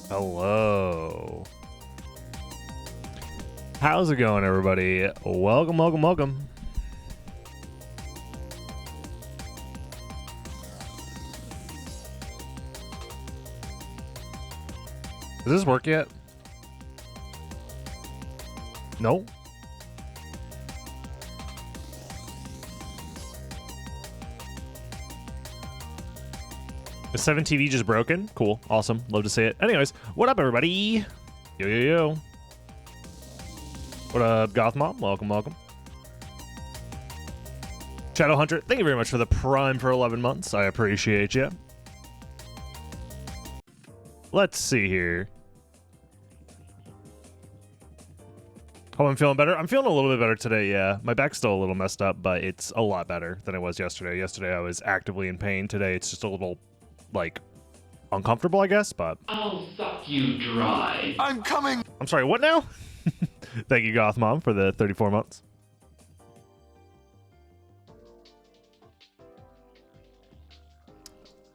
Hello. How's it going, everybody? Welcome, welcome, welcome. Does this work yet? No? Is 7TV just broken? Cool. Awesome. Love to see it. Anyways, what up, everybody? Yo, yo, yo. What up, Goth Mom? Welcome, welcome. Shadow Hunter, thank you very much for the Prime for 11 months. I appreciate you. Let's see here. Hope I'm feeling better. I'm feeling a little bit better today, yeah. My back's still a little messed up, but it's a lot better than it was yesterday. Yesterday, I was actively in pain. Today, it's just a little, like, uncomfortable, I guess, but... I'll suck you dry. I'm coming! I'm sorry, what now? Thank you, Goth Mom, for the 34 months.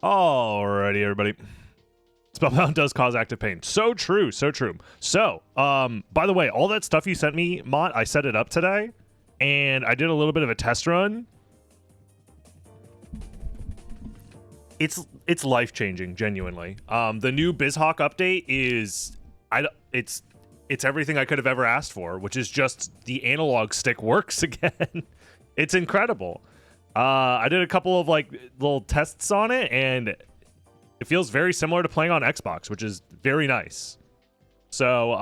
Alrighty, everybody. Spellbound does cause active pain. So true, so true. So, by the way, all that stuff you sent me, Mott, I set it up today, and I did a little bit of a test run. It's life-changing, genuinely. The new BizHawk update is... It's everything I could have ever asked for, which is just the analog stick works again. It's incredible. I did a couple of like little tests on it, and it feels very similar to playing on Xbox, which is very nice. So,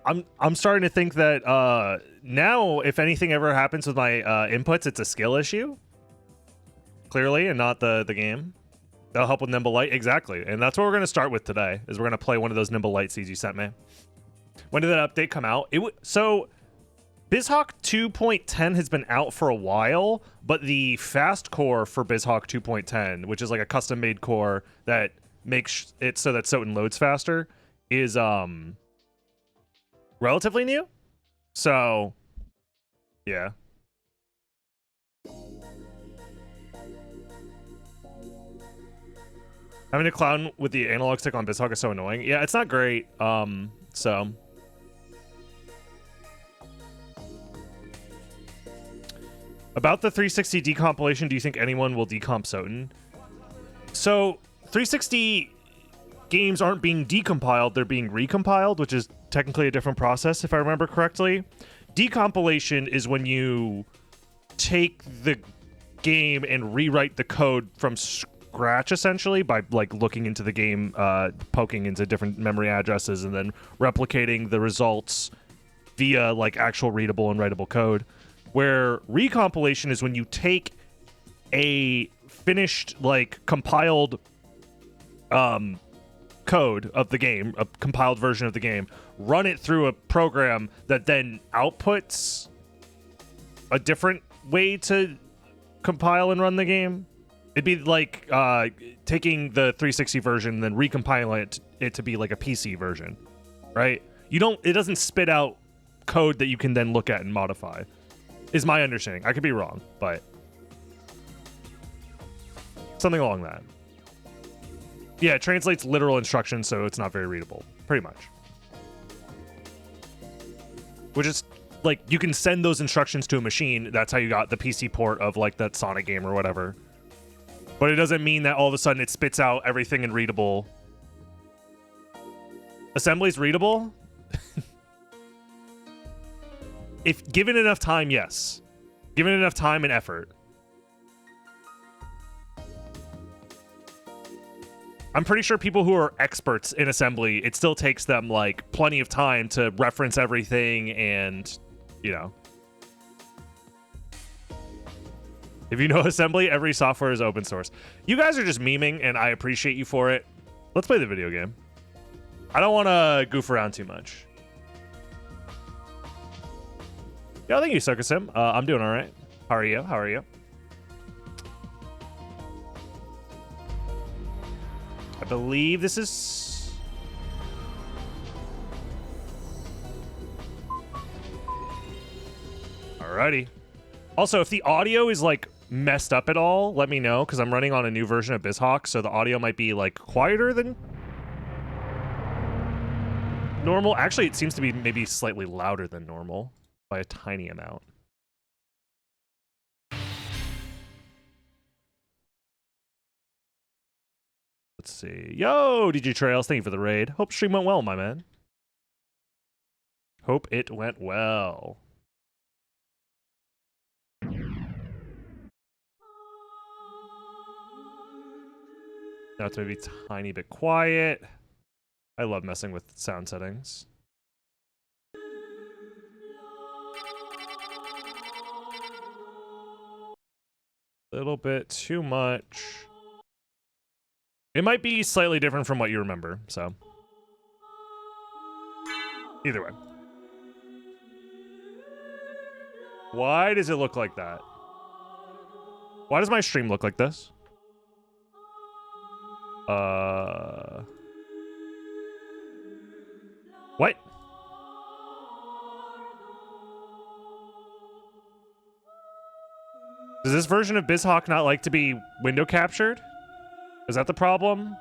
I'm starting to think that now, if anything ever happens with my inputs, it's a skill issue, clearly, and not the game. That'll help with Nimble Light, exactly. And that's what we're going to start with today, is we're going to play one of those Nimble Light seeds you sent me. When did that update come out? So, BizHawk 2.10 has been out for a while, but the fast core for BizHawk 2.10, which is like a custom-made core that makes it so that Soten loads faster, is relatively new. So, yeah. Having a clown with the analog stick on BizHawk is so annoying. Yeah, it's not great. So. About the 360 decompilation, do you think anyone will decomp Soten? So, 360 games aren't being decompiled, they're being recompiled, which is technically a different process, if I remember correctly. Decompilation is when you take the game and rewrite the code from scratch, essentially, by like looking into the game, poking into different memory addresses, and then replicating the results via like actual readable and writable code. Where recompilation is when you take a finished, like, compiled code of the game, a compiled version of the game, run it through a program that then outputs a different way to compile and run the game. It'd be like taking the 360 version and then recompiling it to be like a PC version, right? It doesn't spit out code that you can then look at and modify. Is my understanding. I could be wrong, but something along that. Yeah, it translates literal instructions, so it's not very readable. Pretty much. Which is, like, you can send those instructions to a machine. That's how you got the PC port of, like, that Sonic game or whatever. But it doesn't mean that all of a sudden it spits out everything in readable. Assembly's readable? If given enough time, yes. Given enough time and effort. I'm pretty sure people who are experts in assembly, it still takes them, like, plenty of time to reference everything and, you know. If you know assembly, every software is open source. You guys are just memeing, and I appreciate you for it. Let's play the video game. I don't want to goof around too much. Yeah, thank you, Sokasim. I'm doing all right. How are you? How are you? I believe this is... Alrighty. Also, if the audio is, like, messed up at all, let me know, because I'm running on a new version of BizHawk, so the audio might be, like, quieter than normal. Actually, it seems to be maybe slightly louder than normal by a tiny amount. Let's see. Yo, DJ Trails, thank you for the raid. Hope stream went well, my man. Hope it went well. Now it's maybe a tiny bit quiet. I love messing with sound settings. A little bit too much. It might be slightly different from what you remember, so. Either way. Why does it look like that? Why does my stream look like this? What? Does this version of BizHawk not like to be window captured? Is that the problem?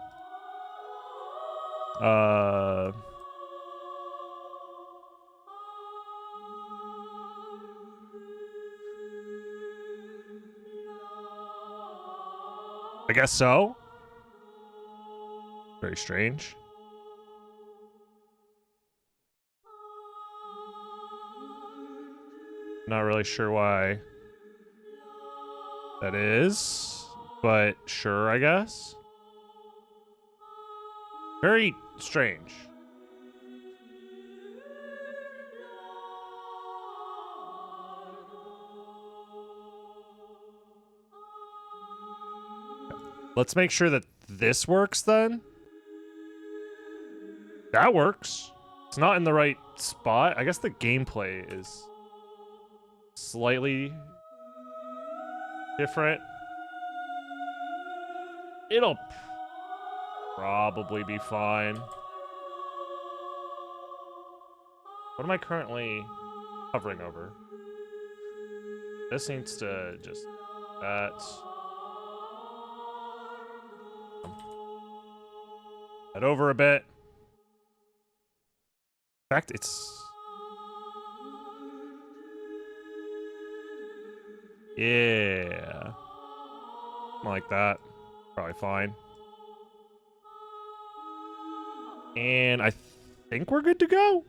I guess so. Very strange. Not really sure why that is, but sure, I guess. Very strange. Let's make sure that this works then. That works. It's not in the right spot. I guess the gameplay is slightly different. It'll probably be fine. What am I currently hovering over? This needs to just... that... Head over a bit. In fact, it's... yeah. Like that. Probably fine. And I think we're good to go.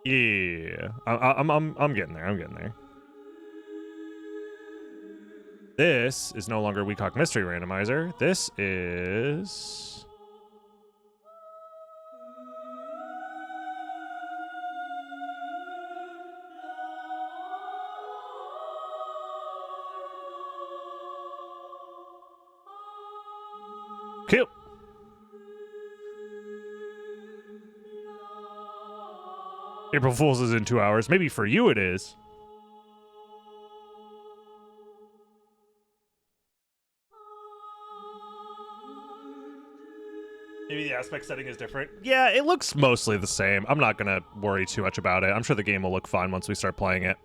Yeah. I'm getting there. I'm getting there. This is no longer Weacock Mystery Randomizer. This is... cool. April Fool's is in 2 hours. Maybe for you it is. Maybe the aspect setting is different. Yeah, it looks mostly the same. I'm not gonna worry too much about it. I'm sure the game will look fine once we start playing it.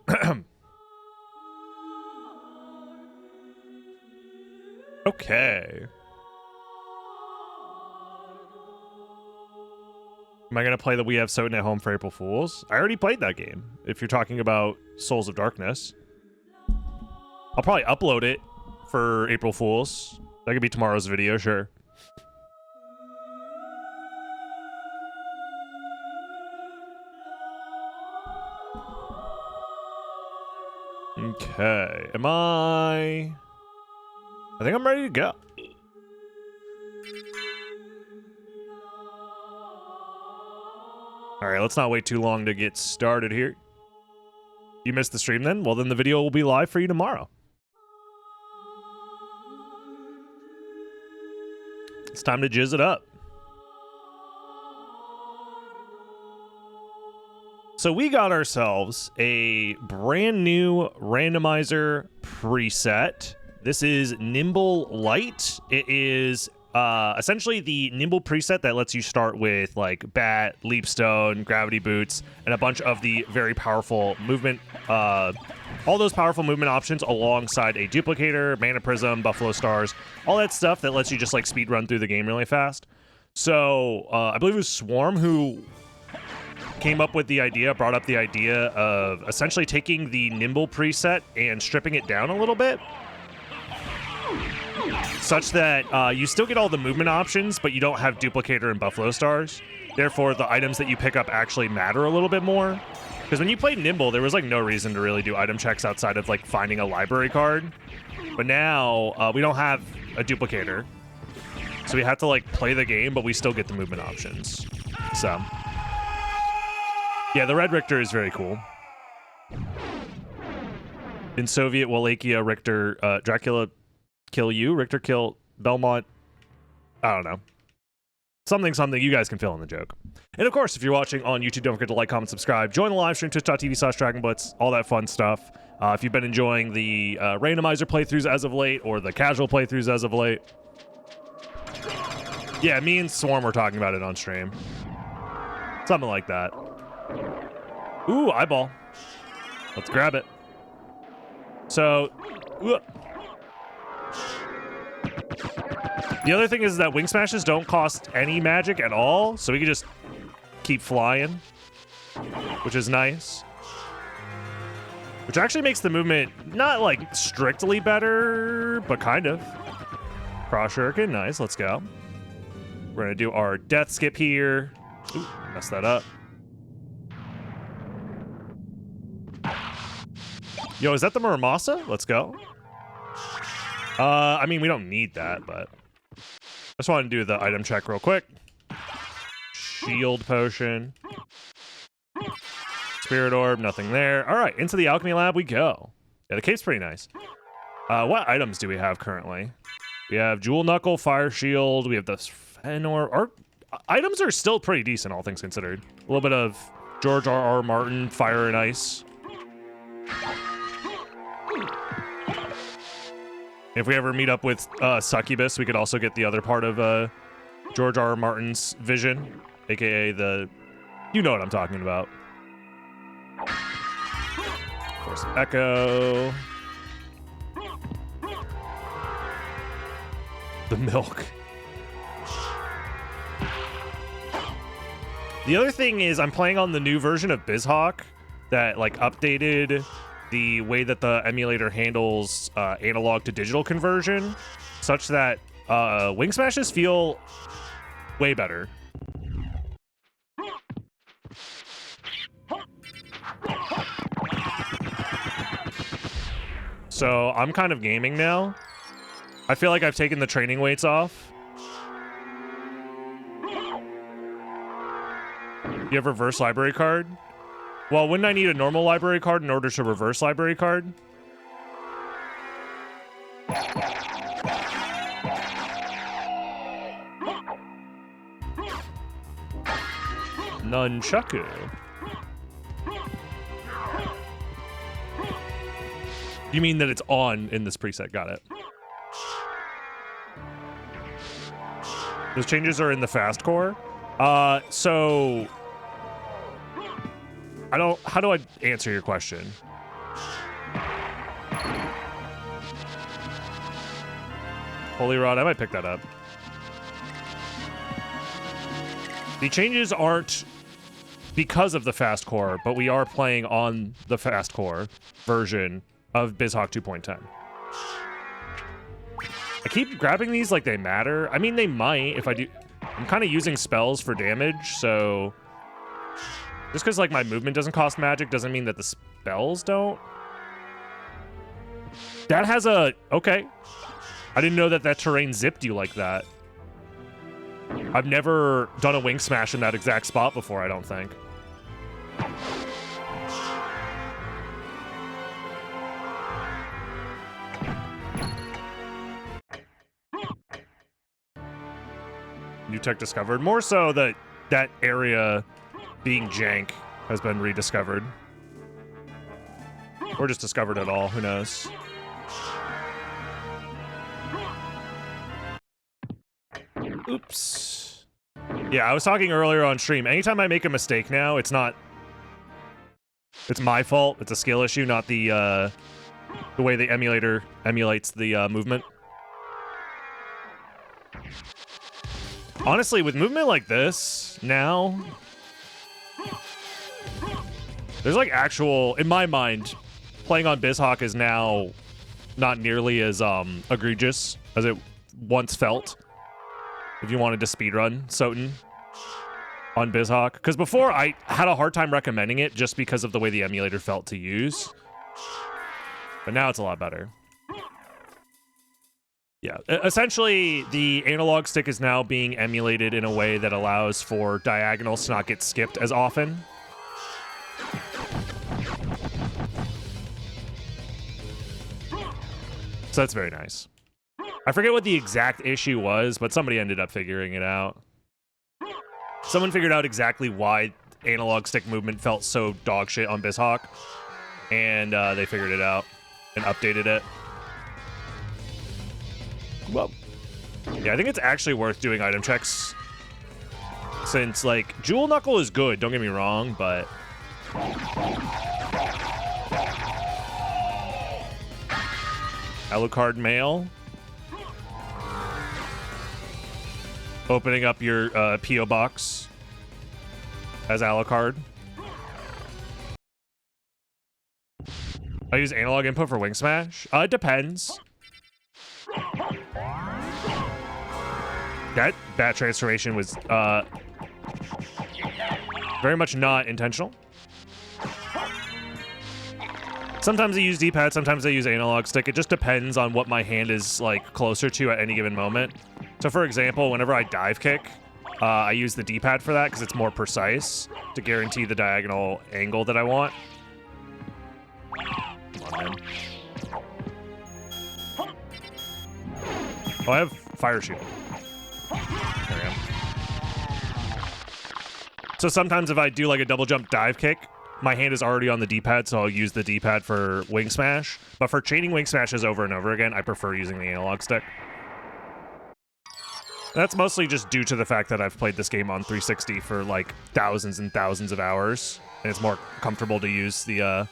Okay. Am I gonna play the We Have Soten at Home for April Fools? I already played that game, if you're talking about Souls of Darkness. I'll probably upload it for April Fools. That could be tomorrow's video, sure. Okay, I think I'm ready to go. All right, let's not wait too long to get started here. You missed the stream then? Well, then the video will be live for you tomorrow. It's time to jizz it up. So we got ourselves a brand new randomizer preset. This is Nimble Light. It is essentially the nimble preset that lets you start with like bat, leap stone, gravity boots, and a bunch of the very powerful movement, all those powerful movement options alongside a duplicator, mana prism, buffalo stars, all that stuff that lets you just like speed run through the game really fast. So I believe it was Swarm who came up with the idea, brought up the idea of essentially taking the nimble preset and stripping it down a little bit, such that you still get all the movement options, but you don't have duplicator and buffalo stars. Therefore, the items that you pick up actually matter a little bit more. Because when you played Nimble, there was like no reason to really do item checks outside of like finding a library card. But now we don't have a duplicator, so we have to like play the game, but we still get the movement options. So yeah, the Red Richter is very cool. In Soviet Wallachia, Richter, Dracula kill you, Richter kill Belmont. I don't know. Something, you guys can fill in the joke. And of course, if you're watching on YouTube, don't forget to like, comment, subscribe, join the live stream, twitch.tv/DragonBlitz, all that fun stuff. If you've been enjoying the randomizer playthroughs as of late, or the casual playthroughs as of late. Yeah, me and Swarm were talking about it on stream. Something like that. Ooh, eyeball. Let's grab it. So, the other thing is that wing smashes don't cost any magic at all, so we can just keep flying, which is nice. Which actually makes the movement not like strictly better, but kind of. Cross shuriken, nice, let's go. We're gonna do our death skip here. Ooh, messed that up. Yo, is that the Muramasa? Let's go. I mean, we don't need that, but I just want to do the item check real quick. Shield potion. Spirit orb, nothing there. All right, into the alchemy lab we go. Yeah, the cave's pretty nice. What items do we have currently? We have Jewel Knuckle, Fire Shield. We have the Fenor. Our items are still pretty decent, all things considered. A little bit of George R.R. Martin, Fire and Ice. If we ever meet up with Succubus, we could also get the other part of George R.R. Martin's vision, aka the... You know what I'm talking about. Of course, Echo. The milk. The other thing is I'm playing on the new version of BizHawk that like updated the way that the emulator handles analog to digital conversion, such that wing smashes feel way better. So I'm kind of gaming now. I feel like I've taken the training weights off. You have reverse library card? Well, wouldn't I need a normal library card in order to reverse library card? Nunchaku. You mean that it's on in this preset, got it. Those changes are in the fast core. So how do I answer your question? Holy Rod, I might pick that up. The changes aren't because of the fast core, but we are playing on the fast core version of BizHawk 2.10. I keep grabbing these like they matter. I mean, they might if I do. I'm kind of using spells for damage, so just because like my movement doesn't cost magic doesn't mean that the spells don't. That has a... Okay. I didn't know that that terrain zipped you like that. I've never done a wing smash in that exact spot before, I don't think. New tech discovered. More so that that area being jank has been rediscovered. Or just discovered at all, who knows. Oops. Yeah, I was talking earlier on stream. Anytime I make a mistake now, it's not... It's my fault. It's a skill issue, not the way the emulator emulates the movement. Honestly, with movement like this, now... There's like actual... In my mind, playing on BizHawk is now not nearly as egregious as it once felt. If you wanted to speedrun Soten on BizHawk. Because before, I had a hard time recommending it just because of the way the emulator felt to use. But now it's a lot better. Yeah, essentially, the analog stick is now being emulated in a way that allows for diagonals to not get skipped as often. So that's very nice. I forget what the exact issue was, but somebody ended up figuring it out. Someone figured out exactly why analog stick movement felt so dog shit on BizHawk, and they figured it out and updated it. Well, yeah, I think it's actually worth doing item checks, since, like, Jewel Knuckle is good, don't get me wrong, but... Alucard mail. Opening up your P.O. box as Alucard. I use analog input for Wing Smash. It depends. That bat transformation was very much not intentional. Sometimes I use D-pad, sometimes I use analog stick. It just depends on what my hand is like closer to at any given moment. So for example, whenever I dive kick, I use the D-pad for that because it's more precise to guarantee the diagonal angle that I want. Come on, man. Oh, I have Fire Shield. There we go. So sometimes if I do like a double jump dive kick, my hand is already on the D-pad, so I'll use the D-pad for Wing Smash. But for chaining Wing Smashes over and over again, I prefer using the analog stick. That's mostly just due to the fact that I've played this game on 360 for like thousands and thousands of hours, and it's more comfortable to use the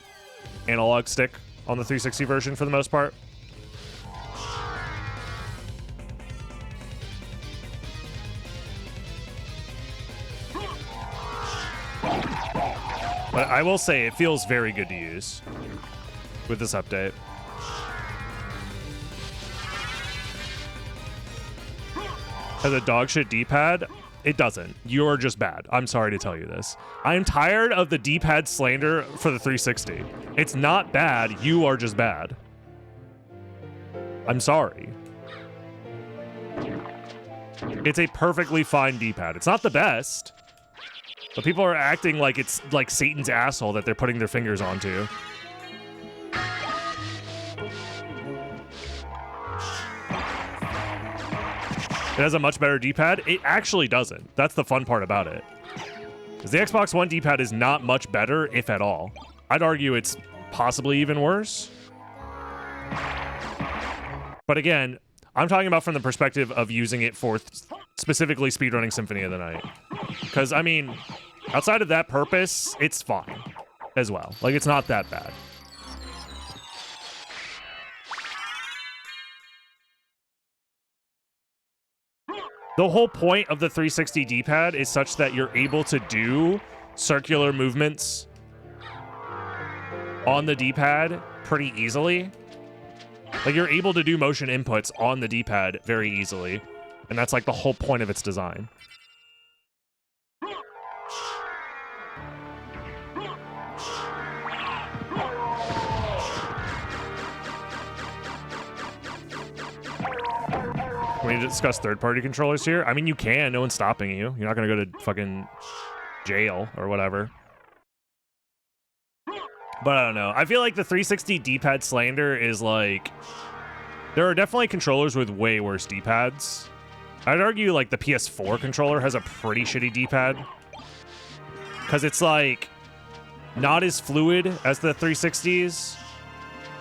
analog stick on the 360 version for the most part. But I will say, it feels very good to use with this update. Has a dog shit D-pad? It doesn't. You're just bad. I'm sorry to tell you this. I am tired of the D-pad slander for the 360. It's not bad. You are just bad. I'm sorry. It's a perfectly fine D-pad. It's not the best. But people are acting like it's like Satan's asshole that they're putting their fingers onto. It has a much better D-pad. It actually doesn't. That's the fun part about it. Because the Xbox One D-pad is not much better, if at all. I'd argue it's possibly even worse. But again, I'm talking about from the perspective of using it for specifically speedrunning Symphony of the Night. Because, I mean, outside of that purpose, it's fine as well. Like, it's not that bad. The whole point of the 360 D-pad is such that you're able to do circular movements on the D-pad pretty easily. Like, you're able to do motion inputs on the D-pad very easily. And that's like the whole point of its design. Can we discuss third-party controllers here? I mean, you can. No one's stopping you. You're not going to go to fucking jail or whatever. But I don't know. I feel like the 360 D-pad slander is like... There are definitely controllers with way worse D-pads. I'd argue like the PS4 controller has a pretty shitty D-pad. Because it's like... not as fluid as the 360s.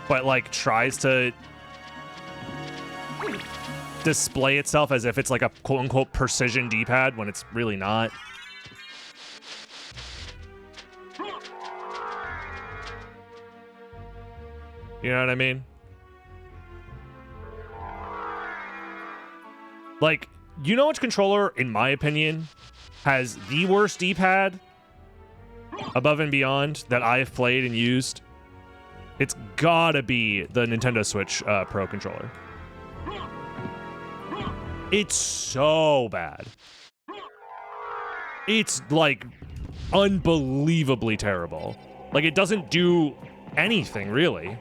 But like tries to... display itself as if it's like a quote-unquote precision D-pad when it's really not. You know what I mean? Like, you know which controller, in my opinion, has the worst D-pad above and beyond that I've played and used? It's gotta be the Nintendo Switch Pro controller. It's so bad. It's, like, unbelievably terrible. Like, it doesn't do anything, really.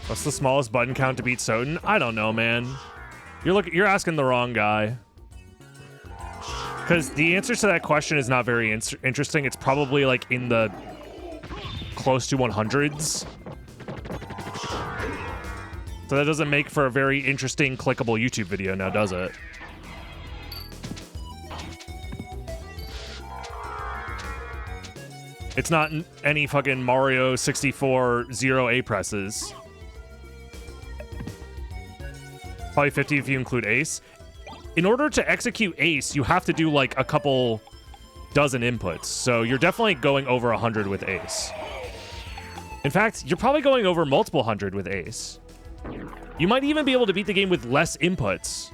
What's the smallest button count to beat Soten? I don't know, man. You're asking the wrong guy. Because the answer to that question is not very interesting. It's probably like in the close to 100s. So that doesn't make for a very interesting, clickable YouTube video now, does it? It's not any fucking Mario 64 0 A presses. Probably 50 if you include Ace. In order to execute Ace, you have to do like a couple dozen inputs. So you're definitely going over 100 with Ace. In fact, you're probably going over multiple hundred with Ace. You might even be able to beat the game with less inputs.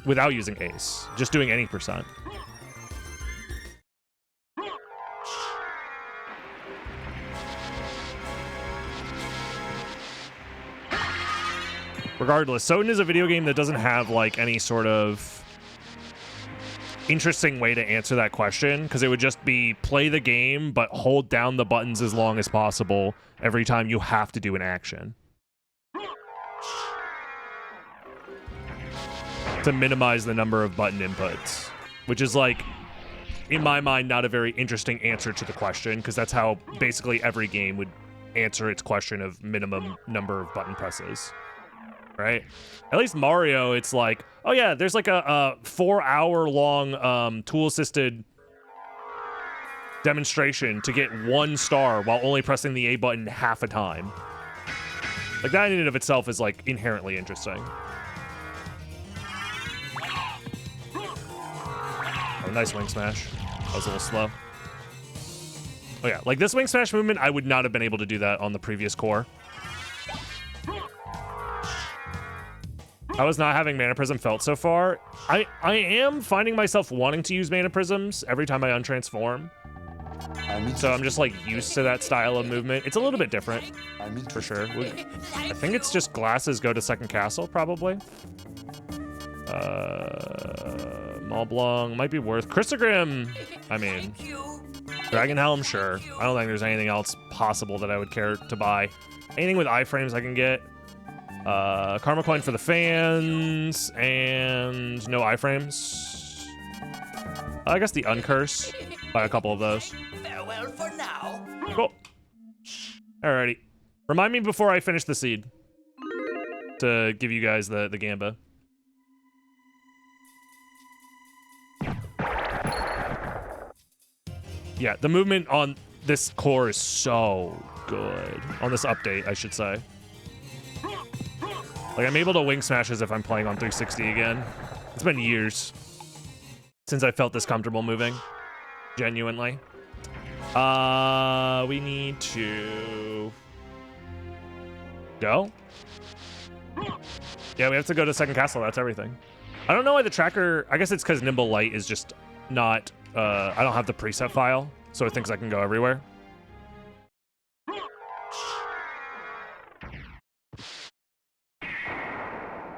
Without using Ace. Just doing any percent. Regardless, Soten is a video game that doesn't have like any sort of interesting way to answer that question, because it would just be play the game but hold down the buttons as long as possible every time you have to do an action to minimize the number of button inputs, which is like, in my mind, not a very interesting answer to the question, because that's how basically every game would answer its question of minimum number of button presses. Right? At least Mario, it's like, oh yeah, there's like a 4-hour-long tool-assisted demonstration to get 1 star while only pressing the A button half a time. Like, that in and of itself is like inherently interesting. Oh, nice wing smash. That was a little slow. Oh yeah, like this wing smash movement, I would not have been able to do that on the previous core. I was not having Mana Prism felt so far. I am finding myself wanting to use Mana Prisms every time I untransform. So I'm just like used to that style of movement. It's a little bit different, for sure. I think it's just glasses go to second castle, probably. Maulblong might be worth. Chrysogrim, I mean. Dragon Helm, sure. I don't think there's anything else possible that I would care to buy. Anything with iframes I can get. Karma Coin for the fans, and no iframes. I guess the Uncurse. Buy a couple of those. Farewell for now. Cool. Alrighty. Remind me before I finish the seed to give you guys the Gamba. Yeah, the movement on this core is so good. On this update, I should say. Like, I'm able to wing smash as if I'm playing on 360 again. It's been years since I felt this comfortable moving. Genuinely. We need to go. Yeah, we have to go to second castle. That's everything. I don't know why the tracker... I guess it's because Nimble Light is just not... I don't have the preset file, so it thinks I can go everywhere.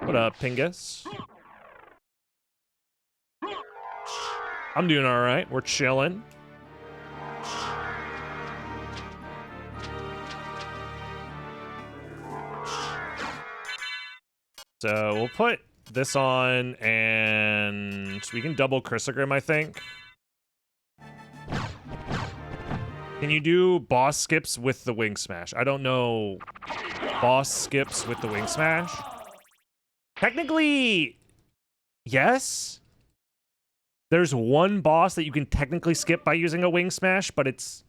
What up, Pingus? I'm doing all right. We're chilling. So we'll put this on, and we can double Chrysogrim, I think. Can you do boss skips with the wing smash? I don't know boss skips with the wing smash? Technically, yes. There's one boss that you can technically skip by using a wing smash, but it's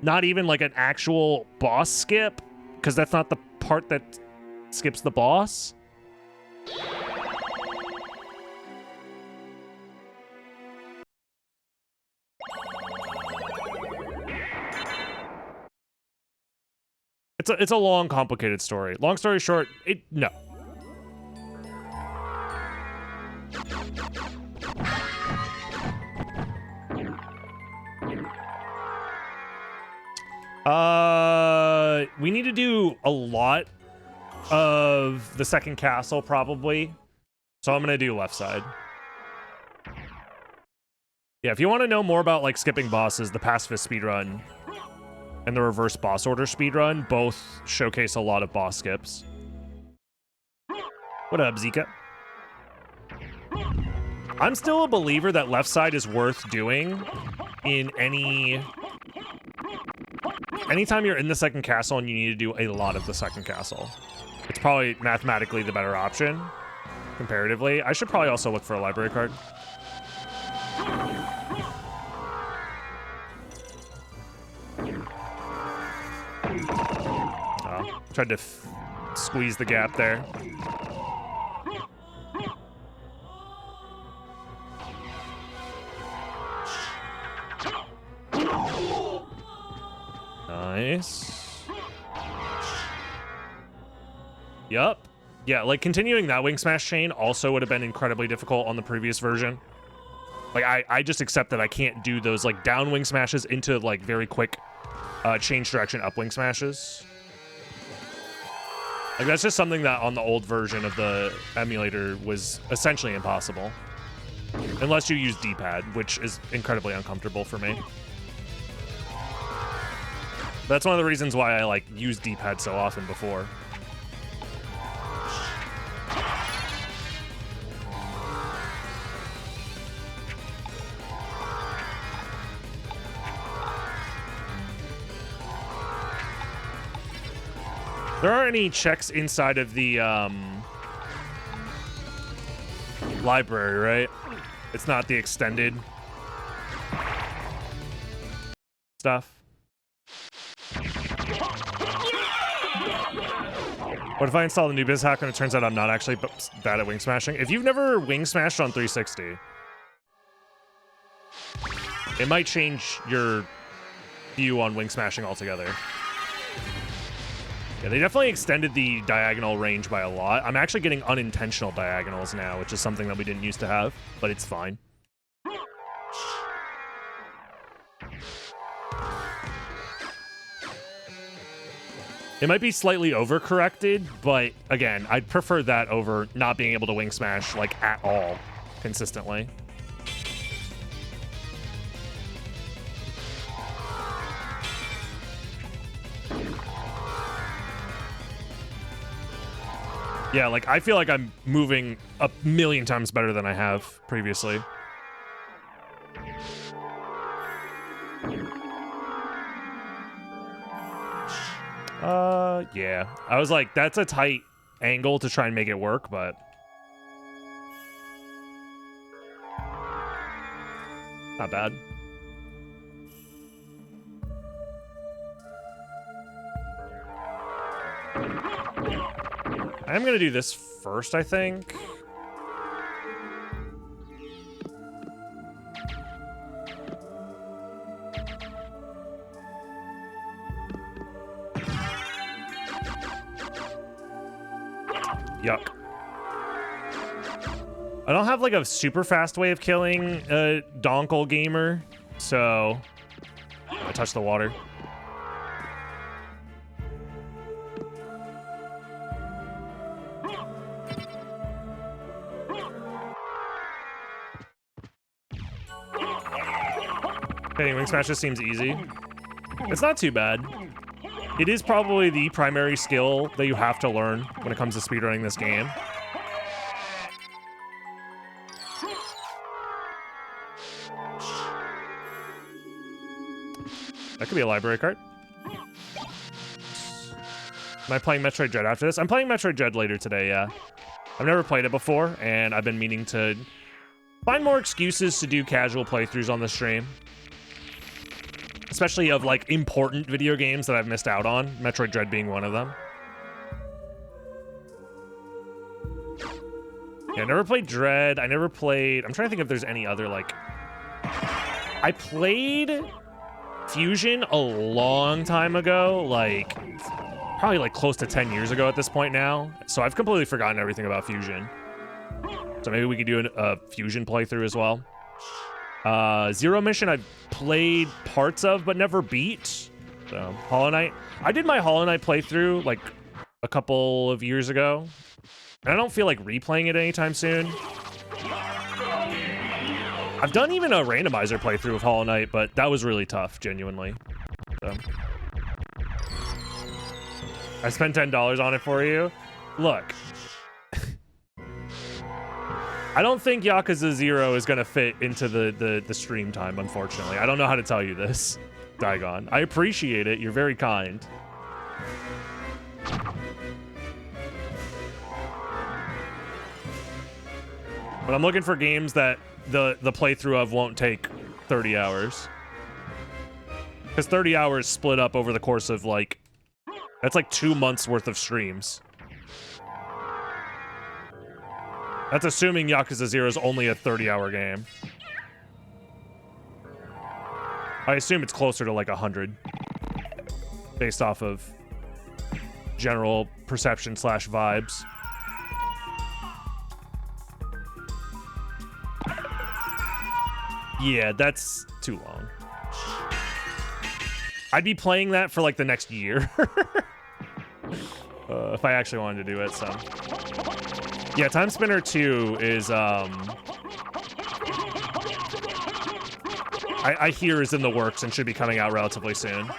not even like an actual boss skip, because that's not the part that skips the boss. It's a long, complicated story. Long story short, no. We need to do a lot of the second castle, probably. So I'm gonna do left side. Yeah, if you want to know more about like skipping bosses, the pacifist speedrun and the reverse boss order speedrun both showcase a lot of boss skips. What up, Zika? I'm still a believer that left side is worth doing in anytime you're in the second castle and you need to do a lot of the second castle. It's probably mathematically the better option, comparatively. I should probably also look for a library card. Oh, tried to squeeze the gap there. Nice. Yup. Yeah, like continuing that wing smash chain also would have been incredibly difficult on the previous version. Like I just accept that I can't do those like down wing smashes into like very quick change direction up wing smashes. Like that's just something that on the old version of the emulator was essentially impossible. Unless you use D-pad, which is incredibly uncomfortable for me. That's one of the reasons why I like used D-pad so often before. There aren't any checks inside of the library, right? It's not the extended stuff. What if I install the new biz hack and it turns out I'm not actually bad at wing smashing? If you've never wing smashed on 360, it might change your view on wing smashing altogether. Yeah, they definitely extended the diagonal range by a lot. I'm actually getting unintentional diagonals now, which is something that we didn't used to have, but it's fine. It might be slightly overcorrected, but again, I'd prefer that over not being able to wing smash like at all consistently. Yeah, like I feel like I'm moving a million times better than I have previously. Yeah. I was like, that's a tight angle to try and make it work, but not bad. I'm gonna do this first, I think. Yuck. I don't have like a super fast way of killing a Donkle gamer, so I touched the water. Hitting wing smash just seems easy. It's not too bad. It is probably the primary skill that you have to learn when it comes to speedrunning this game. That could be a library card. Am I playing Metroid Dread after this? I'm playing Metroid Dread later today, yeah. I've never played it before, and I've been meaning to find more excuses to do casual playthroughs on the stream. Especially of, like, important video games that I've missed out on, Metroid Dread being one of them. Yeah, I never played Dread. I never played... I'm trying to think if there's any other, like... I played Fusion a long time ago, like... Probably, like, close to 10 years ago at this point now. So I've completely forgotten everything about Fusion. So maybe we could do a Fusion playthrough as well. Zero Mission I've played parts of, but never beat. So, Hollow Knight. I did my Hollow Knight playthrough, like, a couple of years ago. And I don't feel like replaying it anytime soon. I've done even a randomizer playthrough of Hollow Knight, but that was really tough, genuinely. So. I spent $10 on it for you. Look. I don't think Yakuza 0 is going to fit into the stream time, unfortunately. I don't know how to tell you this, Daigon. I appreciate it. You're very kind. But I'm looking for games that the playthrough of won't take 30 hours. Because 30 hours split up over the course of, like... That's like 2 months worth of streams. That's assuming Yakuza 0 is only a 30-hour game. I assume it's closer to like 100. Based off of general perception / vibes. Yeah, that's too long. I'd be playing that for like the next year. If I actually wanted to do it, so. Yeah, Time Spinner 2 is, I hear is in the works and should be coming out relatively soon.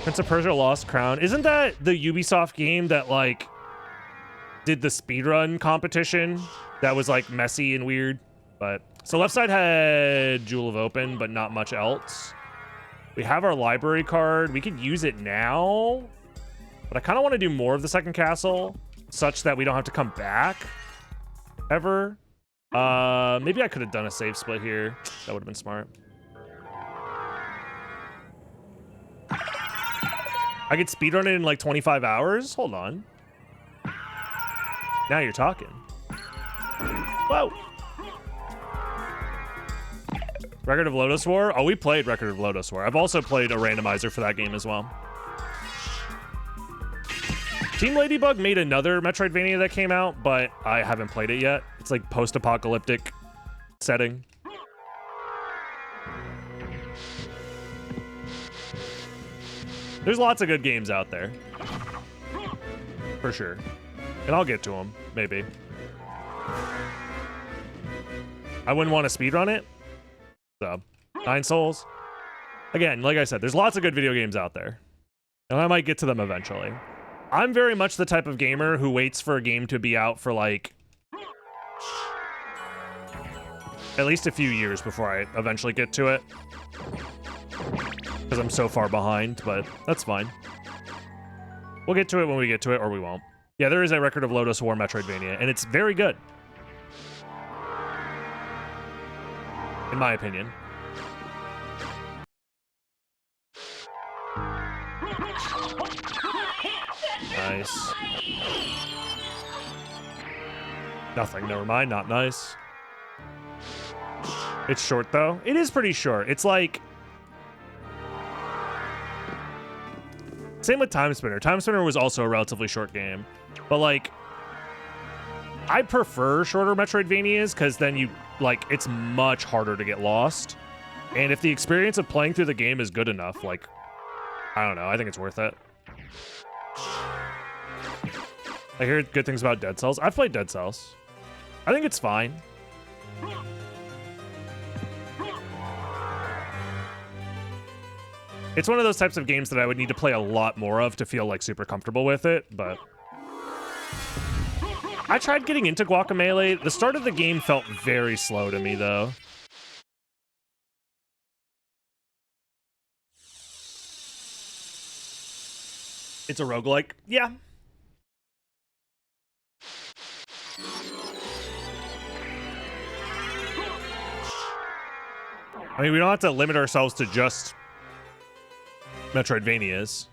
Prince of Persia Lost Crown. Isn't that the Ubisoft game that, like, did the speedrun competition that was, like, messy and weird? But, so left side had Jewel of Open, but not much else. We have our library card. We could use it now, but I kind of want to do more of the second castle such that we don't have to come back ever. Maybe I could have done a save split here. That would have been smart. I could speedrun it in like 25 hours? Hold on. Now you're talking. Whoa. Record of Lodoss War? Oh, we played Record of Lodoss War. I've also played a randomizer for that game as well. Team Ladybug made another Metroidvania that came out, but I haven't played it yet. It's like post-apocalyptic setting. There's lots of good games out there. For sure. And I'll get to them, maybe. I wouldn't want to speedrun it. So, 9 Souls. Again, like I said, there's lots of good video games out there. And I might get to them eventually. I'm very much the type of gamer who waits for a game to be out for, like, at least a few years before I eventually get to it. Because I'm so far behind, but that's fine. We'll get to it when we get to it, or we won't. Yeah, there is a Record of Lodoss War Metroidvania, and it's very good. In my opinion. Nice. Nothing, never mind, not nice. It's short, though. It is pretty short. It's like... Same with Time Spinner. Time Spinner was also a relatively short game. But, like... I prefer shorter Metroidvanias, because then you... Like, it's much harder to get lost. And if the experience of playing through the game is good enough, like... I don't know, I think it's worth it. I hear good things about Dead Cells. I've played Dead Cells. I think it's fine. It's one of those types of games that I would need to play a lot more of to feel like super comfortable with it, but... I tried getting into Guacamelee. The start of the game felt very slow to me, though. It's a roguelike. Yeah. I mean, we don't have to limit ourselves to just Metroidvanias.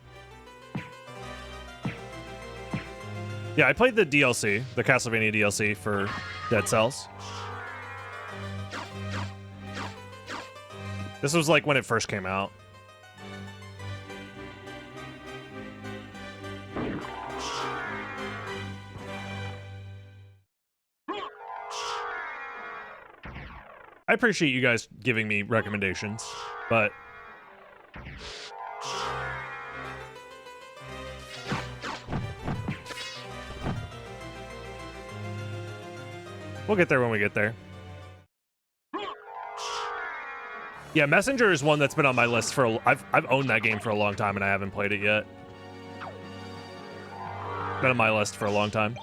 Yeah, I played the DLC, the Castlevania DLC for Dead Cells. This was like when it first came out. I appreciate you guys giving me recommendations, but we'll get there when we get there. Yeah, Messenger is one that's been on my list for I've owned that game for a long time and I haven't played it yet. Been on my list for a long time.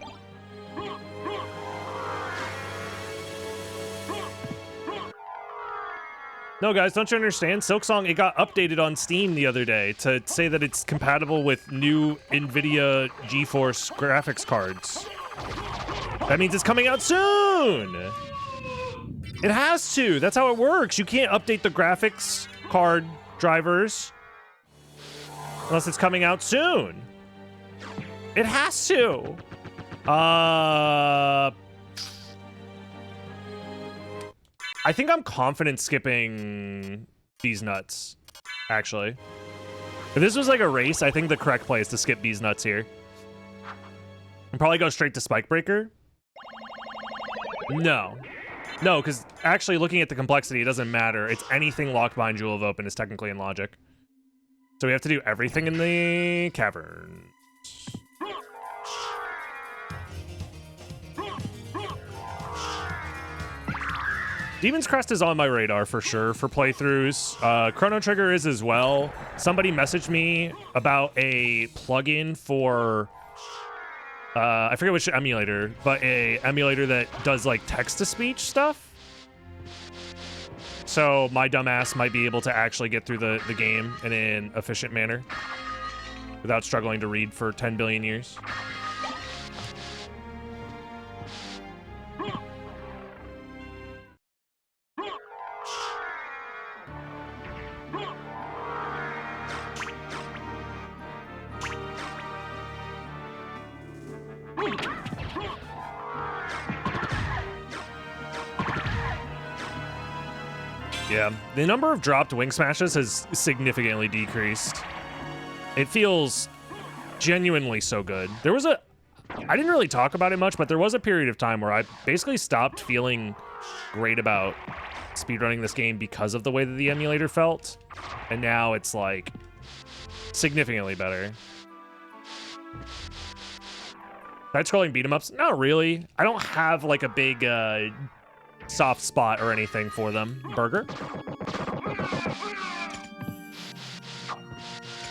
No, guys, don't you understand? Silksong, it got updated on Steam the other day to say that it's compatible with new NVIDIA GeForce graphics cards. That means it's coming out soon! It has to! That's how it works! You can't update the graphics card drivers unless it's coming out soon. It has to! I think I'm confident skipping Bees Nuts, actually. If this was like a race, I think the correct play is to skip Bees Nuts here. And probably go straight to Spike Breaker. No. No, because actually looking at the complexity, it doesn't matter. It's anything locked behind Jewel of Open is technically in logic. So we have to do everything in the cavern. Demon's Crest is on my radar for sure for playthroughs. Chrono Trigger is as well. Somebody messaged me about a plugin for, I forget which emulator, but a emulator that does like text-to-speech stuff. So my dumbass might be able to actually get through the game in an efficient manner without struggling to read for 10 billion years. Yeah, the number of dropped wing smashes has significantly decreased. It feels genuinely so good. I didn't really talk about it much, but there was a period of time where I basically stopped feeling great about speedrunning this game because of the way that the emulator felt. And now it's like significantly better. Side-scrolling beat-em-ups? Not really. I don't have like a big soft spot or anything for them. Burger?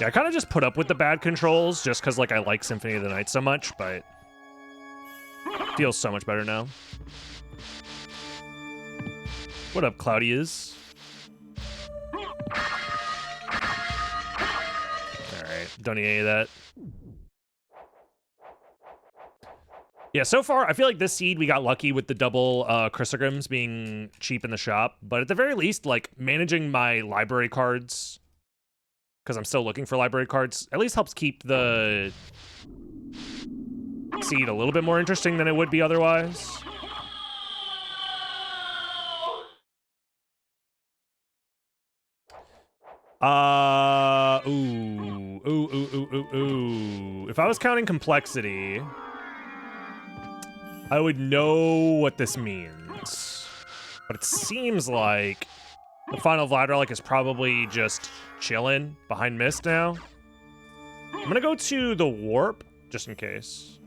Yeah, I kind of just put up with the bad controls just because like I like Symphony of the Night so much, but it feels so much better now. What up, Cloudy is? Alright, don't need any of that. Yeah, so far, I feel like this seed, we got lucky with the double chrysograms being cheap in the shop. But at the very least, like, managing my library cards, because I'm still looking for library cards, at least helps keep the seed a little bit more interesting than it would be otherwise. Ooh. If I was counting complexity, I would know what this means. But it seems like the final Vlad Relic is probably just chilling behind Mist now. I'm gonna go to the Warp, just in case.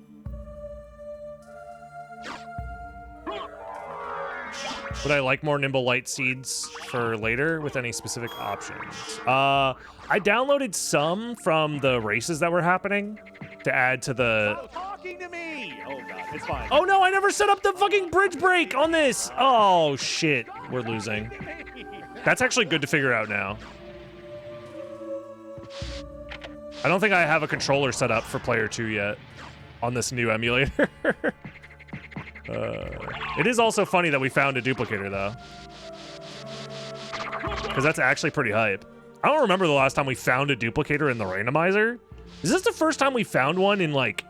Would I like more Nimble Light Seeds for later with any specific options? I downloaded some from the races that were happening to add to the... Talking to me! Oh god, it's fine. Oh no, I never set up the fucking bridge break on this! Oh shit, we're losing. That's actually good to figure out now. I don't think I have a controller set up for player 2 yet on this new emulator. It is also funny that we found a duplicator, though. Because that's actually pretty hype. I don't remember the last time we found a duplicator in the randomizer. Is this the first time we found one in, like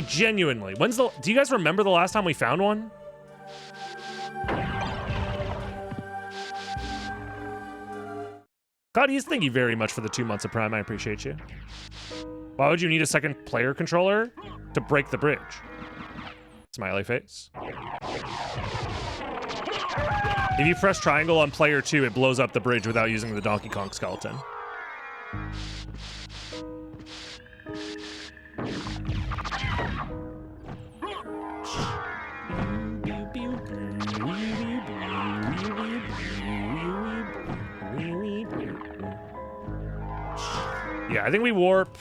genuinely? Do you guys remember the last time we found one? Claudius, thank you very much for the 2 months of Prime. I appreciate you. Why would you need a second player controller? To break the bridge. Smiley face. If you press triangle on player 2, it blows up the bridge without using the Donkey Kong skeleton. Yeah, I think we warp.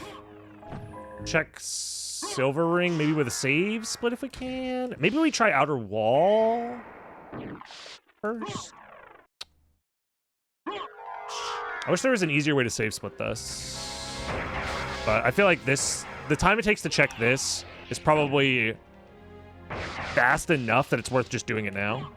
Check Silver Ring, maybe with a save split if we can. Maybe we try Outer Wall first. I wish there was an easier way to save split this. But I feel like the time it takes to check this is probably fast enough that it's worth just doing it now.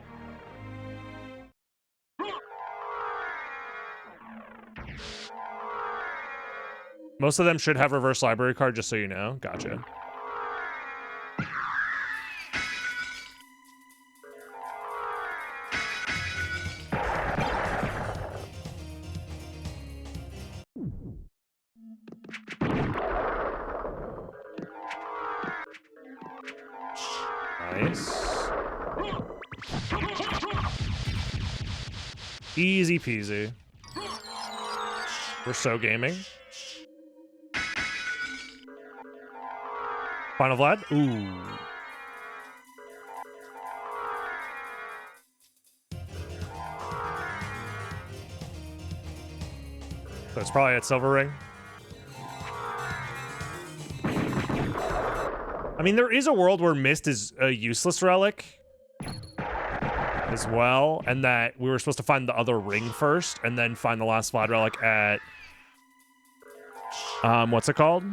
Most of them should have reverse library card, just so you know. Gotcha. Nice. Easy peasy. We're so gaming. Final Vlad? Ooh. So it's probably at Silver Ring. I mean, there is a world where Mist is a useless relic as well, and that we were supposed to find the other ring first, and then find the last Vlad relic at... what's it called?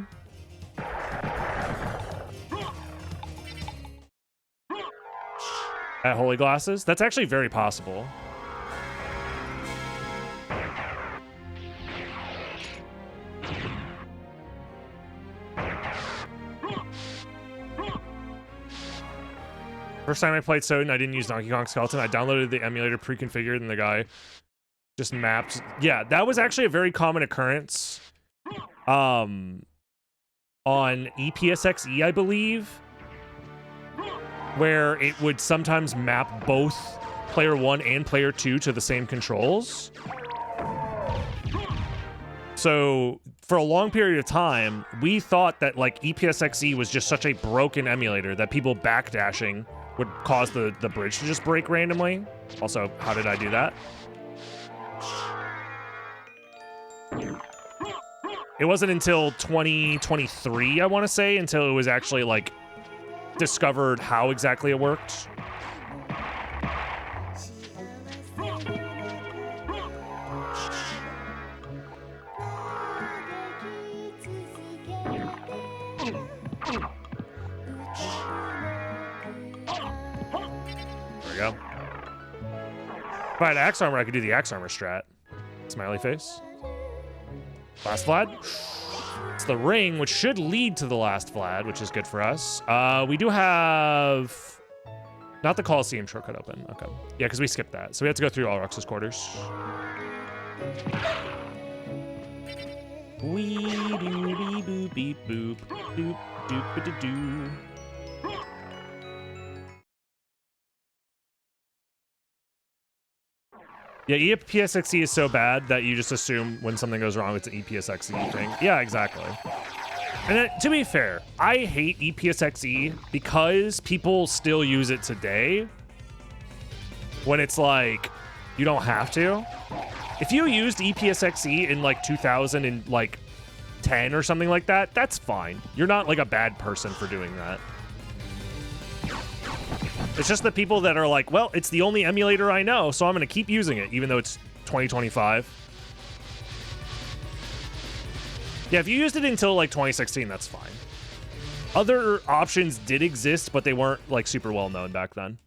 At Holy Glasses? That's actually very possible. First time I played Soden, I didn't use Donkey Kong Skeleton. I downloaded the emulator pre-configured and the guy just mapped. Yeah, that was actually a very common occurrence. On EPSXE, I believe, where it would sometimes map both player 1 and player 2 to the same controls. So for a long period of time, we thought that like EPSXE was just such a broken emulator that people backdashing would cause the bridge to just break randomly. Also, how did I do that? It wasn't until 2023, I want to say, until it was actually like discovered how exactly it worked. There we go. If I had Axe Armor, I could do the Axe Armor strat. Smiley face. Last Vlad. It's the ring, which should lead to the last Vlad, which is good for us. We do have... Not the Coliseum shortcut open. Okay. Yeah, because we skipped that. So we have to go through all Roxas quarters. Wee doo dee boop beep boop doop doop doo doo. Yeah, EPSXE is so bad that you just assume when something goes wrong, it's an EPSXE thing. Yeah, exactly. And then, to be fair, I hate EPSXE because people still use it today when it's like, you don't have to. If you used EPSXE in like 2010 or something like that, that's fine. You're not like a bad person for doing that. It's just the people that are like, well, it's the only emulator I know, so I'm going to keep using it, even though it's 2025. Yeah, if you used it until like 2016, that's fine. Other options did exist, but they weren't like super well known back then.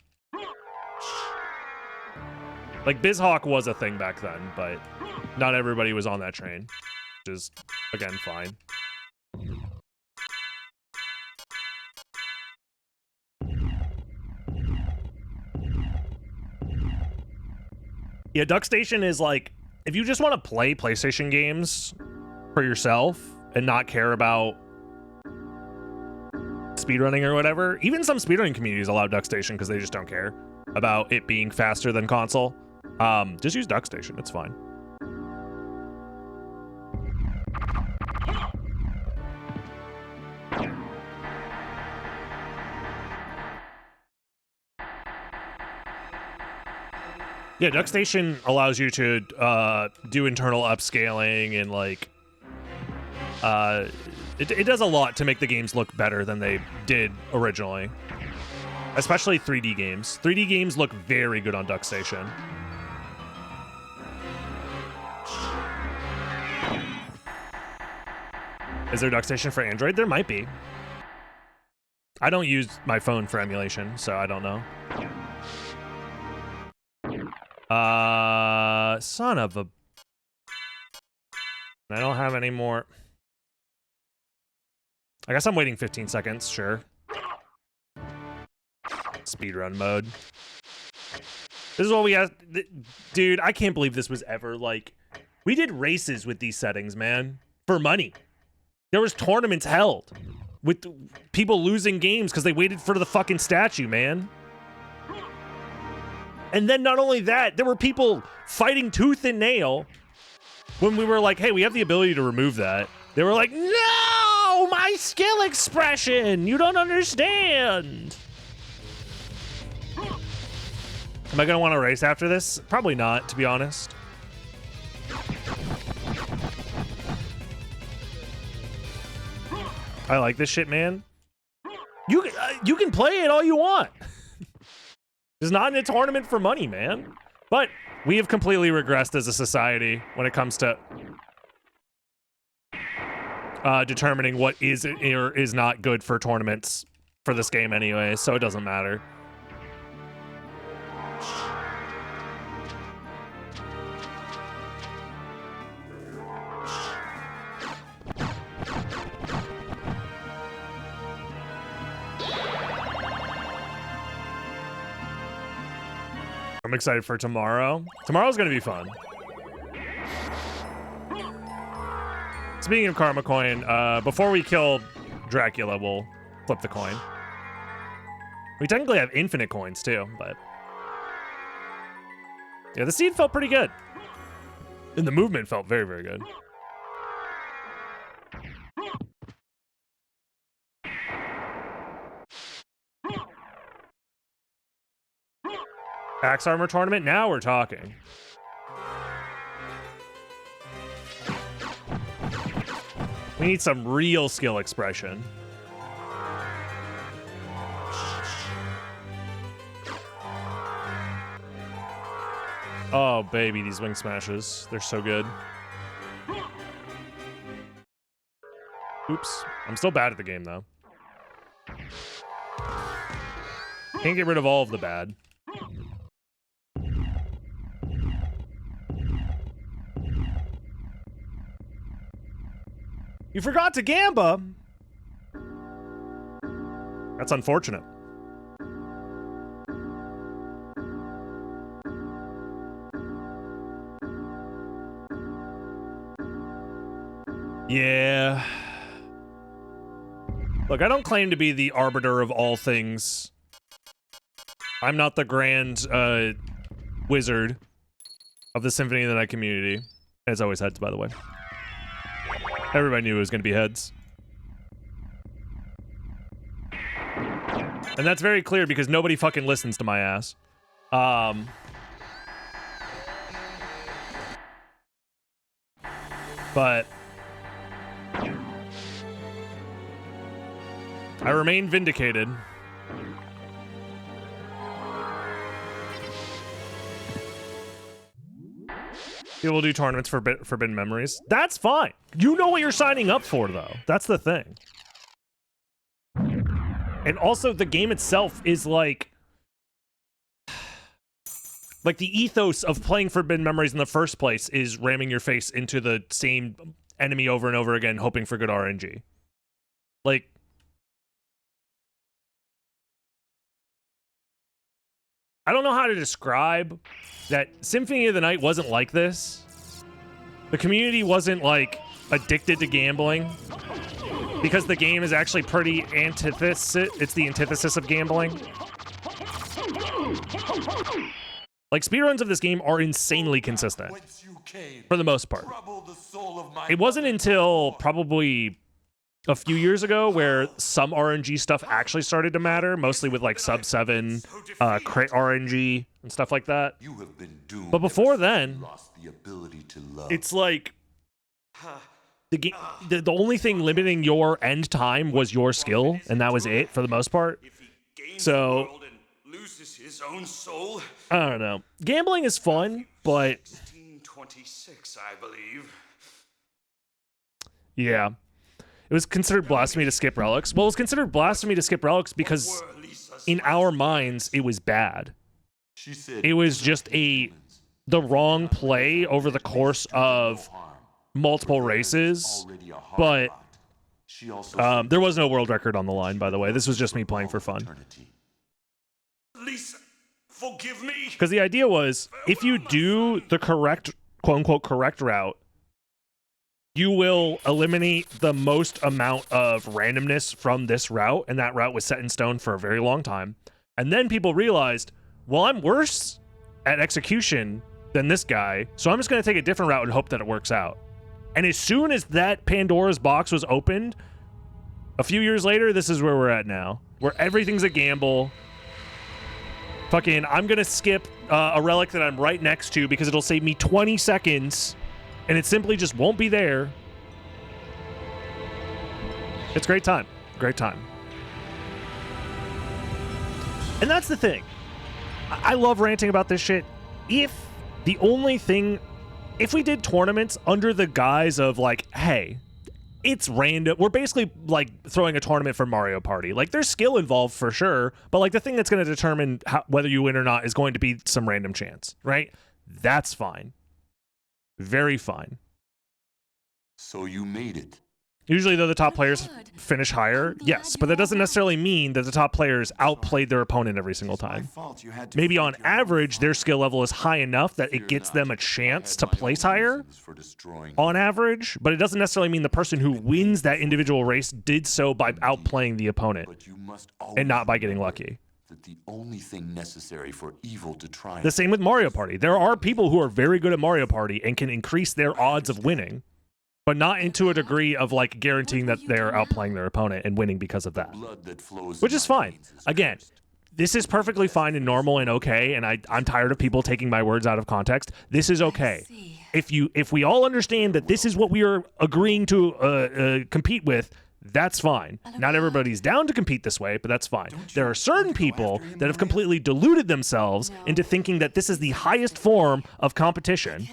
Like BizHawk was a thing back then, but not everybody was on that train, which is again fine. Yeah, DuckStation is like, if you just want to play PlayStation games for yourself and not care about speedrunning or whatever, even some speedrunning communities allow DuckStation because they just don't care about it being faster than console. Just use DuckStation, it's fine. Yeah, DuckStation allows you to do internal upscaling and like it does a lot to make the games look better than they did originally. Especially 3D games. 3D games look very good on DuckStation. Is there DuckStation for Android? There might be. I don't use my phone for emulation, so I don't know. Son of a... I don't have any more. I guess I'm waiting 15 seconds, sure. Speedrun mode. This is what we have. Dude, I can't believe this was ever, like... We did races with these settings, man. For money. There was tournaments held. With people losing games because they waited for the fucking statue, man. And then not only that, there were people fighting tooth and nail when we were like, hey, we have the ability to remove that. They were like, no, my skill expression. You don't understand. Am I going to want to race after this? Probably not, to be honest. I like this shit, man. You can play it all you want. It's not in a tournament for money, man. But we have completely regressed as a society when it comes to determining what is or is not good for tournaments for this game anyway, so it doesn't matter. I'm excited for tomorrow. Tomorrow's gonna be fun. Speaking of Karma Coin, before we kill Dracula, we'll flip the coin. We technically have infinite coins too, but... Yeah, the seed felt pretty good. And the movement felt very, very good. Axe Armor Tournament? Now we're talking. We need some real skill expression. Oh, baby, these wing smashes. They're so good. Oops. I'm still bad at the game, though. Can't get rid of all of the bad. You forgot to Gamba! That's unfortunate. Yeah. Look, I don't claim to be the arbiter of all things. I'm not the grand wizard of the Symphony of the Night community. It's always heads, by the way. Everybody knew it was going to be heads. And that's very clear because nobody fucking listens to my ass. But I remain vindicated. People do tournaments for Forbidden Memories. That's fine. You know what you're signing up for, though. That's the thing. And also, the game itself is like the ethos of playing Forbidden Memories in the first place is ramming your face into the same enemy over and over again, hoping for good RNG. Like, I don't know how to describe that. Symphony of the Night wasn't like this. The community wasn't, like, addicted to gambling, because the game is actually pretty antithesis. It's the antithesis of gambling. Like, speedruns of this game are insanely consistent, for the most part. It wasn't until probably a few years ago where some RNG stuff actually started to matter, mostly with like sub 7 crit RNG and stuff like that. But before then, it's like the only thing limiting your end time was your skill, and that was it for the most part. So I don't know. Gambling is fun, but 1626, I believe. Yeah. It was considered blasphemy to skip relics. Well, it was considered blasphemy to skip relics because in our minds, it was bad. It was just the wrong play over the course of multiple races. But there was no world record on the line, by the way. This was just me playing for fun. Lisa, forgive me. Because the idea was, if you do the correct, quote-unquote, correct route, you will eliminate the most amount of randomness from this route, and that route was set in stone for a very long time. And then people realized, well, I'm worse at execution than this guy, so I'm just going to take a different route and hope that it works out. And as soon as that Pandora's box was opened, a few years later, this is where we're at now, where everything's a gamble. Fucking, I'm going to skip a relic that I'm right next to because it'll save me 20 seconds, and it simply just won't be there. It's a great time. Great time. And that's the thing. I love ranting about this shit. If we did tournaments under the guise of like, hey, it's random. We're basically like throwing a tournament for Mario Party. Like, there's skill involved for sure, but like the thing that's going to determine whether you win or not is going to be some random chance, right? That's fine. Very fine. So you made it. Usually, though, the top players finish higher, yes, but that doesn't necessarily mean that the top players outplayed their opponent every single time. Maybe on average, their skill level is high enough that it gets them a chance to place higher on average, but it doesn't necessarily mean the person who wins that individual race did so by outplaying the opponent and not by getting lucky. The only thing necessary for evil to triumph. The same with Mario Party. There are people who are very good at Mario Party and can increase their odds of winning, but not into a degree of like guaranteeing that they're outplaying their opponent and winning because of that, which is fine. Again, this is perfectly fine and normal and okay, and I'm tired of people taking my words out of context. This is okay. If we all understand that this is what we are agreeing to compete with, that's fine. Not everybody's down to compete this way, but that's fine. There are certain people that have completely deluded themselves into thinking that this is the highest form of competition,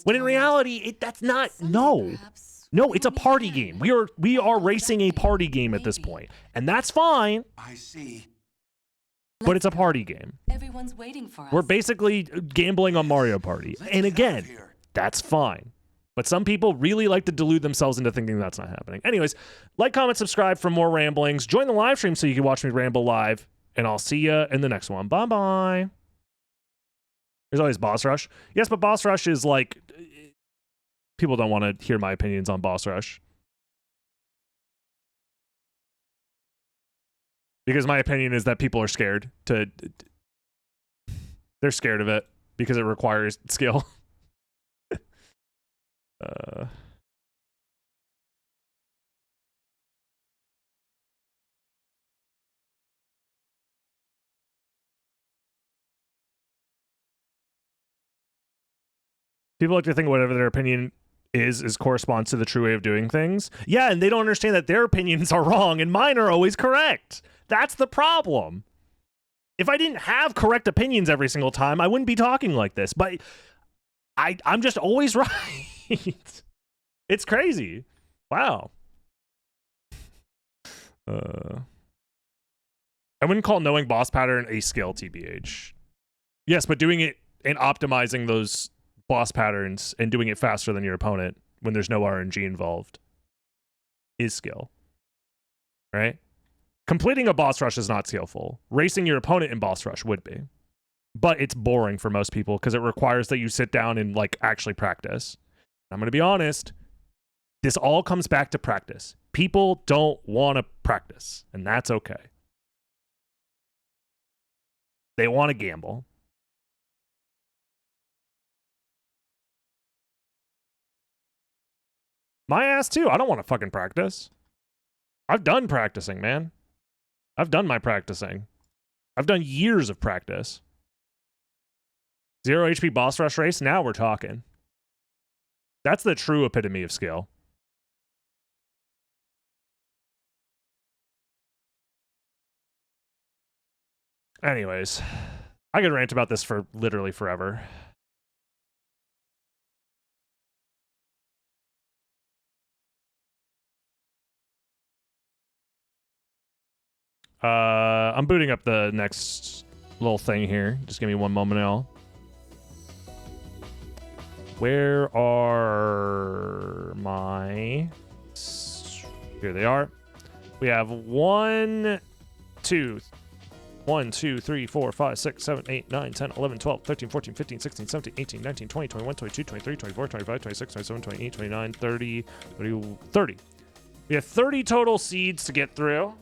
when in reality, that's not. No, it's a party game. We are racing a party game at this point, and that's fine. I see. But it's a party game. Everyone's waiting for us. We're basically gambling on Mario Party, and again, that's fine. But some people really like to delude themselves into thinking that's not happening. Anyways, like, comment, subscribe for more ramblings. Join the live stream so you can watch me ramble live. And I'll see you in the next one. Bye-bye. There's always Boss Rush. Yes, but Boss Rush is like... People don't want to hear my opinions on Boss Rush. Because my opinion is that people are scared to... They're scared of it because it requires skill. People like to think whatever their opinion is corresponds to the true way of doing things. Yeah, and they don't understand that their opinions are wrong and mine are always correct. That's the problem. If I didn't have correct opinions every single time, I wouldn't be talking like this. But I'm just always right. It's crazy. Wow. I wouldn't call knowing boss pattern a skill, TBH. Yes, but doing it and optimizing those boss patterns and doing it faster than your opponent when there's no RNG involved is skill. Right? Completing a boss rush is not skillful. Racing your opponent in boss rush would be. But it's boring for most people because it requires that you sit down and like actually practice. I'm going to be honest. This all comes back to practice. People don't want to practice, and that's okay. They want to gamble. My ass too. I don't want to fucking practice. I've done practicing, man. I've done my practicing. I've done years of practice. 0 HP boss rush race, now we're talking. That's the true epitome of skill. Anyways, I could rant about this for literally forever. I'm booting up the next little thing here. Just give me one moment now. Where are my... Here they are. We have 1, 2, 3, 4, 5, 6, 7, 8, 9, 10, 11, 12, 13, 14, 15, 16, 17, 18, 19, 20, 21, 22, 23, 24, 25, 26, 27, 28, 29, 30, 30. We have 30 total seeds to get through.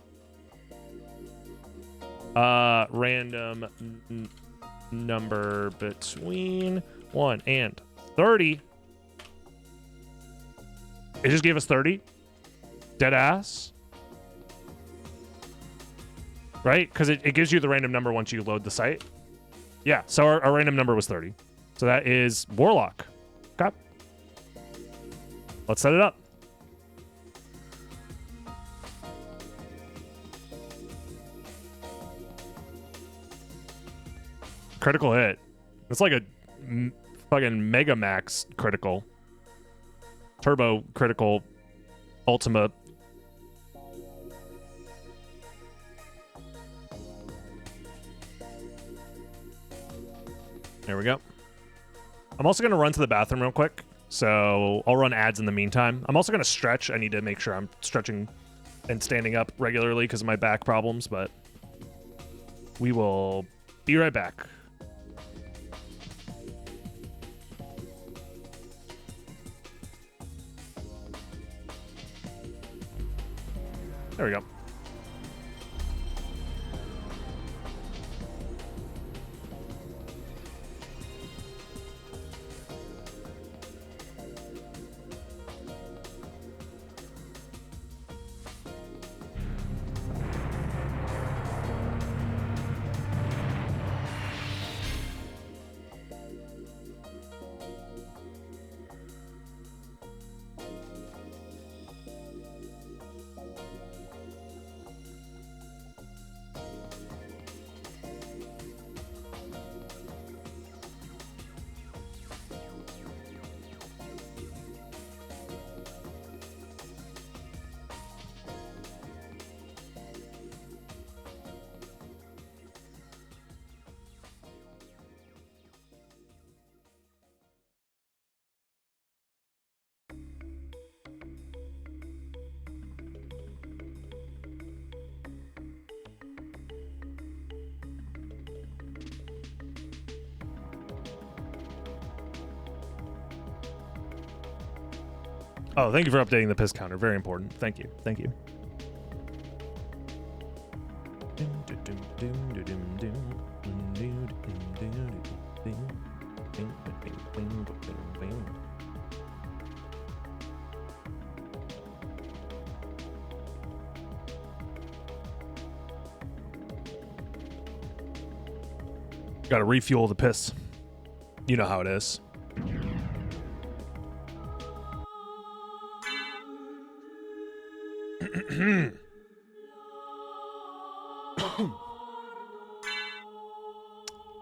Random number between 1 and 30. It just gave us 30. Dead ass. Right? Because it gives you the random number once you load the site. Yeah, so our random number was 30. So that is Warlock. Okay. Let's set it up. Critical hit. It's like a fucking Mega Max critical. Turbo critical. Ultima. There we go. I'm also going to run to the bathroom real quick. So I'll run ads in the meantime. I'm also going to stretch. I need to make sure I'm stretching and standing up regularly because of my back problems, but we will be right back. There we go. Oh, thank you for updating the piss counter. Very important. Thank you. Thank you. Gotta refuel the piss. You know how it is.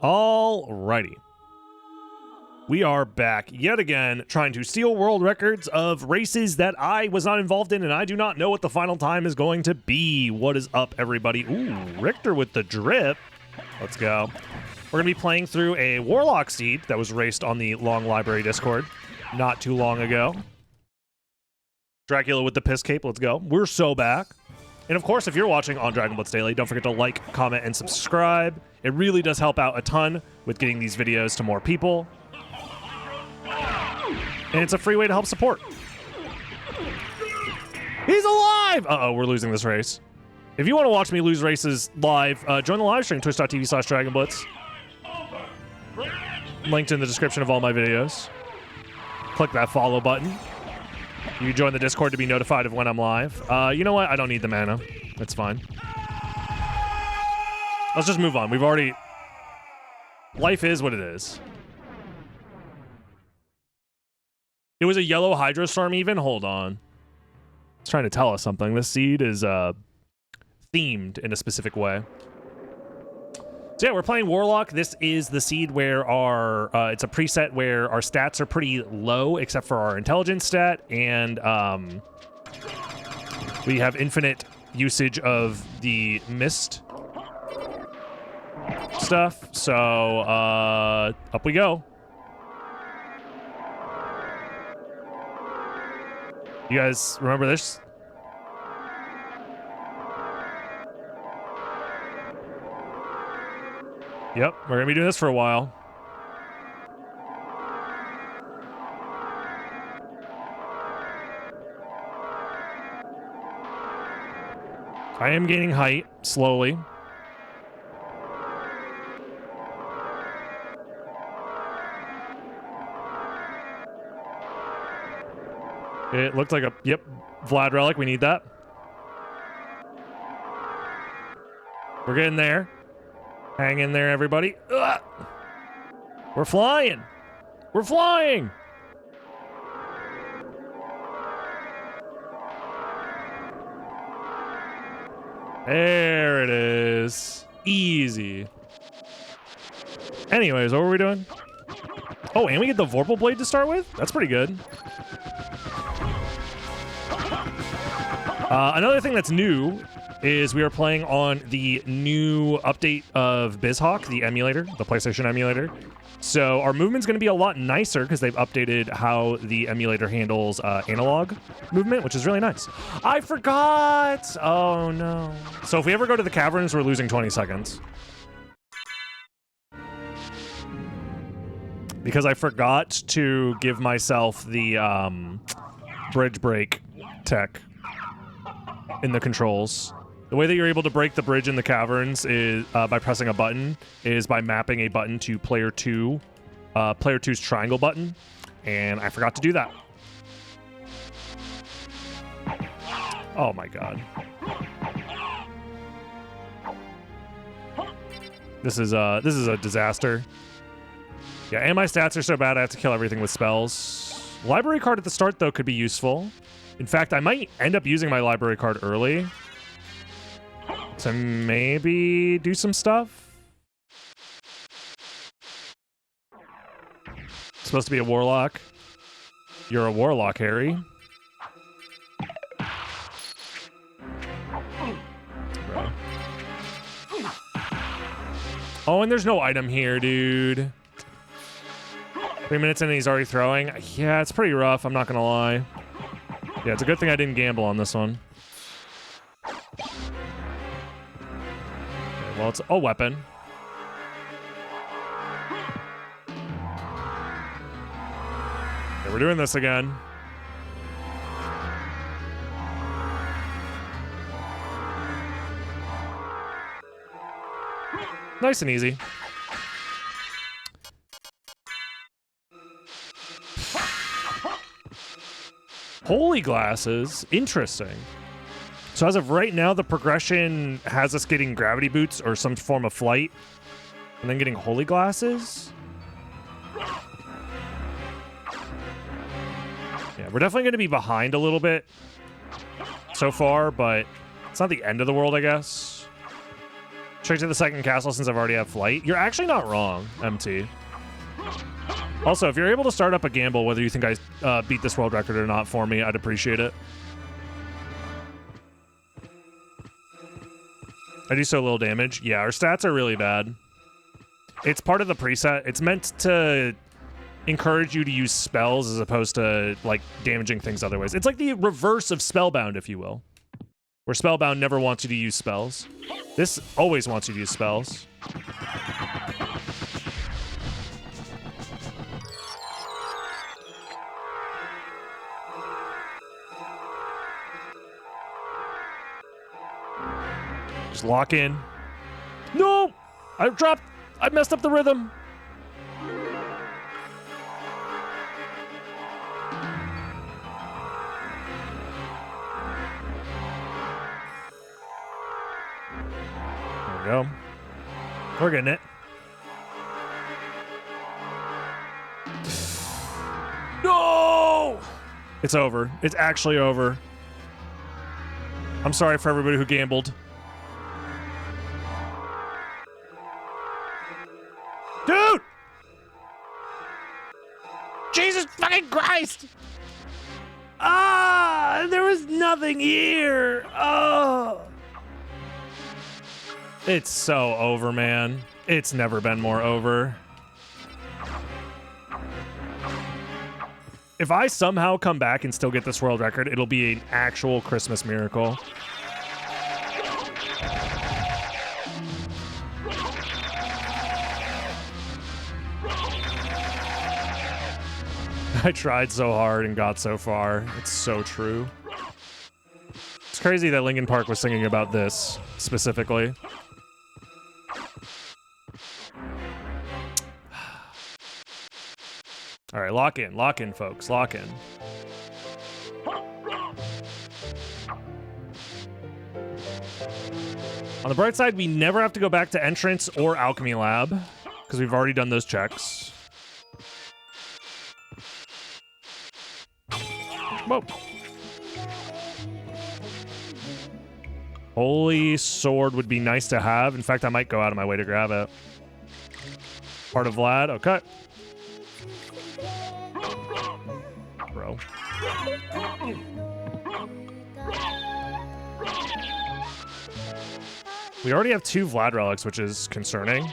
Alrighty. We are back yet again, trying to steal world records of races that I was not involved in, and I do not know what the final time is going to be. What is up, everybody? Ooh, Richter with the drip. Let's go. We're going to be playing through a Warlock seed that was raced on the Long Library Discord not too long ago. Dracula with the piss cape. Let's go. We're so back. And of course, if you're watching on Dragon Blitz Daily, don't forget to like, comment, and subscribe. It really does help out a ton with getting these videos to more people. And it's a free way to help support. He's alive! Uh-oh, we're losing this race. If you want to watch me lose races live, join the live stream, twitch.tv/DragonBlitz. Linked in the description of all my videos. Click that follow button. You can join the Discord to be notified of when I'm live. You know what? I don't need the mana. That's fine. Let's just move on. We've already... Life is what it is. It was a yellow Hydrostorm even? Hold on. It's trying to tell us something. This seed is themed in a specific way. So yeah, we're playing Warlock. This is the seed where our... it's a preset where our stats are pretty low, except for our intelligence stat, and we have infinite usage of the mist stuff. So up we go. You guys remember this? Yep, we're gonna be doing this for a while. I am gaining height, slowly. It looked like a, yep, Vlad relic. We need that. We're getting there. Hang in there, everybody. Ugh. We're flying. We're flying. There it is. Easy. Anyways, what were we doing? Oh, and we get the Vorpal Blade to start with? That's pretty good. Another thing that's new is we are playing on the new update of BizHawk, the emulator, the PlayStation emulator. So our movement's going to be a lot nicer because they've updated how the emulator handles analog movement, which is really nice. I forgot! Oh, no. So if we ever go to the caverns, we're losing 20 seconds. Because I forgot to give myself the bridge break tech in the controls. The way that you're able to break the bridge in the caverns is by pressing a button, is by mapping a button to player 2, player 2's triangle button, and I forgot to do that. Oh my god. This is a disaster. Yeah, and my stats are so bad I have to kill everything with spells. Library card at the start, though, could be useful. In fact, I might end up using my library card early to maybe do some stuff. It's supposed to be a warlock. You're a warlock, Harry. Bro. Oh, and there's no item here, dude. 3 minutes in and he's already throwing. Yeah, it's pretty rough, I'm not gonna lie. Yeah, it's a good thing I didn't gamble on this one. Okay, well, it's a weapon. Okay, we're doing this again. Nice and easy. Holy glasses. Interesting. So as of right now, the progression has us getting gravity boots or some form of flight, and then getting holy glasses. Yeah, we're definitely going to be behind a little bit so far, but it's not the end of the world, I guess. Straight to the second castle since I've already had flight. You're actually not wrong, MT. Also, if you're able to start up a gamble, whether you think I beat this world record or not for me, I'd appreciate it. I do so little damage. Yeah, our stats are really bad. It's part of the preset. It's meant to encourage you to use spells as opposed to, like, damaging things otherwise. It's like the reverse of Spellbound, if you will. Where Spellbound never wants you to use spells. This always wants you to use spells. Just lock in. No! I messed up the rhythm. There we go. We're getting it. No! It's over. It's actually over. I'm sorry for everybody who gambled. Dude! Jesus fucking Christ! Ah! There was nothing here! Oh! It's so over, man. It's never been more over. If I somehow come back and still get this world record, it'll be an actual Christmas miracle. I tried so hard and got so far. It's so true. It's crazy that Linkin Park was singing about this specifically. All right, lock in, folks, lock in. On the bright side, we never have to go back to Entrance or Alchemy Lab because we've already done those checks. Whoa. Holy Sword would be nice to have. In fact, I might go out of my way to grab it. Part of Vlad, okay. Bro. We already have 2 Vlad relics, which is concerning.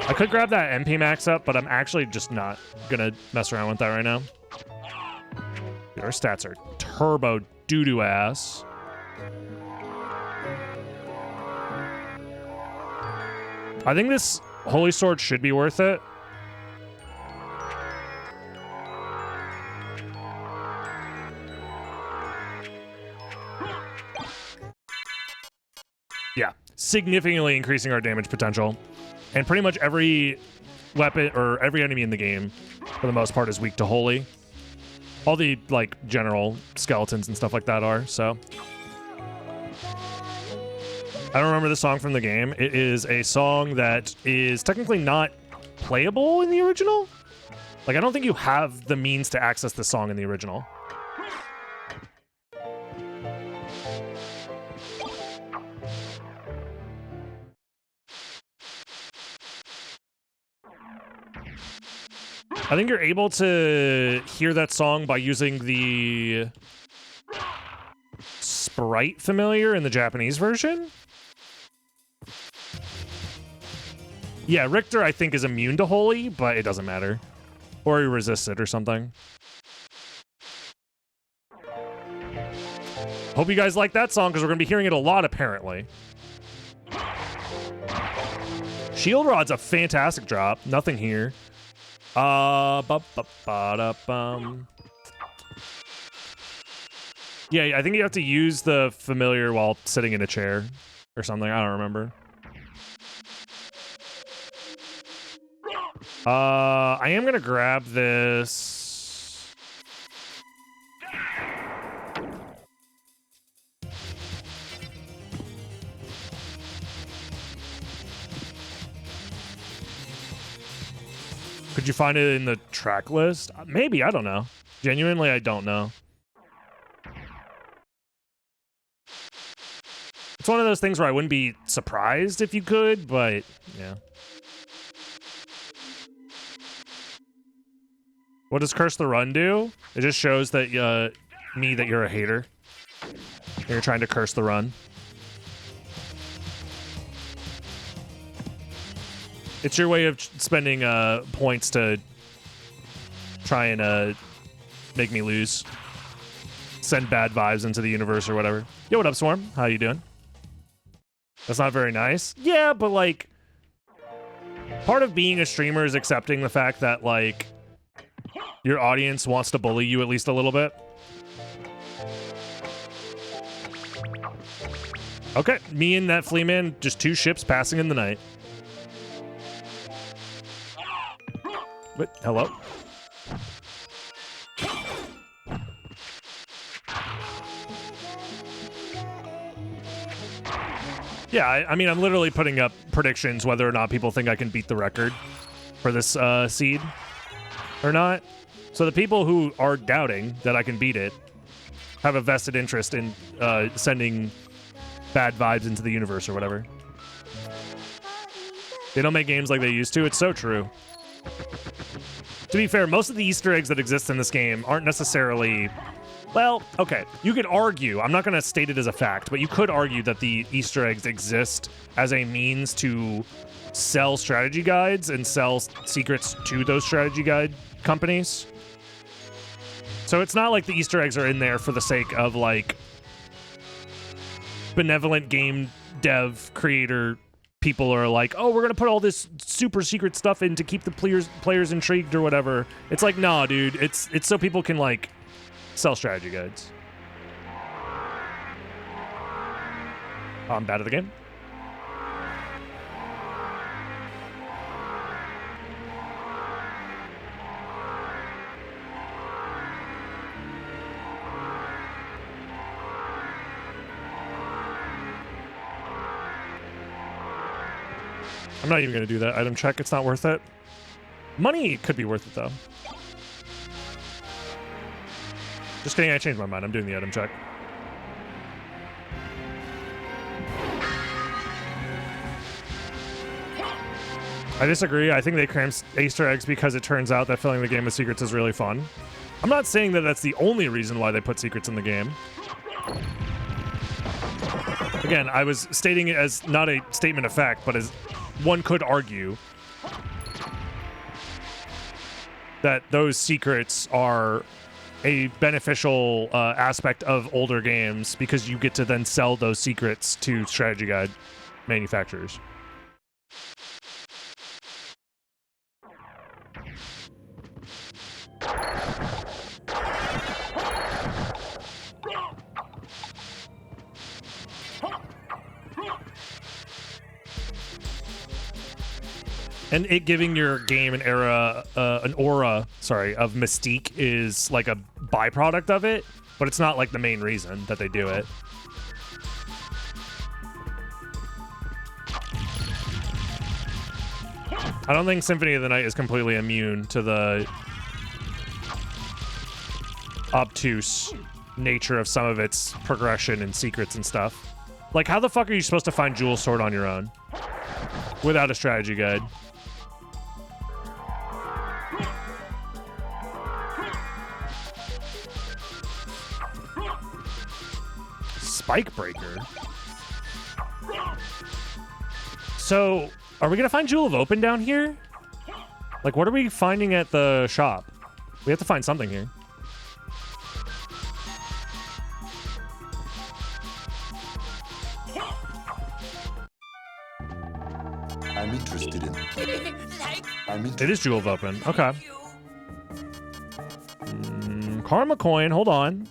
I could grab that MP max up, but I'm actually just not gonna mess around with that right now. Dude, our stats are turbo doo-doo ass. I think this Holy Sword should be worth it. Yeah, significantly increasing our damage potential. And pretty much every weapon or every enemy in the game, for the most part, is weak to Holy. All the, like, general skeletons and stuff like that are, so. I don't remember the song from the game. It is a song that is technically not playable in the original. Like, I don't think you have the means to access the song in the original. I think you're able to hear that song by using the sprite familiar in the Japanese version. Yeah, Richter, I think, is immune to Holy, but it doesn't matter. Or he resists it or something. Hope you guys like that song, because we're going to be hearing it a lot, apparently. Shield Rod's a fantastic drop. Nothing here. Yeah, I think you have to use the familiar while sitting in a chair or something. I don't remember. I am gonna grab this. Could you find it in the track list? Maybe, I don't know. Genuinely, I don't know. It's one of those things where I wouldn't be surprised if you could, but yeah. What does Curse the Run do? It just shows that me that you're a hater. You're trying to curse the run. It's your way of spending points to try and make me lose. Send bad vibes into the universe or whatever. Yo, what up, Swarm? How you doing? That's not very nice. Yeah, but like, part of being a streamer is accepting the fact that like your audience wants to bully you at least a little bit. Okay, me and that flea man, just two ships passing in the night. Wait, hello? Yeah, I mean, I'm literally putting up predictions whether or not people think I can beat the record for this seed or not. So the people who are doubting that I can beat it have a vested interest in sending bad vibes into the universe or whatever. They don't make games like they used to. It's so true. To be fair, most of the Easter eggs that exist in this game aren't necessarily... Well, okay, you could argue, I'm not going to state it as a fact, but you could argue that the Easter eggs exist as a means to sell strategy guides and sell secrets to those strategy guide companies. So it's not like the Easter eggs are in there for the sake of, like, benevolent game dev creator people are like, oh, we're going to put all this super secret stuff in to keep the players intrigued or whatever. It's like, nah, dude, it's so people can, like, sell strategy guides. Oh, I'm bad at the game. I'm not even going to do that item check. It's not worth it. Money could be worth it, though. Just kidding, I changed my mind. I'm doing the item check. I disagree. I think they cram Easter eggs because it turns out that filling the game with secrets is really fun. I'm not saying that that's the only reason why they put secrets in the game. Again, I was stating it as not a statement of fact, but as one could argue that those secrets are a beneficial aspect of older games because you get to then sell those secrets to strategy guide manufacturers. And it giving your game an aura of mystique is like a byproduct of it, but it's not like the main reason that they do it. I don't think Symphony of the Night is completely immune to the obtuse nature of some of its progression and secrets and stuff. Like, how the fuck are you supposed to find Jewel Sword on your own without a strategy guide? Spike Breaker. So, are we gonna find Jewel of Open down here? Like, what are we finding at the shop? We have to find something here. I'm interested in. It is Jewel of Open. Okay. Karma coin. Hold on.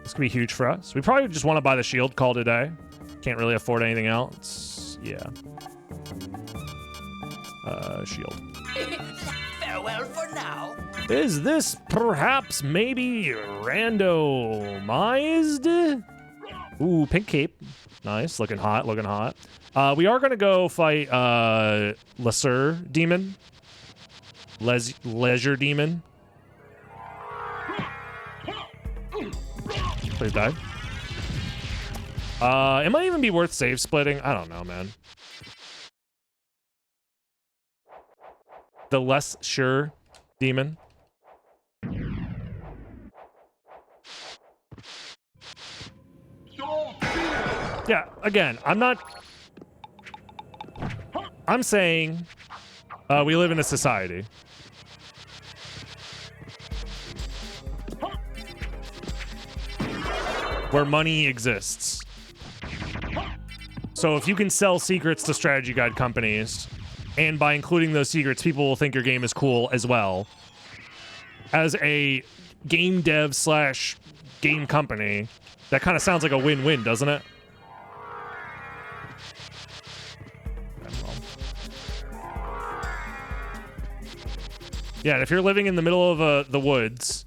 This could be huge for us. We probably just want to buy the shield, call it a day. Can't really afford anything else. Yeah. Shield. Farewell for now. Is this perhaps maybe randomized? Ooh, pink cape. Nice. Looking hot. Looking hot. We are going to go fight Lesser Demon. Leisure Demon. Please die. It might even be worth save splitting. I don't know, man. The less sure demon. Yeah, again, I'm saying we live in a society. Where money exists. So if you can sell secrets to strategy guide companies, and by including those secrets, people will think your game is cool as well. As a game dev slash game company, that kind of sounds like a win-win, doesn't it? Yeah, and if you're living in the middle of the woods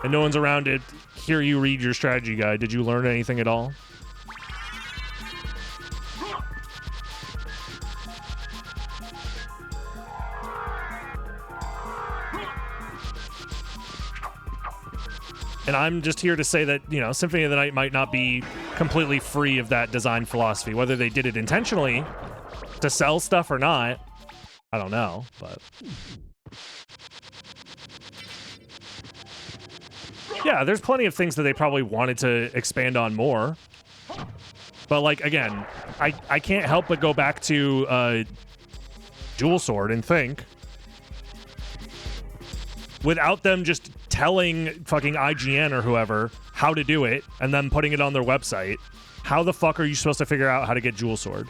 and no one's around to hear you read your strategy guide, did you learn anything at all? And I'm just here to say that, you know, Symphony of the Night might not be completely free of that design philosophy. Whether they did it intentionally to sell stuff or not, I don't know, but... Yeah, there's plenty of things that they probably wanted to expand on more. But, like, again, I can't help but go back to Dual Sword and think, without them just telling fucking IGN or whoever how to do it and then putting it on their website, how the fuck are you supposed to figure out how to get Dual Sword?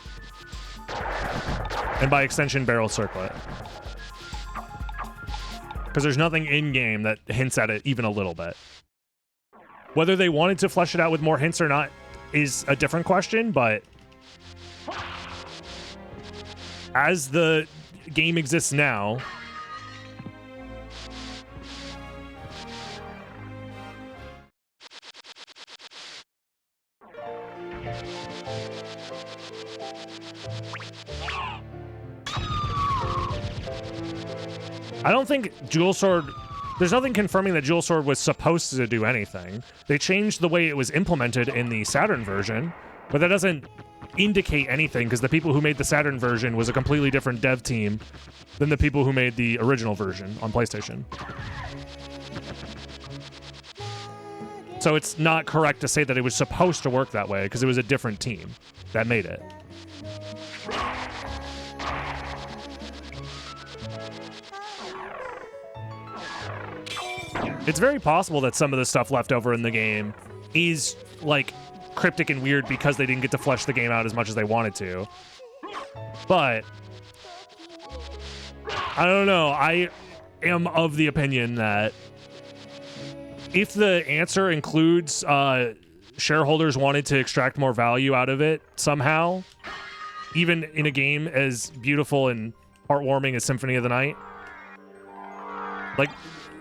And by extension, Barrel Circlet. Because there's nothing in-game that hints at it even a little bit. Whether they wanted to flesh it out with more hints or not is a different question, but as the game exists now, I don't think Dual Sword... There's nothing confirming that Dual Sword was supposed to do anything. They changed the way it was implemented in the Saturn version, but that doesn't indicate anything because the people who made the Saturn version was a completely different dev team than the people who made the original version on PlayStation. So it's not correct to say that it was supposed to work that way because it was a different team that made it. It's very possible that some of the stuff left over in the game is, like, cryptic and weird because they didn't get to flesh the game out as much as they wanted to. But I don't know. I am of the opinion that if the answer includes shareholders wanted to extract more value out of it somehow, even in a game as beautiful and heartwarming as Symphony of the Night, like,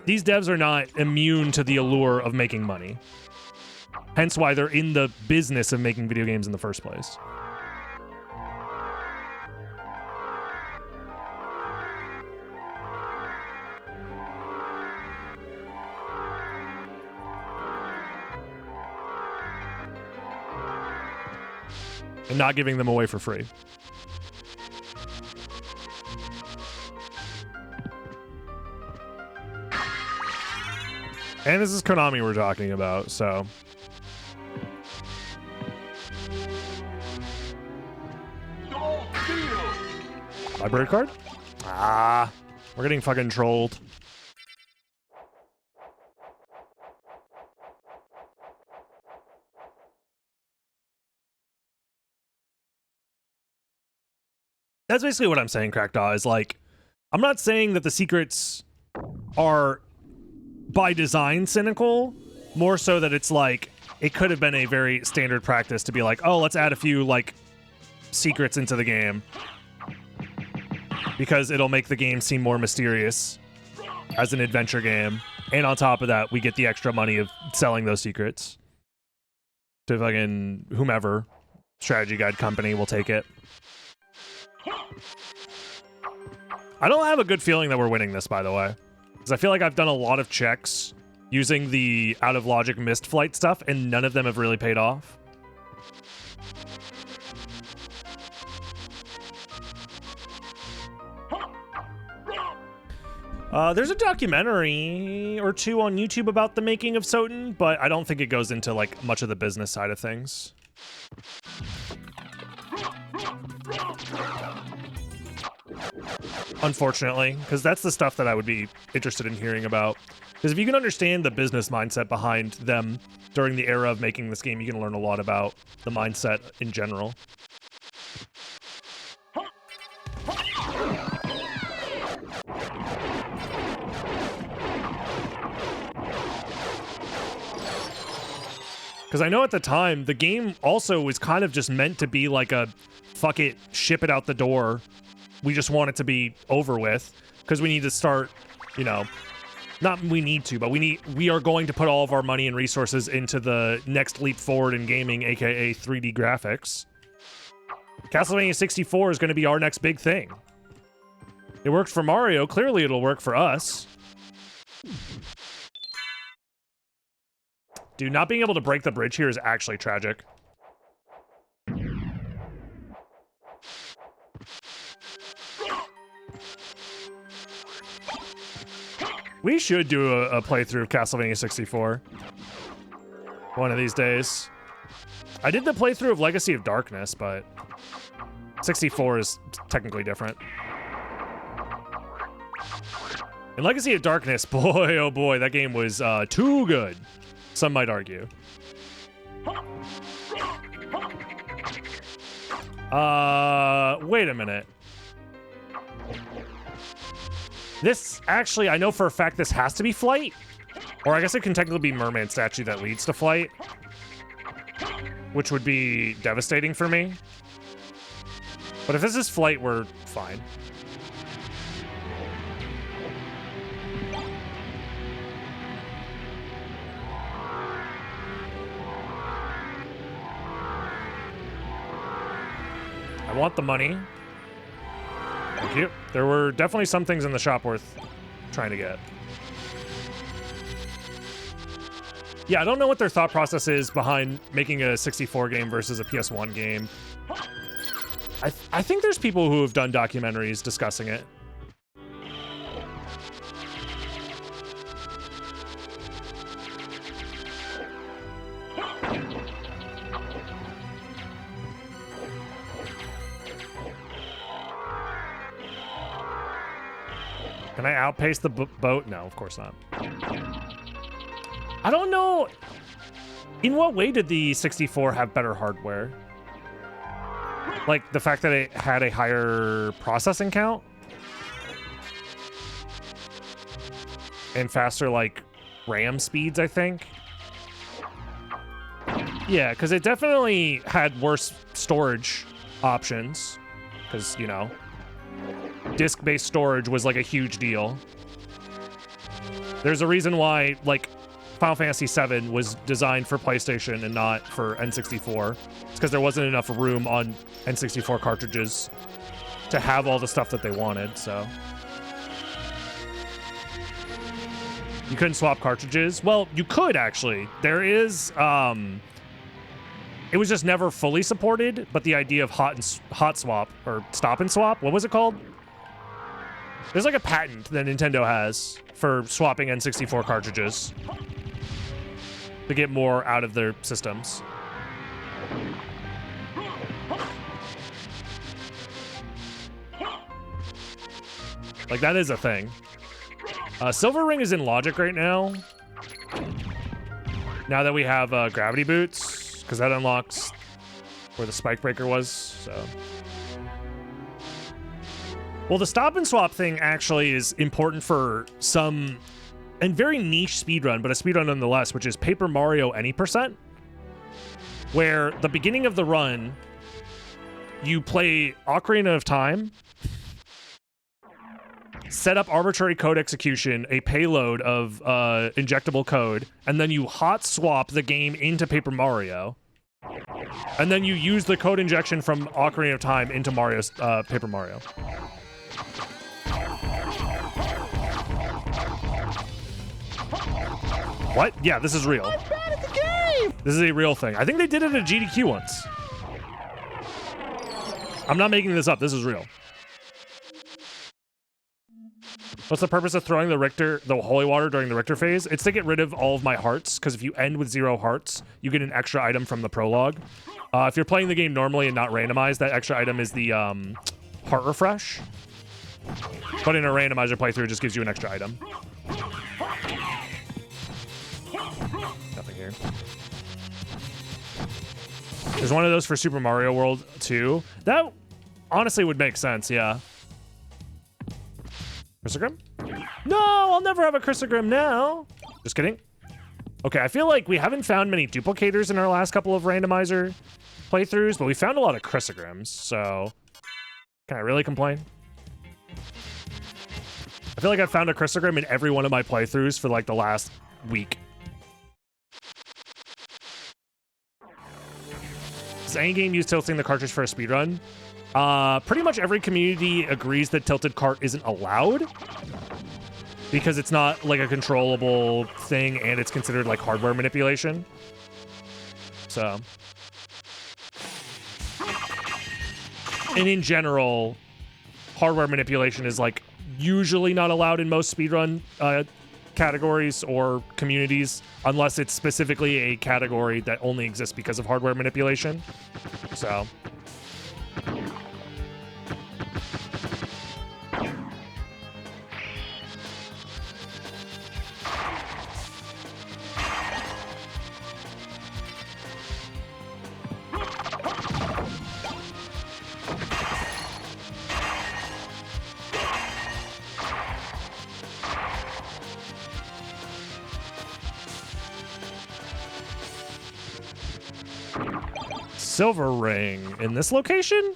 these devs are not immune to the allure of making money. Hence why they're in the business of making video games in the first place. And not giving them away for free. And this is Konami we're talking about, so... Library card? Ah, we're getting fucking trolled. That's basically what I'm saying, Crackdaw, is like, I'm not saying that the secrets are by design cynical, more so that it's like, it could have been a very standard practice to be like, oh, let's add a few, like, secrets into the game. Because it'll make the game seem more mysterious as an adventure game. And on top of that, we get the extra money of selling those secrets to fucking whomever strategy guide company will take it. I don't have a good feeling that we're winning this, by the way. Because I feel like I've done a lot of checks using the out of logic missed flight stuff, and none of them have really paid off. There's a documentary or two on YouTube about the making of Soten, but I don't think it goes into like much of the business side of things. Unfortunately, because that's the stuff that I would be interested in hearing about. Because if you can understand the business mindset behind them during the era of making this game, you can learn a lot about the mindset in general. Because I know at the time, the game also was kind of just meant to be like a, fuck it, ship it out the door. We just want it to be over with. Because we need to start, you know, not we need to, but we are going to put all of our money and resources into the next leap forward in gaming, aka 3D graphics. Castlevania 64 is going to be our next big thing. It worked for Mario, clearly it'll work for us. Dude, not being able to break the bridge here is actually tragic. We should do a playthrough of Castlevania 64. One of these days. I did the playthrough of Legacy of Darkness, but 64 is technically different. In Legacy of Darkness, boy, oh boy, that game was too good. Some might argue. Wait a minute. This, actually, I know for a fact this has to be Flight. Or I guess it can technically be Merman Statue that leads to Flight. Which would be devastating for me. But if this is Flight, we're fine. I want the money. Thank you. There were definitely some things in the shop worth trying to get. Yeah, I don't know what their thought process is behind making a 64 game versus a PS1 game. I think there's people who have done documentaries discussing it. Can I outpace the boat? No, of course not. I don't know. In what way did the 64 have better hardware? Like the fact that it had a higher processing count? And faster, like, RAM speeds, I think? Yeah, because it definitely had worse storage options. Because, you know, disk-based storage was like a huge deal. There's a reason why, like, Final Fantasy VII was designed for PlayStation and not for N64. It's because there wasn't enough room on N64 cartridges to have all the stuff that they wanted, so. You couldn't swap cartridges? Well, you could, actually. There is, it was just never fully supported, but the idea of hot swap, or stop and swap, what was it called? There's like a patent that Nintendo has for swapping N64 cartridges to get more out of their systems. Like, that is a thing. Silver Ring is in Logic right now. Now that we have gravity boots, because that unlocks where the spike breaker was, so. Well, the stop and swap thing actually is important for some, and very niche speedrun, but a speedrun nonetheless, which is Paper Mario Any %, where the beginning of the run, you play Ocarina of Time, set up arbitrary code execution, a payload of injectable code, and then you hot swap the game into Paper Mario. And then you use the code injection from Ocarina of Time into Mario's Paper Mario. What? Yeah, this is real. I'm bad at the game! This is a real thing. I think they did it at GDQ once. I'm not making this up. This is real. What's the purpose of throwing the holy water during the Richter phase? It's to get rid of all of my hearts, because if you end with 0 hearts, you get an extra item from the prologue. If you're playing the game normally and not randomized, that extra item is the heart refresh. But in a randomizer playthrough, it just gives you an extra item. Nothing here. There's one of those for Super Mario World 2. That honestly would make sense, yeah. Chrysogrim? No, I'll never have a Chrysogrim now. Just kidding. Okay, I feel like we haven't found many duplicators in our last couple of randomizer playthroughs, but we found a lot of Chrysogrims, so can I really complain? I feel like I've found a Chrysogrim in every one of my playthroughs for like the last week. Does any game use tilting the cartridge for a speedrun? Pretty much every community agrees that tilted cart isn't allowed because it's not like a controllable thing and it's considered like hardware manipulation. So, and in general, hardware manipulation is like usually not allowed in most speedrun categories or communities unless it's specifically a category that only exists because of hardware manipulation. So, Silver ring in this location?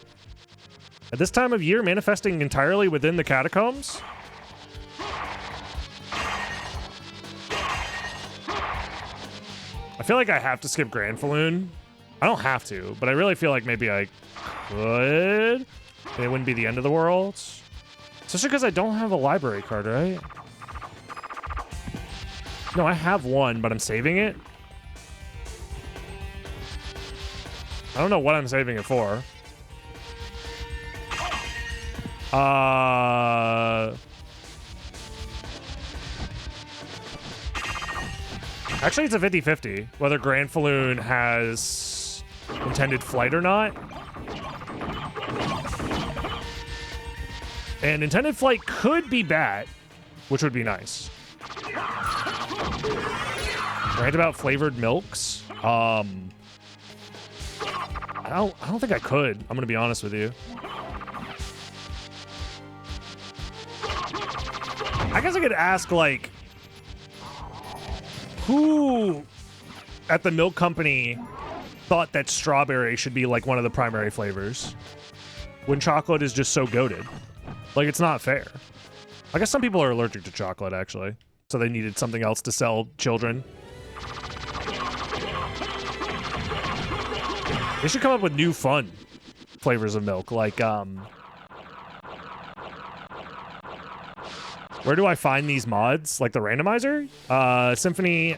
At this time of year, manifesting entirely within the catacombs? I feel like I have to skip Grand Falloon. I don't have to, but I really feel like maybe I could. It wouldn't be the end of the world. Especially because I don't have a library card, right? No, I have one, but I'm saving it. I don't know what I'm saving it for. Actually, it's a 50-50, whether Grand Falloon has intended flight or not. And intended flight could be bat, which would be nice. Rant about flavored milks. I don't think I could. I'm gonna be honest with you. I guess I could ask, like, who at the milk company thought that strawberry should be like one of the primary flavors when chocolate is just so goated? Like, it's not fair. I guess some people are allergic to chocolate, actually, so they needed something else to sell children. They should come up with new fun flavors of milk, like, where do I find these mods? Like the randomizer? Symphony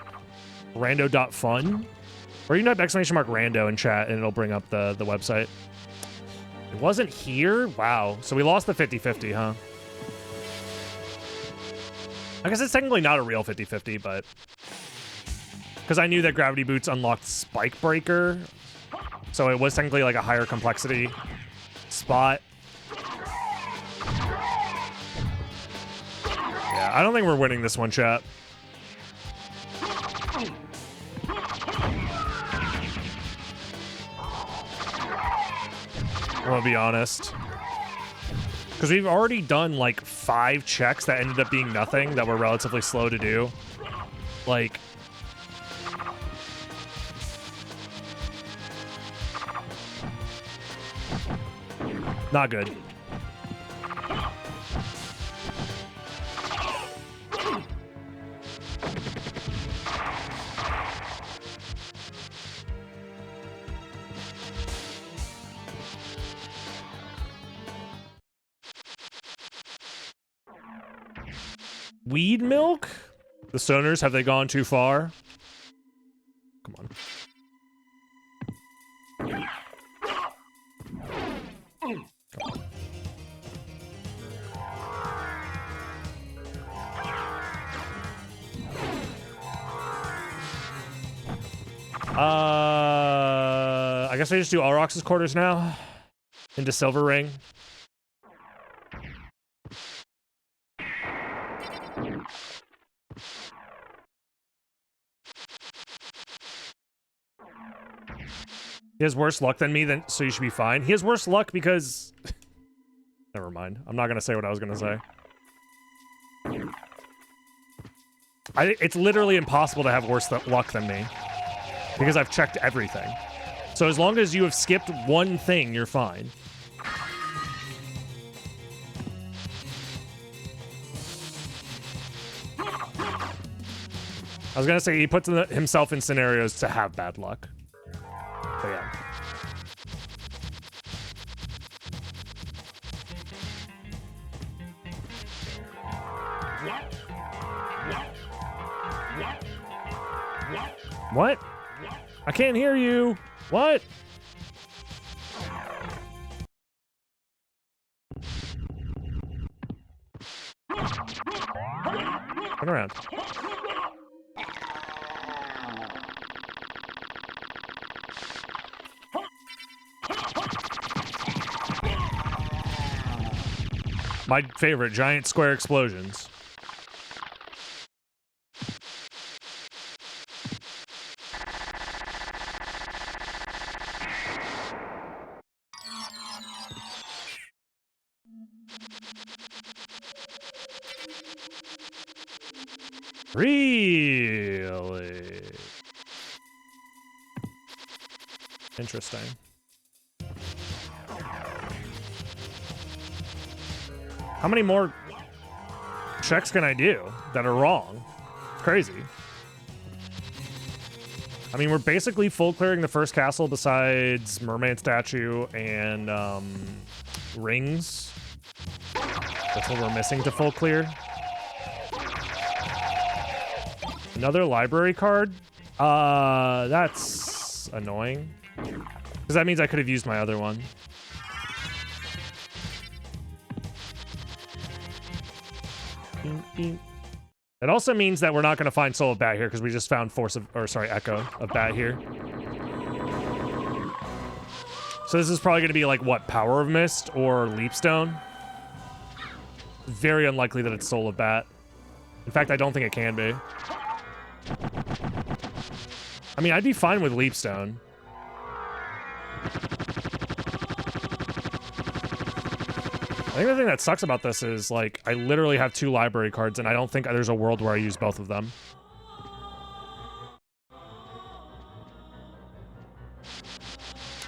rando.fun? Or you can type !rando in chat and it'll bring up the website. It wasn't here? Wow. So we lost the 50-50, huh? I guess it's technically not a real 50-50, but... because I knew that Gravity Boots unlocked Spike Breaker. So it was technically like a higher complexity spot. Yeah, I don't think we're winning this one, chat. I'm gonna be honest. Because we've already done like 5 checks that ended up being nothing that were relatively slow to do. Like... not good. Weed milk? The stoners, have they gone too far? Come on. I guess I just do Alrox's quarters now. Into Silver Ring. He has worse luck than me, so you should be fine. He has worse luck because... Never mind. I'm not going to say what I was going to say. It's literally impossible to have worse luck than me. Because I've checked everything. So as long as you have skipped one thing, you're fine. I was going to say he puts himself in scenarios to have bad luck. But yeah. What? I can't hear you. What? Turn around. My favorite, giant square explosions. Really? Interesting. How many more checks can I do that are wrong? It's crazy. I mean, we're basically full clearing the first castle besides Mermaid Statue and rings. That's what we're missing to full clear. Another library card? That's annoying. Because that means I could have used my other one. It also means that we're not going to find Soul of Bat here because we just found Echo of Bat here. So this is probably going to be like, what, Power of Mist or Leapstone? Very unlikely that it's Soul of Bat. In fact, I don't think it can be. I mean, I'd be fine with Leapstone. I think the thing that sucks about this is, like, I literally have 2 library cards, and I don't think there's a world where I use both of them.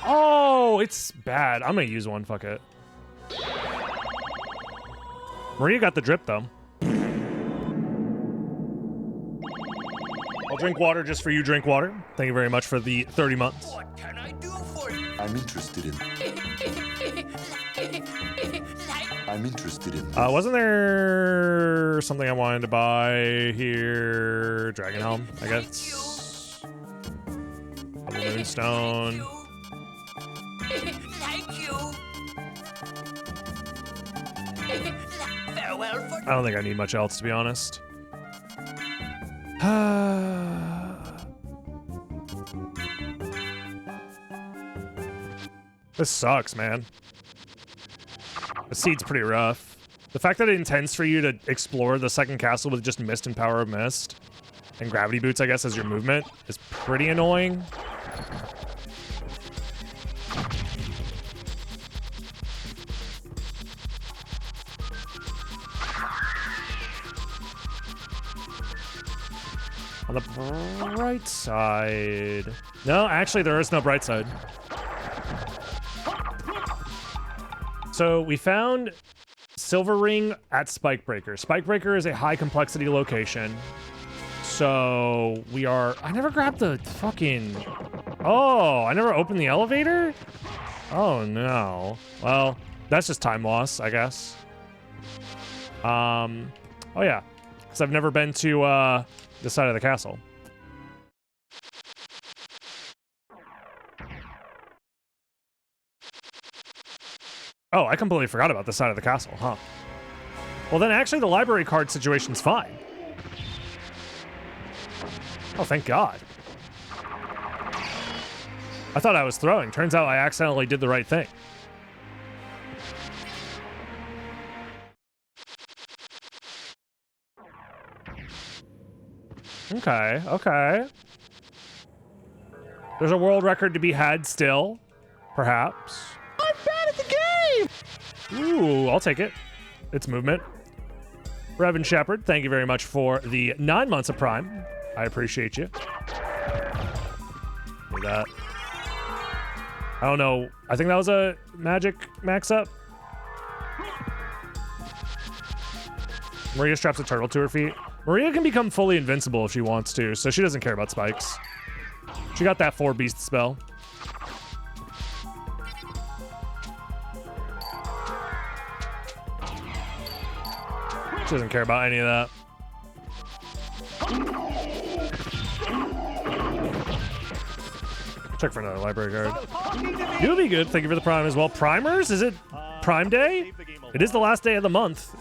Oh, it's bad. I'm gonna use one, fuck it. Maria got the drip, though. I'll drink water just for you, drink water. Thank you very much for the 30 months. What can I do for you? I'm interested in this. Wasn't there something I wanted to buy here? Dragon Helm, I guess. Double Moonstone. Thank you. Farewell for I don't think I need much else, to be honest. This sucks, man. The seed's pretty rough. The fact that it intends for you to explore the second castle with just Mist and Power of Mist, and Gravity Boots, I guess, as your movement, is pretty annoying. On the bright side... No, actually, there is no bright side. So we found Silver Ring at Spikebreaker. Spikebreaker is a high complexity location. So we are... I never grabbed the fucking... Oh, I never opened the elevator? Oh, no. Well, that's just time loss, I guess. Oh, yeah. Because I've never been to this side of the castle. Oh, I completely forgot about this side of the castle, huh? Well, then actually the library card situation's fine. Oh, thank God. I thought I was throwing. Turns out I accidentally did the right thing. Okay, okay. There's a world record to be had still, perhaps. I'm bad at the game! Ooh, I'll take it. It's movement. Revan Shepard, thank you very much for the 9 months of Prime. I appreciate you. Look at that. I don't know. I think that was a magic max up. Maria straps a turtle to her feet. Maria can become fully invincible if she wants to, so she doesn't care about spikes. She got that 4 beast spell. She doesn't care about any of that. Check for another library guard. You'll be good. Thank you for the Prime as well. Primers? Is it Prime Day? It is the last day of the month.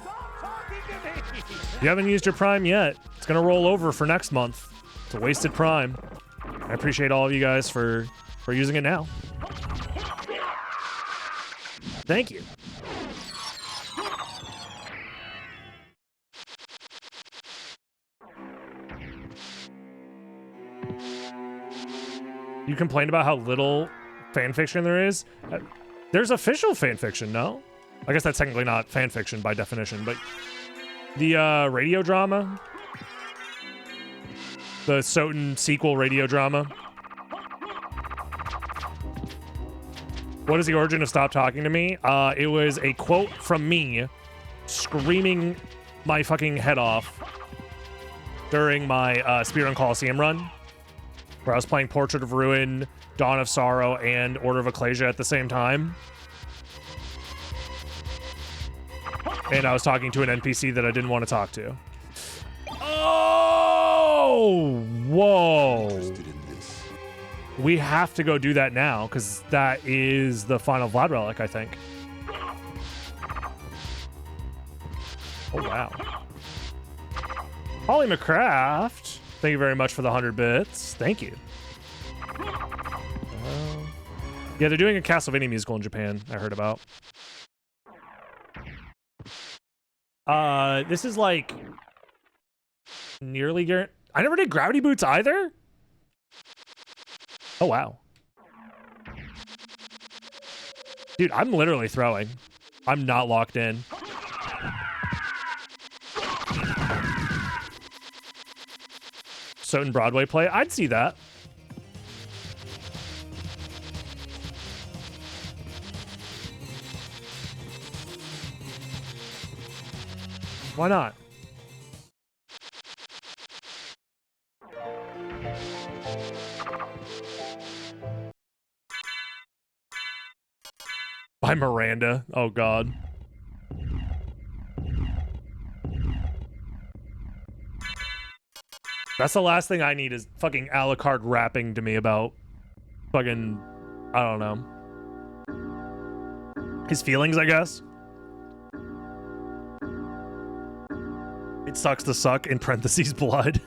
You haven't used your Prime yet. It's gonna roll over for next month. It's a wasted Prime. I appreciate all of you guys for using it now. Thank you. You complained about how little fan fiction there is. There's official fan fiction, no? I guess that's technically not fan fiction by definition, but the radio drama, the Soten sequel radio drama. What is the origin of Stop Talking to Me? It was a quote from me screaming my fucking head off during my Speedrun Coliseum run, where I was playing Portrait of Ruin, Dawn of Sorrow, and Order of Ecclesia at the same time. And I was talking to an NPC that I didn't want to talk to. Oh! Whoa. We have to go do that now, because that is the final Vlad relic, I think. Oh, wow. Holly McCraft, thank you very much for the 100 bits. Thank you. Yeah, they're doing a Castlevania musical in Japan, I heard about. This is like nearly guaranteed. I never did Gravity Boots either. Oh, wow. Dude, I'm literally throwing. I'm not locked in. Soten Broadway play? I'd see that. Why not? By Miranda. Oh, God. That's the last thing I need is fucking Alucard rapping to me about fucking, I don't know, his feelings, I guess. It sucks to suck, in parentheses, blood.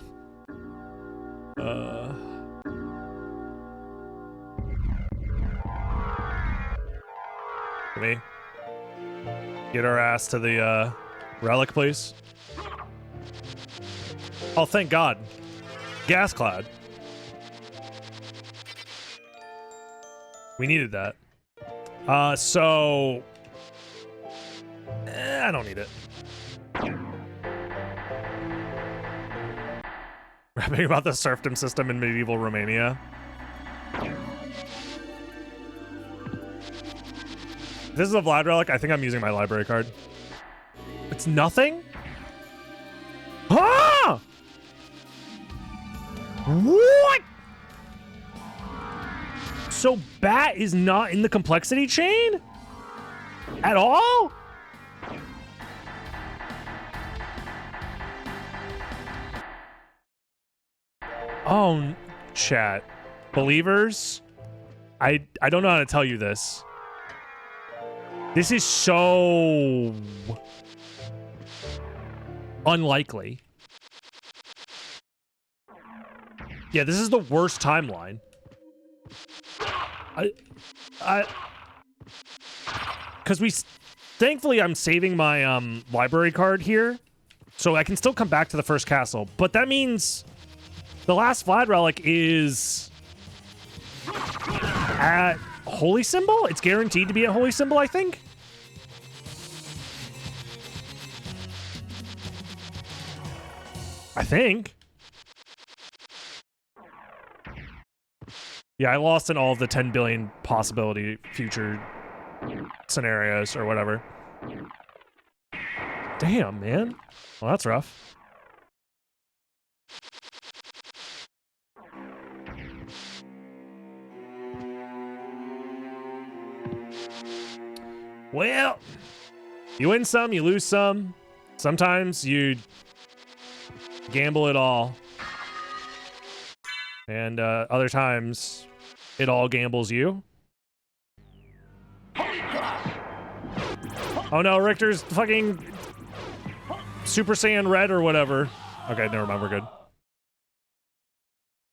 Can we get our ass to the relic, please? Oh, thank God. Gas cloud. We needed that. So I don't need it. Rapping about the serfdom system in medieval Romania. This is a Vlad relic. I think I'm using my library card. It's nothing? Ah! What? So Bat is not in the complexity chain? At all? Oh, chat. Believers, I don't know how to tell you this. This is so unlikely. Yeah, this is the worst timeline. because thankfully I'm saving my library card here, so I can still come back to the first castle. But that means the last Vlad relic is at Holy Symbol. It's guaranteed to be at Holy Symbol, I think. Yeah, I lost in all of the 10 billion possibility future scenarios or whatever. Damn, man. Well, that's rough. Well, you win some, you lose some. Sometimes you gamble it all. And other times, it all gambles you. Oh no, Richter's fucking Super Saiyan Red or whatever. Okay, never mind, we're good.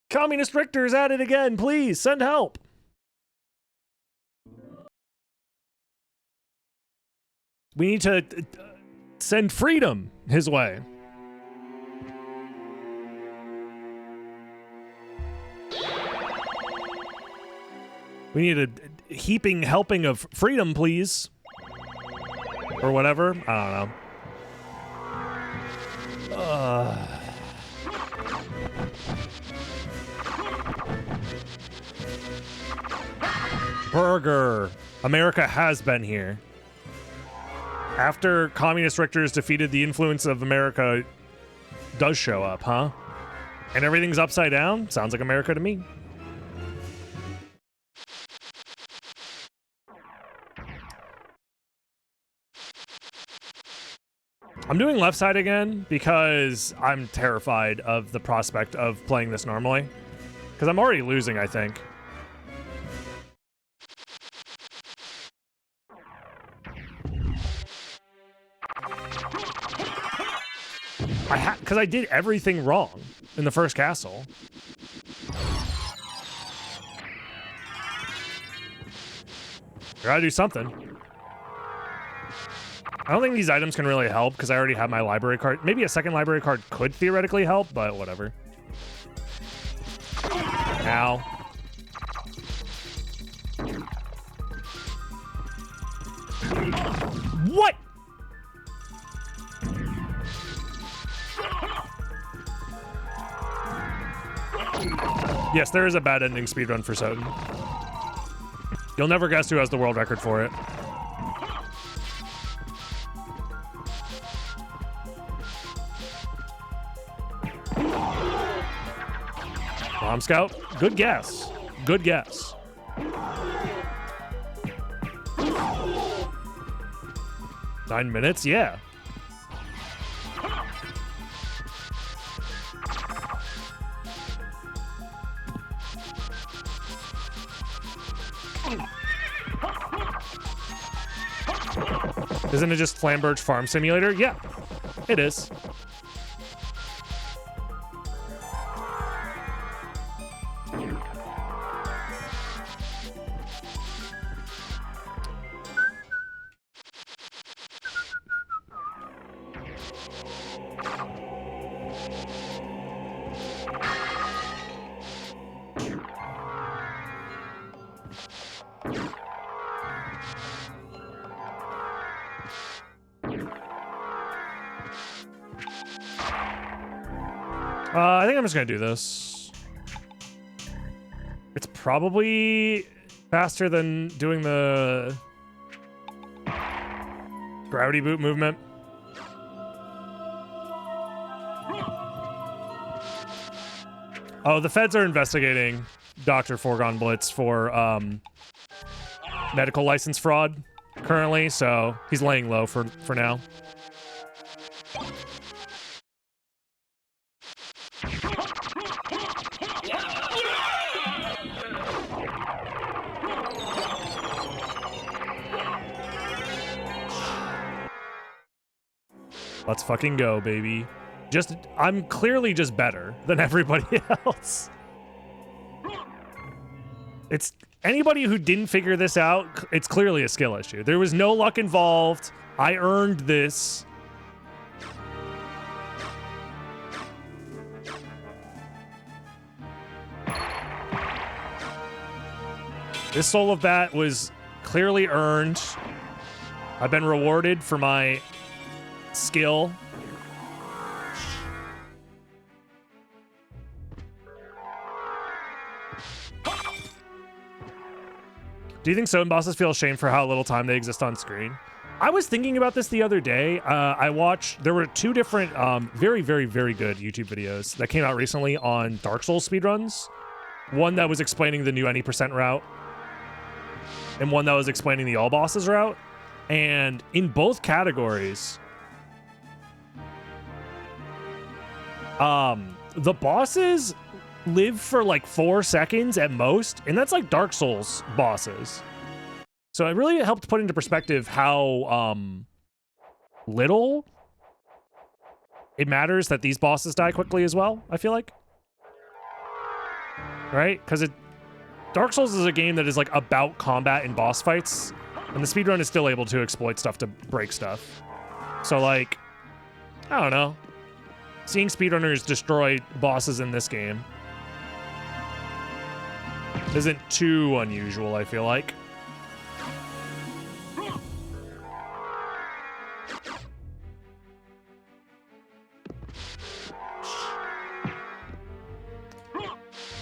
Communist Richter's at it again, please, send help. We need to send freedom his way. We need a heaping helping of freedom, please. Or whatever. I don't know. Burger. America has been here. After Communist Richter's defeated, the influence of America does show up, huh? And everything's upside down? Sounds like America to me. I'm doing left side again because I'm terrified of the prospect of playing this normally. Because I'm already losing, I think. Because I did everything wrong in the first castle. I gotta do something. I don't think these items can really help because I already have my library card. Maybe a second library card could theoretically help, but whatever. Ow. What? Yes, there is a bad ending speedrun for Soden. You'll never guess who has the world record for it. Bomb Scout, good guess. Good guess. Nine minutes, yeah. Isn't it just Flamberge Farm Simulator? Yeah, it is. I think I'm just gonna do this. It's probably faster than doing the gravity boot movement. Oh, the feds are investigating Dr. Foregone Blitz for medical license fraud currently, so he's laying low for now. Let's fucking go, baby. I'm clearly just better than everybody else. It's anybody who didn't figure this out, it's clearly a skill issue. There was no luck involved. I earned this. This Soul of Bat was clearly earned. I've been rewarded for my skill. Do you think Soden bosses feel ashamed for how little time they exist on screen? I was thinking about this the other day. There were two different very, very, very good YouTube videos that came out recently on Dark Souls speedruns. One that was explaining the new any % route, and one that was explaining the all bosses route. And in both categories, the bosses live for like 4 seconds at most, and that's like Dark Souls bosses. So it really helped put into perspective how little it matters that these bosses die quickly as well, I feel like. Right? Because Dark Souls is a game that is like about combat and boss fights, and the speedrun is still able to exploit stuff to break stuff. So like, I don't know. Seeing speedrunners destroy bosses in this game isn't too unusual, I feel like.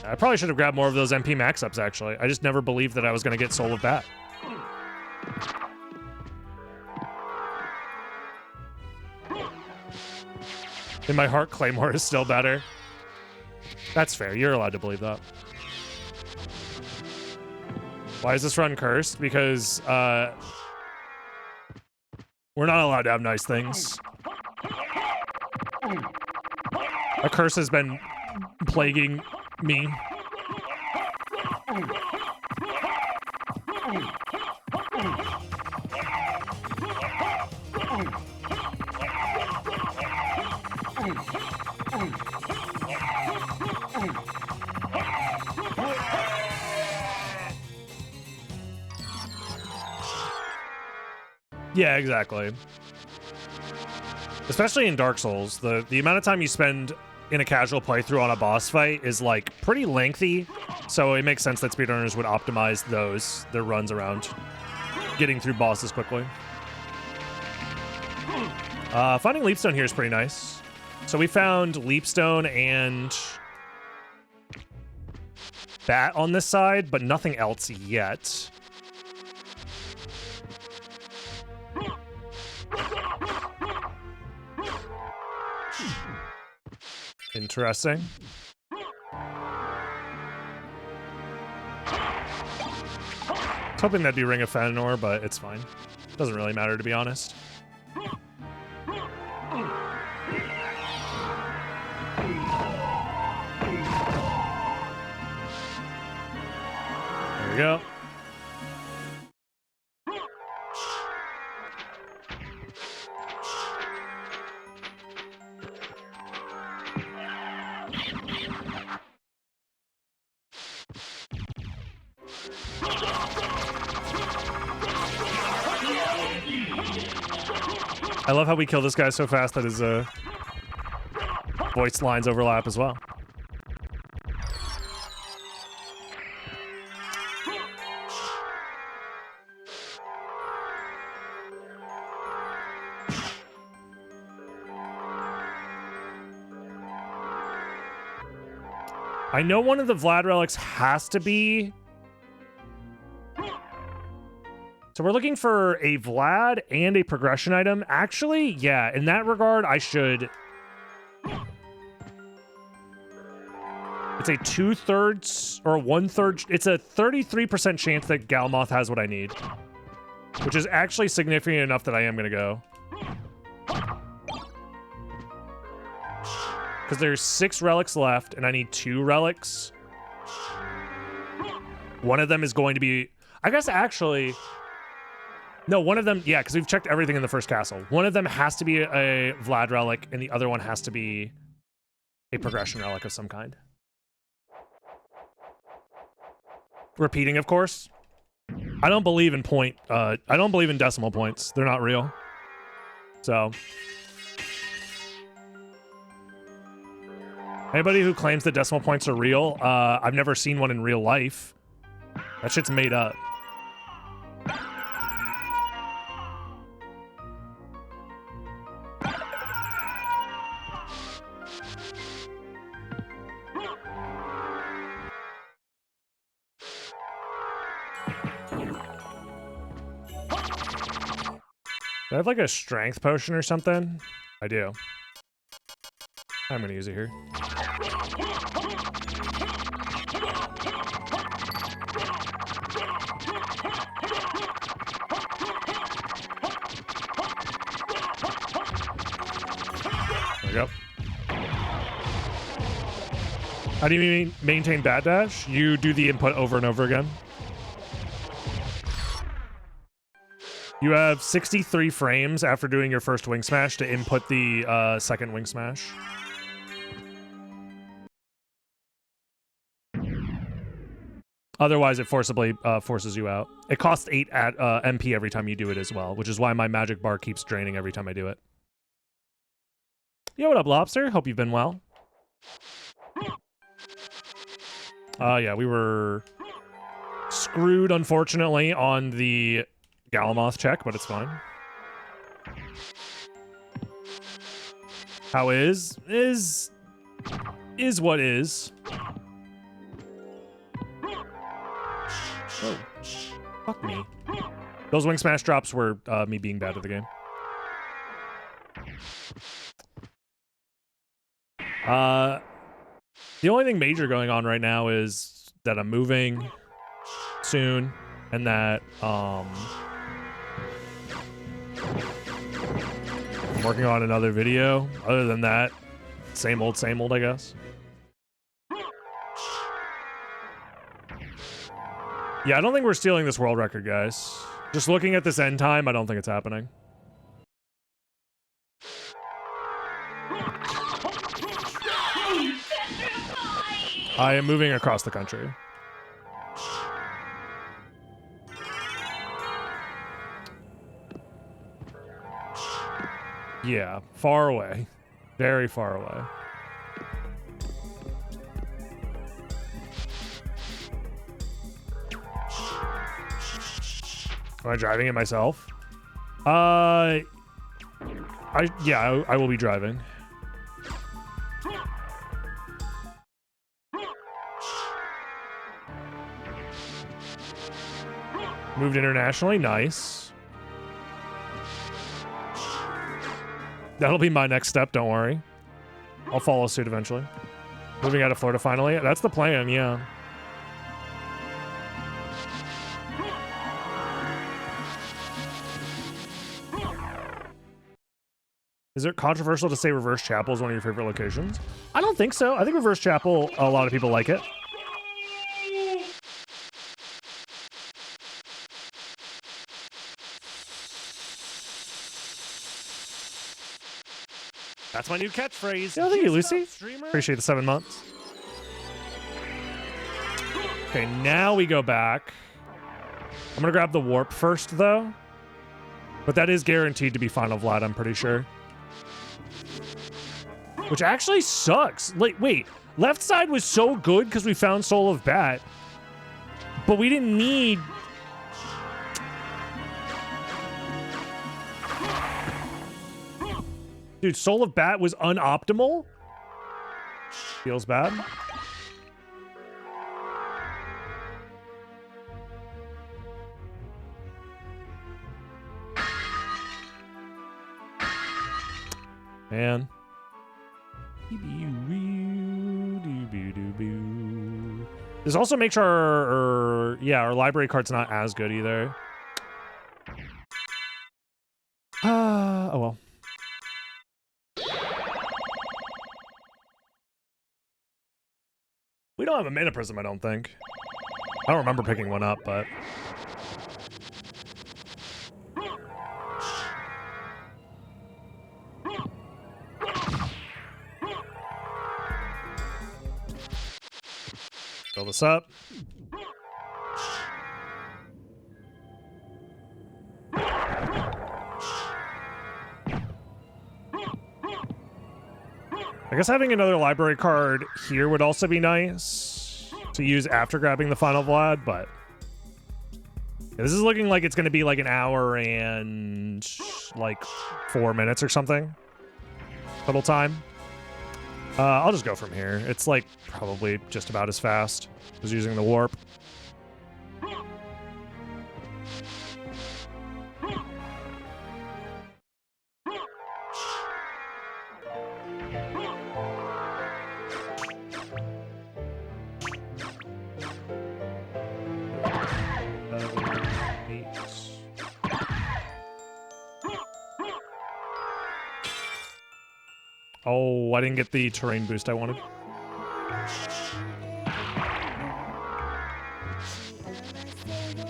I probably should have grabbed more of those MP max ups, actually. I just never believed that I was going to get Soul of Bat. In my heart, Claymore is still better. That's fair. You're allowed to believe that. Why is this run cursed? Because we're not allowed to have nice things. A curse has been plaguing me. Yeah, exactly. Especially in Dark Souls, the amount of time you spend in a casual playthrough on a boss fight is like pretty lengthy, so it makes sense that speedrunners would optimize their runs around getting through bosses quickly. Finding Leapstone here is pretty nice. So we found Leapstone and Bat on this side, but nothing else yet. Interesting. I was hoping that'd be Ring of Fëanor, but it's fine. Doesn't really matter, to be honest. There we go. I love how we kill this guy so fast that his voice lines overlap as well. I know one of the Vlad relics has to be... So we're looking for a Vlad and a progression item. Actually, yeah, in that regard, I should... It's a 2/3 or 1/3... It's a 33% chance that Galmoth has what I need. Which is actually significant enough that I am going to go. Because there's 6 relics left, and I need 2 relics. One of them is going to be... I guess actually... No, one of them... Yeah, because we've checked everything in the first castle. One of them has to be a Vlad relic, and the other one has to be a progression relic of some kind. Repeating, of course. I don't believe in I don't believe in decimal points. They're not real. So anybody who claims that decimal points are real, I've never seen one in real life. That shit's made up. Do I have like a strength potion or something? I do. I'm gonna use it here. There we go. How do you maintain bat dash? You do the input over and over again. You have 63 frames after doing your first wing smash to input the second wing smash. Otherwise, it forcibly forces you out. It costs 8 at MP every time you do it as well, which is why my magic bar keeps draining every time I do it. Yo, what up, Lobster? Hope you've been well. Yeah, we were screwed, unfortunately, on the Galamoth check, but it's fine. How is what is. Oh, fuck me. Those wing smash drops were me being bad at the game. The only thing major going on right now is that I'm moving soon, and that I'm working on another video. Other than that, same old, I guess. Yeah, I don't think we're stealing this world record, guys. Just looking at this end time, I don't think it's happening. I am moving across the country. Yeah, far away. Very far away. Am I driving it myself? I will be driving. Moved internationally, nice. That'll be my next step, don't worry. I'll follow suit eventually. Moving out of Florida finally. That's the plan, yeah. Is it controversial to say Reverse Chapel is one of your favorite locations? I don't think so. I think Reverse Chapel, a lot of people like it. That's my new catchphrase. Yeah, thank you, Lucy. Appreciate the 7 months. Okay, now we go back. I'm gonna grab the warp first, though. But that is guaranteed to be Final Vlad, I'm pretty sure. Which actually sucks. Like, wait. Left side was so good because we found Soul of Bat. But we didn't need... Dude, Soul of Bat was unoptimal? Feels bad. Man. This also makes our library card's not as good either. Oh well. We don't have a mana prism, I don't think. I don't remember picking one up, but... Fill this up. I guess having another library card here would also be nice to use after grabbing the final Vlad, but yeah, this is looking like it's going to be like an hour and like 4 minutes or something total time. I'll just go from here. It's like probably just about as fast as using the warp. Oh, I didn't get the terrain boost I wanted.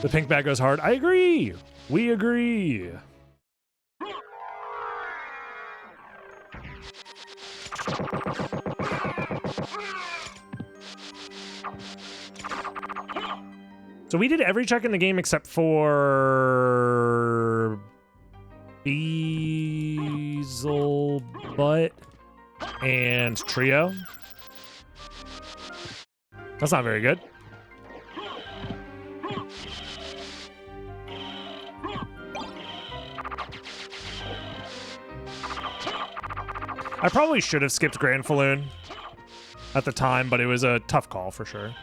The pink bag goes hard. I agree. We agree. So we did every check in the game except for Beelzebub and Trio. That's not very good. I probably should have skipped Grand Falloon at the time, but it was a tough call for sure.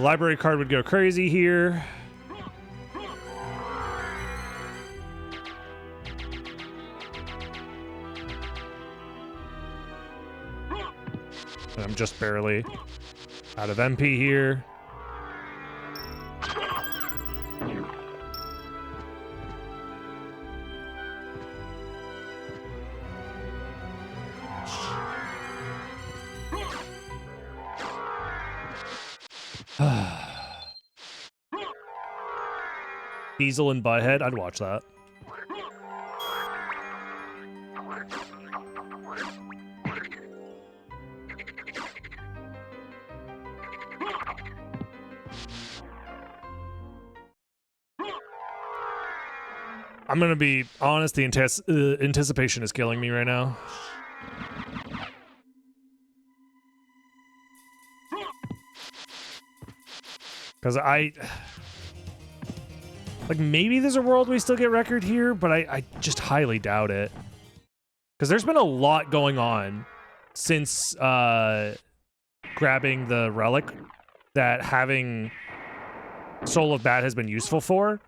Library card would go crazy here. And I'm just barely out of MP here. Diesel and Butthead, I'd watch that. I'm gonna be honest, the anticipation is killing me right now. Because like, maybe there's a world we still get record here, but I just highly doubt it. Because there's been a lot going on since grabbing the relic that having Soul of Bat has been useful for.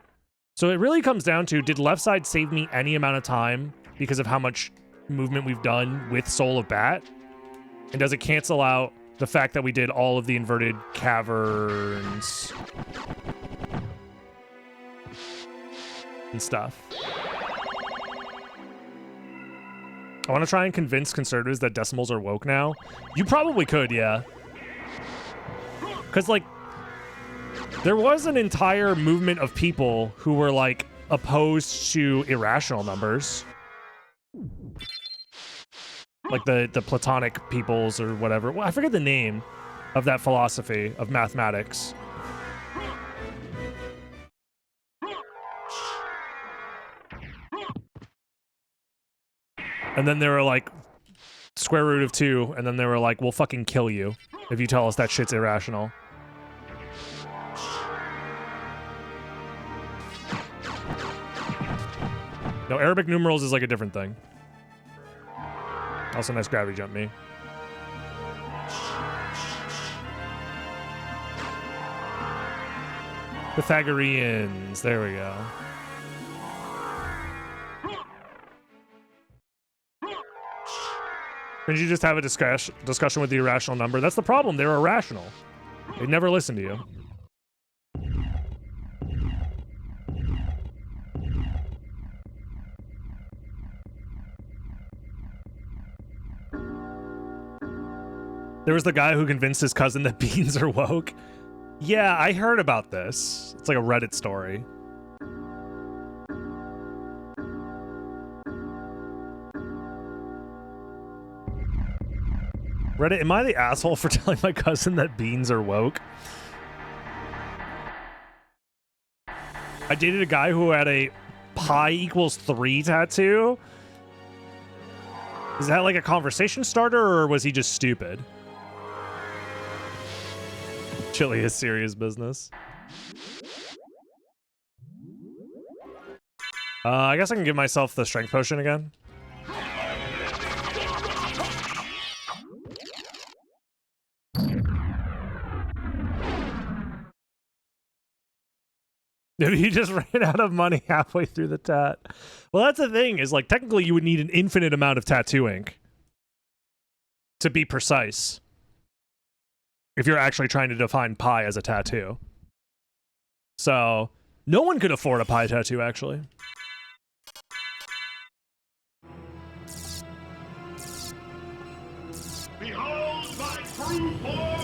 So it really comes down to, did left side save me any amount of time because of how much movement we've done with Soul of Bat? And does it cancel out the fact that we did all of the inverted caverns and stuff? I want to try and convince conservatives that decimals are woke now. You probably could, yeah. Because, like, there was an entire movement of people who were, like, opposed to irrational numbers. Like the Platonic peoples or whatever. Well, I forget the name of that philosophy of mathematics. And then they were like, square root of 2, and then they were like, we'll fucking kill you if you tell us that shit's irrational. No, Arabic numerals is like a different thing. Also, nice gravity jump, me. Pythagoreans, there we go. Did you just have a discussion with the irrational number? That's the problem, they're irrational. They never listen to you. There was the guy who convinced his cousin that beans are woke. Yeah, I heard about this. It's like a Reddit story. Reddit, am I the asshole for telling my cousin that beans are woke? I dated a guy who had a pi equals 3 tattoo. Is that like a conversation starter, or was he just stupid? Chili is serious business. I guess I can give myself the strength potion again. Maybe he just ran out of money halfway through the tat. Well, that's the thing, is like technically you would need an infinite amount of tattoo ink to be precise if you're actually trying to define pi as a tattoo. So no one could afford a pi tattoo, actually. Behold my true form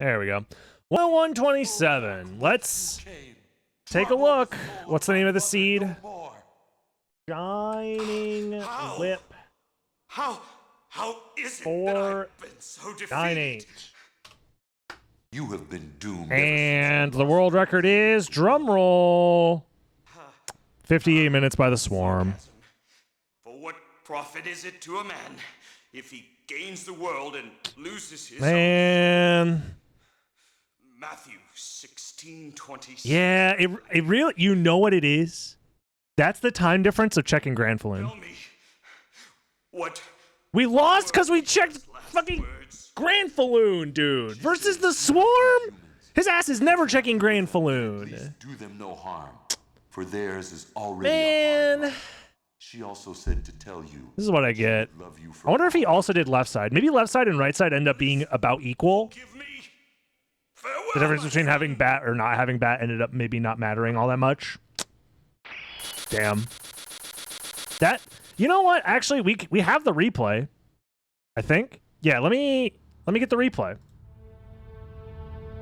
There we go. 127. Let's take a look. What's the name of the seed? Shining Lip. How is it that 4, I've been so defeated? 9, 8. You have been doomed. And the world record is, drum roll, 58 minutes by the Swarm. For what profit is it to a man if he gains the world and loses his own? Man. Matthew 16:26. Yeah, it really, you know what it is? That's the time difference of checking Granfalloon. Tell me what We lost because we checked fucking words. Granfalloon, dude. Versus the Swarm? His ass is never checking Granfalloon. Please do them no harm, for theirs is already a hard Man. life. She also said to tell you. This is what I get. Love you I wonder if he also did left side. Maybe left side and right side end up being about equal. Give me farewell. The difference between having bat or not having bat ended up maybe not mattering all that much. Damn. That, you know what? Actually, we have the replay, I think. Yeah, let me get the replay.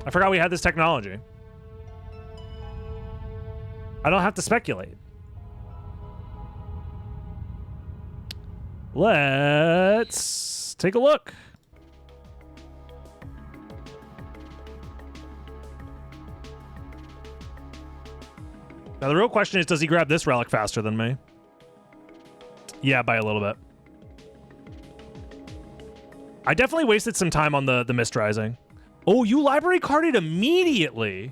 I forgot we had this technology. I don't have to speculate. Let's take a look. Now, the real question is, does he grab this relic faster than me? Yeah, by a little bit. I definitely wasted some time on the Mist Rising. Oh, you library carded immediately.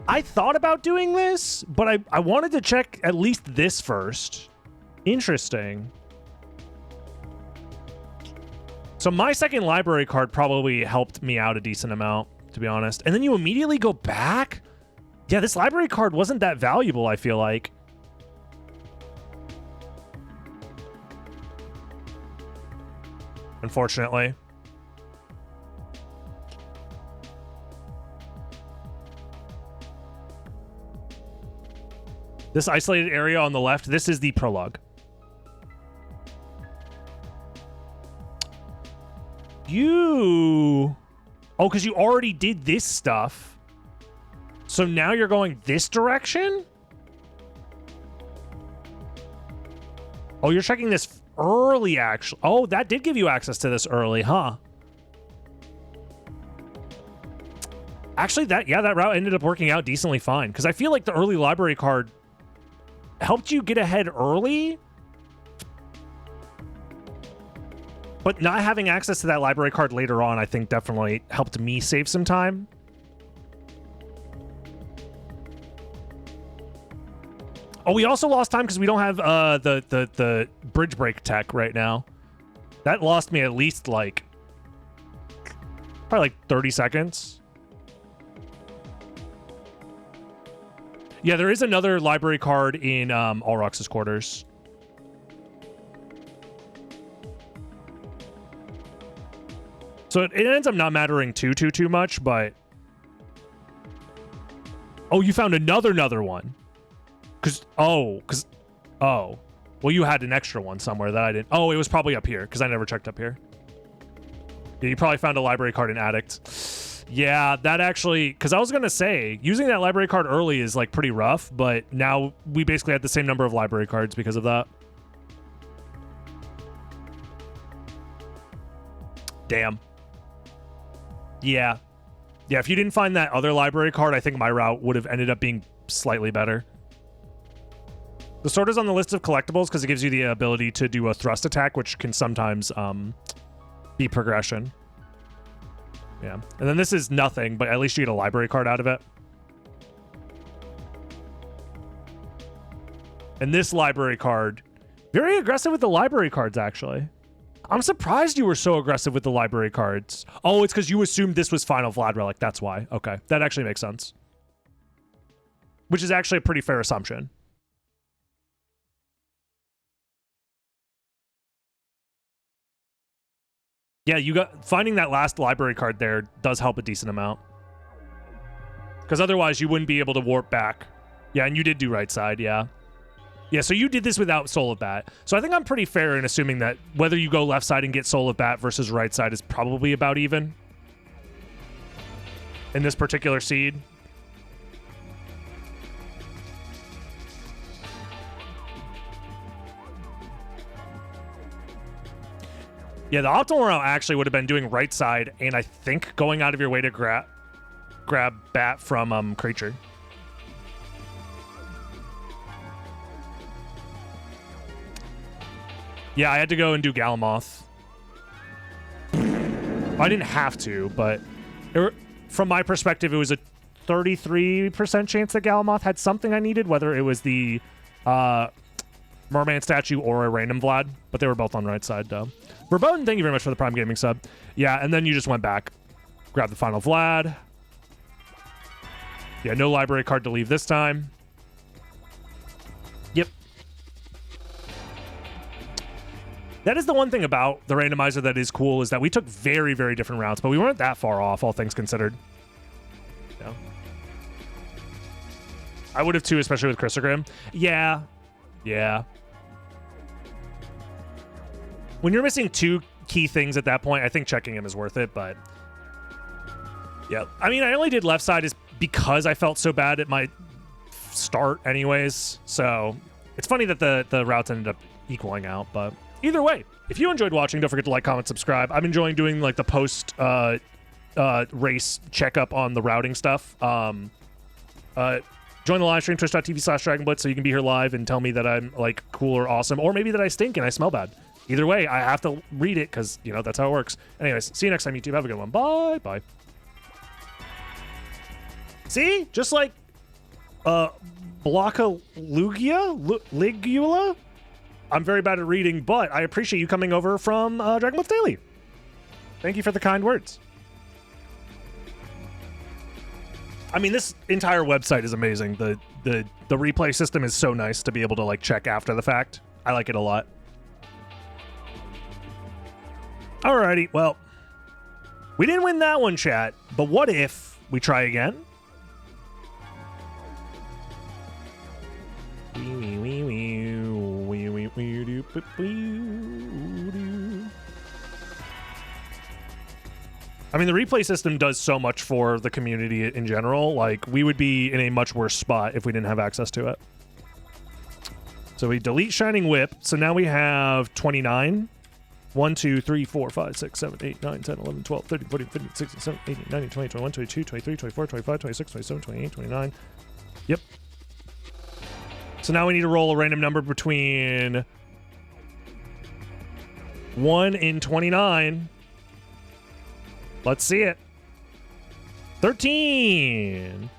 I thought about doing this, but I wanted to check at least this first. Interesting. So my second library card probably helped me out a decent amount, to be honest. And then you immediately go back? Yeah, this library card wasn't that valuable, I feel like. Unfortunately. This isolated area on the left, this is the prologue. You... Oh, because you already did this stuff. So now you're going this direction? Oh, you're checking this early, actually. Oh, that did give you access to this early, huh? Actually, that route ended up working out decently fine. Because I feel like the early library card helped you get ahead early. But not having access to that library card later on, I think definitely helped me save some time. Oh, we also lost time because we don't have the bridge break tech right now. That lost me at least like probably like 30 seconds. Yeah, there is another library card in Alrox's quarters. So it ends up not mattering too much, but... Oh, you found another one. Oh. Well, you had an extra one somewhere that I didn't. Oh, it was probably up here because I never checked up here. Yeah, you probably found a library card in Addict. Yeah, that actually, because I was going to say, using that library card early is like pretty rough, but now we basically had the same number of library cards because of that. Damn. Yeah. Yeah, if you didn't find that other library card, I think my route would have ended up being slightly better. The sword is on the list of collectibles because it gives you the ability to do a thrust attack, which can sometimes be progression. Yeah. And then this is nothing, but at least you get a library card out of it. And this library card, very aggressive with the library cards, actually. I'm surprised you were so aggressive with the library cards. Oh, it's because you assumed this was Final Vlad Relic. That's why. Okay. That actually makes sense. Which is actually a pretty fair assumption. Yeah, finding that last library card there does help a decent amount. Because otherwise you wouldn't be able to warp back. Yeah, and you did do right side, yeah. Yeah, so you did this without Soul of Bat. So I think I'm pretty fair in assuming that whether you go left side and get Soul of Bat versus right side is probably about even. In this particular seed. Yeah, the optimal route actually would have been doing right side, and I think going out of your way to grab Bat from Creature. Yeah, I had to go and do Galamoth. I didn't have to, but from my perspective, it was a 33% chance that Galamoth had something I needed, whether it was the Merman statue or a random Vlad, but they were both on right side, though. Verboten, thank you very much for the Prime Gaming sub. Yeah, and then you just went back. Grab the final Vlad. Yeah, no library card to leave this time. Yep. That is the one thing about the randomizer that is cool, is that we took very, very different routes, but we weren't that far off, all things considered. Yeah. I would have too, especially with Chrysogrim. Yeah. Yeah. When you're missing two key things at that point, I think checking him is worth it, but... Yeah. I mean, I only did left side is because I felt so bad at my start anyways, so... It's funny that the routes ended up equaling out, but... Either way, if you enjoyed watching, don't forget to like, comment, subscribe. I'm enjoying doing, like, the post race checkup on the routing stuff. Join the live stream, twitch.tv/DragonBlitz, so you can be here live and tell me that I'm, like, cool or awesome, or maybe that I stink and I smell bad. Either way, I have to read it because, you know, that's how it works. Anyways, see you next time, YouTube. Have a good one. Bye. Bye. See? Just like Ligula? I'm very bad at reading, but I appreciate you coming over from Dragon Blitz Daily. Thank you for the kind words. I mean, this entire website is amazing. The replay system is so nice to be able to, like, check after the fact. I like it a lot. Alrighty, well, we didn't win that one, chat, but what if we try again? I mean, the replay system does so much for the community in general. Like, we would be in a much worse spot if we didn't have access to it. So we delete Shining Whip, so now we have 29. 1, 2, 3, 4, 5, 6, 7, 8, 9, 10, 11, 12, 13, 14, 15, 16, 17, 18, 19, 20, 21, 22, 23, 24, 25, 26, 27, 28, 29. Yep. So now we need to roll a random number between 1 and 29. Let's see it. 13.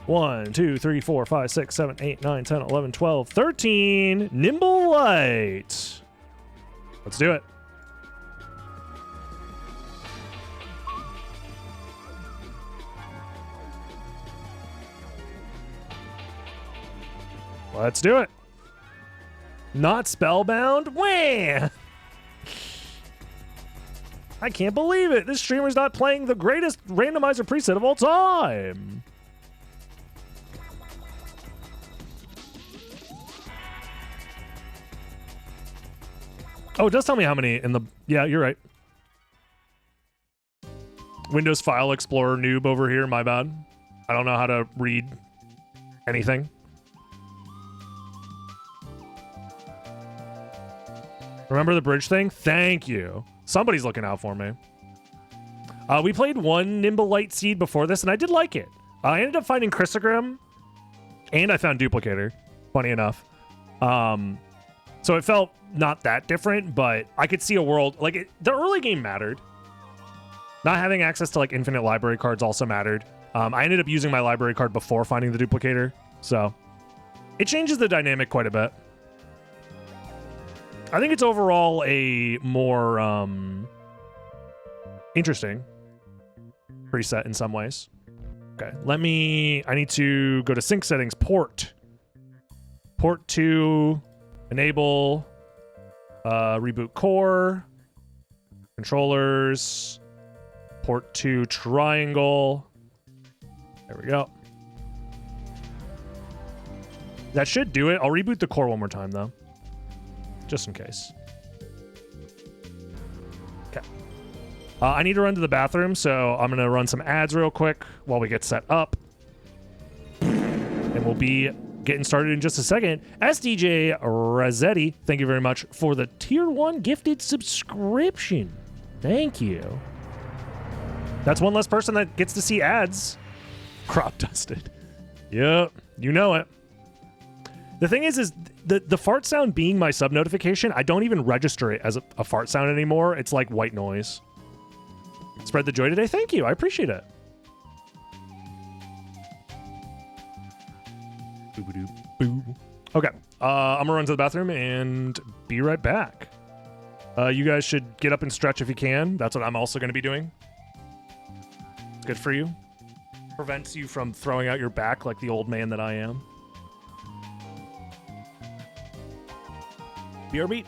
1, 2, 3, 4, 5, 6, 7, 8, 9, 10, 11, 12, 13. Nimble Light. Let's do it. Let's do it. Not spellbound? Wah! I can't believe it. This streamer's not playing the greatest randomizer preset of all time. Oh, it does tell me how many in the... Yeah, you're right. Windows File Explorer noob over here, my bad. I don't know how to read anything. Remember the bridge thing? Thank you. Somebody's looking out for me. We played one Nimble Light Seed before this, and I did like it. I ended up finding Chrysogram, and I found Duplicator, funny enough. So it felt not that different, but I could see a world... Like, the early game mattered. Not having access to, like, infinite library cards also mattered. I ended up using my library card before finding the Duplicator, so... It changes the dynamic quite a bit. I think it's overall a more, interesting preset in some ways. Okay, I need to go to sync settings, port 2, enable, reboot core, controllers, port 2 triangle. There we go. That should do it. I'll reboot the core one more time though, just in case. Okay. I need to run to the bathroom, so I'm going to run some ads real quick while we get set up. And we'll be getting started in just a second. SDJ Razzetti, thank you very much for the Tier 1 gifted subscription. Thank you. That's one less person that gets to see ads. Crop dusted. Yep, you know it. The thing is the fart sound being my sub notification, I don't even register it as a fart sound anymore. It's like white noise. Spread the joy today. Thank you. I appreciate it. Boo. Okay. I'm gonna run to the bathroom and be right back. You guys should get up and stretch if you can. That's what I'm also going to be doing. It's good for you. Prevents you from throwing out your back like the old man that I am. BRB.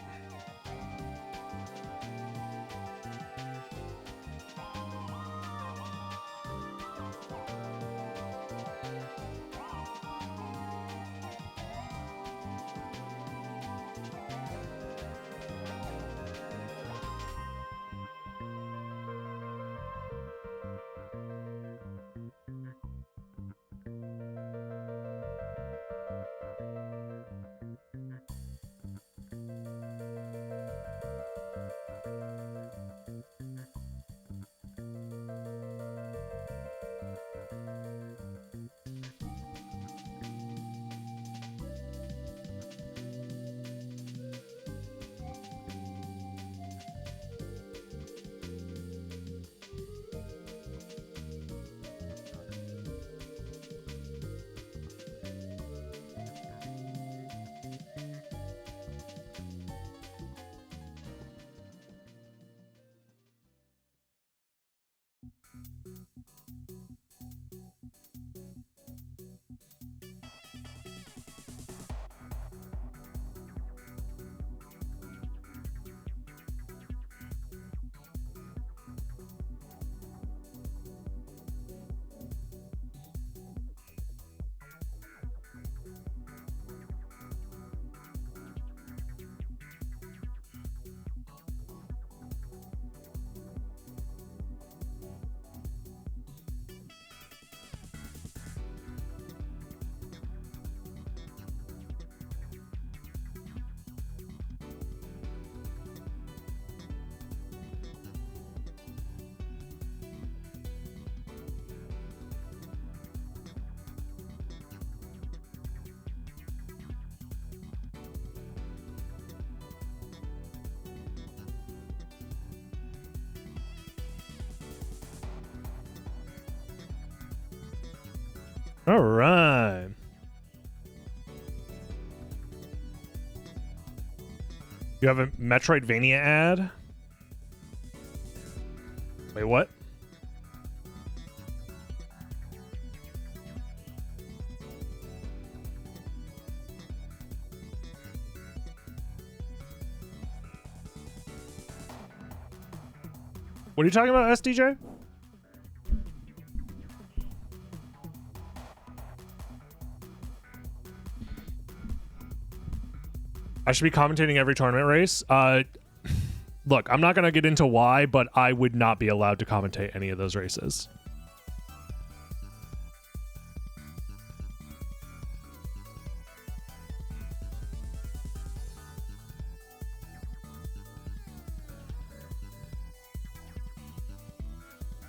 All right. You have a Metroidvania ad? Wait, what? What are you talking about, SDJ? I should be commentating every tournament race. Look, I'm not going to get into why, but I would not be allowed to commentate any of those races.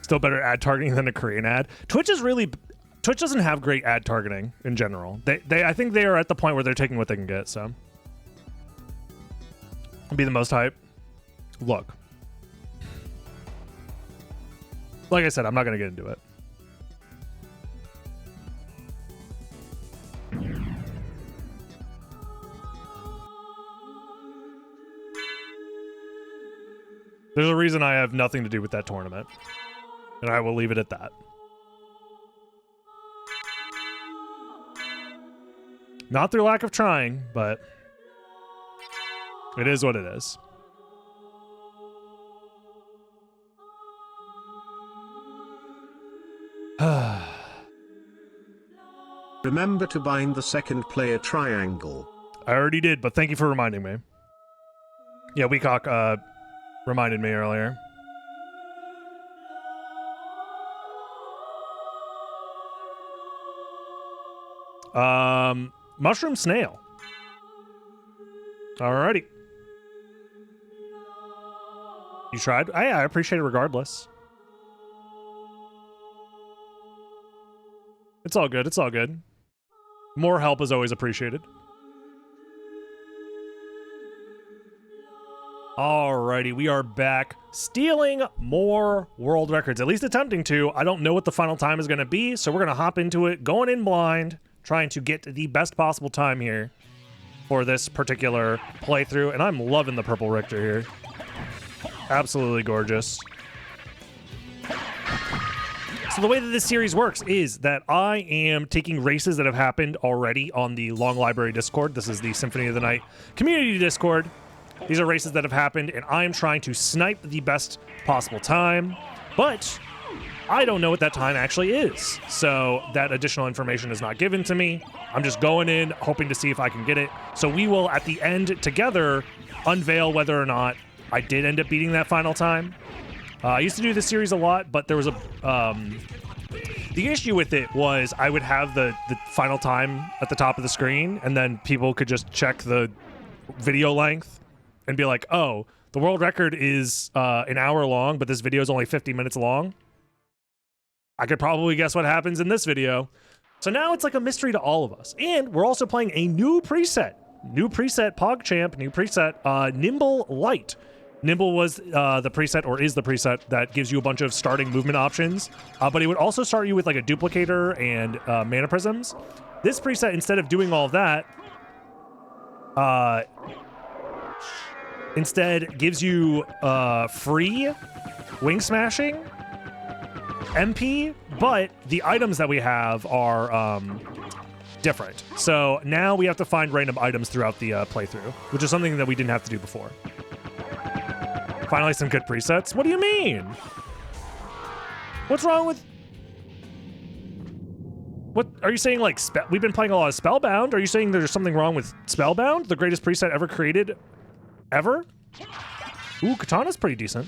Still better ad targeting than a Korean ad. Twitch doesn't have great ad targeting in general. I think they are at the point where they're taking what they can get, so. Be the most hype. Look. Like I said, I'm not going to get into it. There's a reason I have nothing to do with that tournament. And I will leave it at that. Not through lack of trying, but it is what it is. Remember to bind the second player triangle. I already did, but thank you for reminding me. Yeah, Weecock reminded me earlier. Mushroom snail. Alrighty. You tried? I appreciate it regardless. It's all good. It's all good. More help is always appreciated. Alrighty, we are back. Stealing more world records. At least attempting to. I don't know what the final time is going to be, so we're going to hop into it, going in blind, trying to get the best possible time here for this particular playthrough. And I'm loving the purple Richter here. Absolutely gorgeous. So the way that this series works is that I am taking races that have happened already on the Long Library Discord. This is the Symphony of the Night community Discord. These are races that have happened, and I am trying to snipe the best possible time, but I don't know what that time actually is. So that additional information is not given to me. I'm just going in, hoping to see if I can get it. So we will, at the end, together, unveil whether or not I did end up beating that final time. I used to do this series a lot, but there was a... the issue with it was I would have the final time at the top of the screen, and then people could just check the video length and be like, oh, the world record is an hour long, but this video is only 50 minutes long. I could probably guess what happens in this video. So now it's like a mystery to all of us. And we're also playing a new preset. New preset, PogChamp, new preset, Nimble Light. Nimble was the preset, or is the preset, that gives you a bunch of starting movement options, but it would also start you with like a duplicator and mana prisms. This preset, instead of doing all of that, instead gives you free wing smashing, MP, but the items that we have are different. So now we have to find random items throughout the playthrough, which is something that we didn't have to do before. Finally, some good presets. What do you mean? What's wrong with... What are you saying? Like, we've been playing a lot of Spellbound. Are you saying there's something wrong with Spellbound, the greatest preset ever created? Ever? Ooh, Katana's pretty decent.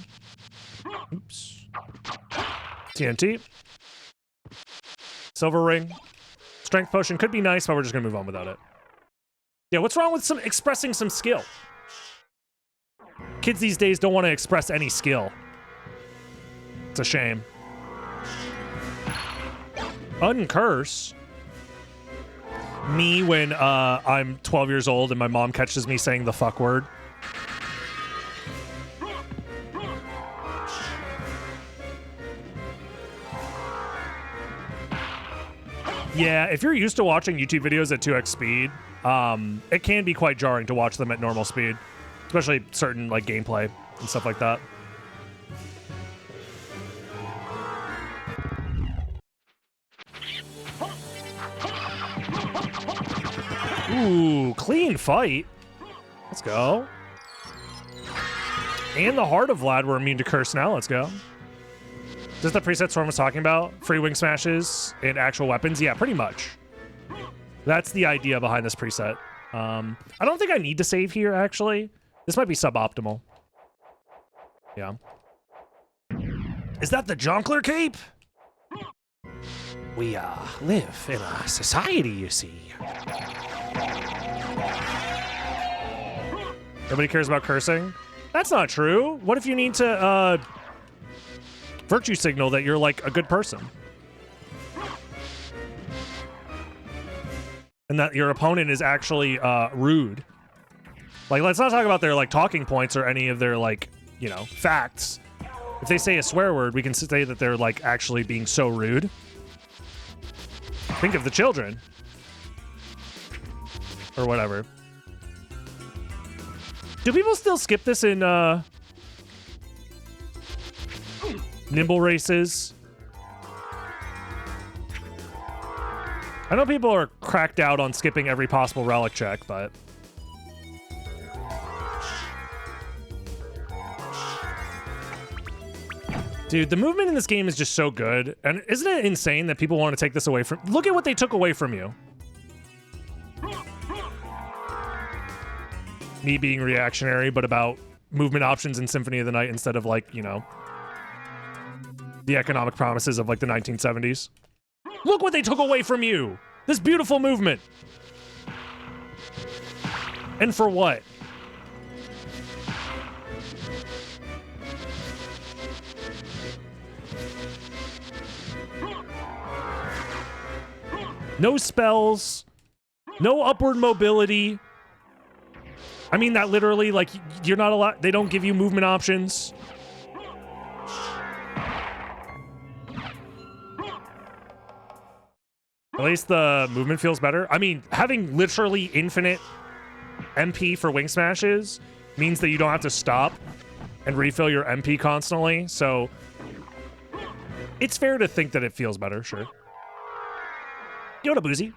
Oops. TNT. Silver Ring. Strength Potion could be nice, but we're just gonna move on without it. Yeah, what's wrong with expressing some skill? Kids these days don't want to express any skill. It's a shame. Uncurse. Me when I'm 12 years old and my mom catches me saying the fuck word. Yeah, if you're used to watching YouTube videos at 2x speed, it can be quite jarring to watch them at normal speed. Especially certain like gameplay and stuff like that. Ooh, clean fight. Let's go. And the Heart of Vlad, we're immune to curse now. Let's go. Is this the preset Storm was talking about? Free wing smashes and actual weapons? Yeah, pretty much. That's the idea behind this preset. I don't think I need to save here, actually. This might be suboptimal. Yeah. Is that the Jonkler cape? We live in a society, you see. Nobody cares about cursing? That's not true. What if you need to virtue signal that you're like a good person? And that your opponent is actually rude. Like, let's not talk about their like talking points or any of their like, you know, facts. If they say a swear word, we can say that they're like actually being so rude. Think of the children. Or whatever. Do people still skip this in nimble races? I know people are cracked out on skipping every possible relic check, but dude, the movement in this game is just so good. And isn't it insane that people want to take this away from... Look at what they took away from you. Me being reactionary, but about movement options in Symphony of the Night instead of like, you know, the economic promises of like the 1970s. Look what they took away from you! This beautiful movement! And for what? No spells. No upward mobility. I mean that literally, like, you're not allowed... They don't give you movement options. At least the movement feels better. I mean, having literally infinite MP for wing smashes means that you don't have to stop and refill your MP constantly, so it's fair to think that it feels better, sure. Yoda Boozy.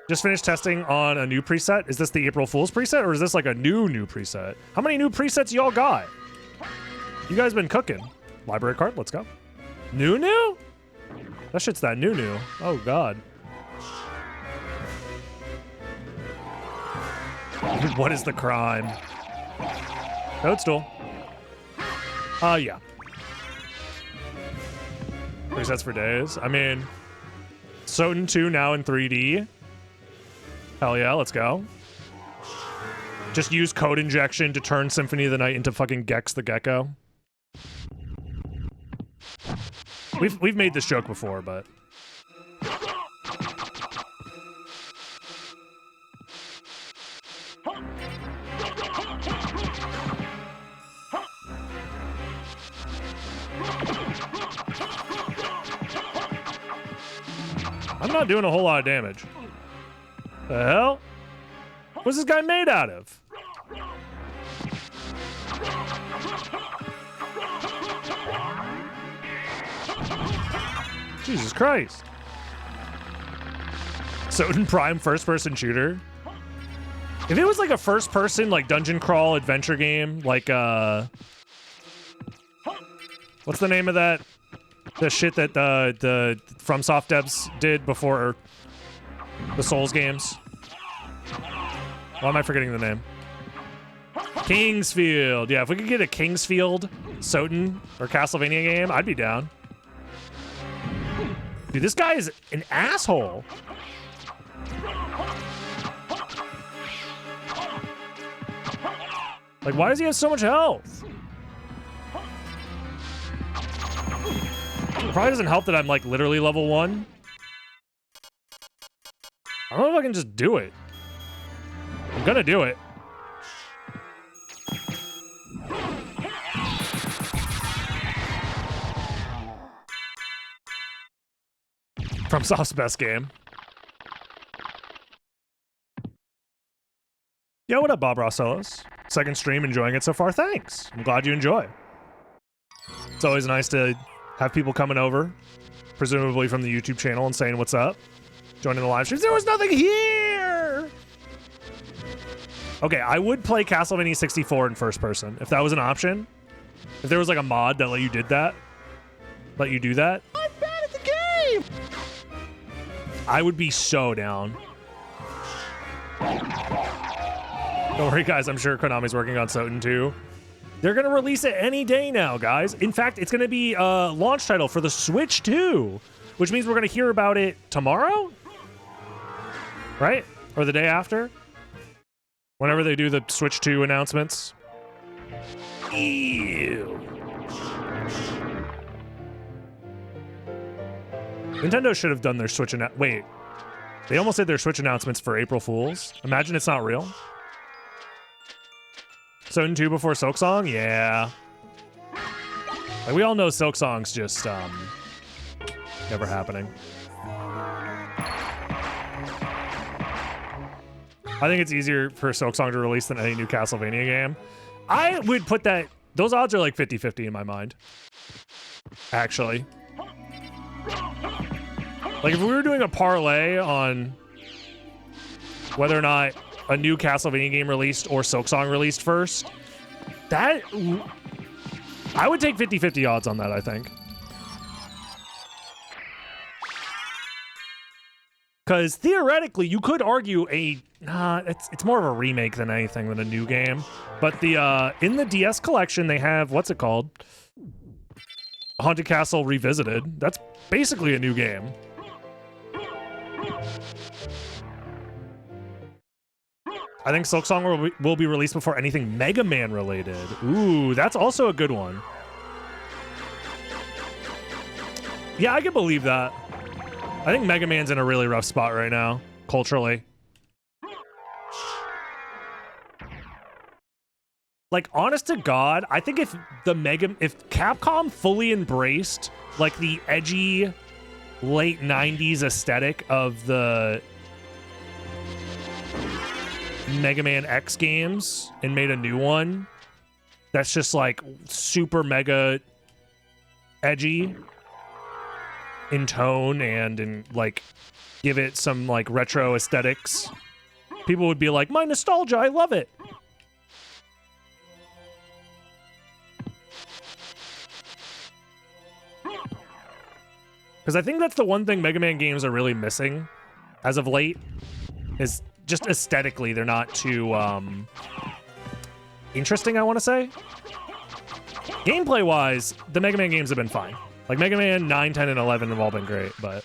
Just finished testing on a new preset. Is this the April Fool's preset, or is this like a new preset? How many new presets y'all got? You guys been cooking. Library card, let's go. New? That shit's that new. Oh, God. What is the crime? Toadstool. Yeah. Presets for days. I mean, Soten 2 now in 3D. Hell yeah, let's go. Just use code injection to turn Symphony of the Night into fucking Gex the Gecko. We've made this joke before, but I'm not doing a whole lot of damage. The hell? What's this guy made out of? Jesus Christ. Soten Prime first-person shooter. If it was like a first-person, like, dungeon crawl adventure game, like, what's the name of that? The shit that the FromSoft devs did before the Souls games. Why am I forgetting the name? Kingsfield. Yeah, if we could get a Kingsfield Soten or Castlevania game, I'd be down. Dude, this guy is an asshole. Like, why does he have so much health? It probably doesn't help that I'm, like, literally level 1. I don't know if I can just do it. I'm gonna do it. FromSoft's best game. Yo, what up, Bob Rossellos? Second stream, enjoying it so far? Thanks. I'm glad you enjoy. It's always nice to have people coming over, presumably from the YouTube channel, and saying what's up. Joining the live streams. There was nothing here! Okay, I would play Castlevania 64 in first person, if that was an option. If there was like a mod that let you do that. I'm bad at the game! I would be so down. Don't worry, guys. I'm sure Konami's working on Soten 2. They're going to release it any day now, guys. In fact, it's going to be a launch title for the Switch 2, which means we're going to hear about it tomorrow? Right? Or the day after? Whenever they do the Switch 2 announcements. Ew. Nintendo should have done their Switch wait. They almost did their Switch announcements for April Fools. Imagine it's not real. Zone 2 before Silksong? Yeah. Like, we all know Silksong's just, never happening. I think it's easier for Silksong to release than any new Castlevania game. I would put that... Those odds are like 50-50 in my mind. Actually. Like, if we were doing a parlay on whether or not a new Castlevania game released or Silksong released first, that... I would take 50-50 odds on that, I think. Because theoretically, you could argue it's more of a remake than anything than a new game. But the in the DS collection, they have, what's it called? Haunted Castle Revisited. That's basically a new game. I think Silksong will be released before anything Mega Man related. Ooh, that's also a good one. Yeah, I can believe that. I think Mega Man's in a really rough spot right now, culturally. Like, honest to God, I think if Capcom fully embraced like the edgy late 90s aesthetic of the Mega Man X games and made a new one that's just like super mega edgy in tone and in like give it some like retro aesthetics, people would be like, my nostalgia, I love it. Because I think that's the one thing Mega Man games are really missing as of late, is just aesthetically, they're not too interesting, I want to say. Gameplay-wise, the Mega Man games have been fine. Like, Mega Man 9, 10, and 11 have all been great, but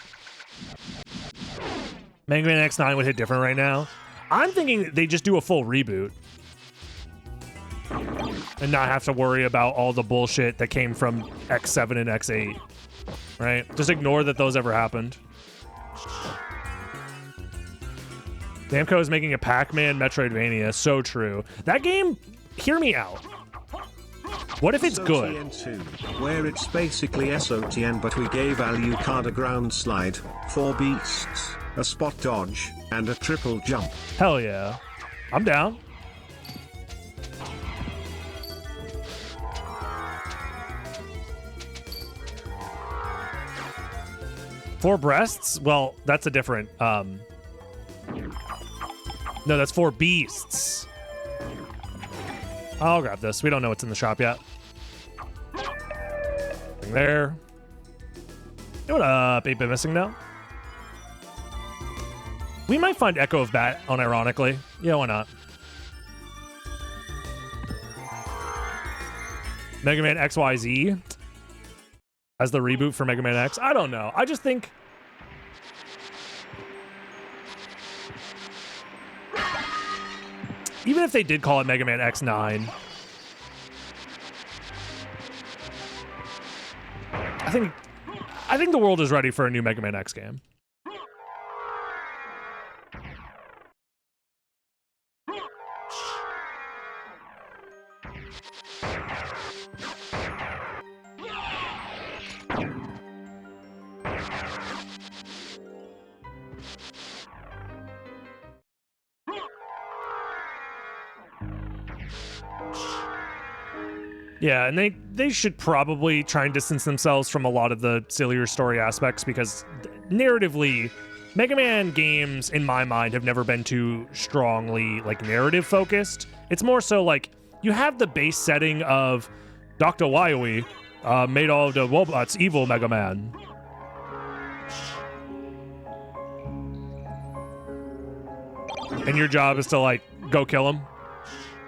Mega Man X9 would hit different right now. I'm thinking they just do a full reboot and not have to worry about all the bullshit that came from X7 and X8, right? Just ignore that those ever happened. Namco is making a Pac-Man Metroidvania. So true. That game, hear me out. What if it's good? SOTN2, where it's basically SOTN, but we gave Alucard a ground slide, 4 beasts, a spot dodge, and a triple jump. Hell yeah. I'm down. Four breasts? Well, that's a different, no, that's 4 beasts. I'll grab this. We don't know what's in the shop yet. Nothing there. Hey, what up, 8-Bit Missing now? We might find Echo of Bat unironically. Yeah, why not? Mega Man XYZ as the reboot for Mega Man X? I don't know. I just think... even if they did call it Mega Man X9, I think the world is ready for a new Mega Man X game. Yeah, and they should probably try and distance themselves from a lot of the sillier story aspects, because narratively, Mega Man games, in my mind, have never been too strongly, like, narrative focused. It's more so, like, you have the base setting of Dr. Wily made all of the robots evil Mega Man. And your job is to, like, go kill him.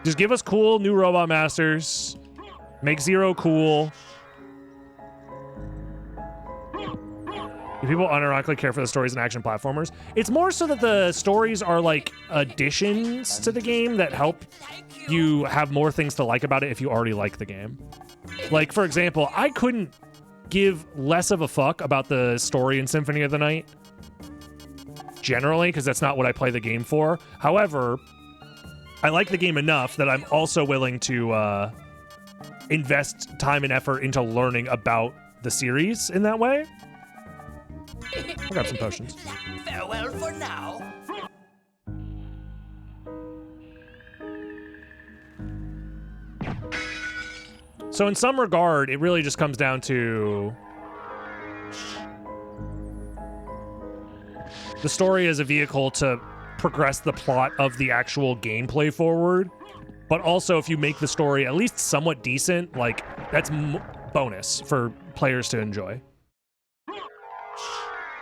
Just give us cool new robot masters Make Zero cool. Do people unironically care for the stories and action platformers? It's more so that the stories are like additions to the game that help you have more things to like about it if you already like the game. Like, for example, I couldn't give less of a fuck about the story in Symphony of the Night generally, because that's not what I play the game for. However, I like the game enough that I'm also willing to invest time and effort into learning about the series in that way. I'll grab some potions. Farewell for now. So in some regard, it really just comes down to the story as a vehicle to progress the plot of the actual gameplay forward. But also, if you make the story at least somewhat decent, like, that's bonus for players to enjoy.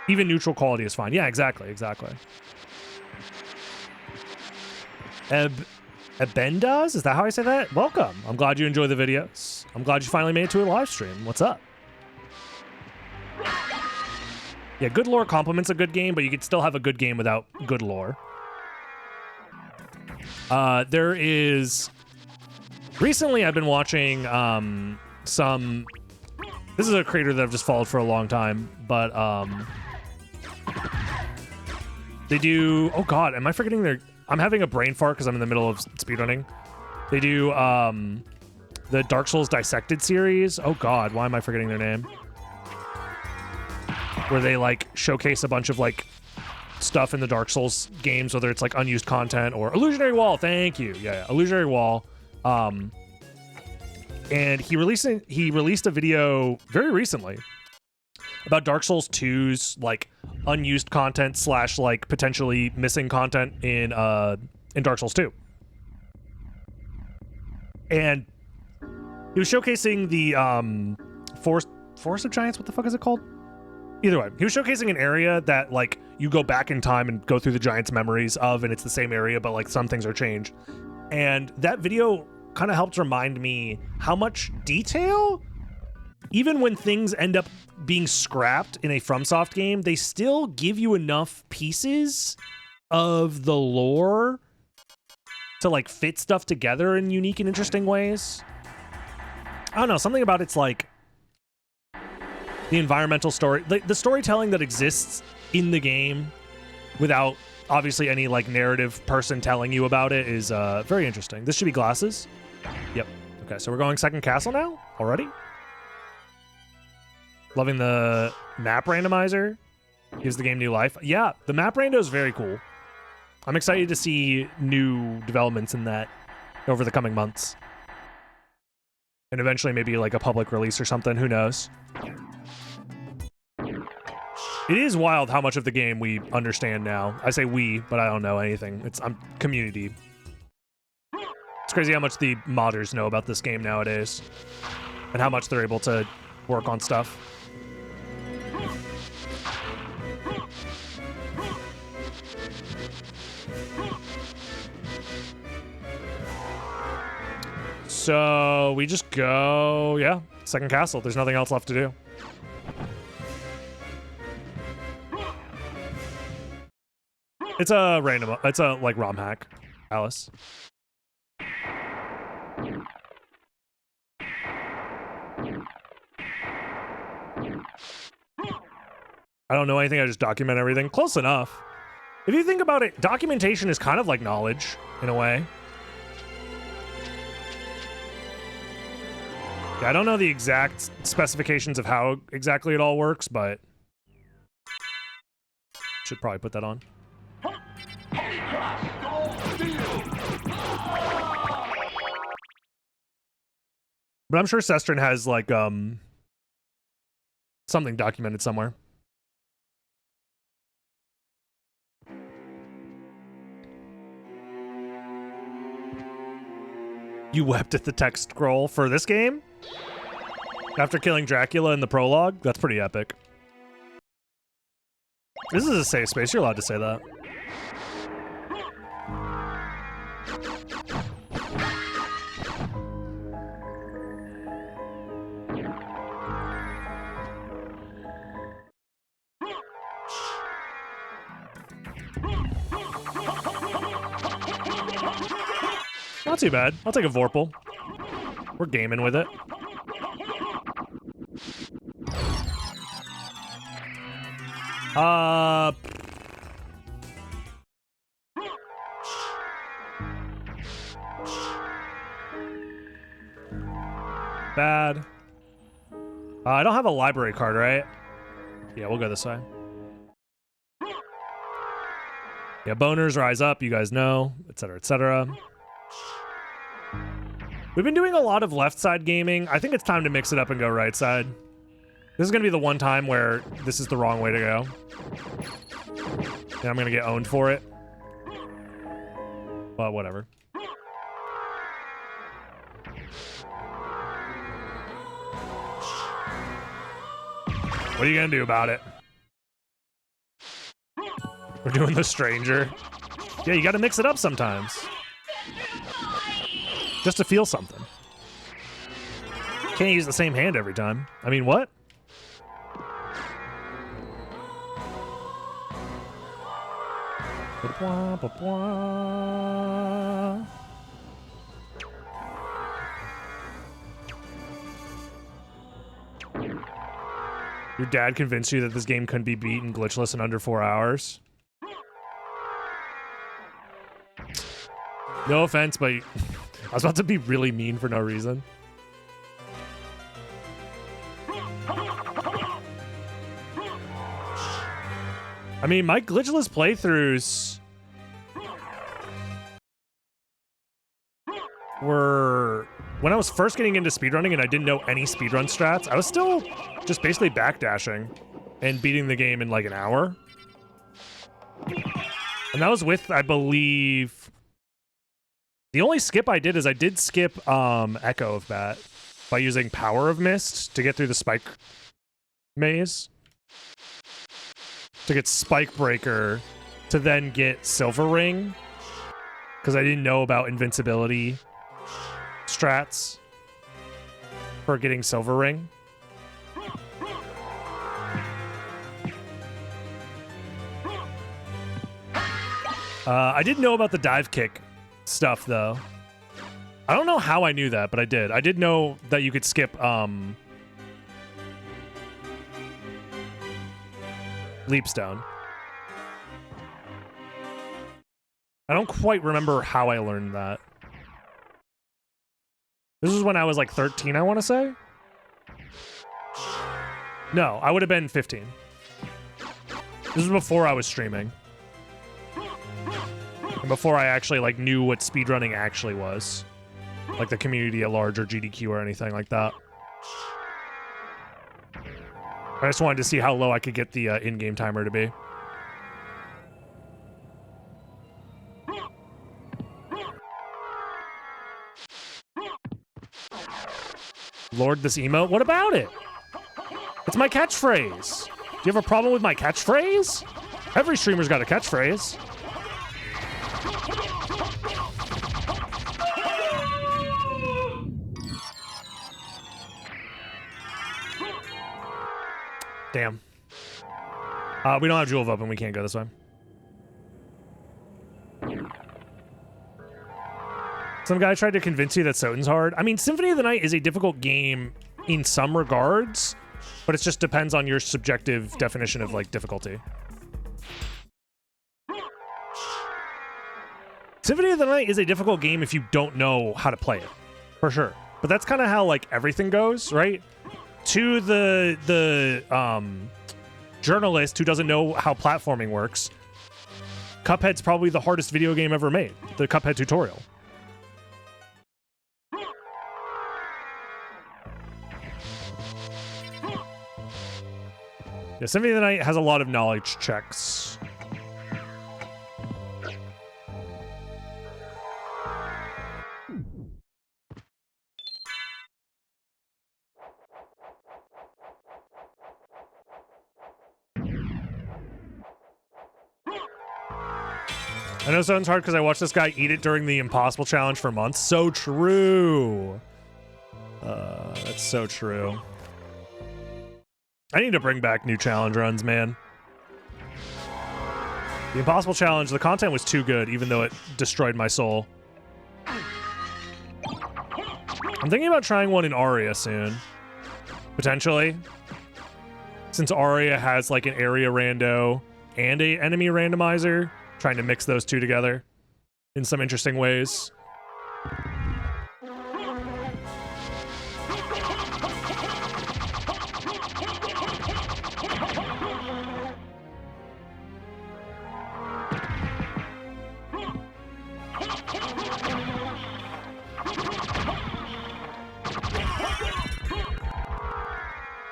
Even neutral quality is fine. Yeah, exactly. Ebendas? Is that how I say that? Welcome. I'm glad you enjoy the videos. I'm glad you finally made it to a live stream. What's up? Yeah, good lore complements a good game, but you could still have a good game without good lore. There is... Recently, I've been watching some... This is a creator that I've just followed for a long time, but they do... Oh god, am I forgetting their... I'm having a brain fart because I'm in the middle of speedrunning. They do the Dark Souls Dissected series. Oh god, why am I forgetting their name? Where they like showcase a bunch of like stuff in the Dark Souls games, whether it's like unused content or Illusionary Wall. Thank you. Yeah, Illusionary Wall. And he released a video very recently about Dark Souls 2's like unused content / like potentially missing content in Dark Souls 2. And he was showcasing the Forest of Giants. What the fuck is it called? Either way, he was showcasing an area that like you go back in time and go through the Giants' memories of, and it's the same area, but like some things are changed. And that video kind of helped remind me how much detail, even when things end up being scrapped in a FromSoft game, they still give you enough pieces of the lore to like fit stuff together in unique and interesting ways. I don't know, something about it's like the environmental story, the storytelling that exists in the game without obviously any like narrative person telling you about it is very interesting. This should be glasses. Yep. Okay, so we're going second castle now already. Loving the map randomizer. Gives the game new life. Yeah, the map rando is very cool. I'm excited to see new developments in that over the coming months. And eventually maybe like a public release or something, who knows. It is wild how much of the game we understand now. I say we, but I don't know anything. I'm community. It's crazy how much the modders know about this game nowadays. And how much they're able to work on stuff. So we just go, yeah, second castle. There's nothing else left to do. It's a random, it's a like ROM hack, Alice. I don't know anything, I just document everything. Close enough. If you think about it, documentation is kind of like knowledge, in a way. Yeah, I don't know the exact specifications of how exactly it all works, but should probably put that on. But I'm sure Sestrin has like something documented somewhere. You wept at the text scroll for this game? After killing Dracula in the prologue? That's pretty epic. This is a safe space, you're allowed to say that. Not too bad. I'll take a Vorpal. We're gaming with it. Bad. I don't have a library card, right? Yeah, we'll go this way. Yeah, boners rise up, you guys know, etc., etc. We've been doing a lot of left side gaming. I think it's time to mix it up and go right side. This is going to be the one time where this is the wrong way to go. And I'm going to get owned for it. But whatever. What are you going to do about it? We're doing the stranger. Yeah, you got to mix it up sometimes. Just to feel something. Can't use the same hand every time. I mean, what? Your dad convinced you that this game couldn't be beaten glitchless in under 4 hours? No offense, but I was about to be really mean for no reason. I mean, my glitchless playthroughs were when I was first getting into speedrunning and I didn't know any speedrun strats. I was still just basically backdashing and beating the game in like an hour. And that was with, I believe, the only skip I did is I did skip Echo of Bat by using Power of Mist to get through the spike maze. To get Spike Breaker, to then get Silver Ring, because I didn't know about invincibility strats for getting Silver Ring. I didn't know about the dive kick stuff, though. I don't know how I knew that, but I did. I did know that you could skip Leapstone. I don't quite remember how I learned that. This was when I was like 13, I want to say. No, I would have been 15. This was before I was streaming. And before I actually like knew what speedrunning actually was. Like the community at large or GDQ or anything like that. I just wanted to see how low I could get the in-game timer to be. Lord, this emote? What about it? It's my catchphrase. Do you have a problem with my catchphrase? Every streamer's got a catchphrase. Damn. We don't have Jewel of Open. We can't go this way. Some guy tried to convince you that Soten's hard. I mean, Symphony of the Night is a difficult game in some regards, but it just depends on your subjective definition of, like, difficulty. Symphony of the Night is a difficult game if you don't know how to play it, for sure. But that's kind of how, like, everything goes, right? To the journalist who doesn't know how platforming works, Cuphead's probably the hardest video game ever made. The Cuphead tutorial. Yeah, Symphony of the Night has a lot of knowledge checks. I know Soten's hard because I watched this guy eat it during the Impossible Challenge for months. So true. That's so true. I need to bring back new challenge runs, man. The Impossible Challenge, the content was too good, even though it destroyed my soul. I'm thinking about trying one in Aria soon. Potentially. Since Aria has like an area rando and a enemy randomizer, trying to mix those two together in some interesting ways.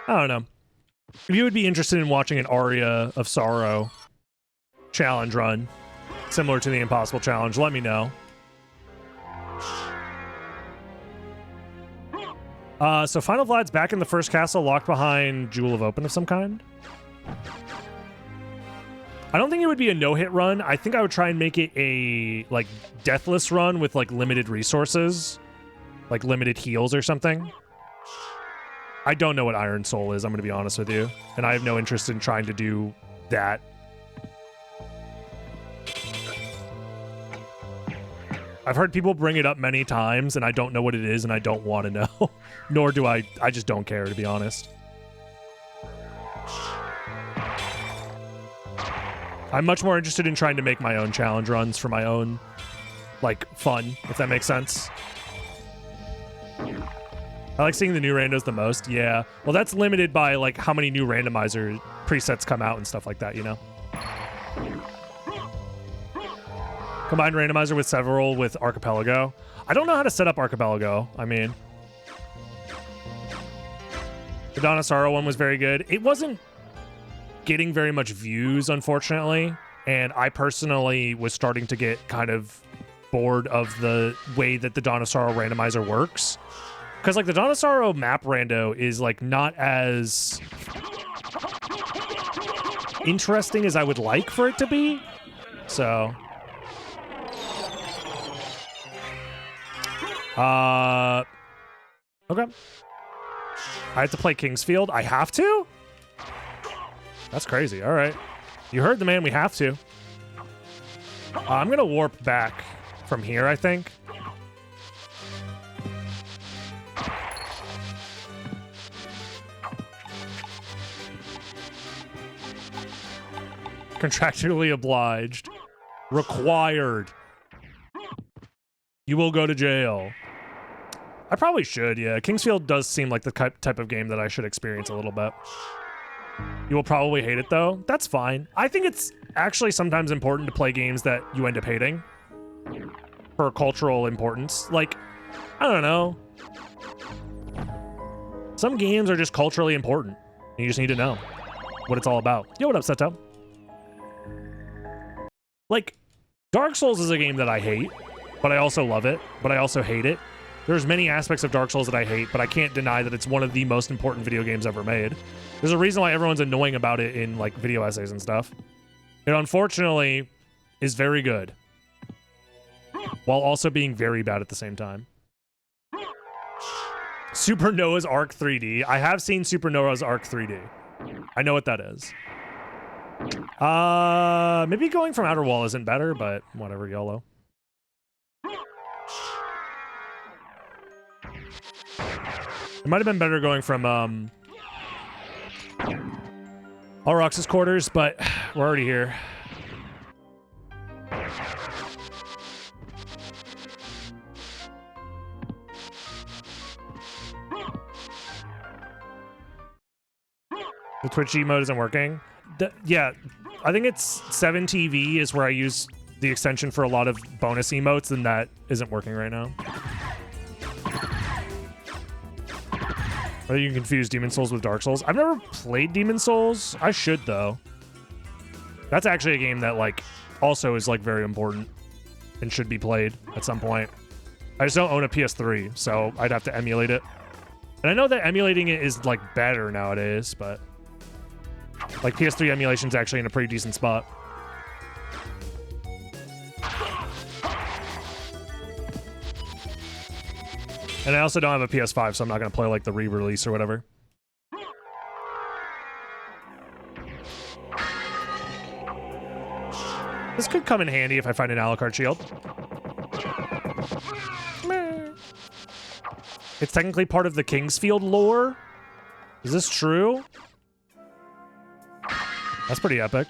I don't know. If you would be interested in watching an Aria of Sorrow challenge run, similar to the Impossible Challenge, let me know. So Final Vlad's back in the first castle, locked behind Jewel of Open of some kind. I don't think it would be a no-hit run. I think I would try and make it a, like, deathless run with, like, limited resources. Like, limited heals or something. I don't know what Iron Soul is, I'm going to be honest with you. And I have no interest in trying to do that. I've heard people bring it up many times, and I don't know what it is, and I don't want to know. Nor do I just don't care, to be honest. I'm much more interested in trying to make my own challenge runs for my own, like, fun, if that makes sense. I like seeing the new randos the most, yeah. Well, that's limited by, like, how many new randomizer presets come out and stuff like that, you know? Combined randomizer with several with Archipelago. I don't know how to set up Archipelago, I mean. The Dawn of Sorrow one was very good. It wasn't getting very much views, unfortunately, and I personally was starting to get kind of bored of the way that the Dawn of Sorrow randomizer works. Because, like, the Dawn of Sorrow map rando is, like, not as interesting as I would like for it to be. So. Okay. I have to play Kingsfield. I have to? That's crazy. All right. You heard the man. We have to. I'm going to warp back from here, I think. Contractually obliged. Required. You will go to jail. I probably should, yeah. Kingsfield does seem like the type of game that I should experience a little bit. You will probably hate it, though. That's fine. I think it's actually sometimes important to play games that you end up hating for cultural importance. Like, I don't know. Some games are just culturally important. And you just need to know what it's all about. Yo, what up, Seto? Like, Dark Souls is a game that I hate, but I also love it, but I also hate it. There's many aspects of Dark Souls that I hate, but I can't deny that it's one of the most important video games ever made. There's a reason why everyone's annoying about it in, like, video essays and stuff. It unfortunately is very good, while also being very bad at the same time. Super Noah's Arc 3D. I have seen Super Noah's Arc 3D. I know what that is. Maybe going from Outer Wall isn't better, but whatever, YOLO. It might have been better going from, Alrox's quarters, but we're already here. The Twitch emote isn't working. Yeah, I think it's 7TV is where I use the extension for a lot of bonus emotes, and that isn't working right now. I think you can confuse Demon Souls with Dark Souls. I've never played Demon Souls. I should, though. That's actually a game that, like, also is, like, very important and should be played at some point. I just don't own a PS3, so I'd have to emulate it. And I know that emulating it is, like, better nowadays, but, like, PS3 emulation's actually in a pretty decent spot. And I also don't have a PS5, so I'm not going to play, like, the re-release or whatever. This could come in handy if I find an Alucard shield. it's technically part of the Kingsfield lore. Is this true? That's pretty epic.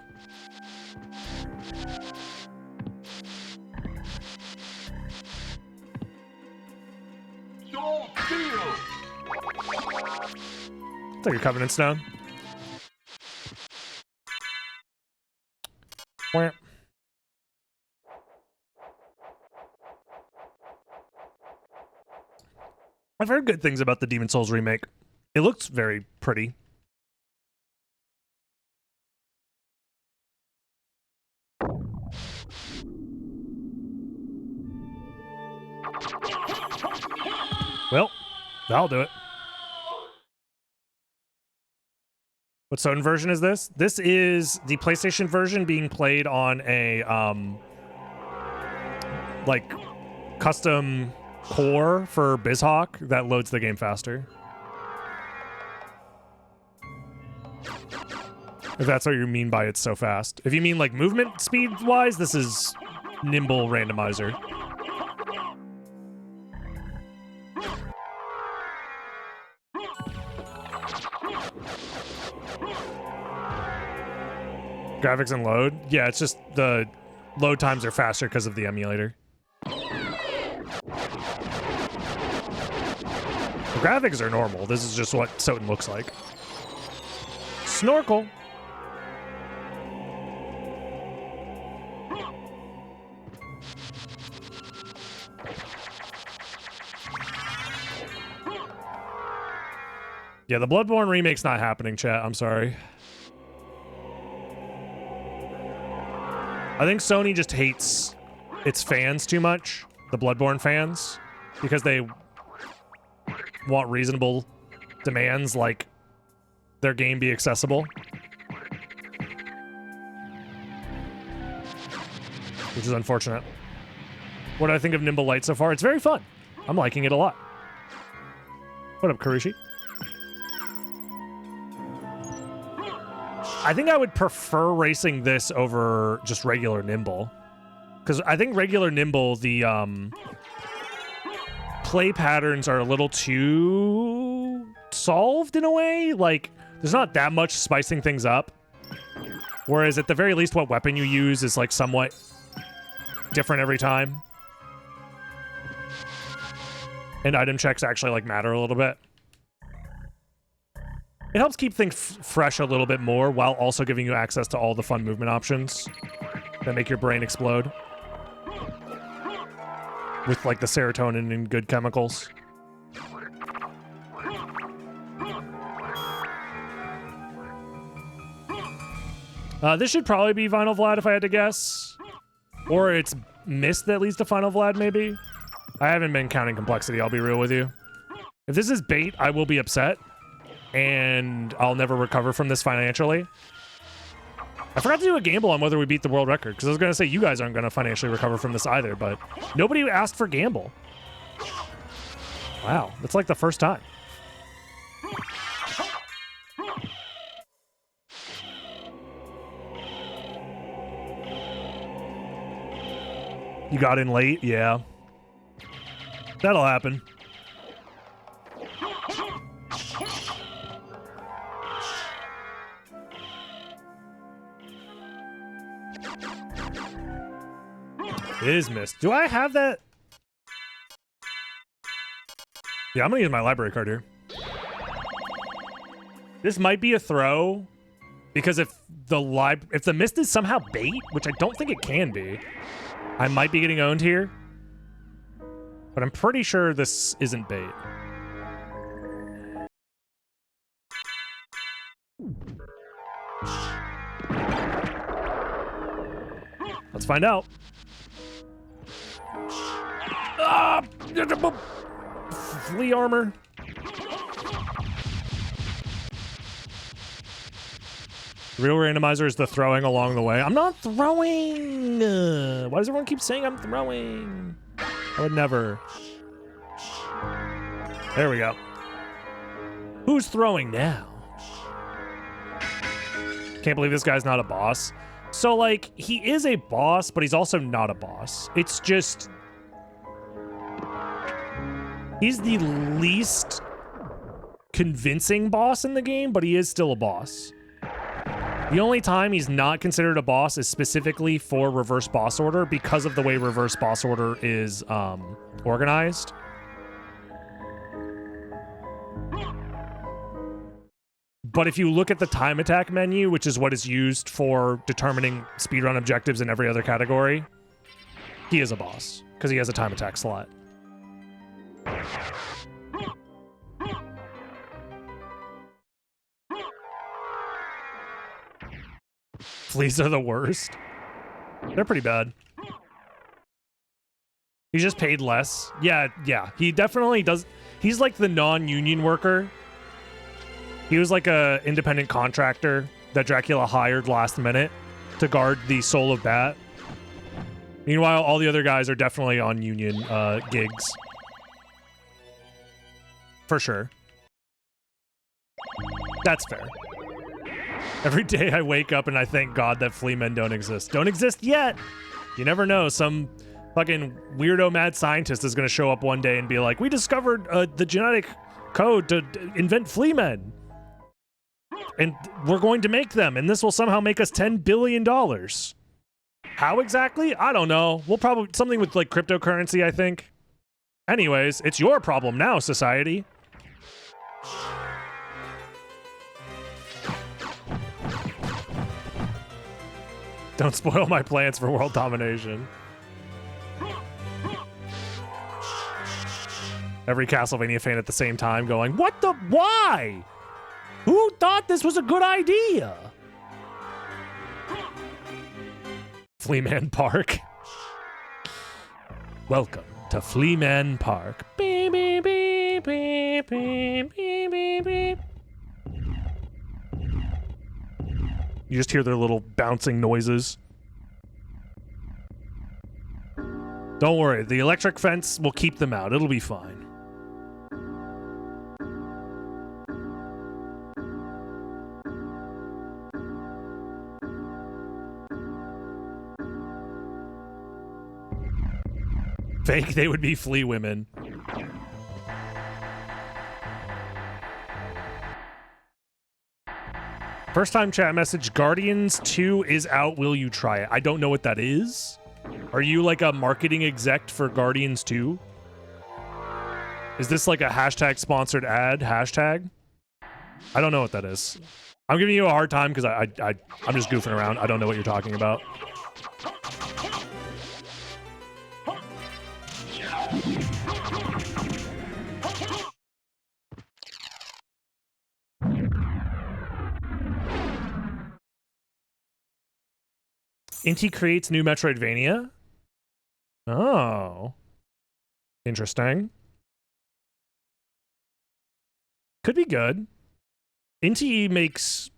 Take a Covenant Stone. Wah. I've heard good things about the Demon Souls remake. It looks very pretty. Well, that'll do it. What Soden version is this? This is the PlayStation version being played on a like custom core for BizHawk that loads the game faster. If that's what you mean by it's so fast. If you mean like movement speed wise, this is Nimble Randomizer. Graphics and load? Yeah, it's just the load times are faster because of the emulator. The graphics are normal. This is just what Soden looks like. Snorkel. Yeah, the Bloodborne remake's not happening, chat. I'm sorry. I think Sony just hates its fans too much, the Bloodborne fans, because they want reasonable demands like their game be accessible. Which is unfortunate. What do I think of Nimble Light so far? It's very fun. I'm liking it a lot. What up, Karushi? I think I would prefer racing this over just regular Nimble. Because I think regular Nimble, the play patterns are a little too solved in a way. Like, there's not that much spicing things up. Whereas at the very least, what weapon you use is like somewhat different every time. And item checks actually like matter a little bit. It helps keep things fresh a little bit more while also giving you access to all the fun movement options that make your brain explode. With like the serotonin and good chemicals. This should probably be Vinyl Vlad if I had to guess. Or it's Mist that leads to Final Vlad, maybe? I haven't been counting complexity, I'll be real with you. If this is bait, I will be upset. And I'll never recover from this financially. I forgot to do a gamble on whether we beat the world record, because I was going to say you guys aren't going to financially recover from this either, but nobody asked for gamble. Wow, that's like the first time. You got in late? Yeah. That'll happen. It is Mist. Do I have that? Yeah, I'm gonna use my library card here. This might be a throw, because if the Mist is somehow bait, which I don't think it can be, I might be getting owned here. But I'm pretty sure this isn't bait. Let's find out. Ah! Flea armor. Real randomizer is the throwing along the way. I'm not throwing. Why does everyone keep saying I'm throwing? I would never. There we go. Who's throwing now? Can't believe this guy's not a boss. So, like, he is a boss, but he's also not a boss. It's just... He's the least convincing boss in the game, but he is still a boss. The only time he's not considered a boss is specifically for reverse boss order because of the way reverse boss order is organized. But if you look at the time attack menu, which is what is used for determining speedrun objectives in every other category, he is a boss because he has a time attack slot. Fleas are the worst. They're pretty bad. He's just paid less. Yeah. He definitely does. He's like the non-union worker. He was like a independent contractor that Dracula hired last minute to guard the Soul of Bat. Meanwhile, all the other guys are definitely on union gigs. For sure. That's fair. Every day I wake up and I thank God that flea men don't exist. Don't exist yet! You never know. Some fucking weirdo mad scientist is going to show up one day and be like, we discovered the genetic code to invent flea men. And we're going to make them, and this will somehow make us $10 billion. How exactly? I don't know. We'll probably... something with, like, cryptocurrency, I think. Anyways, it's your problem now, society. Don't spoil my plans for world domination. Every Castlevania fan at the same time going, what the... why? Who thought this was a good idea? Fleaman Park. Welcome to Fleaman Park. Beep, beep, beep, beep, beep, beep, beep, beep. You just hear their little bouncing noises. Don't worry, the electric fence will keep them out. It'll be fine. Fake, they would be flea women. First time chat message, Guardians 2 is out, will you try it? I don't know what that is. Are you like a marketing exec for Guardians 2? Is this like a hashtag sponsored ad hashtag? I don't know what that is. I'm giving you a hard time because I'm just goofing around. I don't know what you're talking about. Inti creates new Metroidvania? Oh. Interesting. Could be good. Inti makes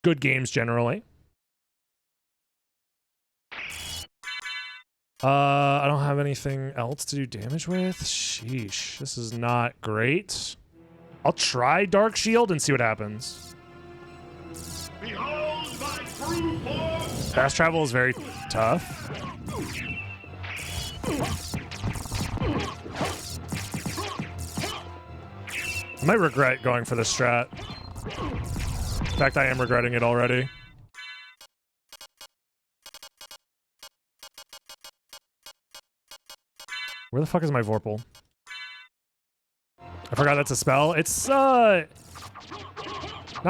good games generally. I don't have anything else to do damage with. Sheesh. This is not great. I'll try Dark Shield and see what happens. Behold my true form! Fast travel is very tough. I might regret going for this strat. In fact, I am regretting it already. Where the fuck is my Vorpal? I forgot that's a spell. It's, not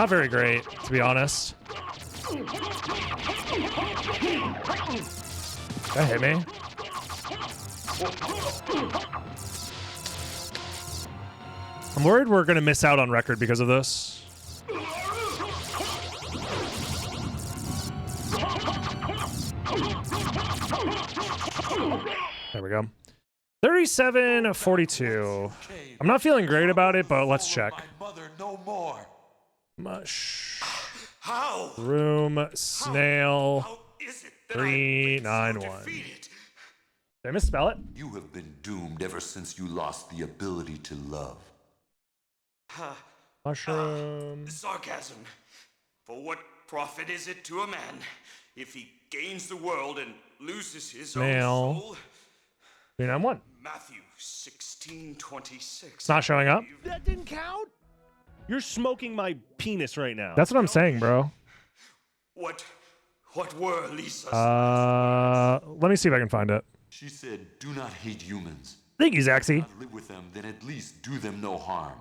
very great, to be honest. That hit me. I'm worried we're gonna miss out on record because of this. There we go. 37-42. I'm not feeling great about it, but let's check. Mush. How? Room. Snail. How is it that 391. Did I misspell it? You have been doomed ever since you lost the ability to love. Mushroom. Sarcasm. For what profit is it to a man if he gains the world and loses his Snail. own soul? 391. Matthew 16:26. It's not showing up. That didn't count? You're smoking my penis right now. That's what I'm saying, bro. What were Lisa's Let me see if I can find it. She said, do not hate humans. Thank you, Zaxi. Not live with them, then at least do them no harm.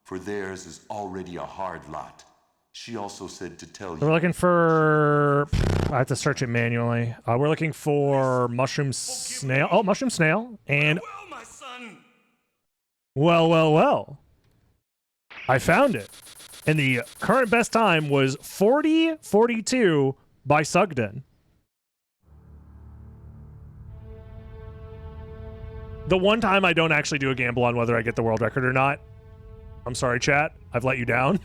For theirs is already a hard lot. She also said to tell We're you. looking for... I have to search it manually. We're looking for mushroom snail. Oh, mushroom snail. And Well, my son. well. I found it. And the current best time was 40:42 by Sugden. The one time I don't actually do a gamble on whether I get the world record or not. I'm sorry, chat. I've let you down.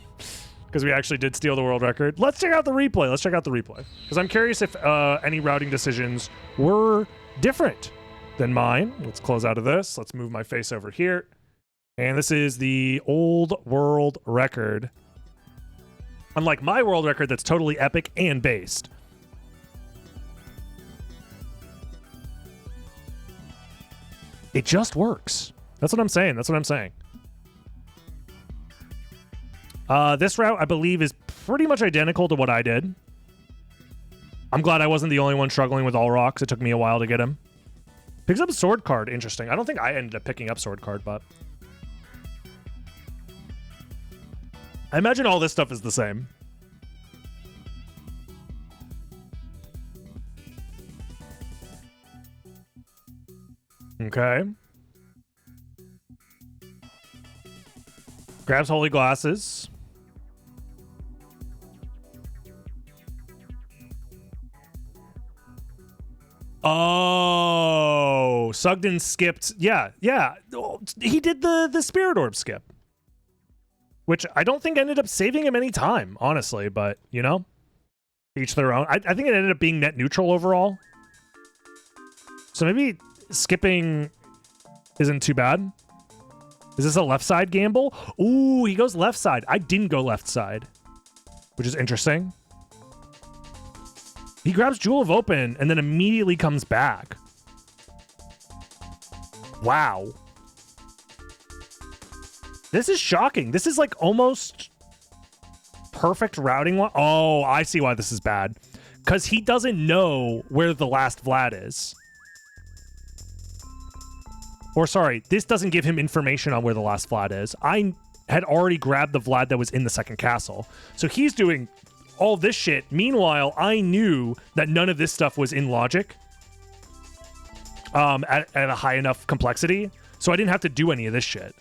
Because we actually did steal the world record. Let's check out the replay. Because I'm curious if any routing decisions were different than mine. Let's close out of this. Let's move my face over here. And this is the old world record. Unlike my world record that's totally epic and based. It just works. That's what I'm saying. This route, I believe, is pretty much identical to what I did. I'm glad I wasn't the only one struggling with all rocks. It took me a while to get him. Picks up a sword card. Interesting. I don't think I ended up picking up sword card, but... I imagine all this stuff is the same. Okay. Grabs holy glasses. Oh, Sugden skipped. Yeah. He did the spirit orb skip. Which I don't think ended up saving him any time, honestly, but, you know, each their own. I think it ended up being net neutral overall. So maybe skipping isn't too bad. Is this a left side gamble? Ooh, he goes left side. I didn't go left side, which is interesting. He grabs Jewel of Open and then immediately comes back. Wow. This is shocking. This is like almost perfect routing. Oh, I see why this is bad. Because he doesn't know where the last Vlad is. Or sorry, this doesn't give him information on where the last Vlad is. I had already grabbed the Vlad that was in the second castle. So he's doing all this shit. Meanwhile, I knew that none of this stuff was in logic at a high enough complexity. So I didn't have to do any of this shit.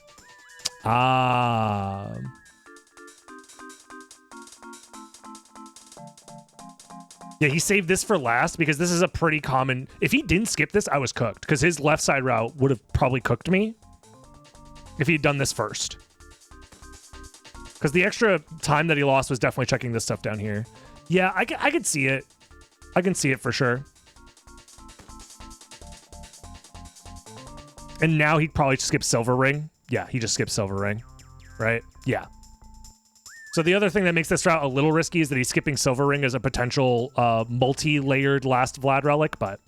Yeah, he saved this for last because this is a pretty common... If he didn't skip this, I was cooked because his left side route would have probably cooked me if he'd done this first. Because the extra time that he lost was definitely checking this stuff down here. Yeah, I could see it. I can see it for sure. And now he'd probably skip Silver Ring. Yeah, he just skipped Silver Ring, right? Yeah. So the other thing that makes this route a little risky is that he's skipping Silver Ring as a potential multi-layered last Vlad relic, but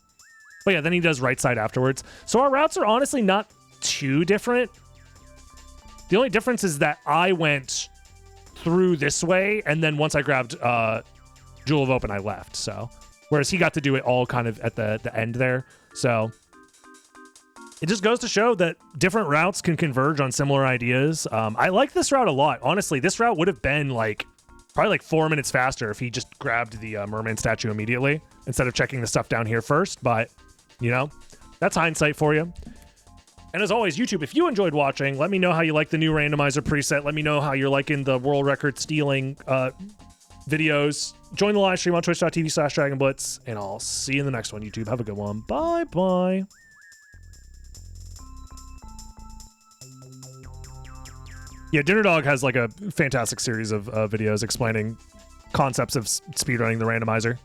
yeah, then he does right side afterwards. So our routes are honestly not too different. The only difference is that I went through this way, and then once I grabbed Jewel of Open, I left. So whereas he got to do it all kind of at the end there. So it just goes to show that different routes can converge on similar ideas. I like this route a lot. Honestly, this route would have been probably like 4 minutes faster if he just grabbed the merman statue immediately instead of checking the stuff down here first. But, you know, that's hindsight for you. And as always, YouTube, if you enjoyed watching, let me know how you like the new randomizer preset. Let me know how you're liking the world record stealing videos. Join the live stream on twitch.tv/DragonBlitz, and I'll see you in the next one, YouTube. Have a good one. Bye-bye. Yeah, Dinner Dog has like a fantastic series of videos explaining concepts of speedrunning the randomizer.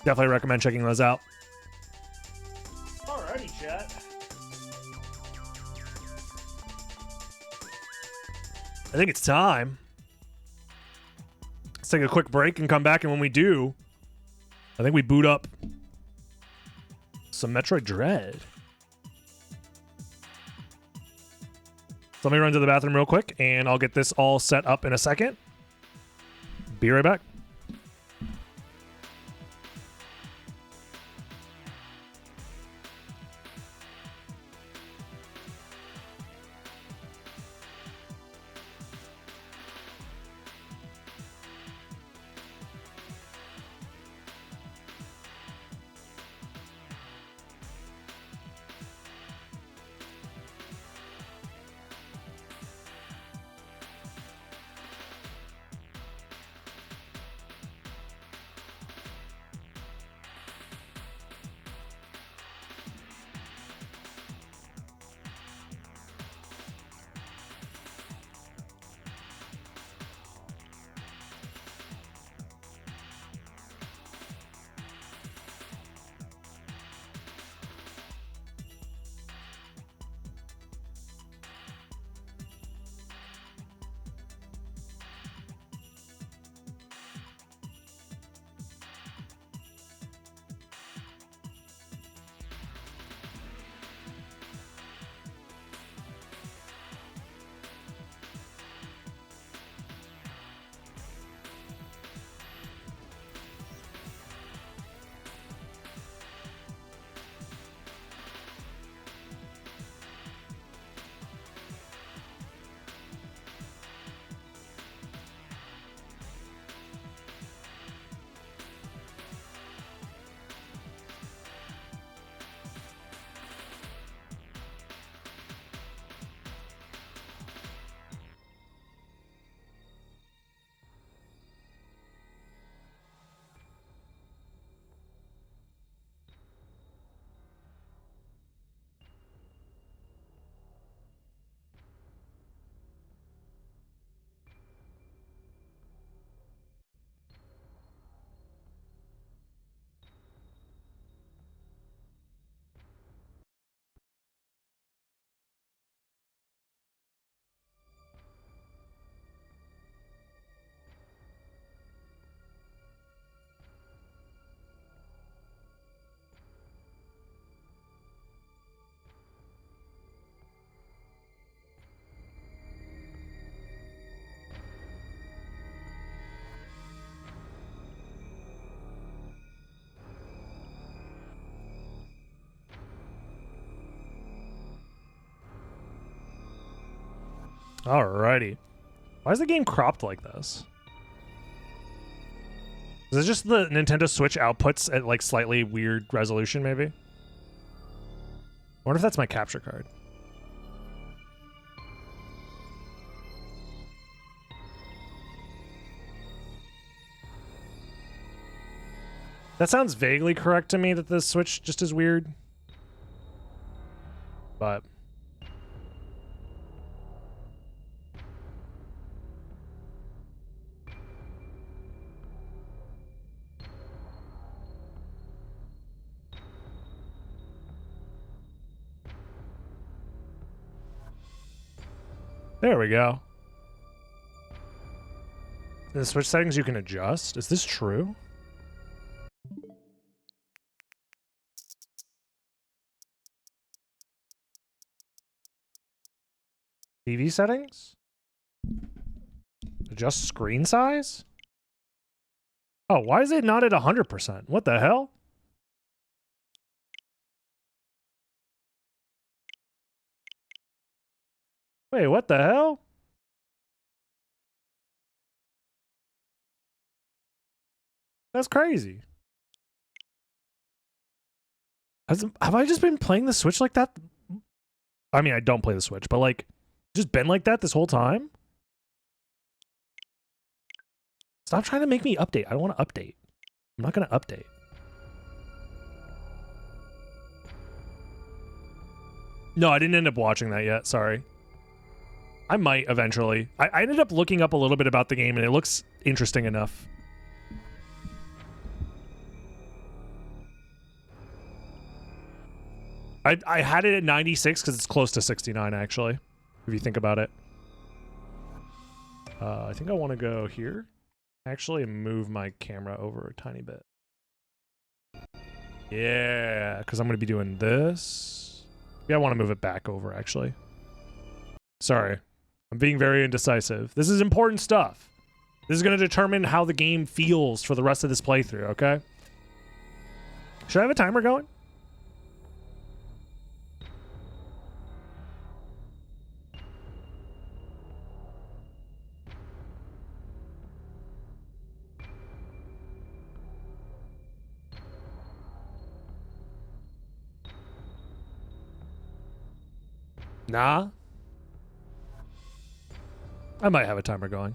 Definitely recommend checking those out. Alrighty, chat. I think it's time. Let's take a quick break and come back, and when we do, I think we boot up some Metroid Dread. let me run to the bathroom real quick, and I'll get this all set up in a second. Be right back. Alrighty. Why is the game cropped like this? Is it just the Nintendo Switch outputs at like slightly weird resolution, maybe? I wonder if that's my capture card. That sounds vaguely correct to me that the Switch just is weird. But... there we go. The Switch settings you can adjust. Is this true? TV settings? Adjust screen size? Oh, why is it not at 100%? What the hell? Wait, what the hell? That's crazy. Have I just been playing the Switch like that? I mean, I don't play the Switch, but like, just been like that this whole time? Stop trying to make me update. I don't want to update. I'm not going to update. No, I didn't end up watching that yet. Sorry. I might eventually. I ended up looking up a little bit about the game, and it looks interesting enough. I had it at 96 because it's close to 69, actually, if you think about it. I think I want to go here, actually, and move my camera over a tiny bit. Yeah, because I'm going to be doing this. Yeah, I want to move it back over, actually. Sorry. I'm being very indecisive. This is important stuff. This is going to determine how the game feels for the rest of this playthrough, okay? Should I have a timer going? Nah. I might have a timer going.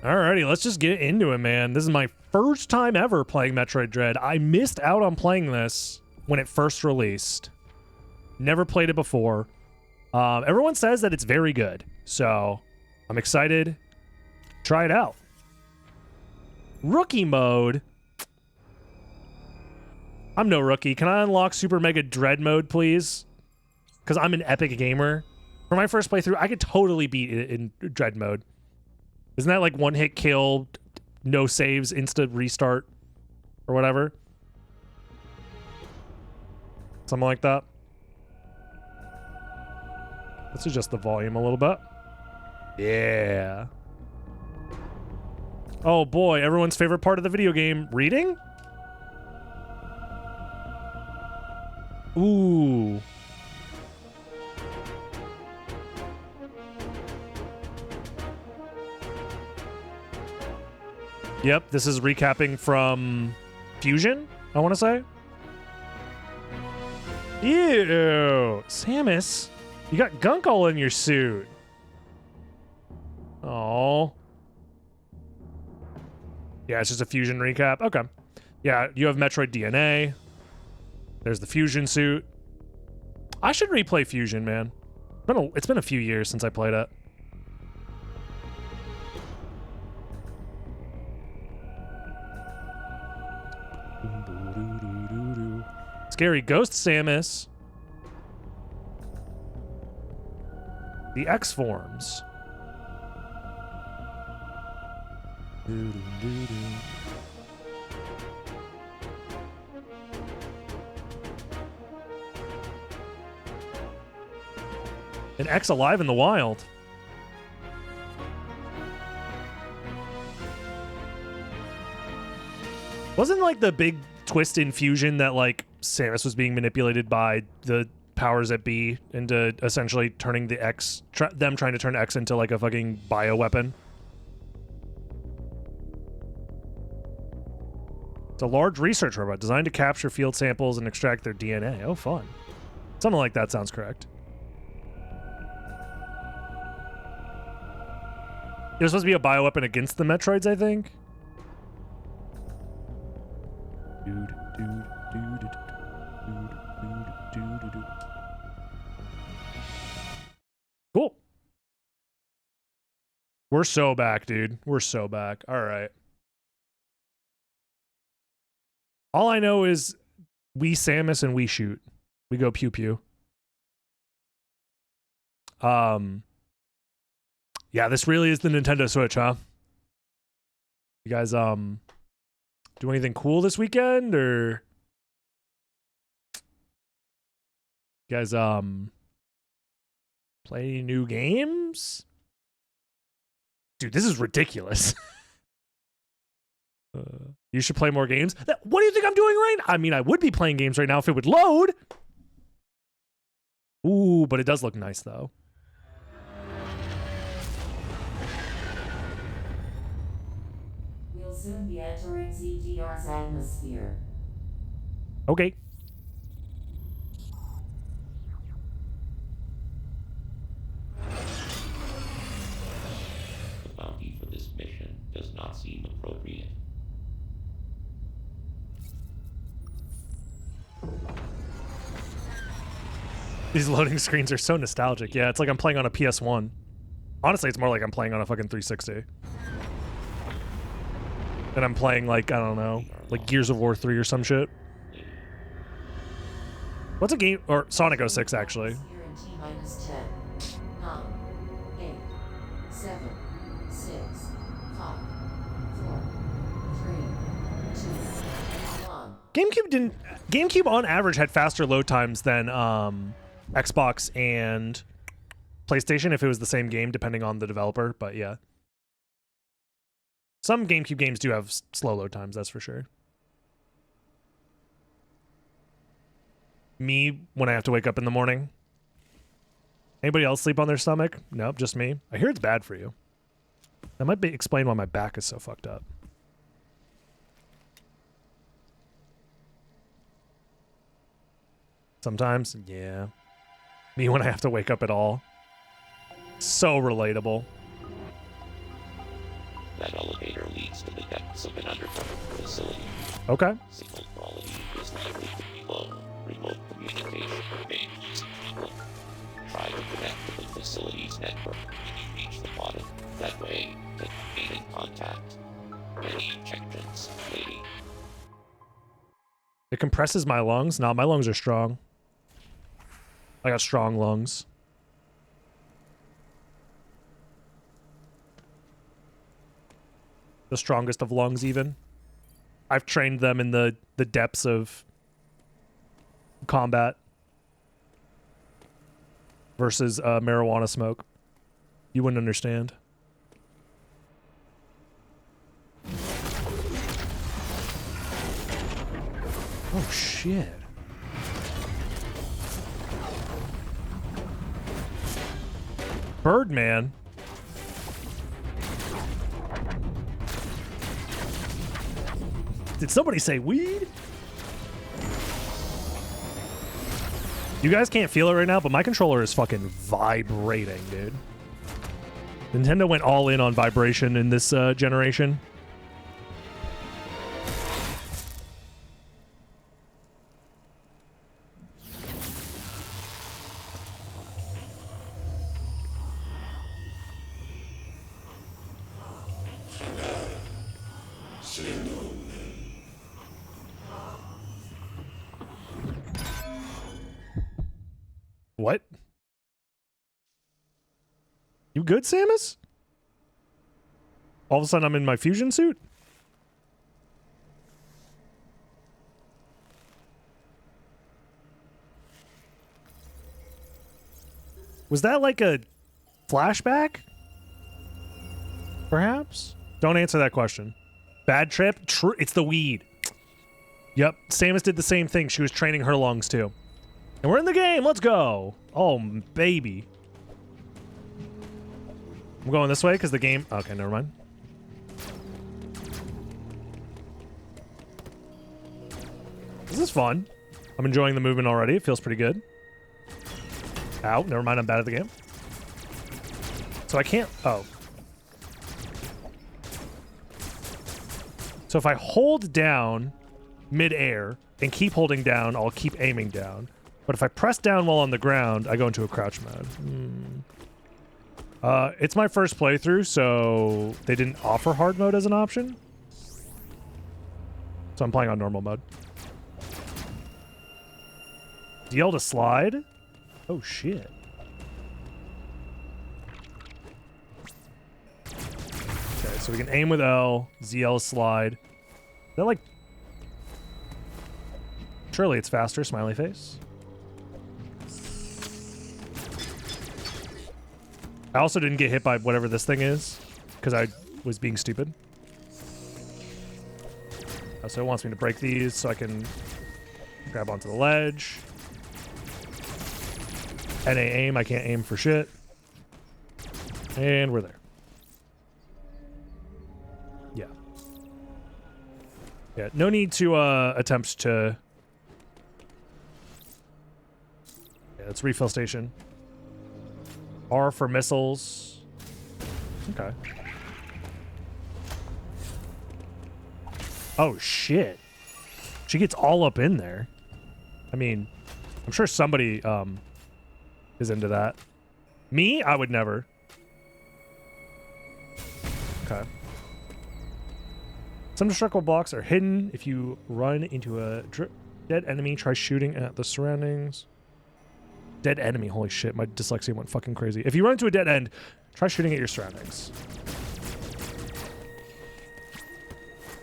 Alrighty, let's just get into it, man. This is my first time ever playing Metroid Dread. I missed out on playing this when it first released. Never played it before. Everyone says that it's very good, so I'm excited. Try it out. Rookie mode. I'm no rookie. Can I unlock Super Mega Dread mode, please? Because I'm an epic gamer. For my first playthrough, I could totally beat it in Dread mode. Isn't that like one hit kill, no saves, instant restart, or whatever? Something like that. Let's adjust the volume a little bit. Yeah. Oh boy, everyone's favorite part of the video game, reading? Ooh. Yep, this is recapping from Fusion, I want to say. Ew. Samus, you got gunk all in your suit. Oh. Yeah, it's just a Fusion recap. Okay. Yeah, you have Metroid DNA. There's the Fusion suit. I should replay Fusion, man. It's been a few years since I played it. Scary Ghost Samus. The X forms. An X alive in the wild. Wasn't like the big twist in Fusion that like Samus was being manipulated by the powers that be into essentially turning the X, them trying to turn X into like a fucking bioweapon? It's a large research robot designed to capture field samples and extract their DNA. Oh, fun. Something like that sounds correct. It was supposed to be a bioweapon against the Metroids, I think. Cool. We're so back, dude. We're so back. All right. All I know is we Samus and we shoot. We go pew pew. Yeah, this really is the Nintendo Switch, huh? You guys do anything cool this weekend, or you guys play any new games? Dude, this is ridiculous. You should play more games. What do you think I'm doing right now? I mean, I would be playing games right now if it would load. Ooh, but it does look nice though. We'll soon be entering ZDR's atmosphere. Okay. The bounty for this mission does not seem appropriate. These loading screens are so nostalgic. Yeah, it's like I'm playing on a PS1. Honestly, it's more like I'm playing on a fucking 360. And I'm playing like, I don't know, like Gears of War 3 or some shit. What's a game? Or Sonic 06, actually. Here in T-minus 10, 9, 8, 7, 6, 5, 4, 3, 2, 1. GameCube on average had faster load times than Xbox and PlayStation if it was the same game, depending on the developer. But yeah, some GameCube games do have slow load times. That's for sure. Me when I have to wake up in the morning. Anybody else sleep on their stomach? Nope, just me. I hear it's bad for you. That might explain why my back is so fucked up. Sometimes, yeah. Me when I have to wake up at all. So relatable. That elevator leads to the depths of an underground facility. Okay. Signal quality is likely to be low. Remote communication remains difficult. Try to connect to the facility's network when you reach the bottom. That way, they can gain contact. Many injections waiting. It compresses my lungs. No, my lungs are strong. I got strong lungs. The strongest of lungs, even. I've trained them in the depths of combat versus marijuana smoke. You wouldn't understand. Oh, shit. Birdman. Did somebody say weed? You guys can't feel it right now, but my controller is fucking vibrating, dude. Nintendo went all in on vibration in this generation. What? You good, Samus? All of a sudden I'm in my fusion suit? Was that like a flashback? Perhaps? Don't answer that question. Bad trip? It's the weed. Yep, Samus did the same thing. She was training her lungs too. And we're in the game. Let's go. Oh, baby. I'm going this way because the game... Okay, never mind. This is fun. I'm enjoying the movement already. It feels pretty good. Ow, never mind. I'm bad at the game. So I can't... Oh. So if I hold down mid-air and keep holding down, I'll keep aiming down. But if I press down while on the ground, I go into a crouch mode. It's my first playthrough, so they didn't offer hard mode as an option. So I'm playing on normal mode. DL to slide? Oh, shit. Okay, so we can aim with L, ZL slide. Is that like... Surely it's faster, smiley face. I also didn't get hit by whatever this thing is, because I was being stupid. So it wants me to break these so I can grab onto the ledge. NA aim, I can't aim for shit. And we're there. Yeah. Yeah, no need to attempt to... Yeah, it's refill station. R for missiles. Okay. Oh, shit. She gets all up in there. I mean, I'm sure somebody is into that. Me? I would never. Okay. Some destructible blocks are hidden. If you run into a dead enemy, try shooting at the surroundings. Dead enemy. Holy shit, my dyslexia went fucking crazy. If you run into a dead end, try shooting at your surroundings.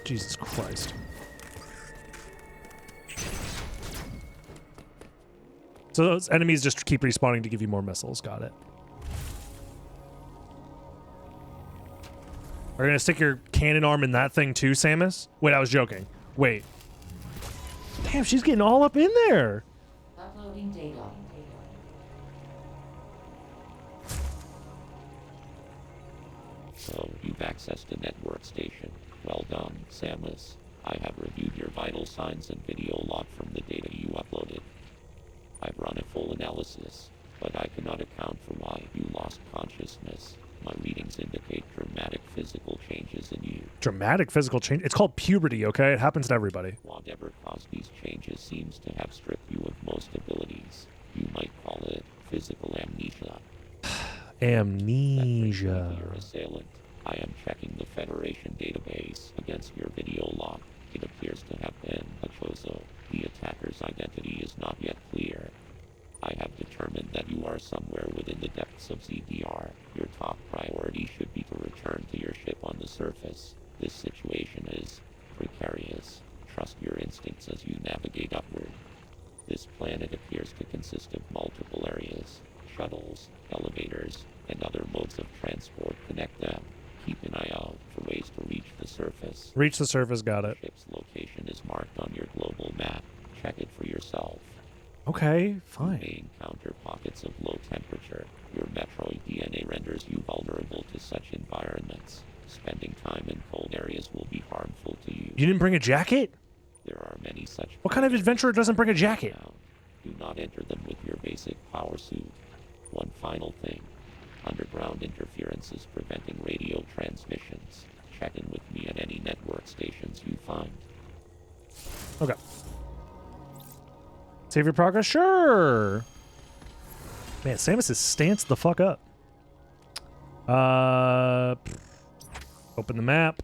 Jesus Christ. So those enemies just keep respawning to give you more missiles. Got it. Are you gonna stick your cannon arm in that thing too, Samus? Wait, I was joking. Wait. Damn, she's getting all up in there. Uploading data. So, you've accessed a network station. Well done, Samus. I have reviewed your vital signs and video log from the data you uploaded. I've run a full analysis, but I cannot account for why you lost consciousness. My readings indicate dramatic physical changes in you. Dramatic physical change? It's called puberty, okay? It happens to everybody. Whatever caused these changes seems to have stripped you of most abilities. You might call it physical amnesia. Amnesia. Your assailant. I am checking the Federation database against your video log. It appears to have been a Chozo. The attacker's identity is not yet clear. I have determined that you are somewhere within the depths of ZDR. Your top priority should be to return to your ship on the surface. This situation is precarious. Trust your instincts as you navigate upward. This planet appears to consist of multiple areas. Shuttles, elevators, and other modes of transport connect them. Keep an eye out for ways to reach the surface. Reach the surface, got it. The ship's location is marked on your global map. Check it for yourself. Okay, You fine. may encounter pockets of low temperature. Your Metroid DNA renders you vulnerable to such environments. Spending time in cold areas will be harmful to you. You didn't bring a jacket? There are many such. What kind of adventurer doesn't bring a jacket? Now, do not enter them with your basic power suit. One final thing. Underground interference is preventing radio transmissions. Check in with me at any network stations you find. Okay. Save your progress? Sure. Man, Samus is stanced the fuck up. Open the map.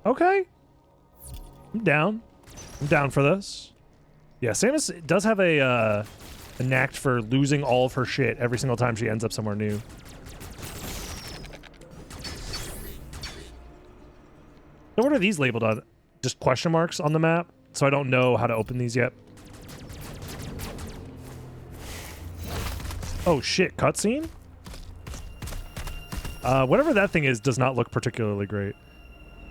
Okay. I'm down. I'm down for this. Yeah, Samus does have a knack for losing all of her shit every single time she ends up somewhere new. So what are these labeled on? Just question marks on the map? So I don't know how to open these yet. Oh shit, cutscene? Whatever that thing is does not look particularly great.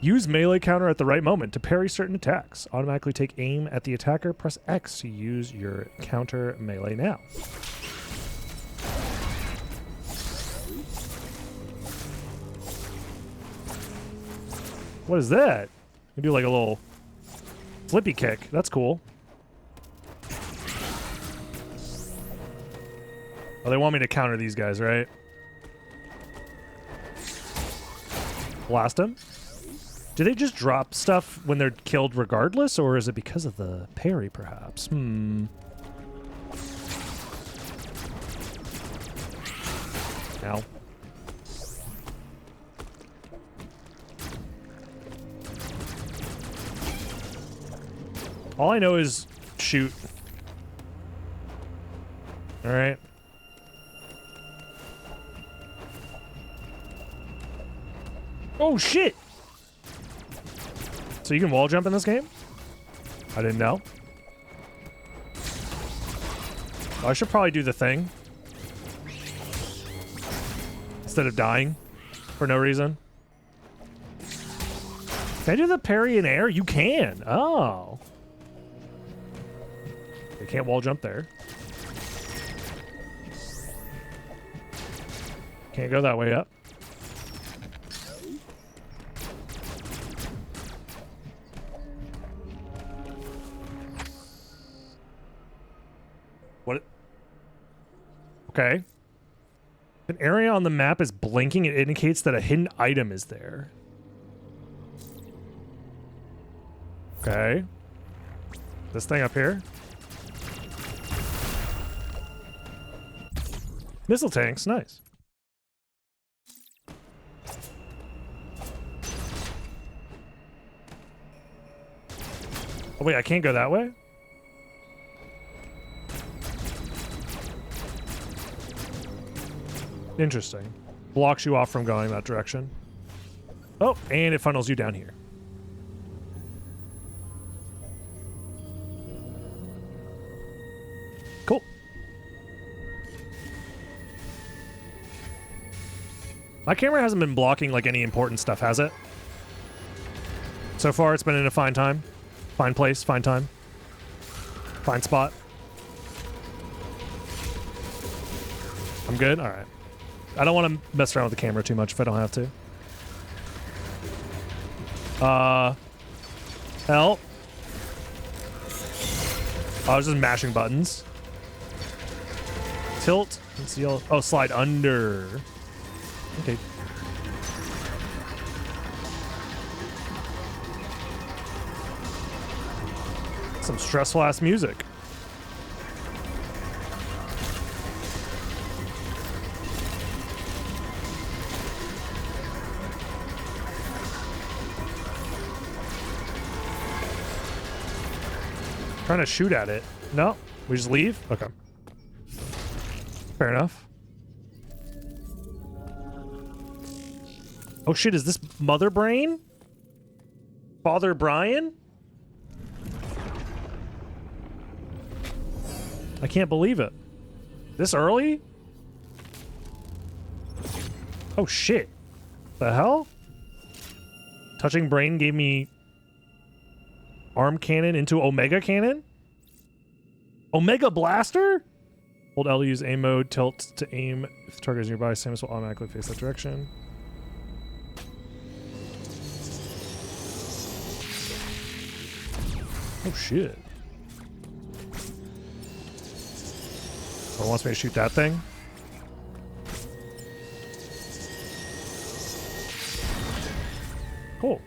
Use melee counter at the right moment to parry certain attacks. Automatically take aim at the attacker. Press X to use your counter melee now. What is that? You do like a little flippy kick. That's cool. Oh, they want me to counter these guys, right? Blast them. Do they just drop stuff when they're killed regardless, or is it because of the parry, perhaps? Now. All I know is shoot. All right. Oh, shit! So you can wall jump in this game? I didn't know. Oh, I should probably do the thing. Instead of dying for no reason. Can I do the parry in air? You can. Oh. You can't wall jump there. Can't go that way up. What? Okay. An area on the map is blinking. It indicates that a hidden item is there. Okay. This thing up here. Missile tanks, nice. Oh wait, I can't go that way? Interesting. Blocks you off from going that direction. Oh, and it funnels you down here. Cool. My camera hasn't been blocking like any important stuff, has it? So far, it's been in a fine time. Fine place, fine time. Fine spot. I'm good? Alright. I don't want to mess around with the camera too much if I don't have to. Help. I was just mashing buttons. Tilt. Let's see. Oh, slide under. Okay. Some stressful ass music. Trying to shoot at it. No, we just leave? Okay. Fair enough. Oh shit, is this Mother Brain? Father Brian? I can't believe it. This early? Oh shit. The hell? Touching Brain gave me arm cannon into Omega cannon? Omega Blaster? Hold L to use aim mode, tilt to aim. If the target is nearby, Samus will automatically face that direction. Oh shit. Oh, it wants me to shoot that thing? Cool.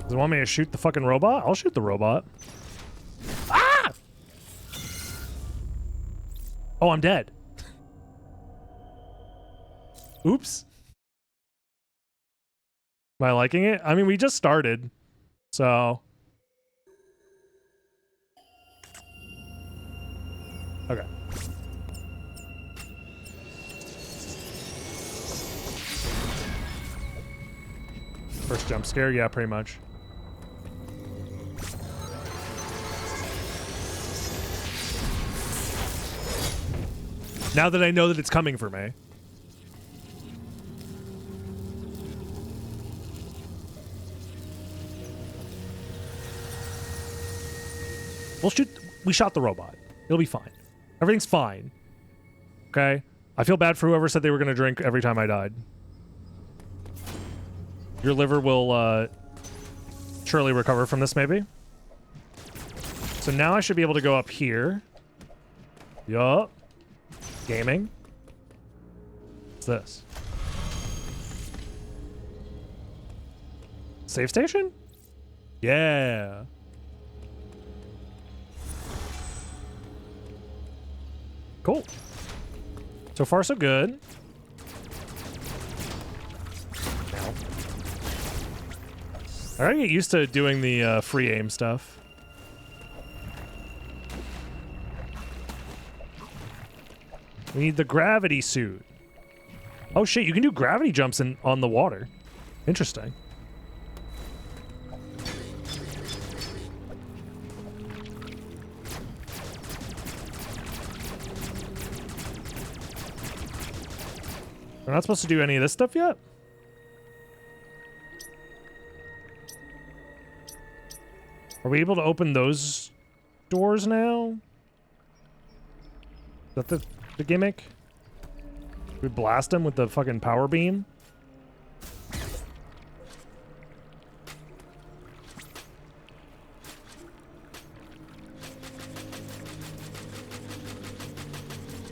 Does it want me to shoot the fucking robot? I'll shoot the robot. Ah! Oh, I'm dead. Oops. Am I liking it? I mean, we just started, so. Okay. First jump scare? Yeah, pretty much. Now that I know that it's coming for me. We'll shoot. We shot the robot. It'll be fine. Everything's fine. Okay? I feel bad for whoever said they were going to drink every time I died. Your liver will surely recover from this, maybe. So now I should be able to go up here. Yup. Gaming. What's this? Save station? Yeah. Cool. So far, so good. Ow. I gotta get used to doing the free aim stuff. We need the gravity suit. Oh shit, you can do gravity jumps on the water. Interesting. We're not supposed to do any of this stuff yet? Are we able to open those doors now? Is that the gimmick? We blast them with the fucking power beam?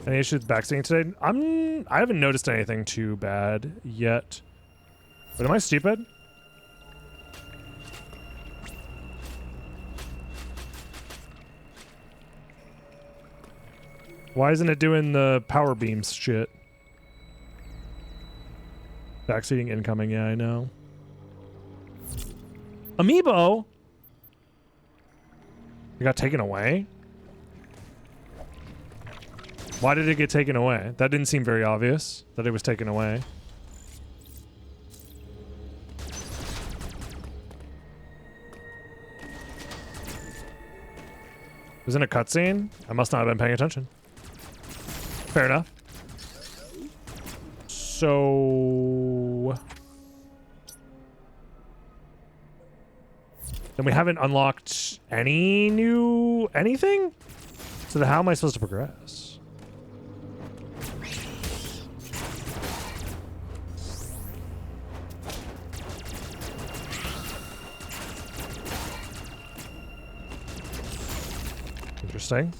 Any issues with backseating today? I haven't noticed anything too bad yet. But am I stupid? Why isn't it doing the power beams shit? Backseating incoming, yeah, I know. Amiibo? It got taken away? Why did it get taken away? That didn't seem very obvious that it was taken away. was in a cutscene? I must not have been paying attention. Fair enough. So... then we haven't unlocked any new anything? So then how am I supposed to progress? Interesting.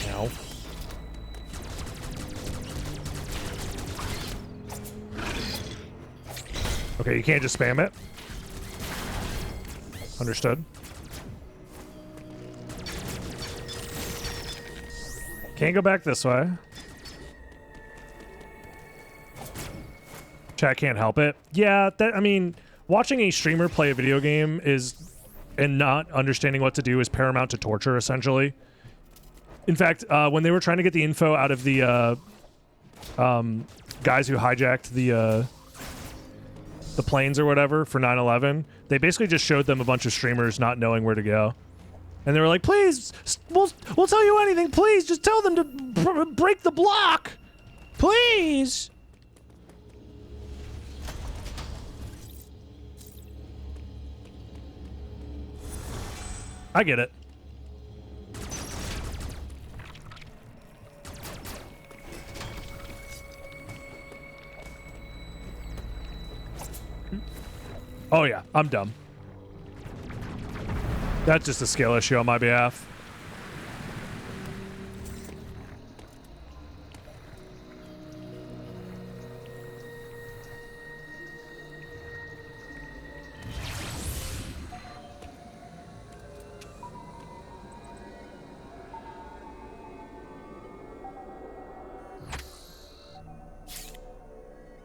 Now. Okay, you can't just spam it. Understood. Can't go back this way. Chat can't help it. Yeah, that, I mean, watching a streamer play a video game is, and not understanding what to do is paramount to torture, essentially. In fact, when they were trying to get the info out of the guys who hijacked the planes or whatever for 9/11, they basically just showed them a bunch of streamers not knowing where to go. And they were like, please, we'll tell you anything. Please, just tell them to break the block. Please. I get it. Oh yeah, I'm dumb. That's just a skill issue on my behalf.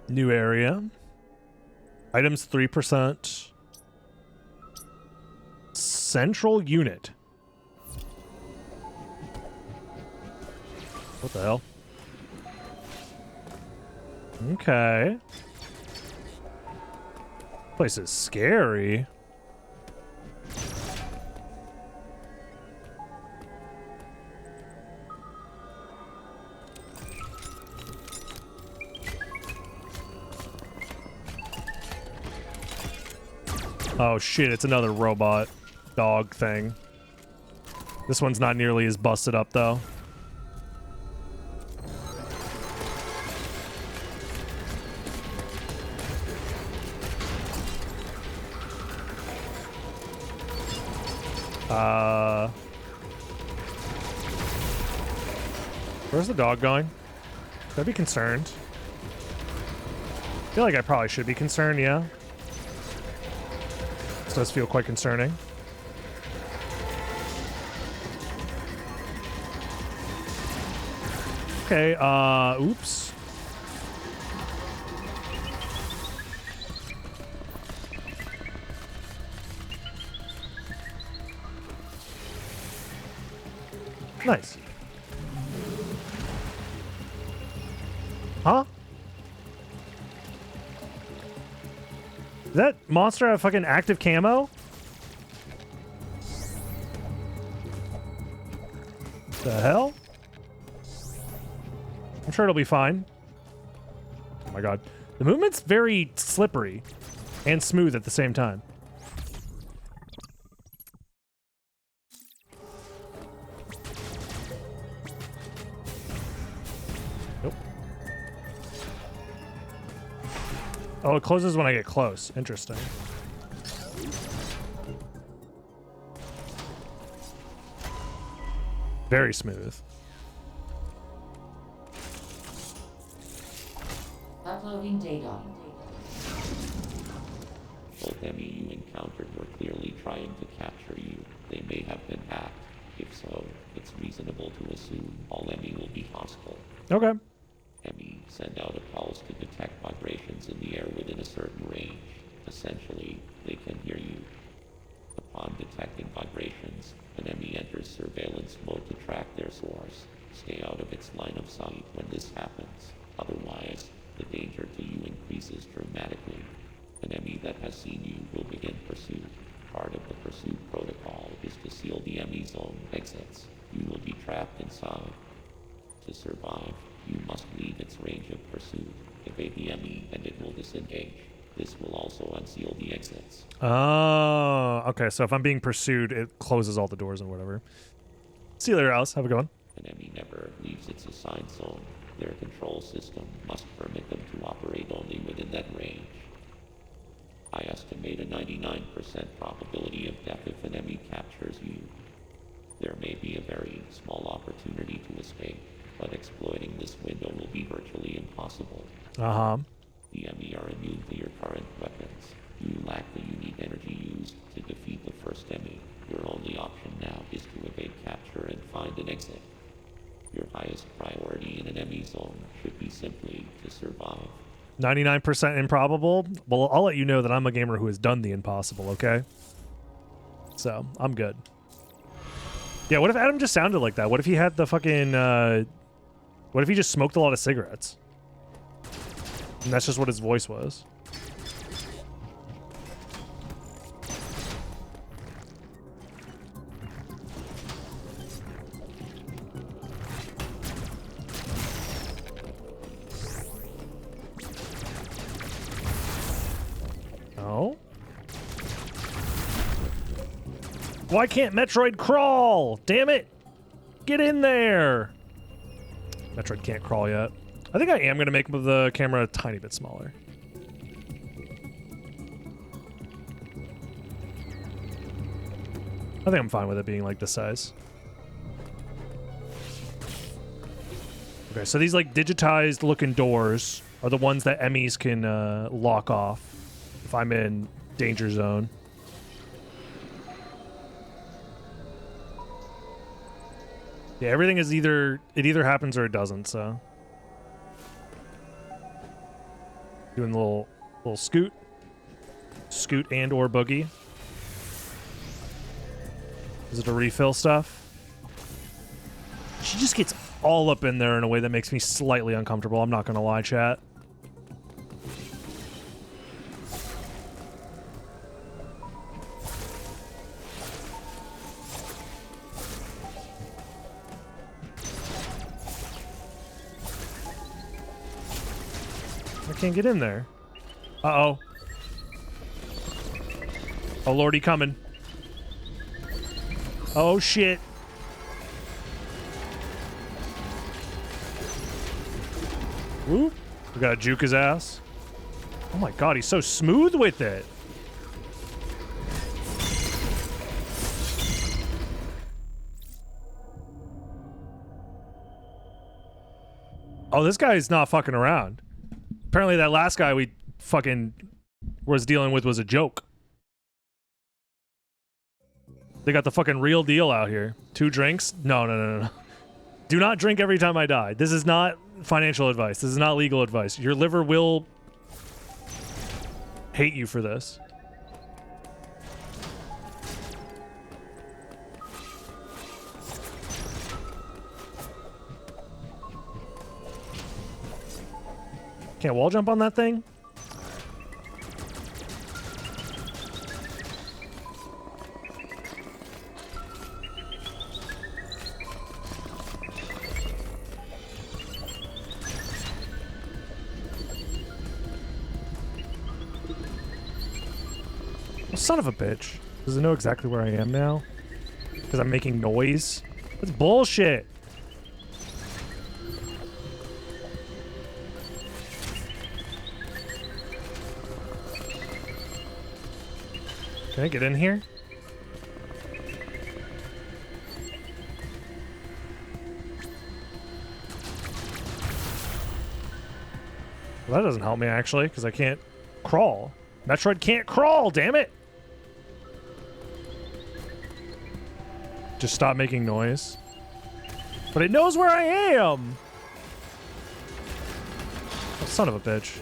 New area. Items 3%. Central unit. What the hell? Okay. Place is scary. Oh shit, it's another robot dog thing. This one's not nearly as busted up though. Where's the dog going? Should I be concerned? I feel like I probably should be concerned, yeah. This does feel quite concerning. Okay, oops. Nice. Huh? Does that monster have fucking active camo? The hell? I'm sure it'll be fine. Oh my god. The movement's very slippery and smooth at the same time. Nope. Oh, it closes when I get close. Interesting. Very smooth. Uploading data. Both enemy you encountered were clearly trying to capture you. They may have been hacked. If so, it's reasonable to assume all enemy will be hostile. Okay. Enemy send out a pulse to detect vibrations in the air within a certain range. Essentially, they can hear you. Upon detecting vibrations, an enemy enters surveillance mode to track their source. Stay out of its line of sight when this happens. Otherwise, the danger to you increases dramatically. An enemy that has seen you will begin pursuit. Part of the pursuit protocol is to seal the ME zone exits. You will be trapped inside. To survive, you must leave its range of pursuit. Evade the ME and it will disengage. This will also unseal the exits. Oh, okay. So if I'm being pursued, it closes all the doors and whatever. See you later, Alice. Have a good one. An ME never leaves its assigned zone. Their control system must permit them to operate only within that range. I estimate a 99% probability of death if an ME captures you. There may be a very small opportunity to escape, but exploiting this window will be virtually impossible. Uh-huh. The ME are immune to your current weapons. You lack the unique energy used to defeat the first ME. Your only option now is to evade capture and find an exit. Your highest priority in an ME zone should be simply to survive. 99% improbable? Well, I'll let you know that I'm a gamer who has done the impossible, okay? So, I'm good. Yeah, what if Adam just sounded like that? What if he had the fucking, what if he just smoked a lot of cigarettes? And that's just what his voice was. Oh? Why can't Metroid crawl? Damn it! Get in there! Metroid can't crawl yet. I think I am going to make the camera a tiny bit smaller. I think I'm fine with it being like this size. Okay, so these like digitized looking doors are the ones that MEs can lock off if I'm in danger zone. Yeah, everything is either happens or it doesn't, so. Doing a little scoot and or boogie. Is it a refill stuff? She just gets all up in there in a way that makes me slightly uncomfortable. I'm not gonna lie, chat. I can't get in there. Uh-oh. Oh, lordy, coming. Oh, shit. Whoop. We gotta juke his ass. Oh my god, he's so smooth with it. Oh, this guy is not fucking around. Apparently that last guy we fucking was dealing with was a joke. They got the fucking real deal out here. 2 drinks? No. Do not drink every time I die. This is not financial advice. This is not legal advice. Your liver will hate you for this. Can't wall jump on that thing? Well, son of a bitch. Does it know exactly where I am now? Because I'm making noise? That's bullshit. Can I get in here? Well, that doesn't help me, actually, because I can't crawl. Metroid can't crawl, damn it! Just stop making noise. But it knows where I am! Oh, son of a bitch.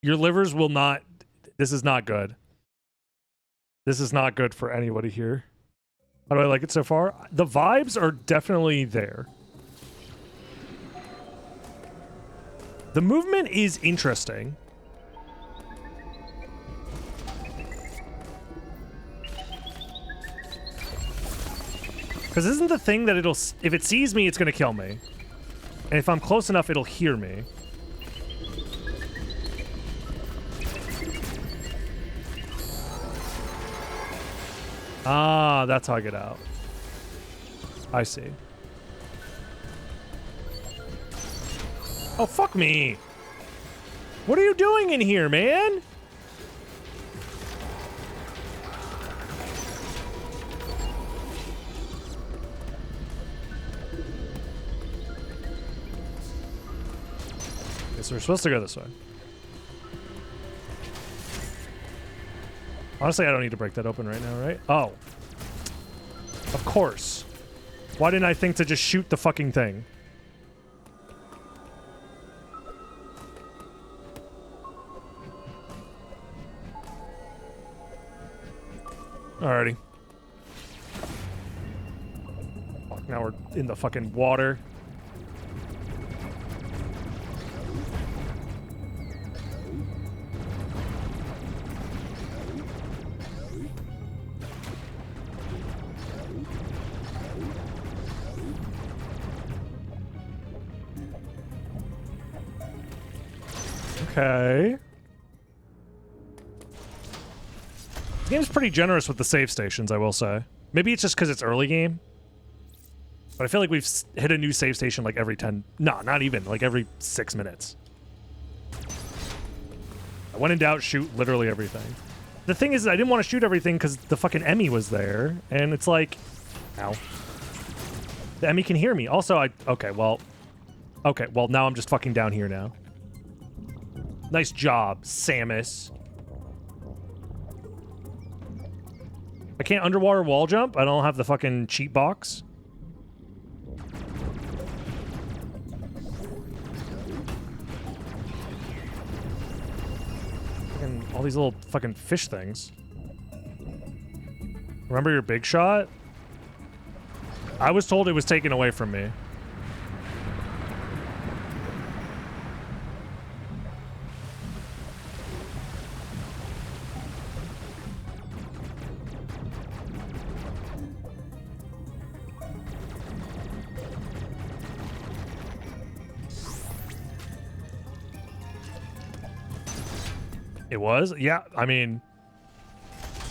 Your livers will not... This is not good. This is not good for anybody here. How do I like it so far? The vibes are definitely there. The movement is interesting. Because isn't the thing that it'll... If it sees me, it's going to kill me. And if I'm close enough, it'll hear me. Ah, that's how I get out. I see. Oh, fuck me. What are you doing in here, man? So we're supposed to go this way. Honestly, I don't need to break that open right now, right? Oh. Of course. Why didn't I think to just shoot the fucking thing? Alrighty. Fuck, now we're in the fucking water. Okay. This game's pretty generous with the save stations, I will say. Maybe it's just because it's early game. But I feel like we've hit a new save station like every 10... No, not even. Like every 6 minutes. When in doubt, shoot literally everything. The thing is, I didn't want to shoot everything because the fucking Emmy was there. And it's like... Ow. The Emmy can hear me. Also, Okay, well, now I'm just fucking down here now. Nice job, Samus. I can't underwater wall jump? I don't have the fucking cheat box? Fucking all these little fucking fish things. Remember your big shot? I was told it was taken away from me. It was? Yeah, I mean,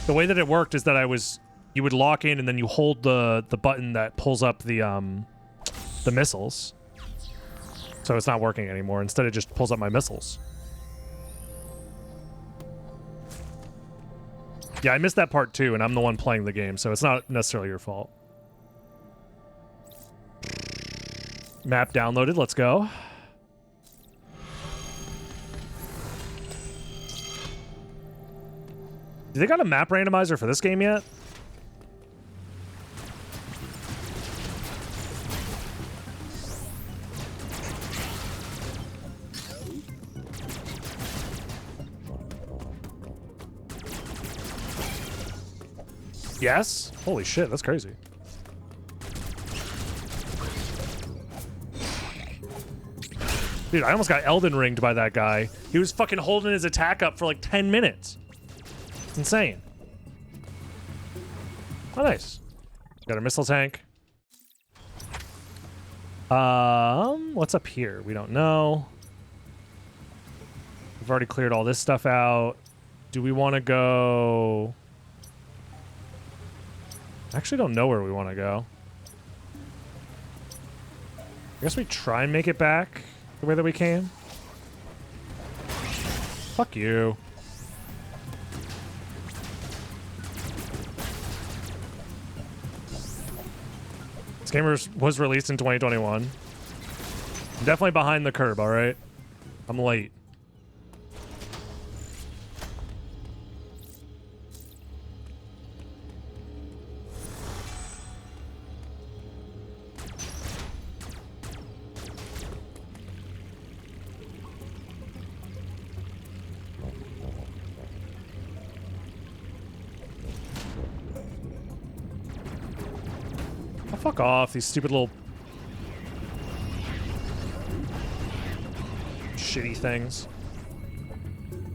the way that it worked is that you would lock in and then you hold the button that pulls up the missiles. So it's not working anymore. Instead, it just pulls up my missiles. Yeah, I missed that part too, and I'm the one playing the game, so it's not necessarily your fault. Map downloaded, let's go. Do they got a map randomizer for this game yet? Yes? Holy shit, that's crazy. Dude, I almost got Elden Ringed by that guy. He was fucking holding his attack up for like 10 minutes. It's insane. Oh, nice. Got a missile tank. What's up here? We don't know. We've already cleared all this stuff out. Do we want to go... I actually don't know where we want to go. I guess we try and make it back the way that we came. Fuck you. This game was released in 2021. I'm definitely behind the curve, alright? I'm late. Fuck off, these stupid little shitty things.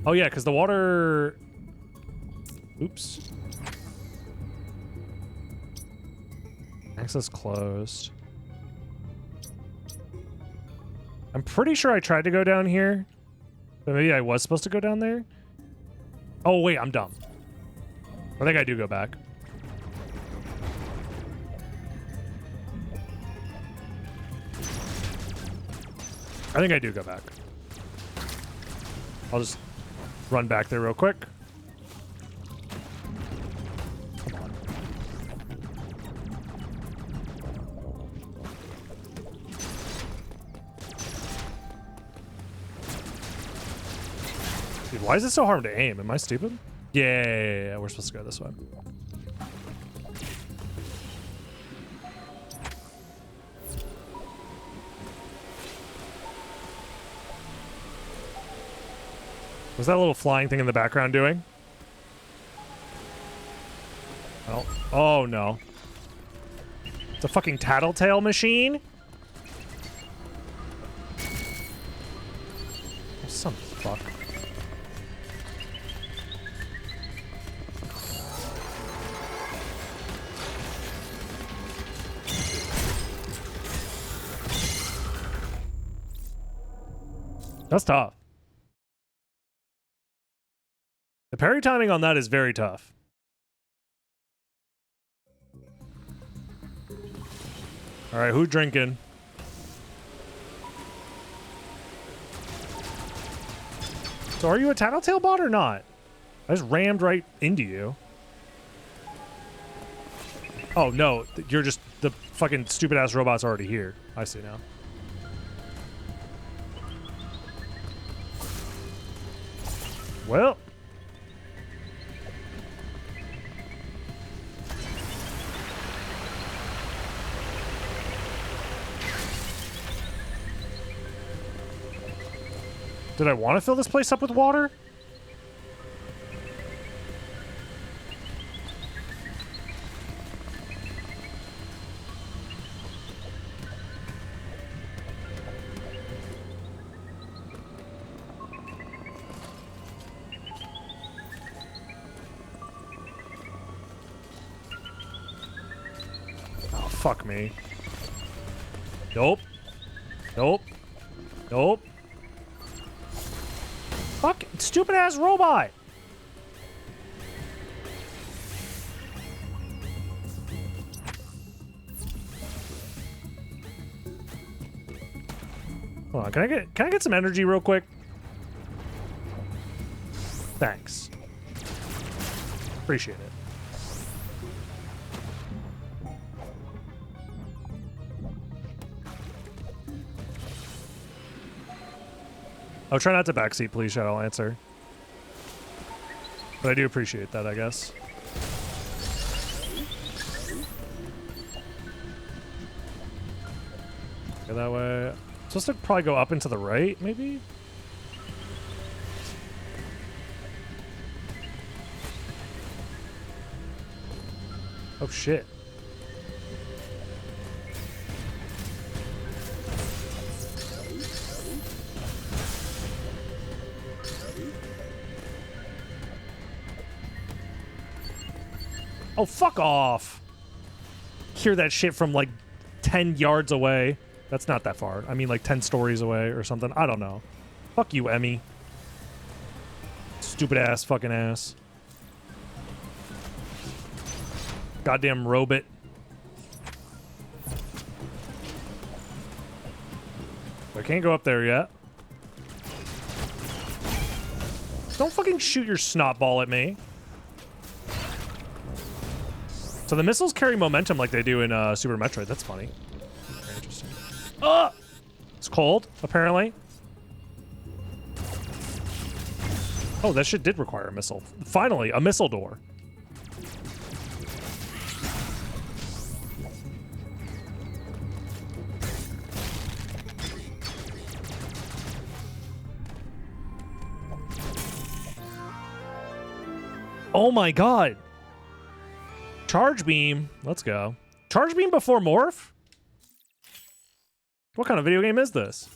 Oh yeah, because the water... Oops. Access closed. I'm pretty sure I tried to go down here. But maybe I was supposed to go down there? Oh wait, I'm dumb. I think I do go back. I think I do go back. I'll just run back there real quick. Come on. Dude, why is it so hard to aim? Am I stupid? Yeah, we're supposed to go this way. What's that little flying thing in the background doing? Oh, oh no. It's a fucking tattletale machine? Oh, some fuck. That's tough. The parry timing on that is very tough. All right, who drinking? So are you a tattletale bot or not? I just rammed right into you. Oh no, you're just the fucking stupid ass robot's already here. I see now. Well. Did I want to fill this place up with water? Oh, fuck me. Nope. Nope. Nope. Fuck, stupid ass robot. Hold on, can I get some energy real quick? Thanks. Appreciate it. Oh, try not to backseat, please, Shadow Lancer. But I do appreciate that, I guess. Go that way. Supposed to probably go up and to the right, maybe? Oh, shit. Oh, fuck off. Hear that shit from like 10 yards away. That's not that far. I mean like 10 stories away or something. I don't know. Fuck you, Emmy. Stupid ass fucking ass. Goddamn robot. I can't go up there yet. Don't fucking shoot your snot ball at me. So the missiles carry momentum like they do in Super Metroid. That's funny. Very interesting. It's cold, apparently. Oh, that shit did require a missile. Finally, a missile door. Oh my god. Charge beam. Let's go. Charge beam before morph? What kind of video game is this?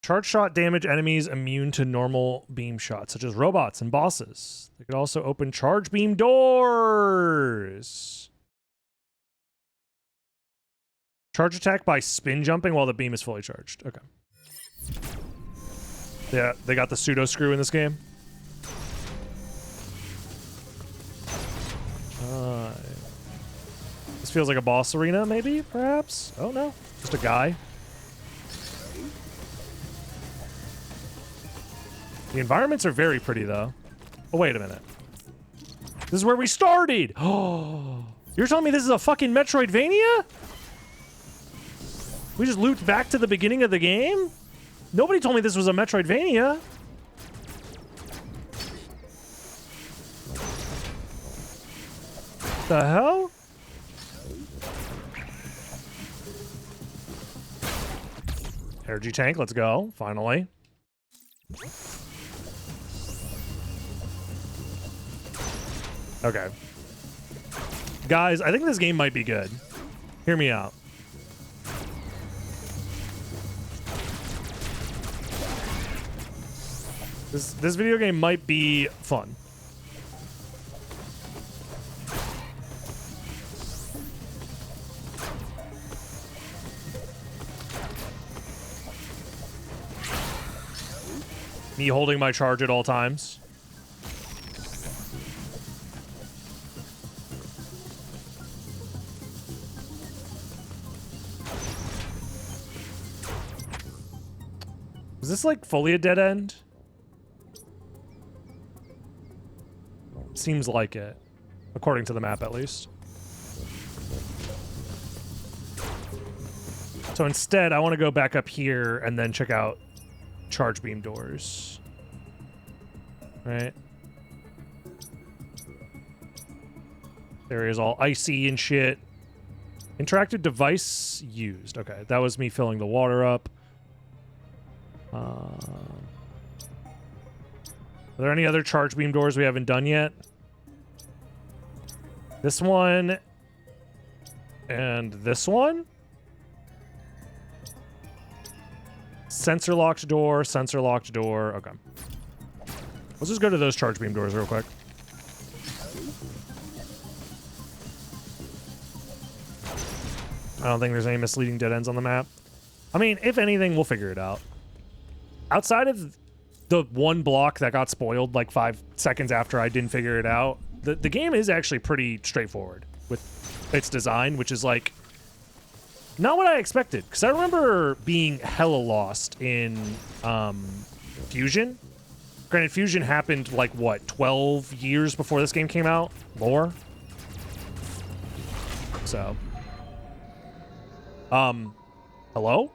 Charge shot damage enemies immune to normal beam shots, such as robots and bosses. They could also open charge beam doors. Charge attack by spin jumping while the beam is fully charged. Okay. Yeah, they got the pseudo screw in this game. This feels like a boss arena, maybe, perhaps? Oh no, just a guy. The environments are very pretty, though. Oh, wait a minute. This is where we started! Oh, you're telling me this is a fucking Metroidvania? We just looped back to the beginning of the game? Nobody told me this was a Metroidvania. The hell? Energy tank, let's go, finally. Okay. Guys, I think this game might be good. Hear me out. This video game might be fun. Me holding my charge at all times. Is this like fully a dead end? Seems like it, according to the map at least. So instead, I want to go back up here and then check out charge beam doors. Right. Area is all icy and shit. Interactive device used. Okay, that was me filling the water up. Are there any other charge beam doors we haven't done yet? This one and this one? Sensor locked door, sensor locked door. Okay. Let's just go to those charge beam doors real quick. I don't think there's any misleading dead ends on the map. I mean, if anything, we'll figure it out. Outside of the one block that got spoiled like 5 seconds after I didn't figure it out, the game is actually pretty straightforward with its design, which is like not what I expected. Because I remember being hella lost in Fusion. Granted, Fusion happened like, what, 12 years before this game came out? More? So. Hello?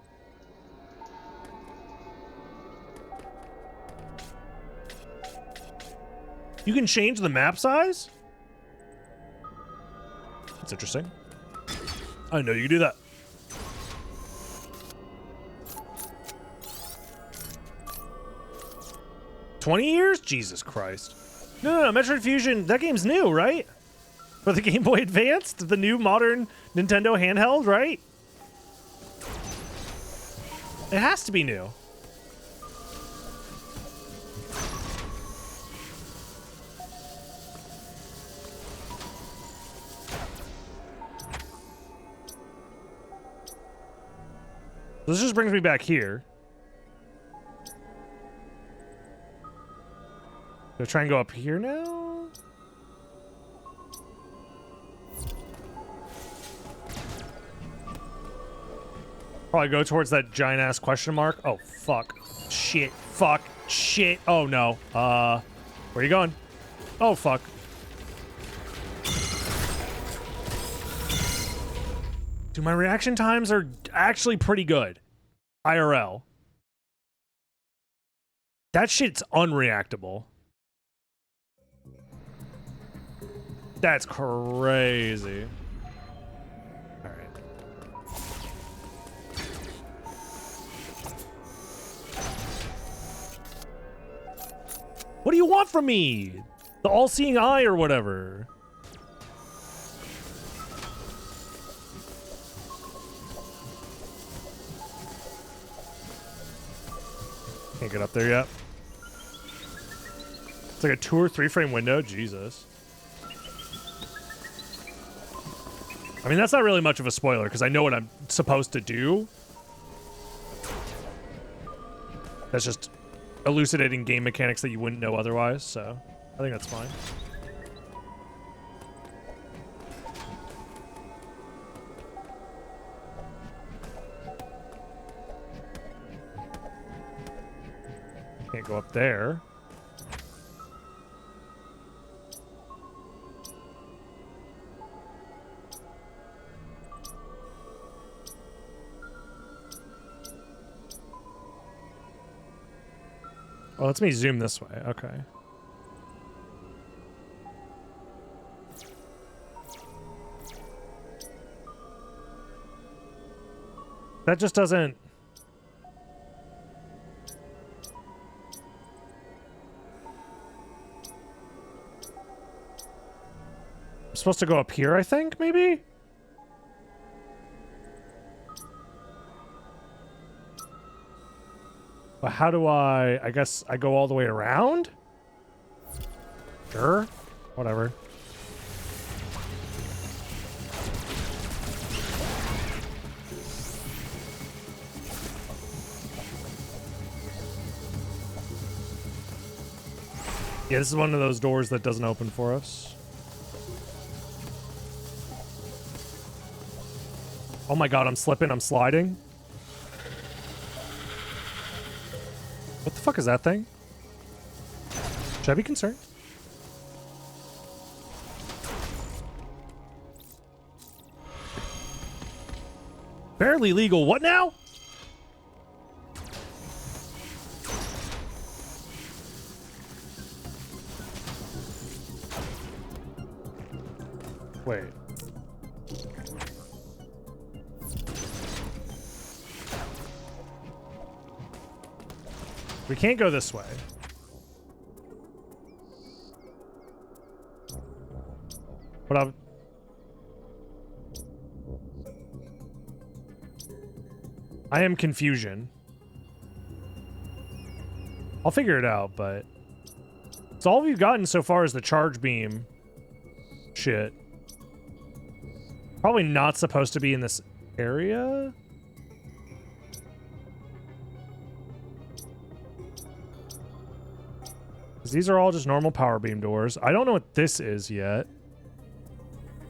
You can change the map size? That's interesting. I didn't know you could do that. $20 years? Jesus Christ. No, Metroid Fusion, that game's new, right? For the Game Boy Advance, the new modern Nintendo handheld, right? It has to be new. This just brings me back here. Gonna try and go up here now? Probably go towards that giant ass question mark. Oh, fuck. Shit. Fuck. Shit. Oh, no. Where are you going? Oh, fuck. Dude, my reaction times are actually pretty good. IRL. That shit's unreactable. That's crazy. All right. What do you want from me? The all-seeing eye or whatever. Can't get up there yet. It's like a 2 or 3 frame window. Jesus. I mean, that's not really much of a spoiler because I know what I'm supposed to do. That's just elucidating game mechanics that you wouldn't know otherwise, so I think that's fine. Can't go up there. Oh, lets me zoom this way. Okay. That just doesn't... I'm supposed to go up here, I think, maybe? But how do I guess I go all the way around? Sure. Whatever. Yeah, this is one of those doors that doesn't open for us. Oh my god, I'm slipping, I'm sliding. What the fuck is that thing? Should I be concerned? Barely legal. What now? Wait. We can't go this way. But I am confusion. I'll figure it out, but... So all we've gotten so far is the charge beam shit. Probably not supposed to be in this area? These are all just normal power beam doors. I don't know what this is yet.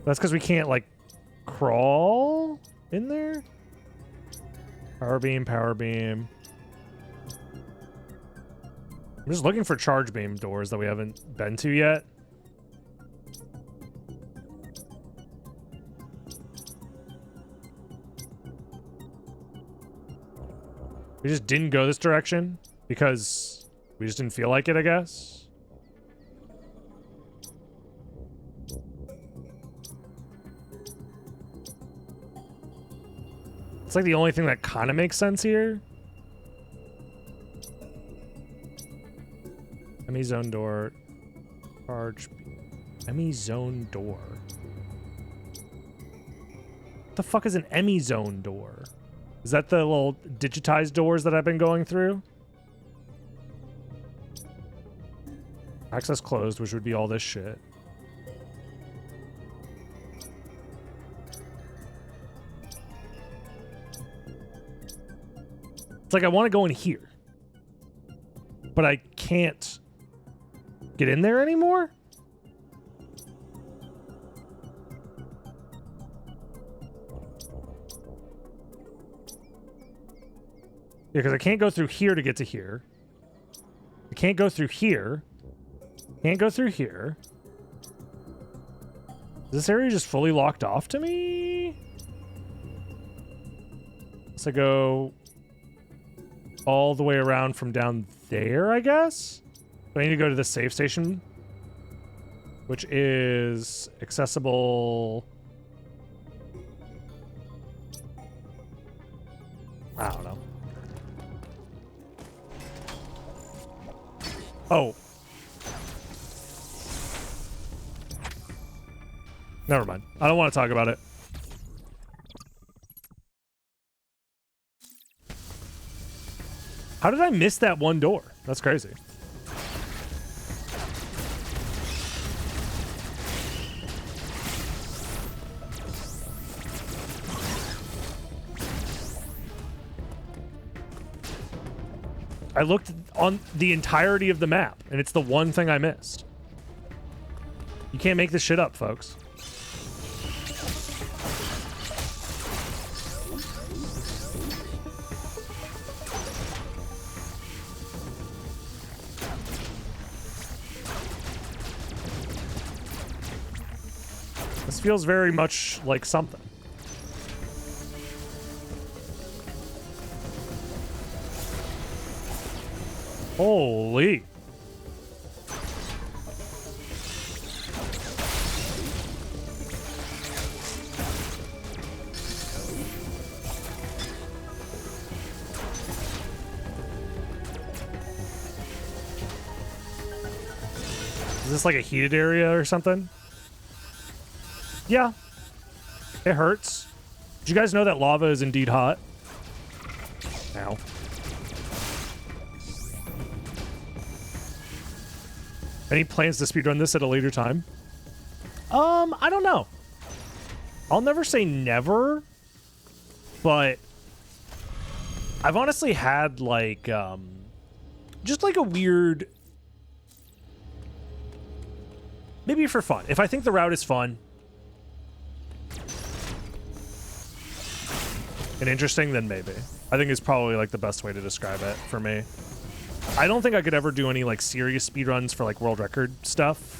That's because we can't, like, crawl in there? Power beam, power beam. I'm just looking for charge beam doors that we haven't been to yet. We just didn't go this direction because we just didn't feel like it, I guess. It's like the only thing that kind of makes sense here. Emmy zone door. Charge. Emmy zone door. What the fuck is an Emmy zone door? Is that the little digitized doors that I've been going through? Access closed, which would be all this shit. It's like I want to go in here, but I can't get in there anymore? Yeah, because I can't go through here to get to here. I can't go through here. Can't go through here. Is this area just fully locked off to me? So go all the way around from down there, I guess? So I need to go to the safe station, which is accessible. I don't know. Oh, Never mind. I don't want to talk about it. How did I miss that one door? That's crazy. I looked on the entirety of the map, and it's the one thing I missed. You can't make this shit up, folks. This feels very much like something. Holy. Is this like a heated area or something? Yeah. It hurts. Did you guys know that lava is indeed hot? Ow. Any plans to speedrun this at a later time? I don't know. I'll never say never, but I've honestly had like, just like a weird, maybe for fun. If I think the route is fun and interesting, then maybe. I think it's probably like the best way to describe it for me. I don't think I could ever do any like serious speedruns for like world record stuff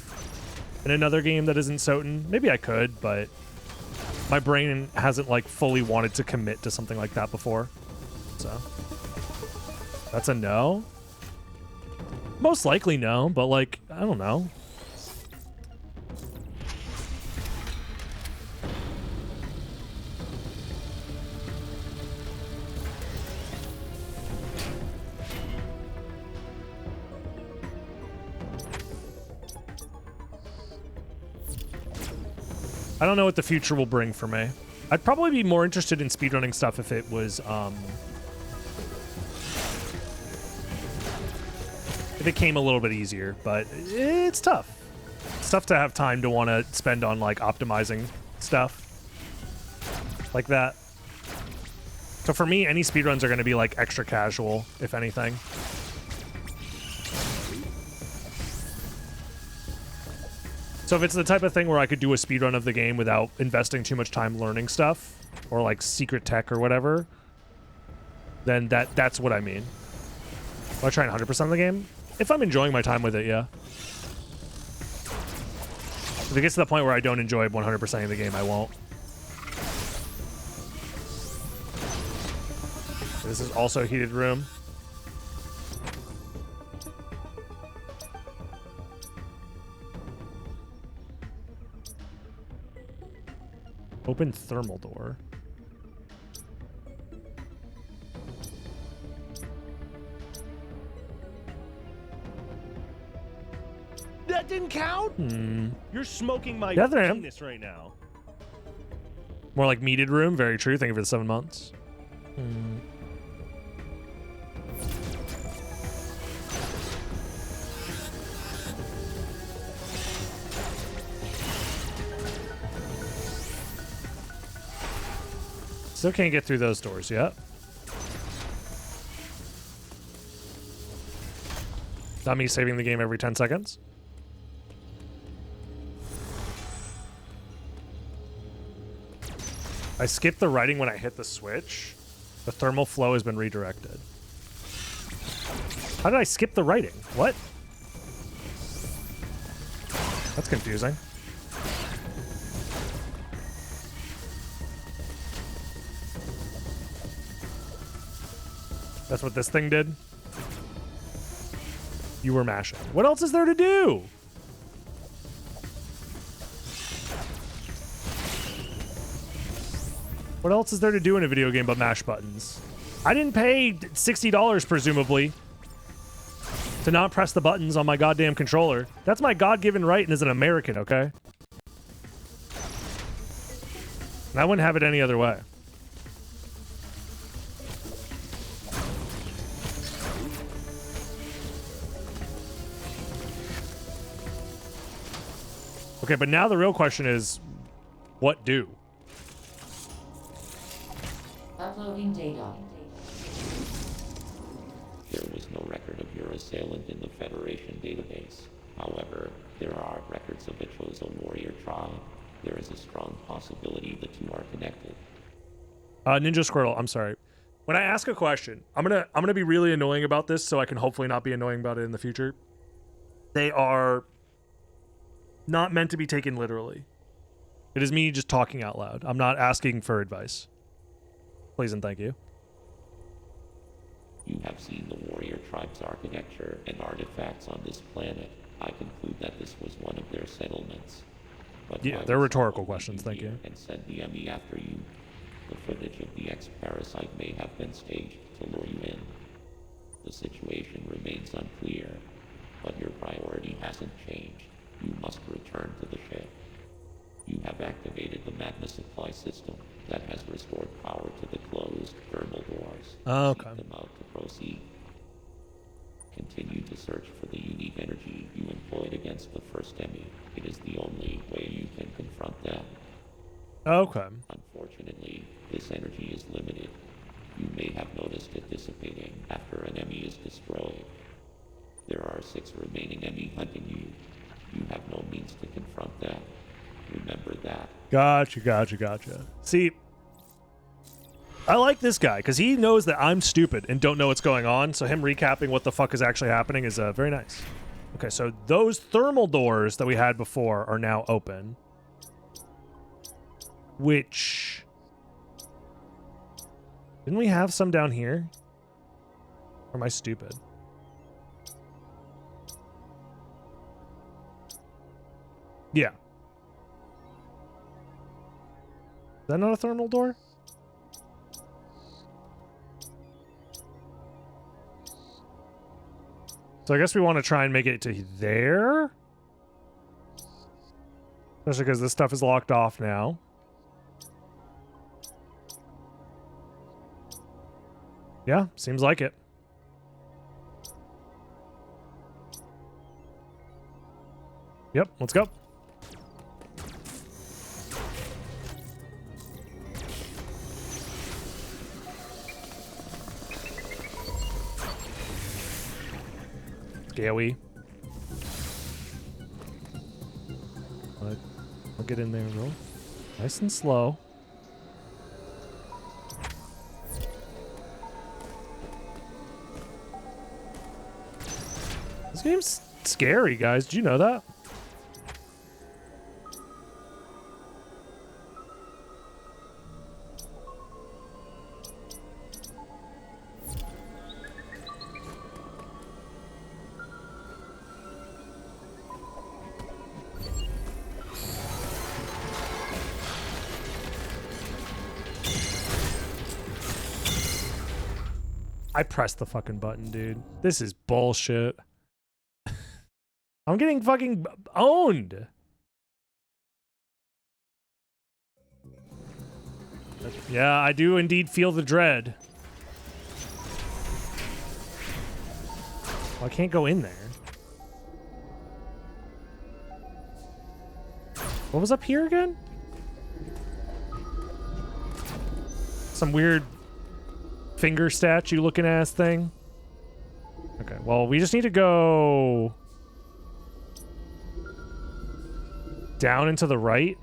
in another game that isn't Soten. Maybe I could, but my brain hasn't like fully wanted to commit to something like that before. So that's a no. Most likely no, but like, I don't know. I don't know what the future will bring for me. I'd probably be more interested in speedrunning stuff if it was, if it came a little bit easier, but it's tough. It's tough to have time to want to spend on, like, optimizing stuff like that. So for me, any speedruns are going to be, like, extra casual, if anything. So if it's the type of thing where I could do a speedrun of the game without investing too much time learning stuff, or like secret tech or whatever, then that's what I mean. Am I trying 100% of the game? If I'm enjoying my time with it, yeah. If it gets to the point where I don't enjoy 100% of the game, I won't. This is also a heated room. Open thermal door. That didn't count? You're smoking my Yeah, there I am. penis right now. More like meated room. Very true. Thank you for the 7 months. Still can't get through those doors yet. Not me saving the game every 10 seconds. I skipped the writing when I hit the switch. The thermal flow has been redirected. How did I skip the writing? What? That's confusing. That's what this thing did? You were mashing. What else is there to do? What else is there to do in a video game but mash buttons? I didn't pay $60, presumably, to not press the buttons on my goddamn controller. That's my God-given right and as an American, okay? And I wouldn't have it any other way. Okay, but now the real question is, what do? Uploading data. There was no record of your assailant in the Federation database. However, there are records of the chosen warrior tribe. There is a strong possibility the two are connected. Ninja Squirtle, I'm sorry. When I ask a question, I'm gonna be really annoying about this, so I can hopefully not be annoying about it in the future. They are not meant to be taken literally. It is me just talking out loud. I'm not asking for advice. Please and thank you. You have seen the warrior tribe's architecture and artifacts on this planet. I conclude that this was one of their settlements. But Yeah, why they're would rhetorical someone questions, leave thank here you. And send the Emmy after you. The footage of the ex-parasite may have been staged to lure you in. The situation remains unclear, but your priority hasn't changed. You must return to the ship. You have activated the magma supply system that has restored power to the closed thermal doors. Okay. Seek them out to proceed. Continue to search for the unique energy you employed against the first Emmy. It is the only way you can confront them. Okay. Unfortunately, this energy is limited. You may have noticed it dissipating after an Emmy is destroyed. There are 6 remaining Emmy hunting you. You have no means to confront them. Remember that. Gotcha. See, I like this guy because he knows that I'm stupid and don't know what's going on. So him recapping what the fuck is actually happening is very nice. Okay, so those thermal doors that we had before are now open. Which... Didn't we have some down here? Or am I stupid? Yeah. Is that not a thermal door? So I guess we want to try and make it to there. Especially because this stuff is locked off now. Yeah, seems like it. Yep, let's go. Scaly. But I'll get in there real nice and slow. This game's scary, guys. Did you know that? I pressed the fucking button, dude. This is bullshit. I'm getting fucking owned. Yeah, I do indeed feel the dread. Well, I can't go in there. What was up here again? Some weird finger statue looking ass thing. Okay, well, we just need to go down and to the right.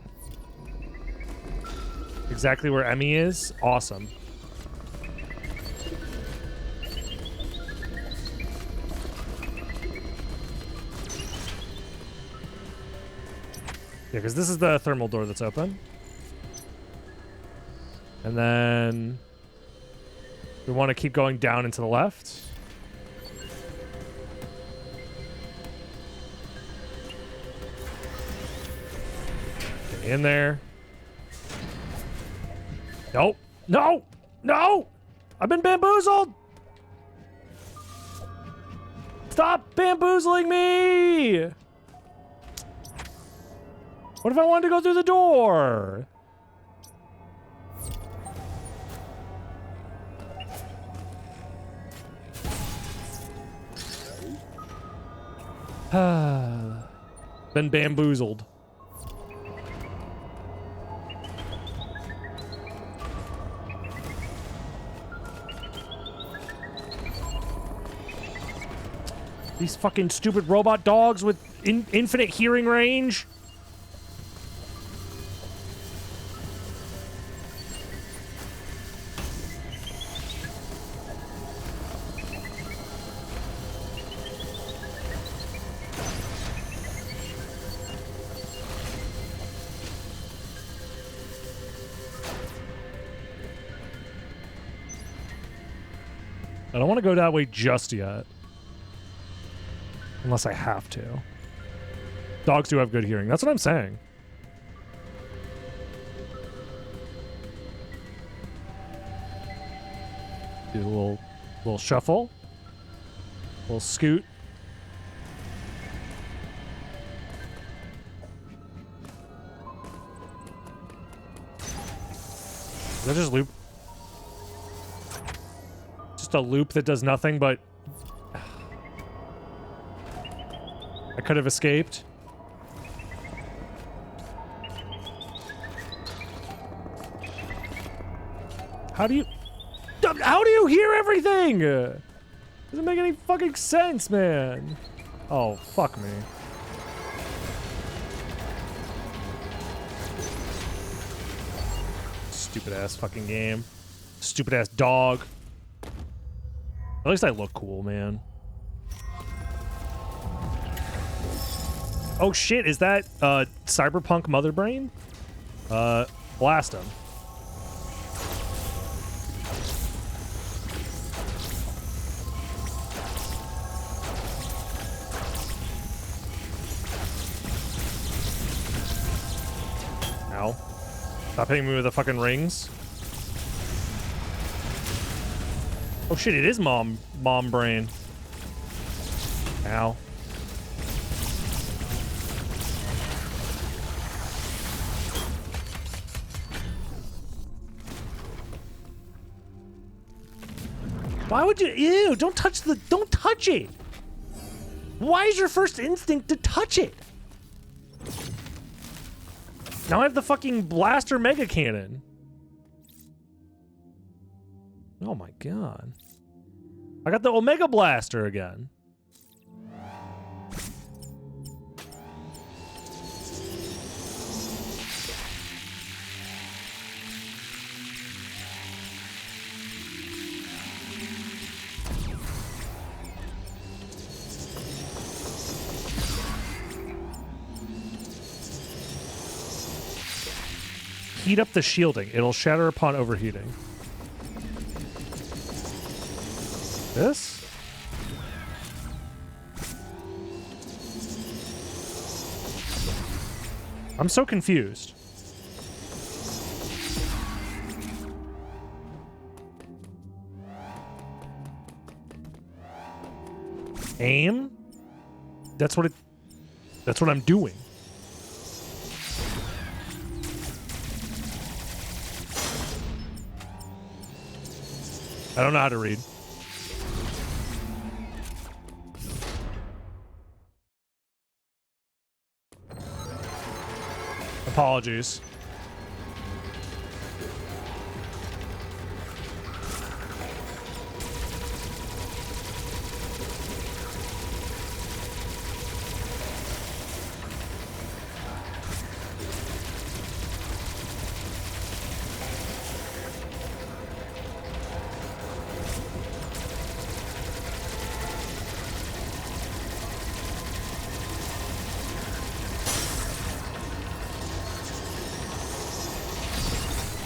Exactly where Emmy is. Awesome. Yeah, because this is the thermal door that's open. And then we want to keep going down and to the left. Get in there. Nope. No! No! I've been bamboozled! Stop bamboozling me! What if I wanted to go through the door? Been bamboozled. These fucking stupid robot dogs with infinite hearing range. I don't want to go that way just yet. Unless I have to. Dogs do have good hearing. That's what I'm saying. Do a little shuffle. A little scoot. Is that just loop? Just a loop that does nothing but... I could have escaped. How do you hear everything? Doesn't make any fucking sense, man. Oh, fuck me. Stupid ass fucking game. Stupid ass dog. At least I look cool, man. Oh shit, is that Cyberpunk Mother Brain? Blast him. Ow. Stop hitting me with the fucking rings. Oh shit, it is mom brain. Ow. Why would you? Ew, don't touch it. Why is your first instinct to touch it? Now I have the fucking blaster mega cannon. Oh my god. I got the Omega Blaster again. Heat up the shielding. It'll shatter upon overheating. This? I'm so confused. Aim? That's what I'm doing. I don't know how to read. Apologies.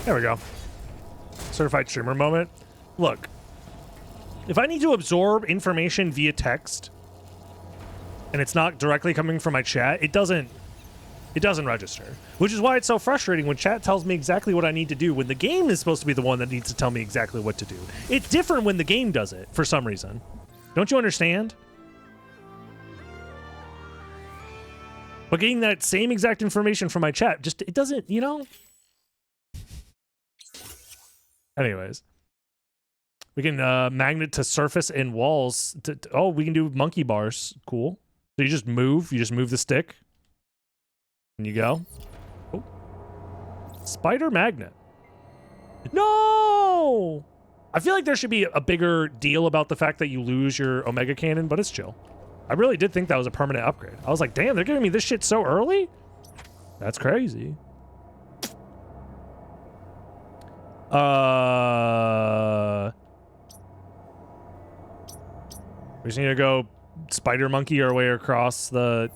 There we go. Certified streamer moment. Look, if I need to absorb information via text and it's not directly coming from my chat, it doesn't register. Which is why it's so frustrating when chat tells me exactly what I need to do when the game is supposed to be the one that needs to tell me exactly what to do. It's different when the game does it for some reason. Don't you understand? But getting that same exact information from my chat, just, it doesn't, you know? Anyways, we can magnet to surface and walls. Oh, we can do monkey bars. Cool. So you just move the stick, and you go. Oh. Spider magnet. No! I feel like there should be a bigger deal about the fact that you lose your Omega Cannon, but it's chill. I really did think that was a permanent upgrade. I was like, damn, they're giving me this shit so early? That's crazy. We just need to go spider monkey our way across the...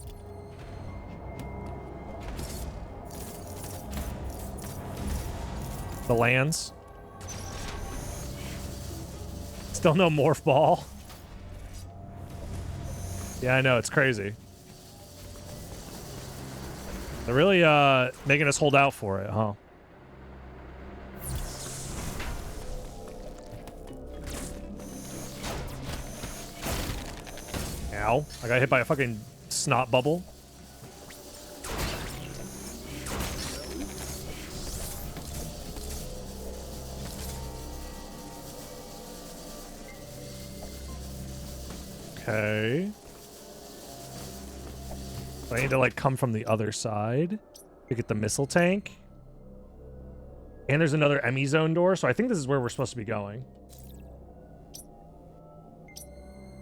lands. Still no morph ball. Yeah, I know, it's crazy. They're really making us hold out for it, huh? Ow. I got hit by a fucking snot bubble. Okay. I need to, like, come from the other side to get the missile tank. And there's another Emmy zone door, so I think this is where we're supposed to be going.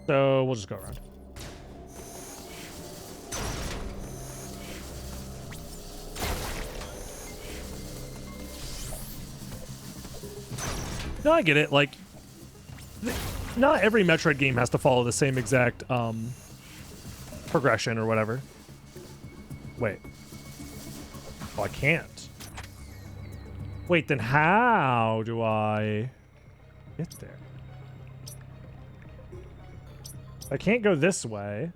So we'll just go around. No, I get it. Like, not every Metroid game has to follow the same exact progression or whatever. Wait. Oh, I can't. Wait, then how do I get there? I can't go this way.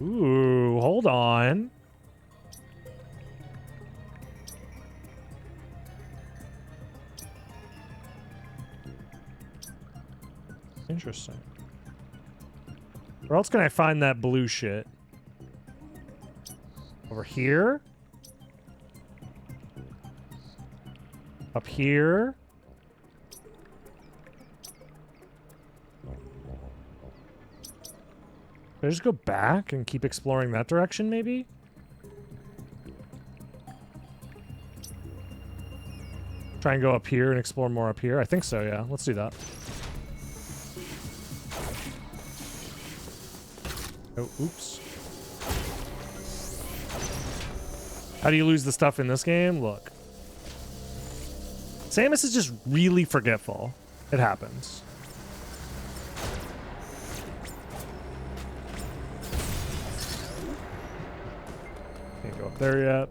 Ooh, hold on. Interesting. Where else can I find that blue shit? Over here? Up here? Should I just go back and keep exploring that direction, maybe? Try and go up here and explore more up here? I think so, yeah. Let's do that. Oh, oops. How do you lose the stuff in this game? Look. Samus is just really forgetful. It happens. Can't go up there yet.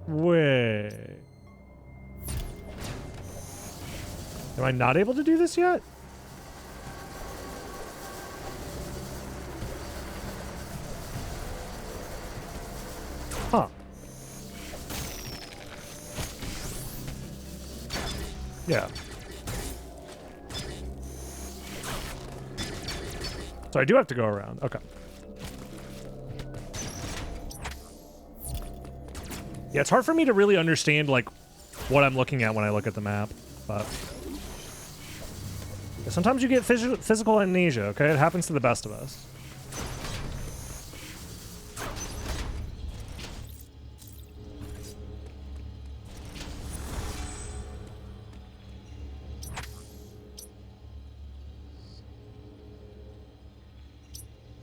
Wait. Am I not able to do this yet? Huh. Yeah. So I do have to go around. Okay. Yeah, it's hard for me to really understand, like, what I'm looking at when I look at the map, but... Sometimes you get physical amnesia, okay? It happens to the best of us.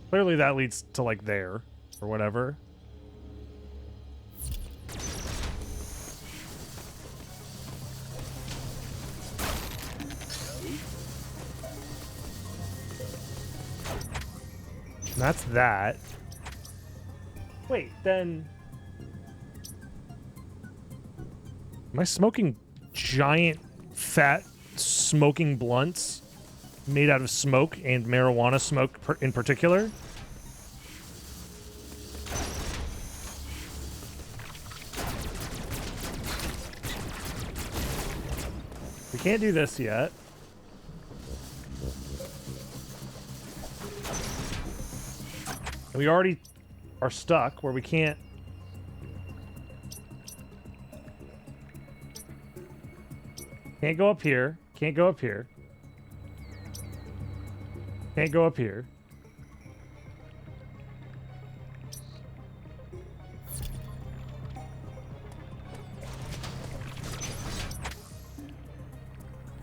Clearly that leads to, like, there, or whatever. That's that. Wait, then... Am I smoking giant, fat, smoking blunts made out of smoke and marijuana smoke in particular? We can't do this yet. We already are stuck where we can't. Can't go up here. Can't go up here. Can't go up here.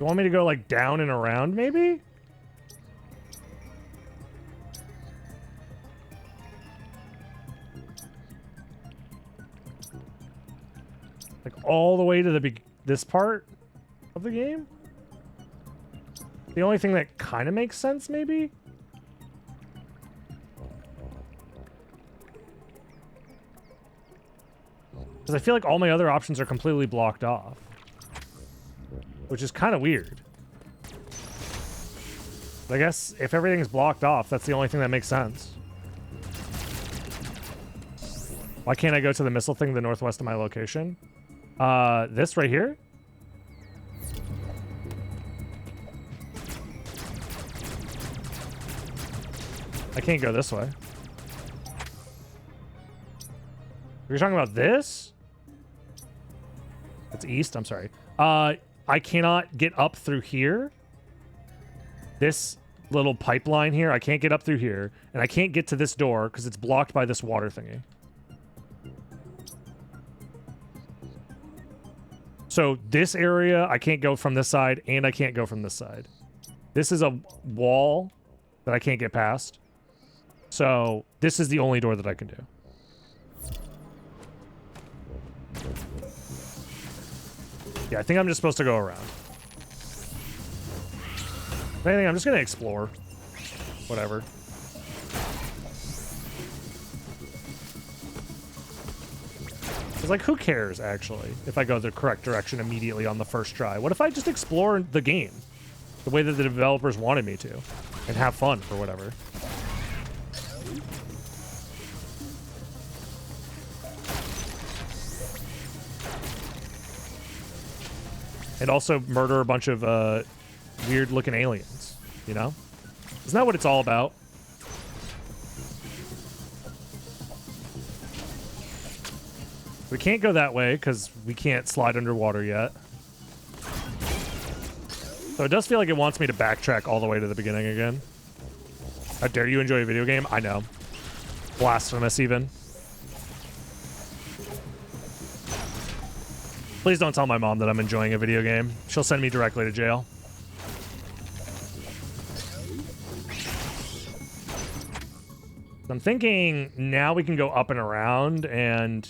You want me to go like down and around maybe? Like all the way to the this part of the game? The only thing that kind of makes sense maybe? Because I feel like all my other options are completely blocked off. Which is kind of weird. But I guess if everything's blocked off, that's the only thing that makes sense. Why can't I go to the missile thing to the northwest of my location? This right here? I can't go this way. You're talking about this? It's east, I'm sorry. I cannot get up through here. This little pipeline here, I can't get up through here. And I can't get to this door because it's blocked by this water thingy. So this area, I can't go from this side, and I can't go from this side. This is a wall that I can't get past. So this is the only door that I can do. Yeah, I think I'm just supposed to go around. If anything, I'm just going to explore. Whatever. It's like, who cares, actually, if I go the correct direction immediately on the first try? What if I just explore the game the way that the developers wanted me to and have fun or whatever? And also murder a bunch of weird-looking aliens, you know? Isn't that what it's all about? We can't go that way because we can't slide underwater yet. So it does feel like it wants me to backtrack all the way to the beginning again. How dare you enjoy a video game? I know. Blasphemous, even. Please don't tell my mom that I'm enjoying a video game. She'll send me directly to jail. I'm thinking now we can go up and around and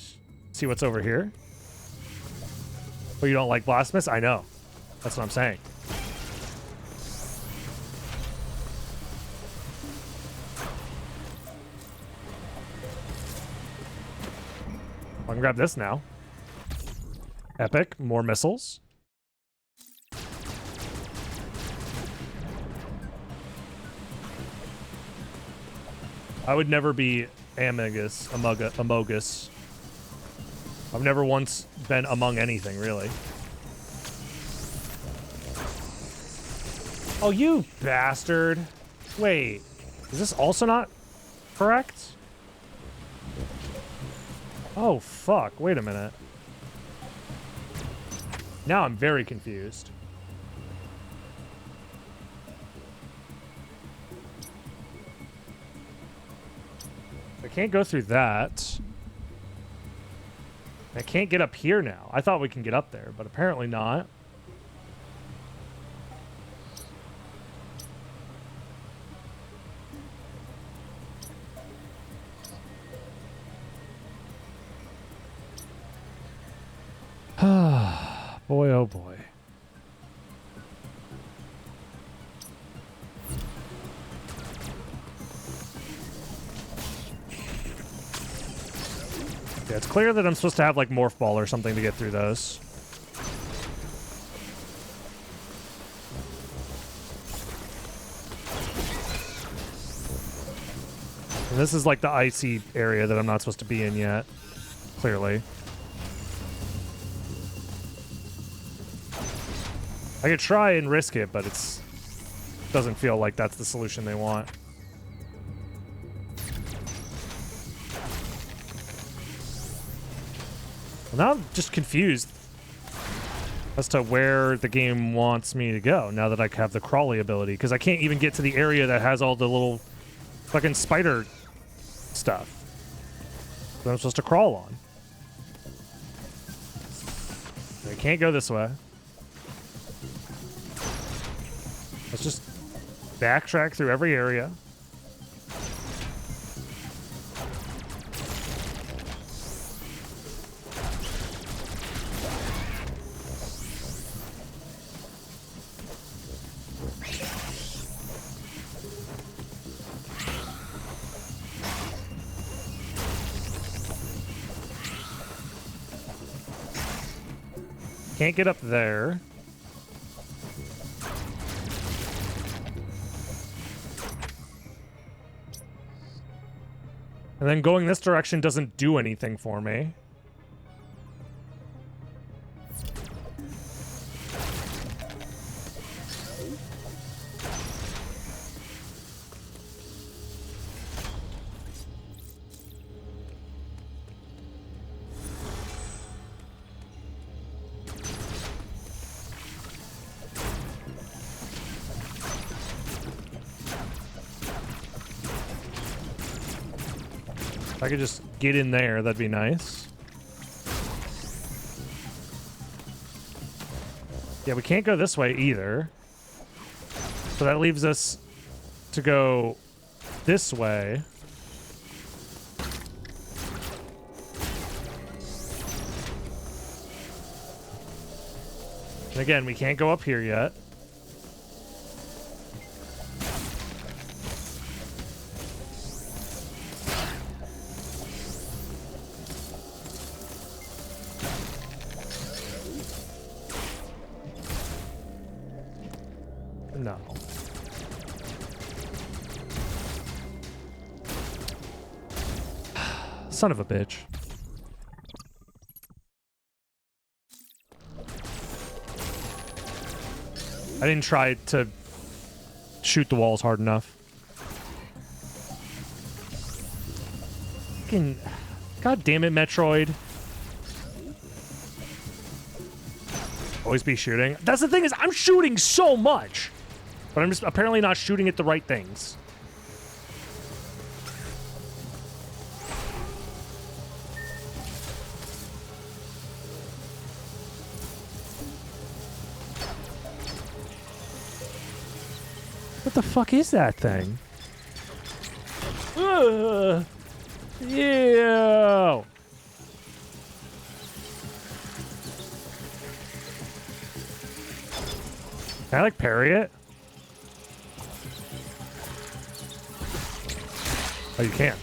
see what's over here. Oh, you don't like Blasphemous? I know. That's what I'm saying. I can grab this now. Epic, more missiles. I would never be Amogus. I've never once been among anything, really. Oh, you bastard. Wait, is this also not correct? Oh, fuck. Wait a minute. Now I'm very confused. I can't go through that. I can't get up here now. I thought we can get up there, but apparently not. Boy, oh boy. Yeah, it's clear that I'm supposed to have like Morph Ball or something to get through those. And this is like the icy area that I'm not supposed to be in yet, clearly. I could try and risk it, but it doesn't feel like that's the solution they want. Well, now I'm just confused. as to where the game wants me to go now that I have the crawly ability, because I can't even get to the area that has all the little fucking spider stuff that I'm supposed to crawl on. I can't go this way. Let's just backtrack through every area. Can't get up there. And then going this direction doesn't do anything for me. If I could just get in there, that'd be nice. Yeah, we can't go this way either. So that leaves us to go this way. And again, we can't go up here yet. No. Son of a bitch. I didn't try to shoot the walls hard enough. Fucking... God damn it, Metroid. Always be shooting. That's the thing, is I'm shooting so much. But I'm just apparently not shooting at the right things. What the fuck is that thing? Ugh. Ew. Can I like parry it? Oh, you can.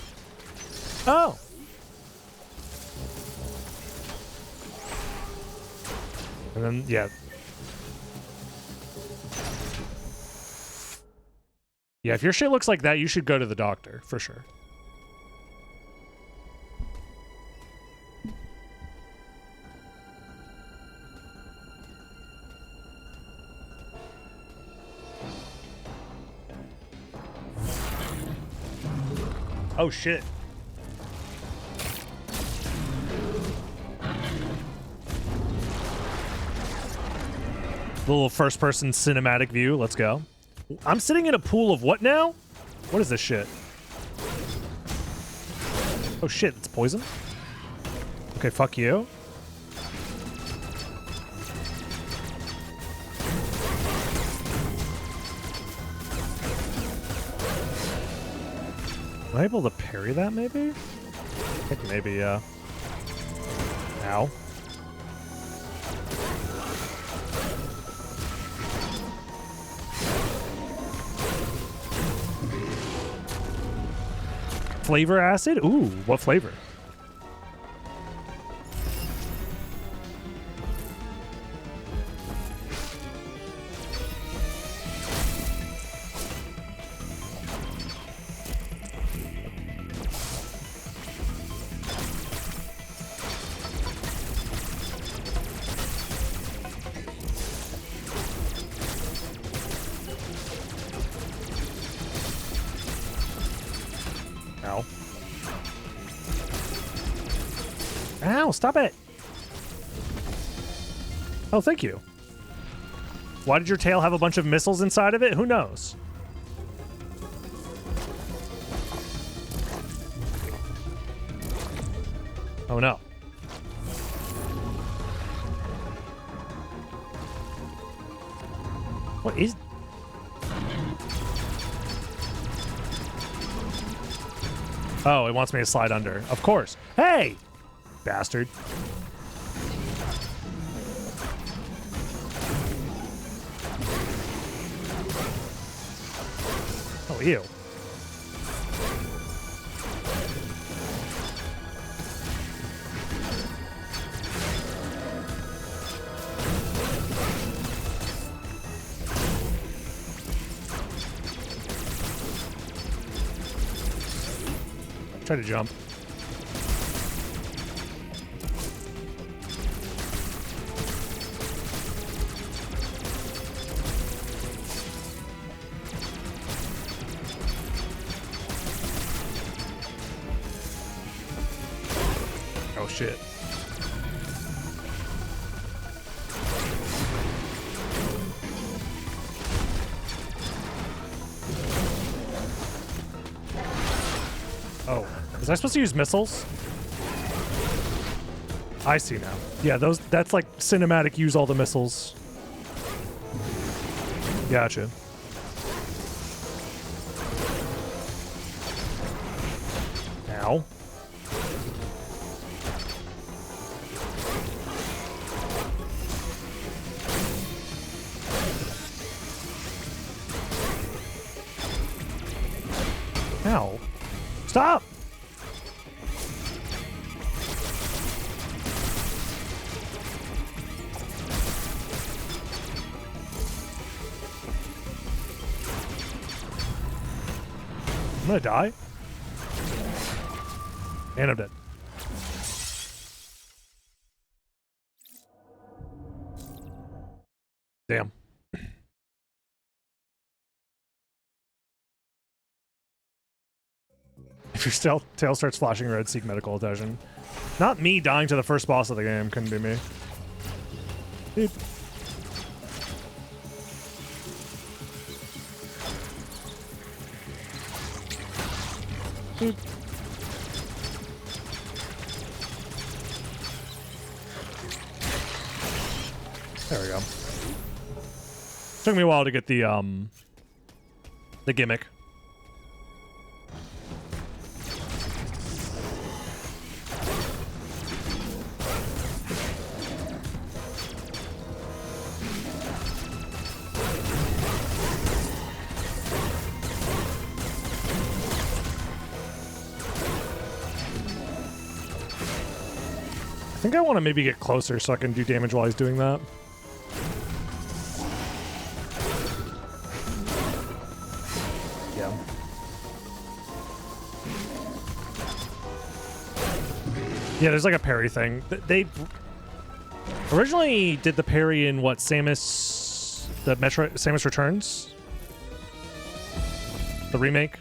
Oh. And then, yeah. Yeah, if your shit looks like that, you should go to the doctor, for sure. Oh, shit. The little first-person cinematic view. Let's go. I'm sitting in a pool of what now? What is this shit? Oh, shit. It's poison? Okay, fuck you. Am I able to parry that, maybe? I think maybe, yeah. Ow. Flavor acid? Ooh, what flavor? Ow. Ow, stop it! Oh, thank you. Why did your tail have a bunch of missiles inside of it? Who knows? Oh no. What is... Oh, it wants me to slide under. Of course. Hey! Bastard. Oh, ew. Try to jump. Oh shit. Oh, was I supposed to use missiles? I see now. Yeah, that's like cinematic, use all the missiles. Gotcha. Ow. Ow. Stop! I'm gonna die. And I'm dead. Damn. If your tail starts flashing red, seek medical attention. Not me dying to the first boss of the game. Couldn't be me. Beep. Beep. There we go. Took me a while to get the gimmick. I think I want to maybe get closer so I can do damage while he's doing that. Yeah. Yeah, there's like a parry thing. They originally did the parry in what, Samus, the Metroid, Samus Returns? The remake?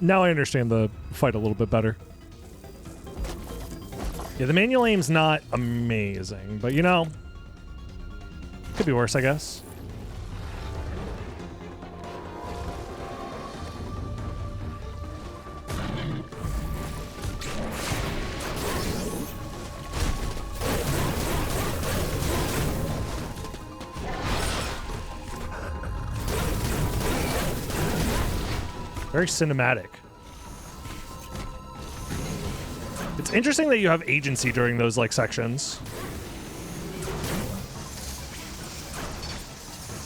Now I understand the fight a little bit better. Yeah, the manual aim's not amazing, but you know, could be worse, I guess. Very cinematic. It's interesting that you have agency during those like sections.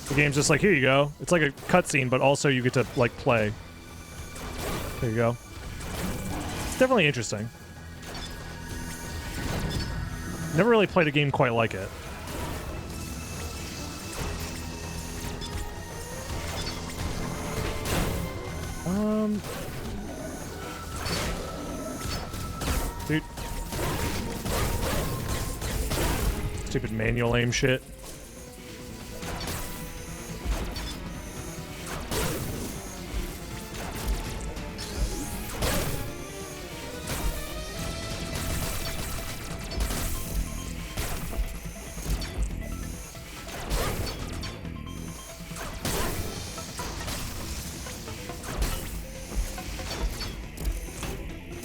The game's just like, here you go. It's like a cutscene, but also you get to like play. There you go. It's definitely interesting. Never really played a game quite like it. Dude. Stupid manual aim shit.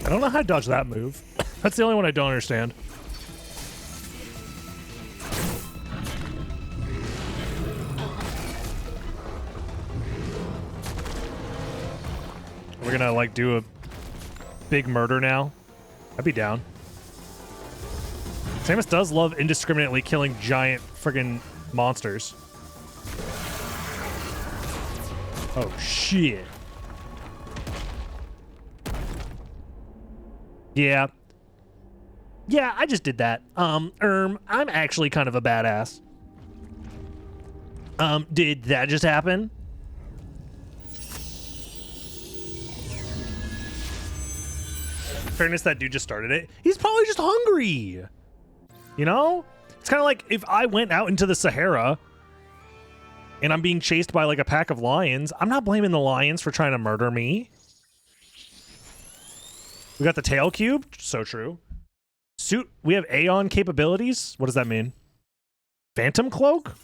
I don't know how to dodge that move. That's the only one I don't understand. We're gonna like do a big murder now. I'd be down. Samus does love indiscriminately killing giant friggin' monsters. Oh shit. Yeah. Yeah, I just did that. I'm actually kind of a badass. Did that just happen? In fairness, that dude just started it. He's probably just hungry. You know? It's kind of like if I went out into the Sahara and I'm being chased by like a pack of lions, I'm not blaming the lions for trying to murder me. We got the tail cube. So true. Suit. We have Aeon capabilities. What does that mean? Phantom cloak?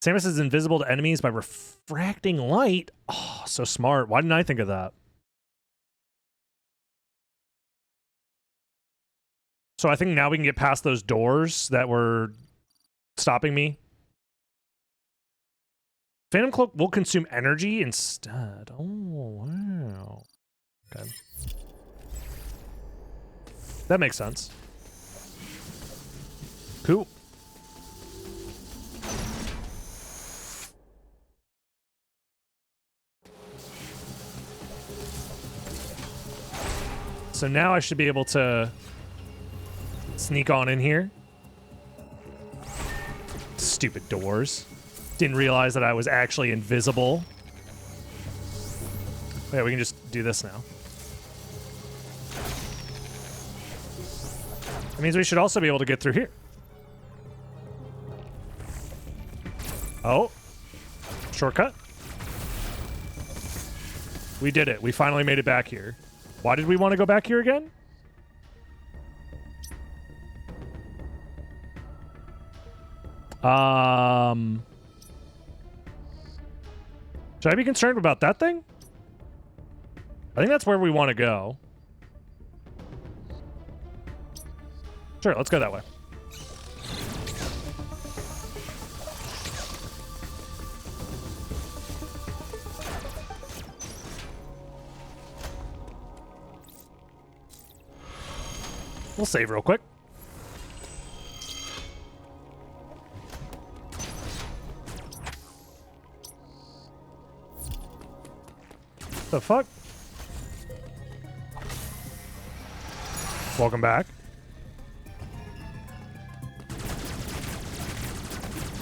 Samus is invisible to enemies by refracting light. Oh, so smart. Why didn't I think of that? So I think now we can get past those doors that were stopping me. Phantom cloak will consume energy instead. Oh, wow. Okay. That makes sense. Cool. So now I should be able to sneak on in here. Stupid doors. Didn't realize that I was actually invisible. Yeah, we can just do this now. That means we should also be able to get through here. Oh. Shortcut. We did it. We finally made it back here. Why did we want to go back here again? Should I be concerned about that thing? I think that's where we want to go. Sure, let's go that way. We'll save real quick. The fuck? Welcome back.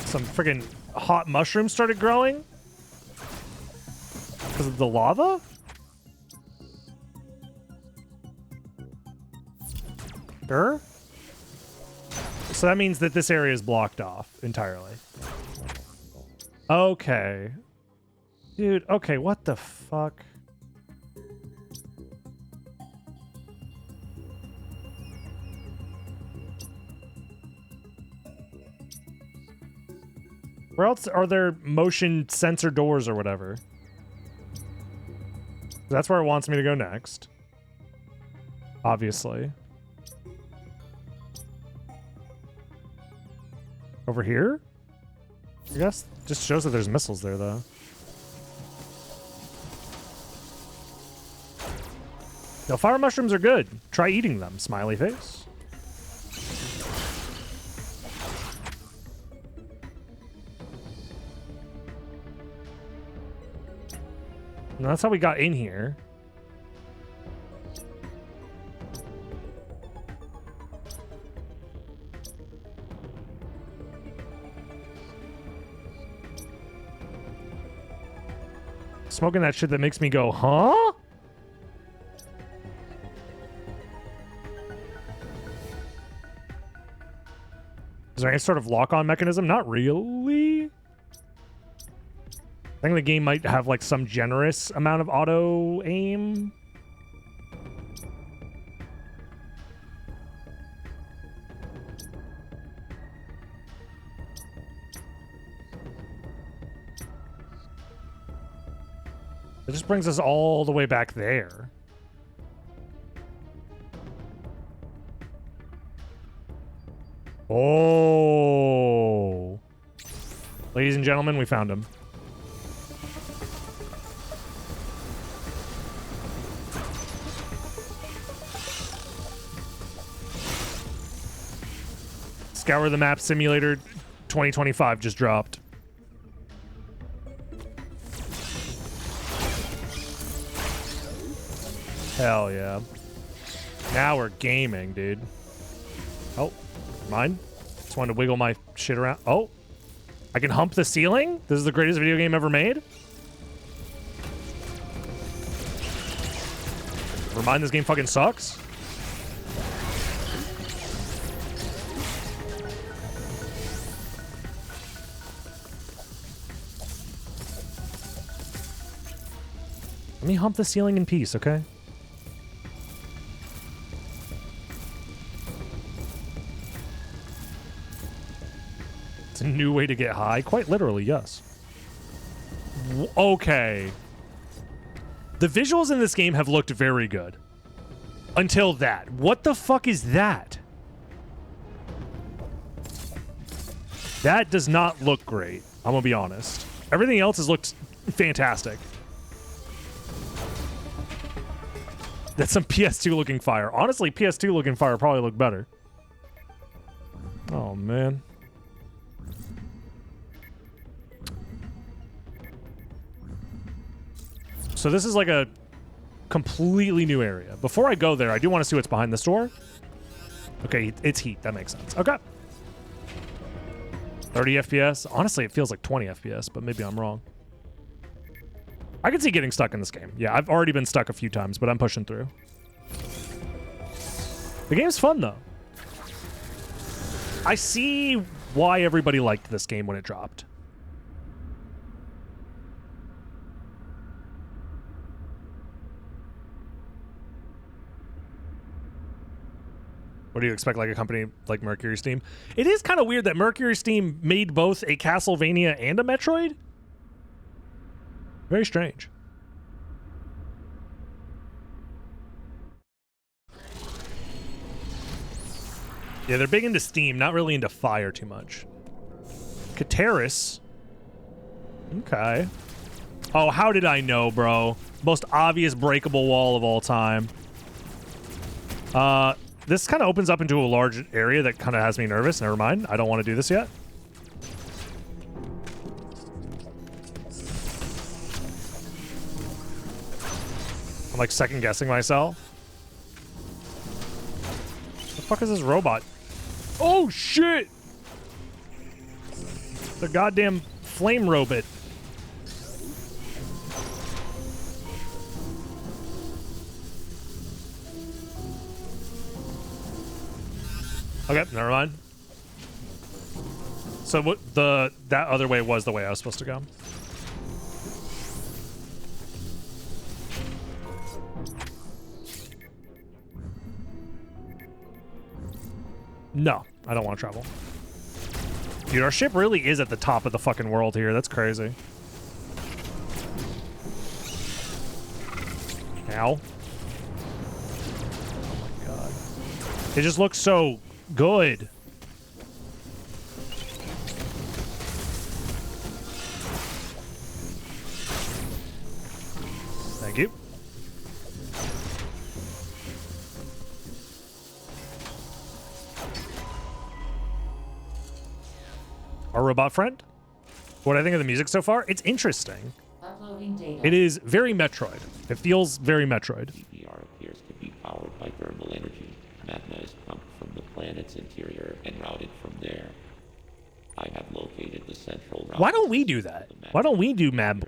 Some friggin' hot mushrooms started growing because of the lava? Sure. So that means that this area is blocked off entirely. Okay. Dude, okay, what the fuck? Where else are there motion sensor doors or whatever? That's where it wants me to go next. Obviously. Over here? I guess just shows that there's missiles there, though. No, fire mushrooms are good. Try eating them, smiley face. And that's how we got in here. Smoking that shit that makes me go, huh? Is there any sort of lock-on mechanism? Not really. I think the game might have like some generous amount of auto aim. It just brings us all the way back there. Oh. Ladies and gentlemen, we found him. Scour the Map Simulator 2025 just dropped. Hell yeah. Now we're gaming, dude. Oh, mine? Just wanted to wiggle my shit around. Oh, I can hump the ceiling? This is the greatest video game ever made? Remind this game fucking sucks? Let me hump the ceiling in peace, okay? It's a new way to get high. Quite literally, yes. Okay. The visuals in this game have looked very good. Until that. What the fuck is that? That does not look great. I'm gonna be honest. Everything else has looked fantastic. That's some PS2 looking fire. Honestly, PS2 looking fire probably looked better. Oh, man. So this is like a completely new area. Before I go there, I do want to see what's behind this door. Okay, it's heat. That makes sense. Okay. 30 FPS. Honestly, it feels like 20 FPS, but maybe I'm wrong. I can see getting stuck in this game. Yeah, I've already been stuck a few times, but I'm pushing through. The game's fun, though. I see why everybody liked this game when it dropped. What do you expect, like a company like Mercury Steam? It is kind of weird that Mercury Steam made both a Castlevania and a Metroid. Very strange. Yeah, they're big into Steam, not really into fire too much. Kateris. Okay. Oh, how did I know, bro? Most obvious breakable wall of all time. This kind of opens up into a large area that kind of has me nervous. Never mind. I don't want to do this yet. I'm like second guessing myself. The fuck is this robot? Oh shit! The goddamn flame robot. Okay, never mind. So what that other way was the way I was supposed to go. No, I don't want to travel. Dude, our ship really is at the top of the fucking world here. That's crazy. Ow. Oh my god. It just looks so good. Thank you. Our robot friend? What I think of the music so far? It's interesting. Uploading data. It is very Metroid. It feels very Metroid. DPR appears to be powered by thermal energy. Magma is pumped from the planet's interior and routed from there. I have located the central route. Why don't we do that? Why don't we do magma?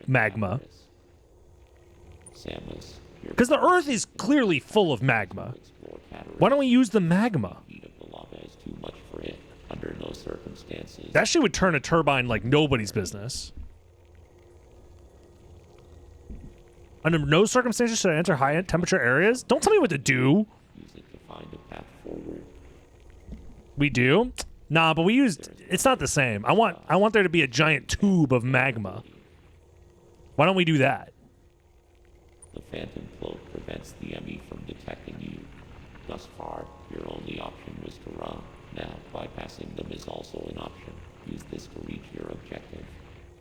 Samus, Because the Earth is clearly full of magma. Why don't we use the magma? The heat of the lava is too much for it. Under no circumstances. That shit would turn a turbine like nobody's business. Under no circumstances should I enter high temperature areas? Don't tell me what to do. Use it to find a path forward. We do? Nah, but we used... It's not the same. I want there to be a giant tube of magma. Why don't we do that? The phantom cloak prevents the enemy from detecting you. Thus far, your only option was to run. Now, bypassing them is also an option. Use this to reach your objective.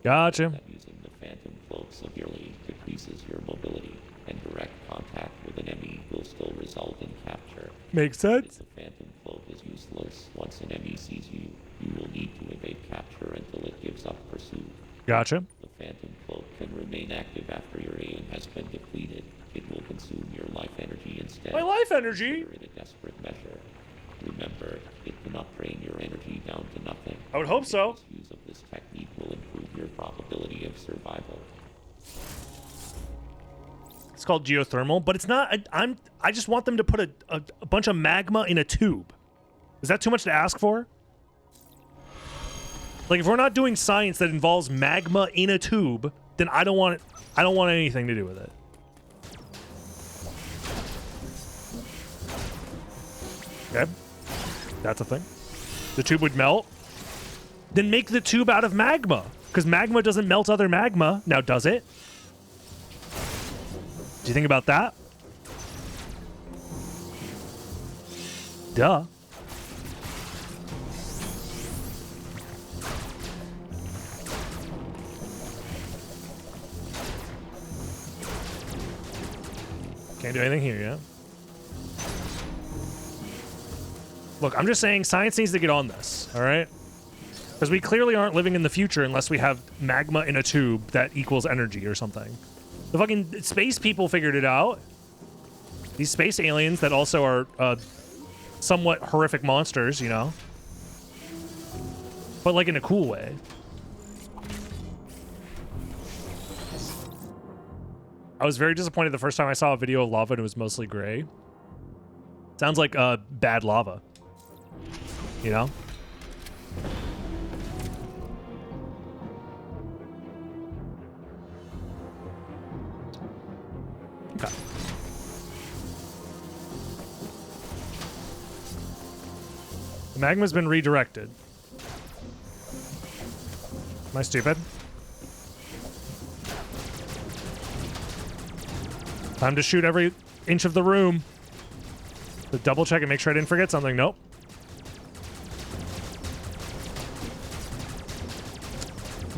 Gotcha. That using the phantom cloak severely decreases your mobility, and direct contact with an enemy will still result in capture. Makes If sense. the phantom cloak is useless, once an enemy sees you, you will need to evade capture until it gives up pursuit. Gotcha. The phantom cloak can remain active after your aim has been depleted. It will consume your life energy instead. My life energy? Consider it a desperate measure. Remember, it cannot drain your energy down to nothing. I would hope so. Use of this technique will improve your probability of survival. It's called geothermal, but it's not. I just want them to put a bunch of magma in a tube. Is that too much to ask for? Like, if we're not doing science that involves magma in a tube, then I don't want it. I don't want anything to do with it. Okay, that's a thing. The tube would melt. Then make the tube out of magma, because magma doesn't melt other magma. Now, does it? Do you think about that? Duh. Can't do anything here yet. Look, I'm just saying science needs to get on this, all right? Because we clearly aren't living in the future unless we have magma in a tube that equals energy or something. The fucking space people figured it out. These space aliens that also are somewhat horrific monsters, you know? But like in a cool way. I was very disappointed the first time I saw a video of lava and it was mostly gray. Sounds like bad lava. You know? Okay. The magma's been redirected. Am I stupid? Time to shoot every inch of the room. To double check and make sure I didn't forget something. Nope.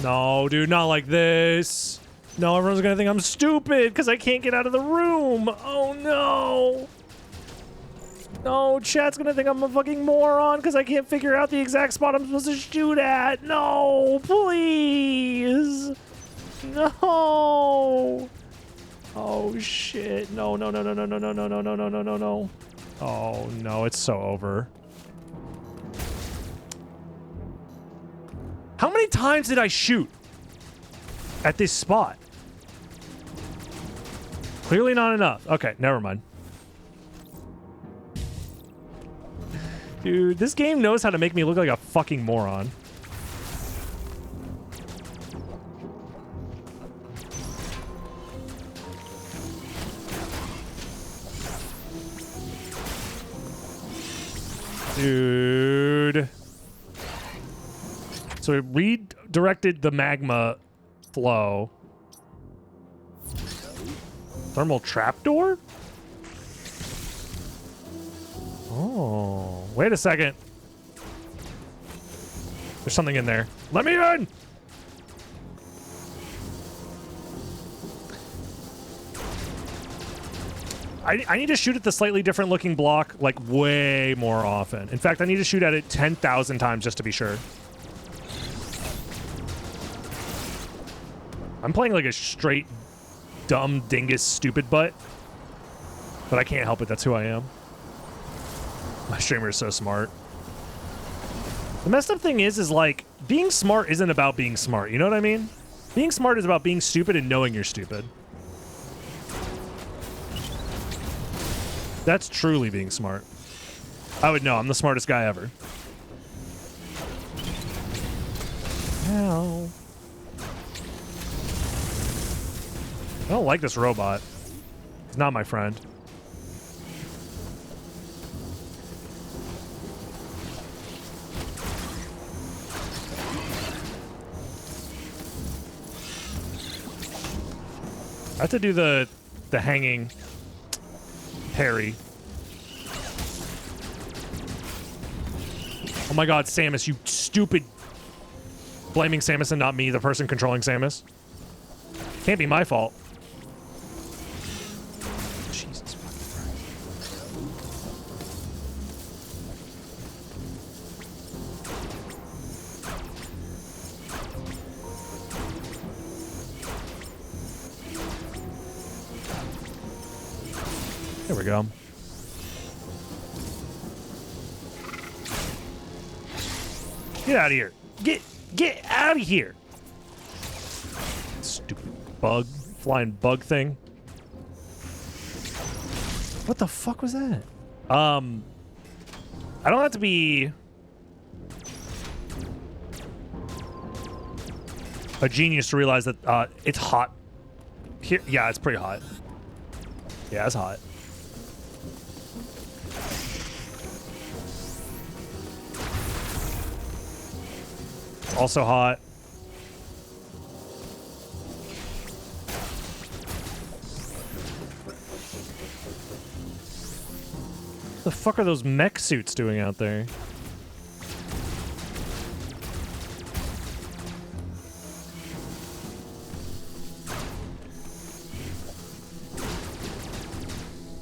No, dude, not like this. No, everyone's gonna think I'm stupid because I can't get out of the room. Oh no. No, chat's gonna think I'm a fucking moron because I can't figure out the exact spot I'm supposed to shoot at. No, please. No. Oh shit. No, no, no, no, no, no, no, no, no, no, no, no, no, no. Oh no, it's so over. How many times did I shoot at this spot? Clearly not enough. Okay, never mind. Dude, this game knows how to make me look like a fucking moron. Dude. So it redirected the magma flow. Thermal trapdoor? Oh, wait a second. There's something in there. Let me in! I need to shoot at the slightly different looking block like way more often. In fact, I need to shoot at it 10,000 times just to be sure. I'm playing like a straight dumb dingus stupid butt, but I can't help it. That's who I am. My streamer is so smart. The messed up thing is like being smart isn't about being smart. You know what I mean? Being smart is about being stupid and knowing you're stupid. That's truly being smart. I would know. I'm the smartest guy ever. Ow. I don't like this robot. He's not my friend. I have to do the hanging parry. Oh my god, Samus, you stupid... Blaming Samus and not me, the person controlling Samus. Can't be my fault. Jesus fucking Christ. There we go. Get out of here. Get out of here. Stupid bug. Flying bug thing. What the fuck was that? I don't have to be a genius to realize that it's hot here. Yeah, it's pretty hot. Yeah, it's hot. Also hot. What the fuck are those mech suits doing out there?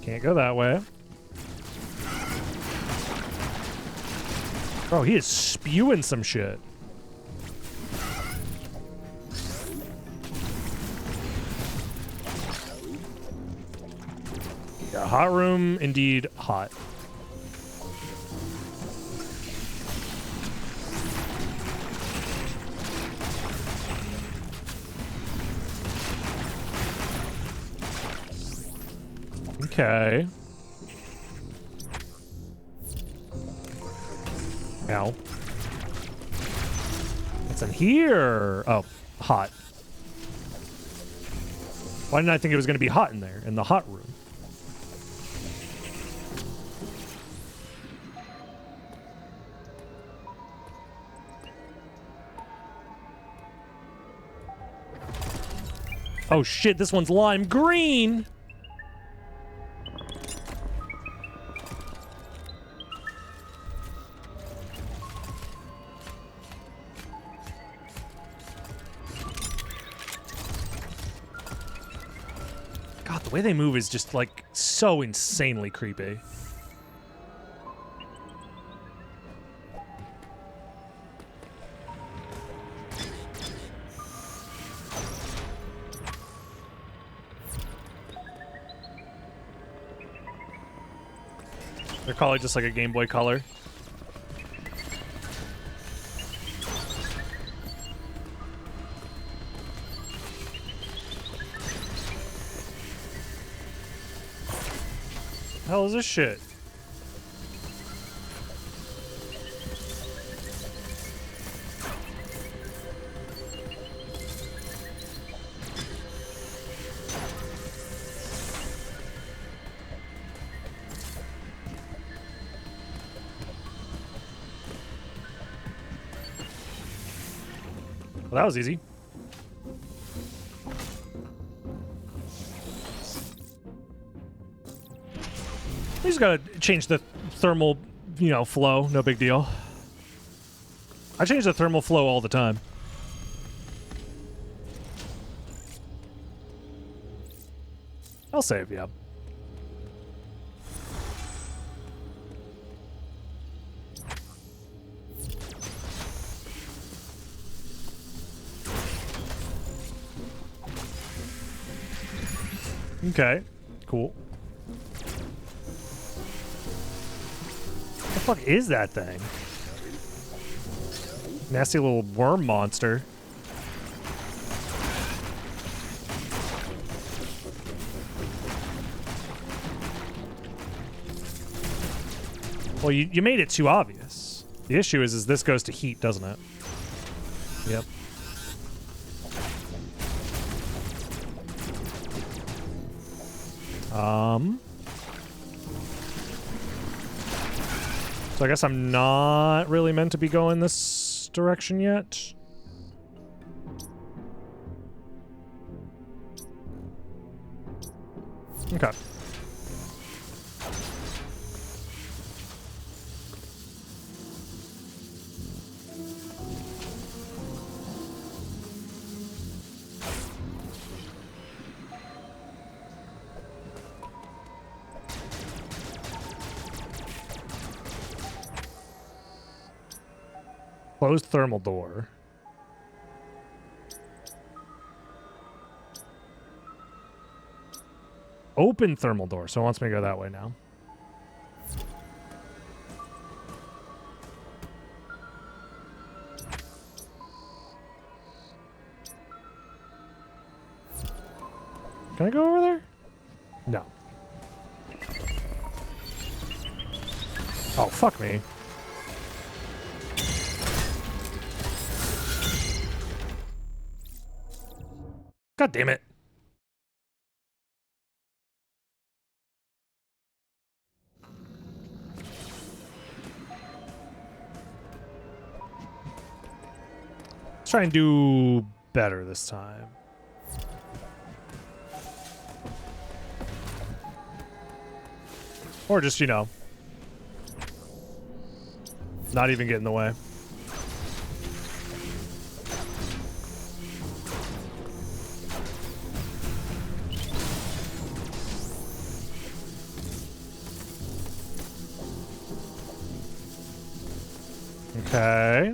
Can't go that way. Oh, he is spewing some shit. Yeah, hot room, indeed hot. Okay. Ow. What's in here? Oh, hot. Why didn't I think it was going to be hot in there, in the hot room? Oh shit, this one's lime green! God, the way they move is just, like, so insanely creepy. They're probably just like a Game Boy Color. The hell is this shit? Well, that was easy. We just gotta change the thermal, you know, flow. No big deal. I change the thermal flow all the time. I'll save, yeah. Okay, cool. What the fuck is that thing? Nasty little worm monster. Well, you made it too obvious. The issue is this goes to heat, doesn't it? Yep. So I guess I'm not really meant to be going this direction yet. Okay. Closed thermal door. Open thermal door, so it wants me to go that way now. Can I go over there? No. Oh, fuck me. God damn it. Let's try and do better this time. Or just, you know, not even get in the way. Okay.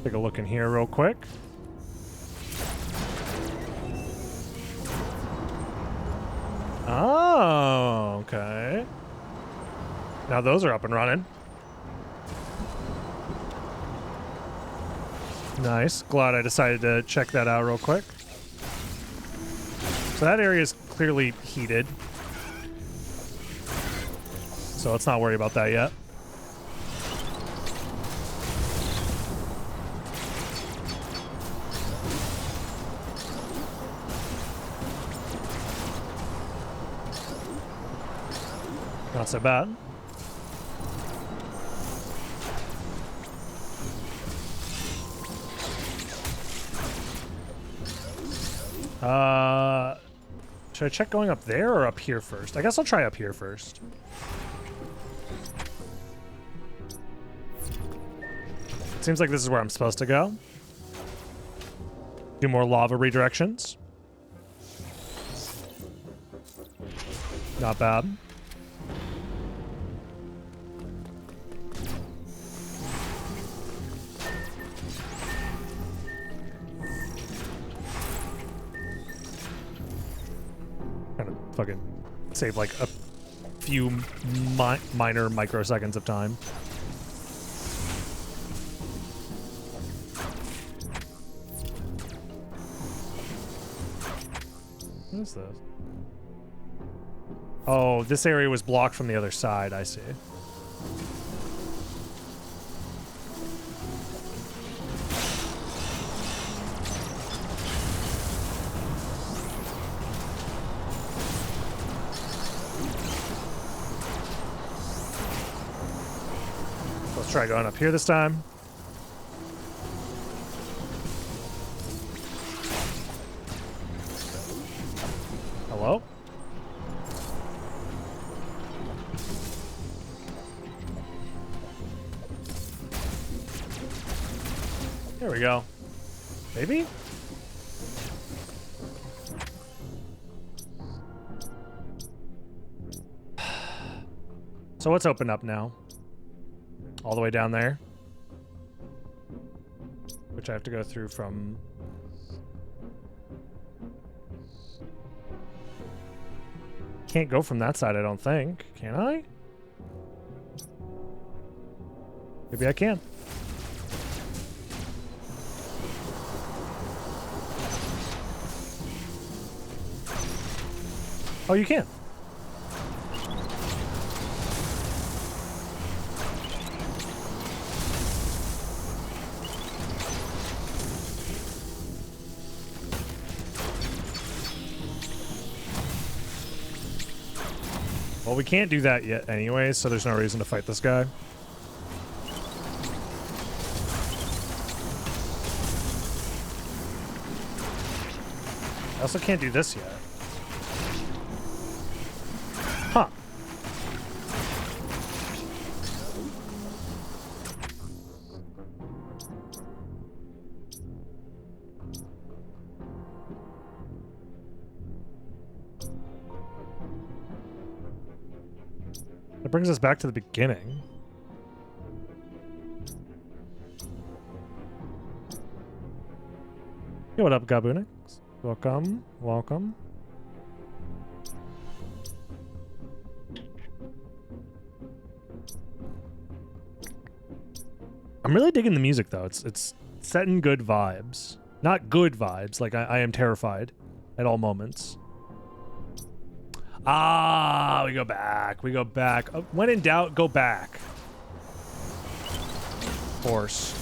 Take a look in here real quick. Oh, okay. Now those are up and running. Nice. Glad I decided to check that out real quick. So that area is clearly heated. So let's not worry about that yet. Not so bad. Should I check going up there or up here first? I guess I'll try up here first. It seems like this is where I'm supposed to go. Do more lava redirections. Not bad. Kind of fucking save like a few minor microseconds of time. What is this? Oh, this area was blocked from the other side, I see. Let's try going up here this time. Hello? There we go. Maybe? So what's open up now? All the way down there? Which I have to go through from... Can't go from that side, I don't think. Can I? Maybe I can. Oh, you can. Well, we can't do that yet anyway, so there's no reason to fight this guy. I also can't do this yet. Huh. That brings us back to the beginning. Hey, what up, Gabunix? Welcome, welcome. I'm really digging the music though. It's setting good vibes. Not good vibes, like I am terrified at all moments. Ah, we go back. We go back. When in doubt, go back. Horse.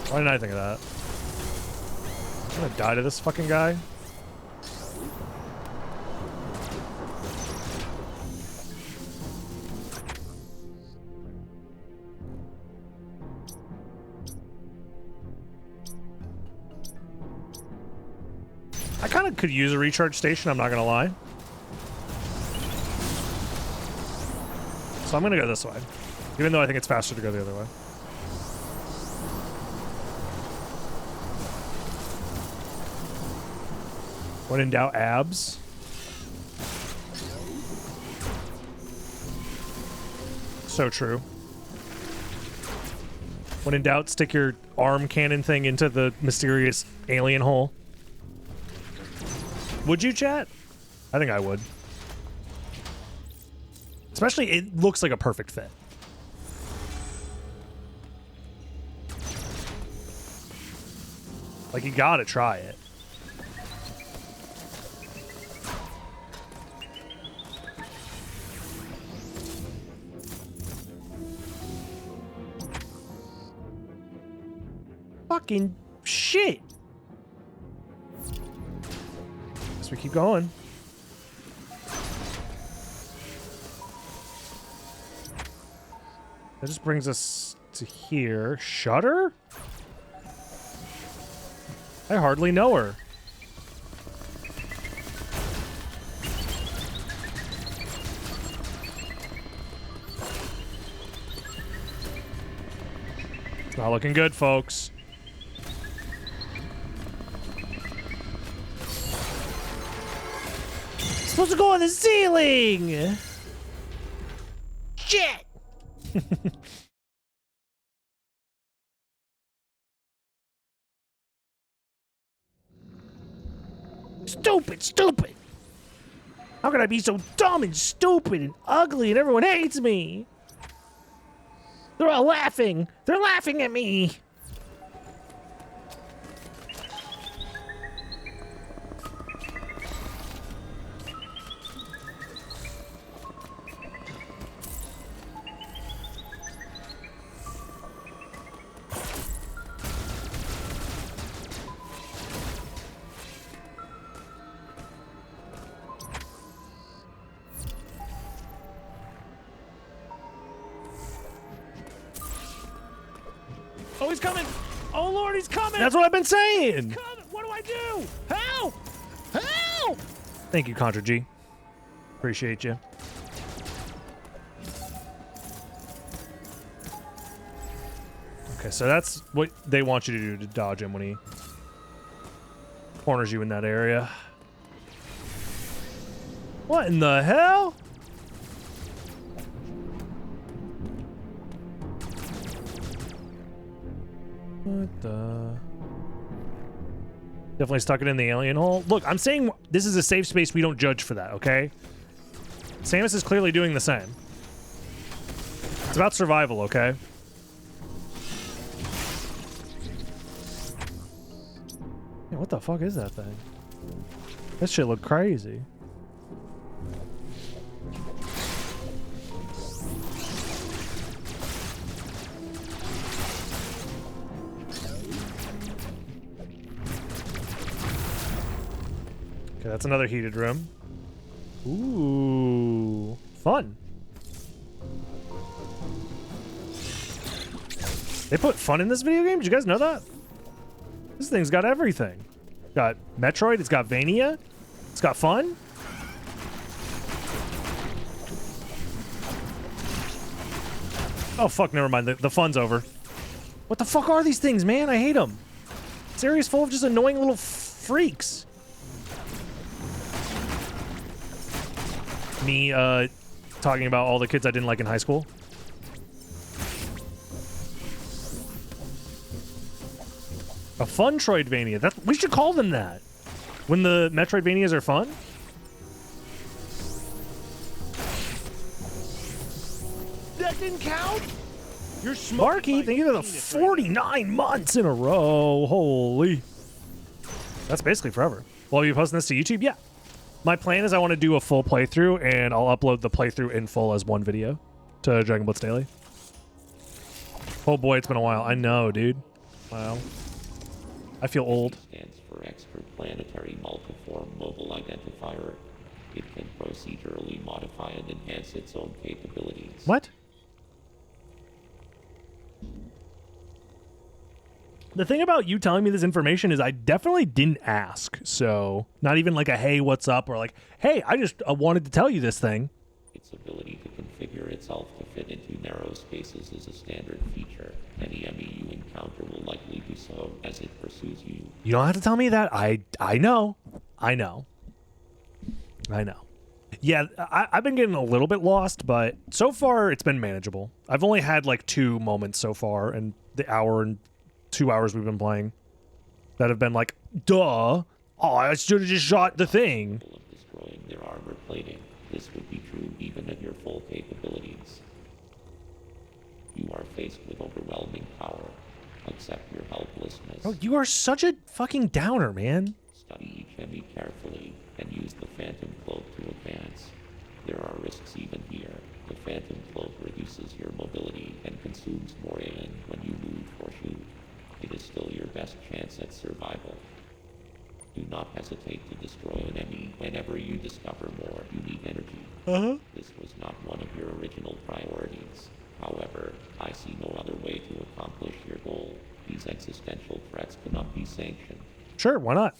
Why didn't I think of that? I'm gonna die to this fucking guy. I kind of could use a recharge station, I'm not gonna lie. So I'm gonna go this way. Even though I think it's faster to go the other way. When in doubt, abs. So true. When in doubt, stick your arm cannon thing into the mysterious alien hole. Would you, chat? I think I would. Especially, it looks like a perfect fit. Like, you gotta try it. Fucking shit. Guess we keep going. That just brings us to here. Shutter? I hardly know her. It's not looking good, folks. Supposed to go on the ceiling. Shit. Stupid. How could I be so dumb and stupid and ugly and everyone hates me? They're all laughing. They're laughing at me. Oh, he's coming! Oh, Lord, he's coming! That's what I've been saying! What do I do? Help! Help! Thank you, Contra G. Appreciate you. Okay, so that's what they want you to do to dodge him when he corners you in that area. What in the hell? What the? Definitely stuck it in the alien hole. Look, I'm saying this is a safe space. We don't judge for that, okay? Samus is clearly doing the same. It's about survival, okay? what the fuck is that thing? That shit look crazy. Okay, that's another heated room. Ooh, fun. They put fun in this video game? Did you guys know that? This thing's got everything. Got Metroid, it's got Vania, it's got fun. Oh fuck, never mind, the fun's over. What the fuck are these things, man? I hate them. This area's full of just annoying little freaks. Me, talking about all the kids I didn't like in high school. A Funtroidvania. That we should call them that. When the Metroidvanias are fun. That didn't count? You're smoking Marky, my thank you for the penis right now. 49 months in a row. Holy. That's basically forever. Will you be posting this to YouTube? Yeah. My plan is I want to do a full playthrough, and I'll upload the playthrough in full as one video to Dragon Blitz Daily. Oh boy, it's been a while. I know, dude. Wow. I feel old. Stands for Expert Planetary Multiform Mobile Identifier. It can procedurally modify and enhance its own capabilities. What? The thing about you telling me this information is I definitely didn't ask. So not even like a, hey, what's up? Or like, hey, I just wanted to tell you this thing. Its ability to configure itself to fit into narrow spaces is a standard feature. Any enemy you encounter will likely do so as it pursues you. You don't have to tell me that. I know. I know. I know. Yeah, I've been getting a little bit lost, but so far it's been manageable. I've only had like 2 moments so far in the hour and 2 hours we've been playing that have been like, duh. Oh, I should have just shot the thing. Of destroying their armor plating. This would be true even at your full capabilities. You are faced with overwhelming power. Accept your helplessness. Oh, you are such a fucking downer, man. Study each enemy carefully and use the Phantom Cloak to advance. There are risks even here. The Phantom Cloak reduces your mobility and consumes more AN when you move or shoot. It is still your best chance at survival. Do not hesitate to destroy an enemy whenever you discover more unique energy. This was not one of your original priorities. However, I see no other way to accomplish your goal. These existential threats cannot be sanctioned. Sure, why not?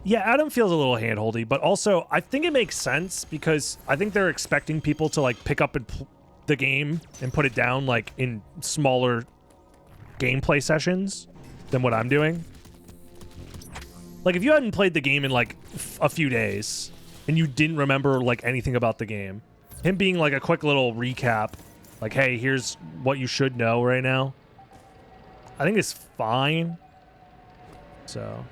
Yeah, Adam feels a little handholdy, but also I think it makes sense because I think they're expecting people to like pick up the game and put it down like in smaller gameplay sessions than what I'm doing. Like if you hadn't played the game in like a few days and you didn't remember like anything about the game, him being like a quick little recap, like, hey, here's what you should know right now, I think it's fine. So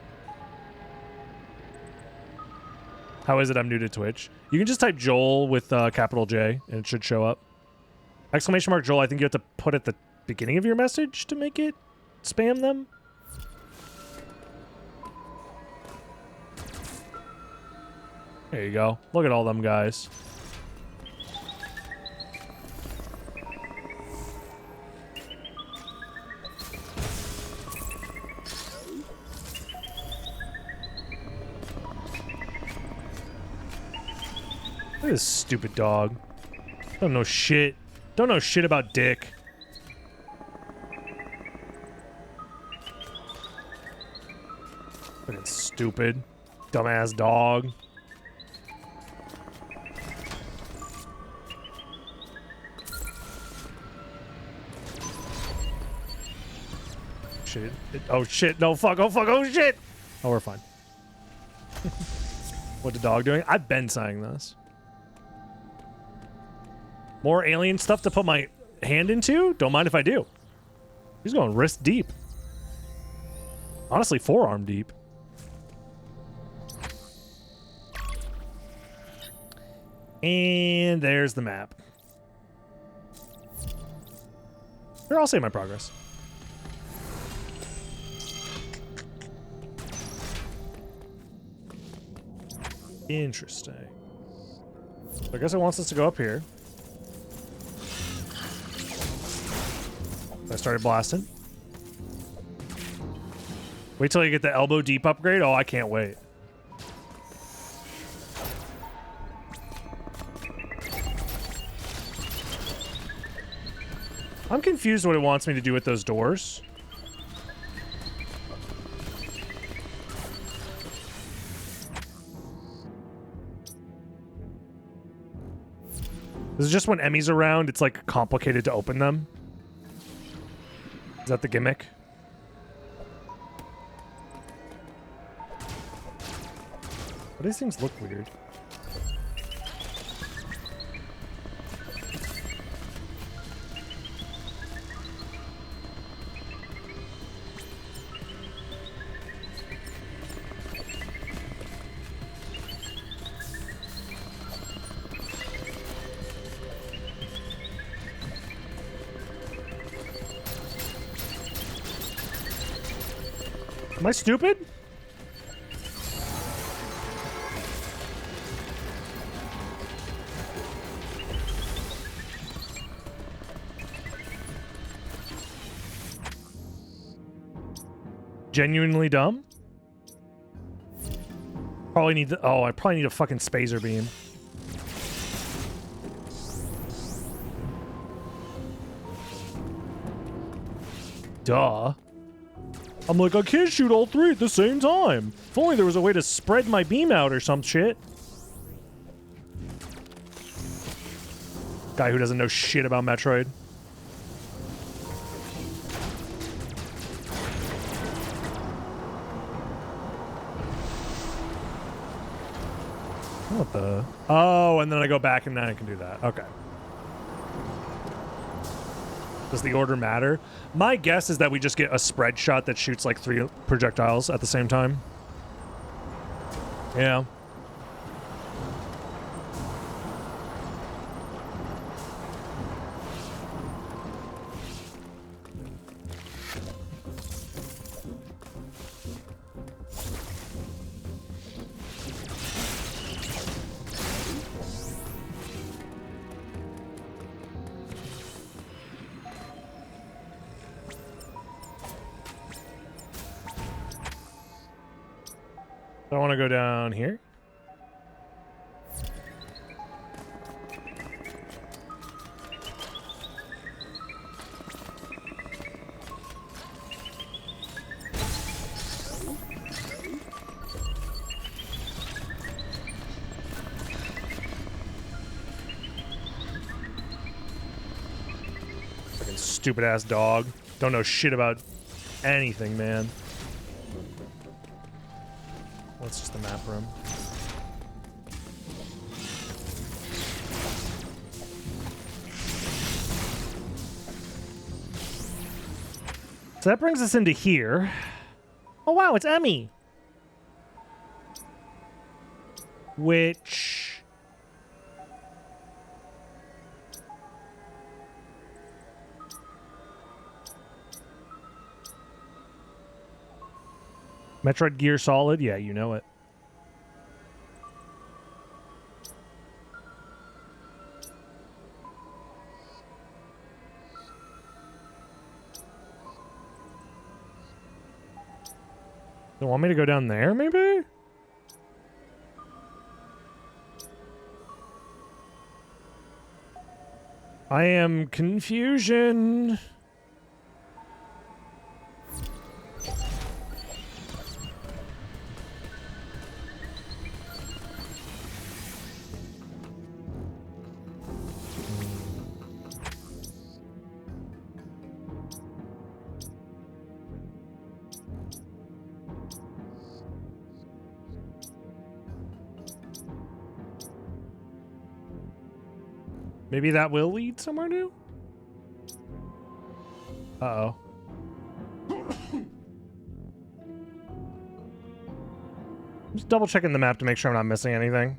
how is it I'm new to Twitch? You can just type Joel with capital J and it should show up. Exclamation mark Joel, I think you have to put at the beginning of your message to make it spam them. There you go. Look at all them guys. Look at this stupid dog. Don't know shit. Don't know shit about dick. Fucking stupid. Dumbass dog. Shit. Oh shit. No, fuck. Oh fuck. Oh shit. Oh, we're fine. What the dog doing? I've been saying this. More alien stuff to put my hand into? Don't mind if I do. He's going wrist deep. Honestly, forearm deep. And there's the map. Here, I'll save my progress. Interesting. I guess it wants us to go up here. I started blasting. Wait till you get the elbow deep upgrade. Oh, I can't wait. I'm confused what it wants me to do with those doors. This is just when Emmy's around, it's like complicated to open them. Is that the gimmick? But these things look weird. Am I stupid? Genuinely dumb? Probably need to, oh, I probably need a fucking spacer beam. Duh. I'm like, I can't shoot all three at the same time. If only there was a way to spread my beam out or some shit. Guy who doesn't know shit about Metroid. What the? Oh, and then I go back and then I can do that. Okay. Does the order matter? My guess is that we just get a spread shot that shoots like 3 projectiles at the same time. Yeah. I want to go down here. Fucking stupid ass dog. Don't know shit about anything, man. That's just the map room. So that brings us into here. Oh wow, it's Emmy. Which... Metroid Gear Solid? Yeah, you know it. You want me to go down there, maybe? I am confusion. Maybe that will lead somewhere new? Uh-oh. Just double checking the map to make sure I'm not missing anything.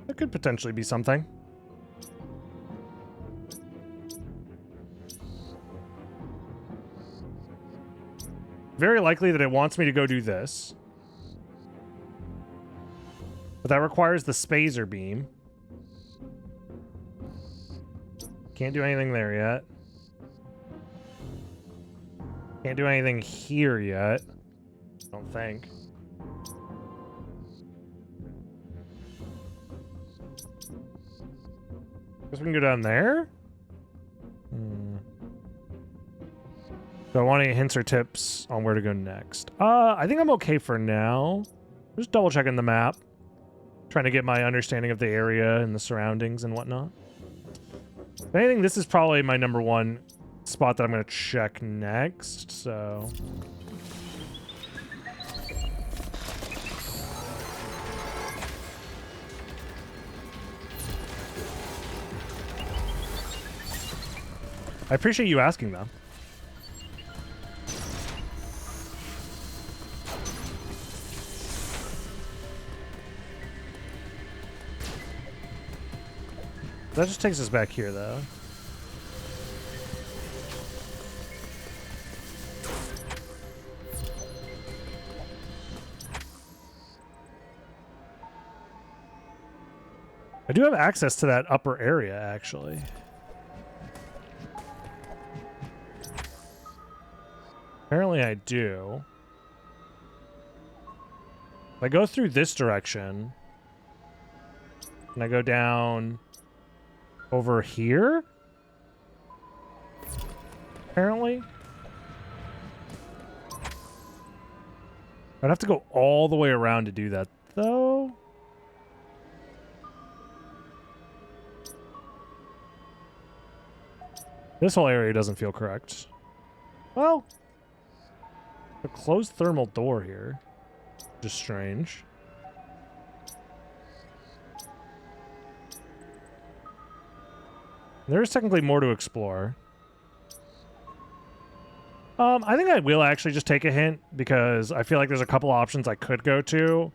That could potentially be something. very likely that it wants me to go do this. But that requires the spacer beam. Can't do anything there yet. Can't do anything here yet. I don't think. Guess we can go down there? Do I want any hints or tips on where to go next? I think I'm okay for now. Just double checking the map. Trying to get my understanding of the area and the surroundings and whatnot. If anything, this is probably my number one spot that I'm going to check next, so... I appreciate you asking, though. That just takes us back here, though. I do have access to that upper area, actually. Apparently I do. If I go through this direction, and I go down over here, apparently. I'd have to go all the way around to do that, though. This whole area doesn't feel correct. Well, a closed thermal door here. Just strange. There is technically more to explore. I think I will actually just take a hint because I feel like there's a couple options I could go to,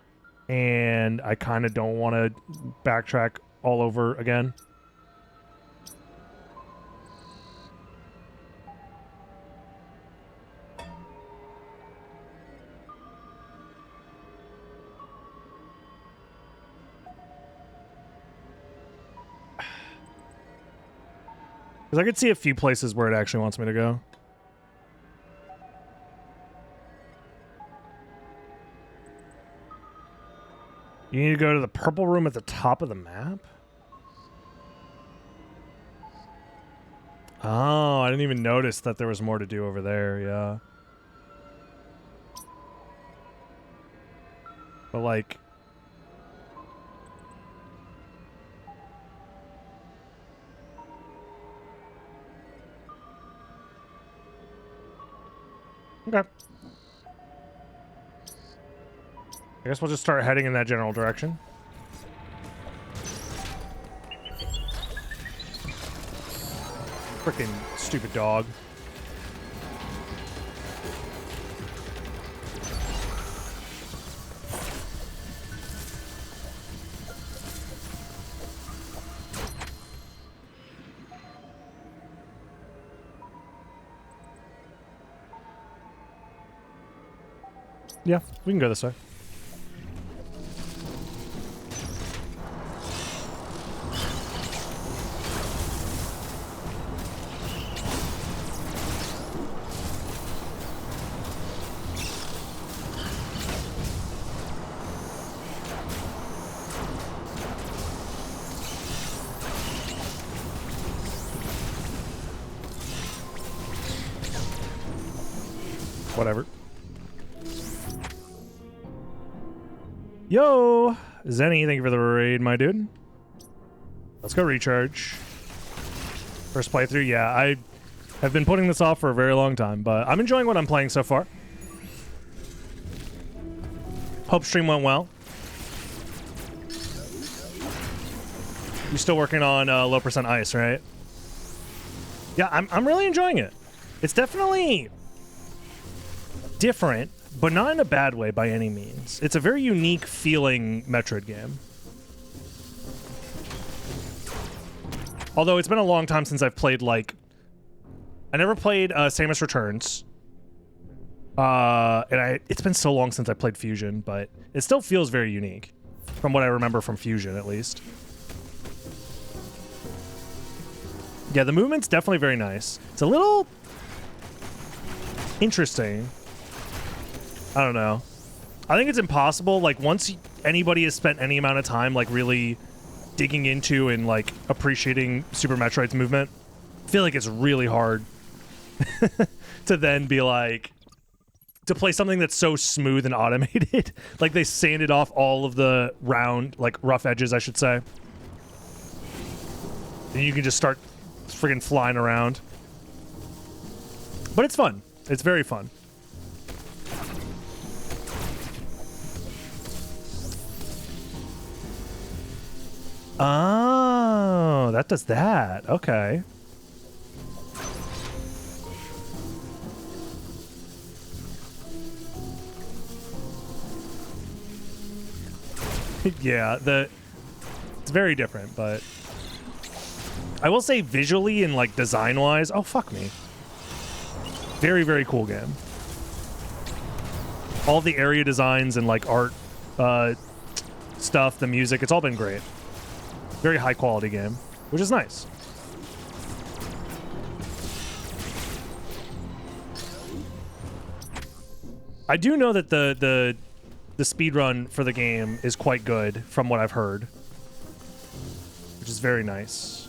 and I kind of don't want to backtrack all over again. Because I could see a few places where it actually wants me to go. You need to go to the purple room at the top of the map? Oh, I didn't even notice that there was more to do over there, yeah. But like... Okay. I guess we'll just start heading in that general direction. Frickin' stupid dog. Yeah, we can go this way. Whatever. Yo! Zenny, thank you for the raid, my dude. Let's go recharge. First playthrough, yeah, I have been putting this off for a very long time, but I'm enjoying what I'm playing so far. Hope stream went well. You still working on low percent ice, right? Yeah, I'm really enjoying it. It's definitely different, but not in a bad way by any means. It's a very unique feeling Metroid game. Although it's been a long time since I've played, like... I never played Samus Returns. It's been so long since I played Fusion, but it still feels very unique, from what I remember from Fusion, at least. Yeah, the movement's definitely very nice. It's a little interesting. I don't know. I think it's impossible. Like, once anybody has spent any amount of time, like, really digging into and, like, appreciating Super Metroid's movement, I feel like it's really hard to then be like, to play something that's so smooth and automated. Like, they sanded off all of the rough edges, I should say. And you can just start friggin' flying around. But it's fun. It's very fun. Oh, that does that. Okay. Yeah, it's very different, but I will say visually and like design-wise, oh fuck me. Very, very cool game. All the area designs and like art stuff, the music, it's all been great. Very high quality game, which is nice. I do know that the speedrun for the game is quite good from what I've heard, which is very nice.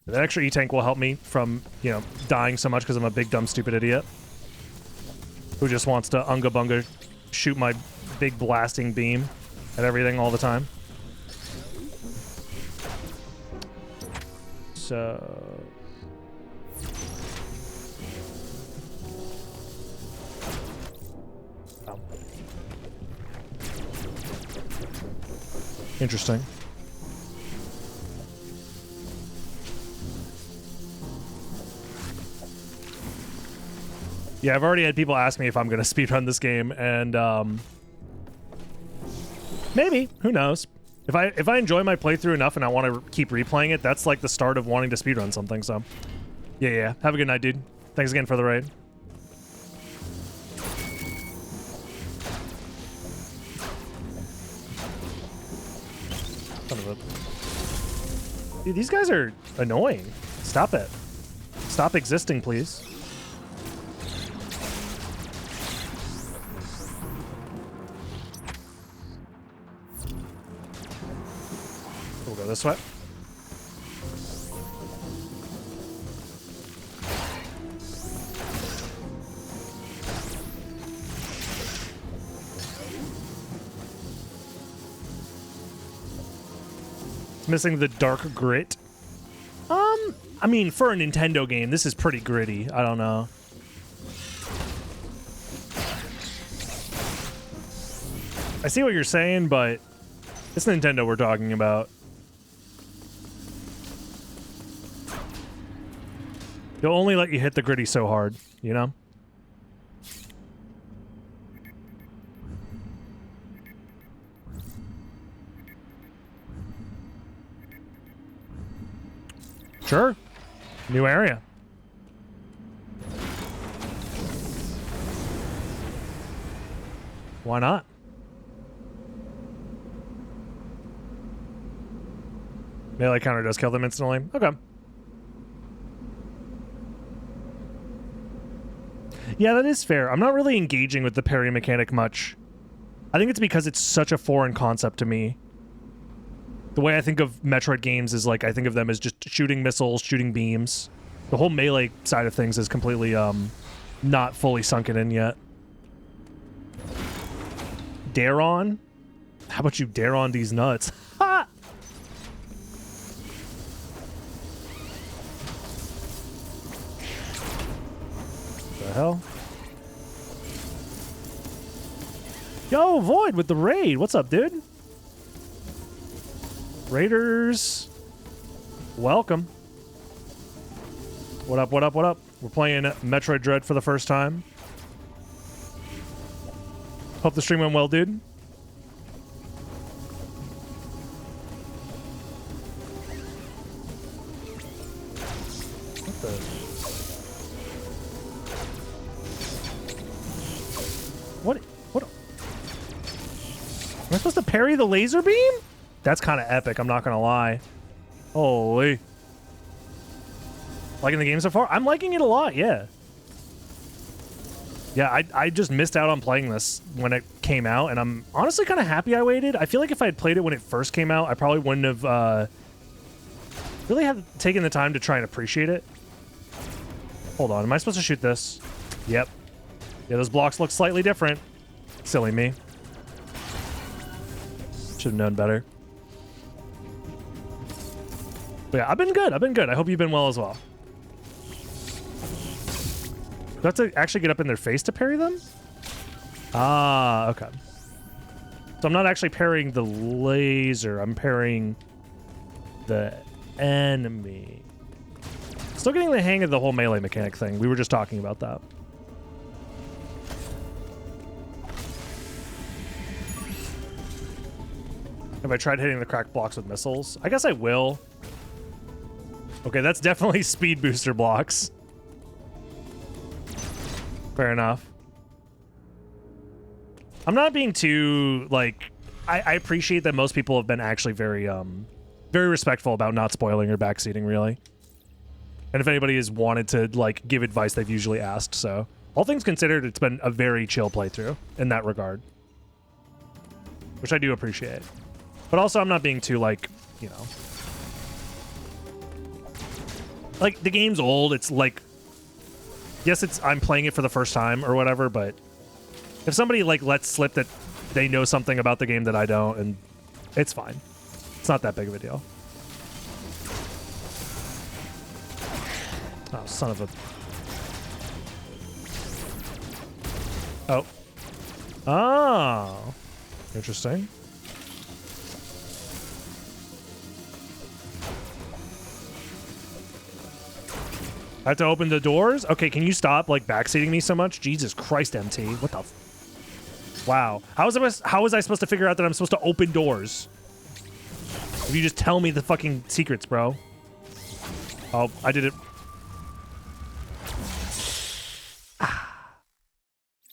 That extra E-tank will help me from, you know, dying so much because I'm a big, dumb, stupid idiot who just wants to unga-bunga shoot my big blasting beam at everything all the time. So... oh. Interesting. Yeah, I've already had people ask me if I'm going to speedrun this game, and maybe. Who knows? If I enjoy my playthrough enough and I want to keep replaying it, that's like the start of wanting to speedrun something, so... Yeah. Have a good night, dude. Thanks again for the raid. Son of a... Dude, these guys are annoying. Stop it. Stop existing, please. We'll go this way. It's missing the dark grit. I mean, for a Nintendo game, this is pretty gritty. I don't know. I see what you're saying, but it's Nintendo we're talking about. They'll only let you hit the gritty so hard, you know? Sure. New area. Why not? Melee counter does kill them instantly. Okay. Yeah, that is fair. I'm not really engaging with the parry mechanic much. I think it's because it's such a foreign concept to me. The way I think of Metroid games is like, I think of them as just shooting missiles, shooting beams. The whole melee side of things is completely, not fully sunken in yet. Dare on? How about you dare on these nuts? Ha! The hell? Yo, Void with the raid. What's up, dude? Raiders, welcome. What up, what up, what up? We're playing Metroid Dread for the first time. Hope the stream went well, dude. What the? parry the laser beam? That's kind of epic, I'm not gonna lie. Holy. Liking the game so far? I'm liking it a lot, yeah. Yeah, I just missed out on playing this when it came out, and I'm honestly kind of happy I waited. I feel like if I had played it when it first came out, I probably wouldn't have really had taken the time to try and appreciate it. Hold on, am I supposed to shoot this? Yep. Yeah, those blocks look slightly different. Silly me. Should have known better. But yeah, I've been good. I've been good. I hope you've been well as well. Do I have to actually get up in their face to parry them? Ah, okay. So I'm not actually parrying the laser. I'm parrying the enemy. Still getting the hang of the whole melee mechanic thing. We were just talking about that. Have I tried hitting the cracked blocks with missiles? I guess I will. Okay, that's definitely speed booster blocks. Fair enough. I'm not being too, like... I appreciate that most people have been actually very respectful about not spoiling or backseating, really. And if anybody has wanted to, like, give advice, they've usually asked, so... All things considered, it's been a very chill playthrough in that regard. Which I do appreciate. But also, I'm not being too, like, you know... Like, the game's old, it's like... Yes, I'm playing it for the first time or whatever, but if somebody like lets slip that they know something about the game that I don't, and it's fine. It's not that big of a deal. Oh, son of a... Oh. Oh. Interesting. I have to open the doors? Okay, can you stop, like, backseating me so much? Jesus Christ, MT. What the... Wow. How was I supposed to figure out that I'm supposed to open doors? If you just tell me the fucking secrets, bro. Oh, I did it.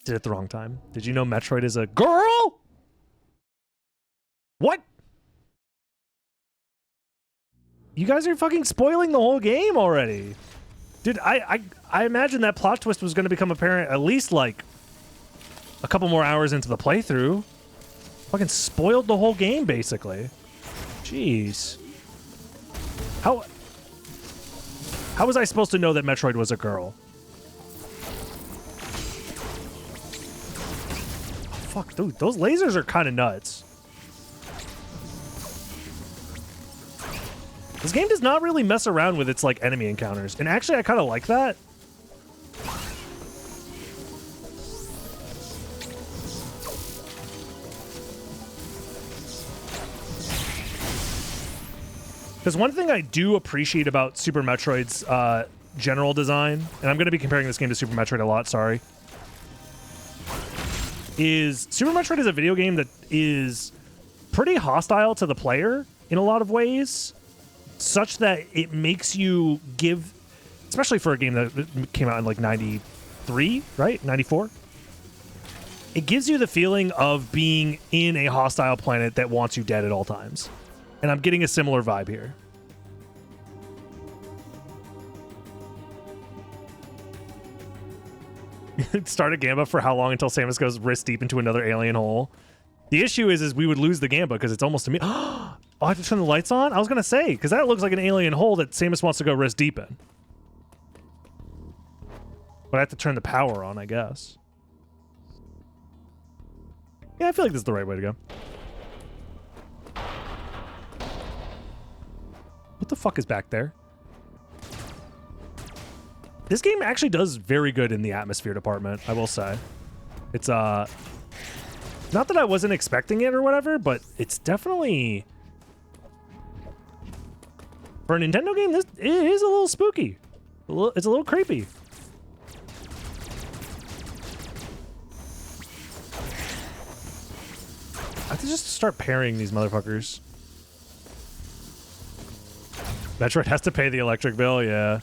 Did it the wrong time. Did you know Metroid is a girl? What? You guys are fucking spoiling the whole game already. Dude, I imagine that plot twist was going to become apparent at least, like, a couple more hours into the playthrough. Fucking spoiled the whole game, basically. Jeez. How was I supposed to know that Metroid was a girl? Fuck, dude, those lasers are kind of nuts. This game does not really mess around with its, like, enemy encounters. And actually, I kind of like that. Because one thing I do appreciate about Super Metroid's general design, and I'm going to be comparing this game to Super Metroid a lot, sorry, is Super Metroid is a video game that is pretty hostile to the player in a lot of ways. Such that it makes you give, especially for a game that came out in like 93, right? 94? It gives you the feeling of being in a hostile planet that wants you dead at all times. And I'm getting a similar vibe here. Start a Gamba for how long until Samus goes wrist deep into another alien hole? The issue is we would lose the Gamba because it's almost immediate. Oh, I have to turn the lights on? I was going to say, because that looks like an alien hole that Samus wants to go wrist deep in. But I have to turn the power on, I guess. Yeah, I feel like this is the right way to go. What the fuck is back there? This game actually does very good in the atmosphere department, I will say. It's, not that I wasn't expecting it or whatever, but it's definitely... For a Nintendo game, it is a little spooky. It's a little creepy. I have to just start parrying these motherfuckers. Metroid has to pay the electric bill, yeah.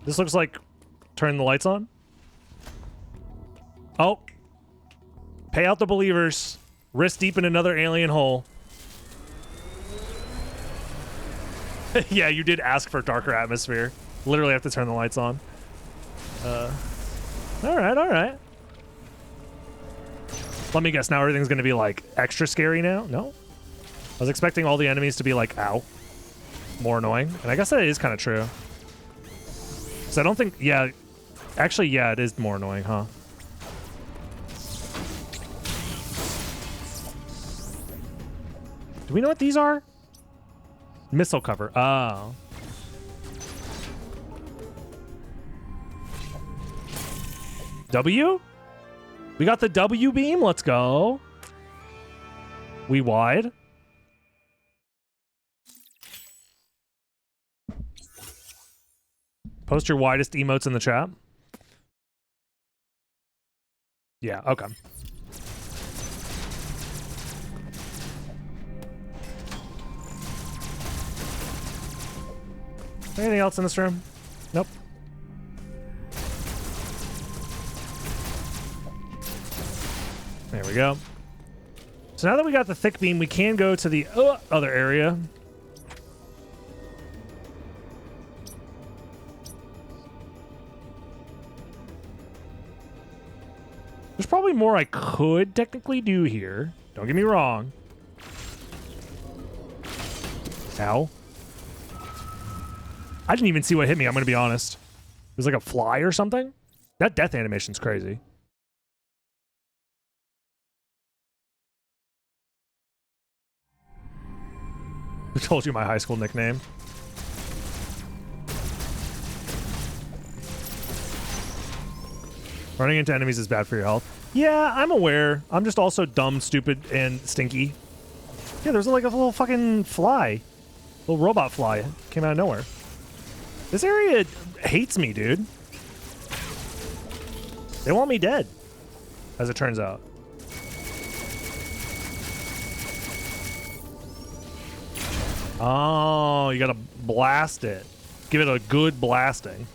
This looks like turn the lights on. Oh. Pay out the believers. Wrist deep in another alien hole. Yeah, you did ask for darker atmosphere. Literally have to turn the lights on. Alright, alright. Let me guess, now everything's gonna be like extra scary now? No? I was expecting all the enemies to be like, ow. More annoying. And I guess that is kind of true. So I don't think, yeah. Actually, yeah, it is more annoying, huh? Do we know what these are? Missile cover. Oh. W? We got the W beam. Let's go. We wide. Post your widest emotes in the chat. Yeah, okay. Anything else in this room? Nope. There we go. So now that we got the thick beam, we can go to the other area. There's probably more I could technically do here. Don't get me wrong. Ow. I didn't even see what hit me, I'm going to be honest. It was like a fly or something? That death animation's crazy. I told you my high school nickname. Running into enemies is bad for your health. Yeah, I'm aware. I'm just also dumb, stupid, and stinky. Yeah, there's like a little fucking fly. Little robot fly. Came out of nowhere. This area hates me, dude. They want me dead, as it turns out. Oh, you gotta blast it. Give it a good blasting.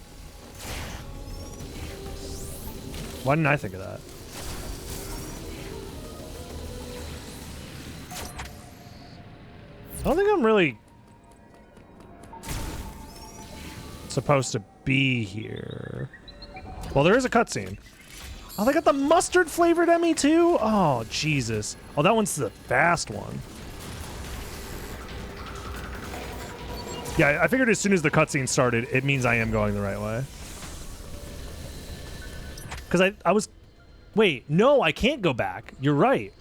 Why didn't I think of that? I don't think I'm really supposed to be here. Well, there is a cutscene. Oh, they got the mustard flavored Emmy too? Oh, Jesus. Oh, that one's the fast one. Yeah, I figured as soon as the cutscene started, it means I am going the right way. Because I was... Wait, no, I can't go back. You're right.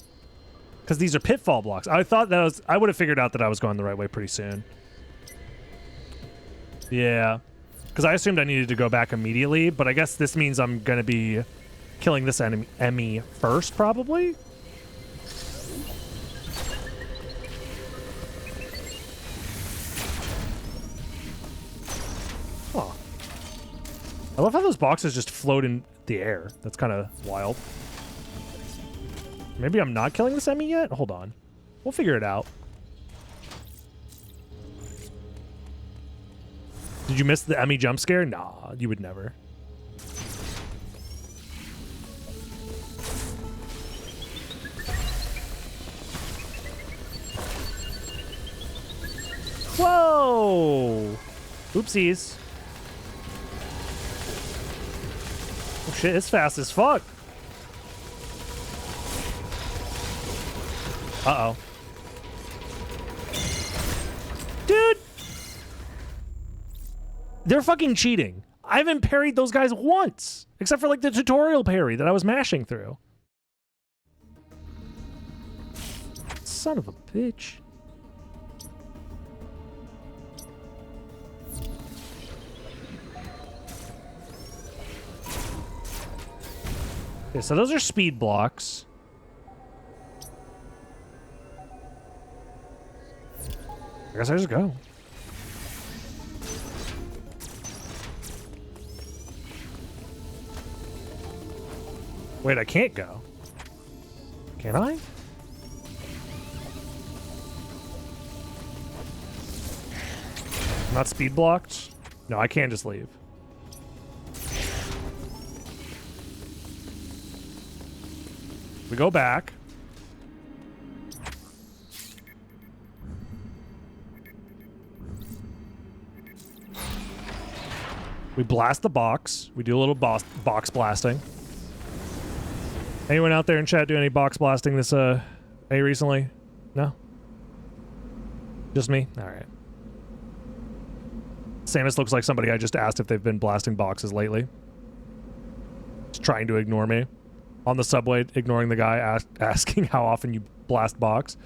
Because these are pitfall blocks. I thought that was... I would have figured out that I was going the right way pretty soon. Yeah. Because I assumed I needed to go back immediately, but I guess this means I'm going to be killing this Emmy first, probably? Huh. I love how those boxes just float in the air. That's kind of wild. Maybe I'm not killing this Emmy yet? Hold on. We'll figure it out. Did you miss the Emmy jump scare? Nah, you would never. Whoa! Oopsies. Oh shit, it's fast as fuck. Uh-oh. Dude! They're fucking cheating. I haven't parried those guys once. Except for like the tutorial parry that I was mashing through. Son of a bitch. Okay, so those are speed blocks. I guess I just go. Wait, I can't go. Can I? Not speed blocked? No, I can't just leave. We go back. We blast the box. We do a little box blasting. Anyone out there in chat do any box blasting this recently? No? Just me? Alright. Samus looks like somebody I just asked if they've been blasting boxes lately. Just trying to ignore me. On the subway, ignoring the guy asking how often you blast box.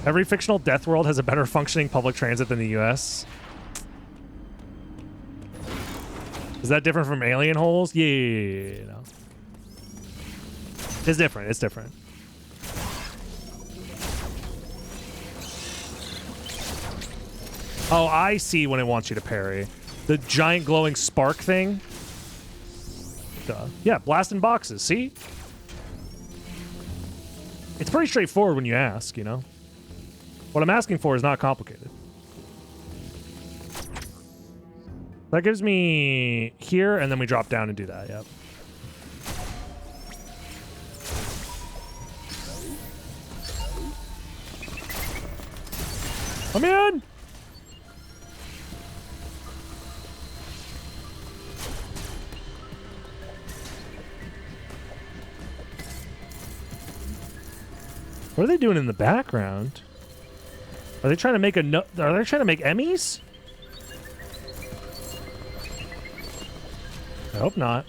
Every fictional death world has a better functioning public transit than the US. Is that different from alien holes? Yeah, no. It's different. It's different. Oh, I see when it wants you to parry. The giant glowing spark thing. Duh. Yeah, blasting boxes. See? It's pretty straightforward when you ask, you know? What I'm asking for is not complicated. That gives me here, and then we drop down and do that, yep. I'm in! What are they doing in the background? Are they trying to make are they trying to make Emmys? I hope not.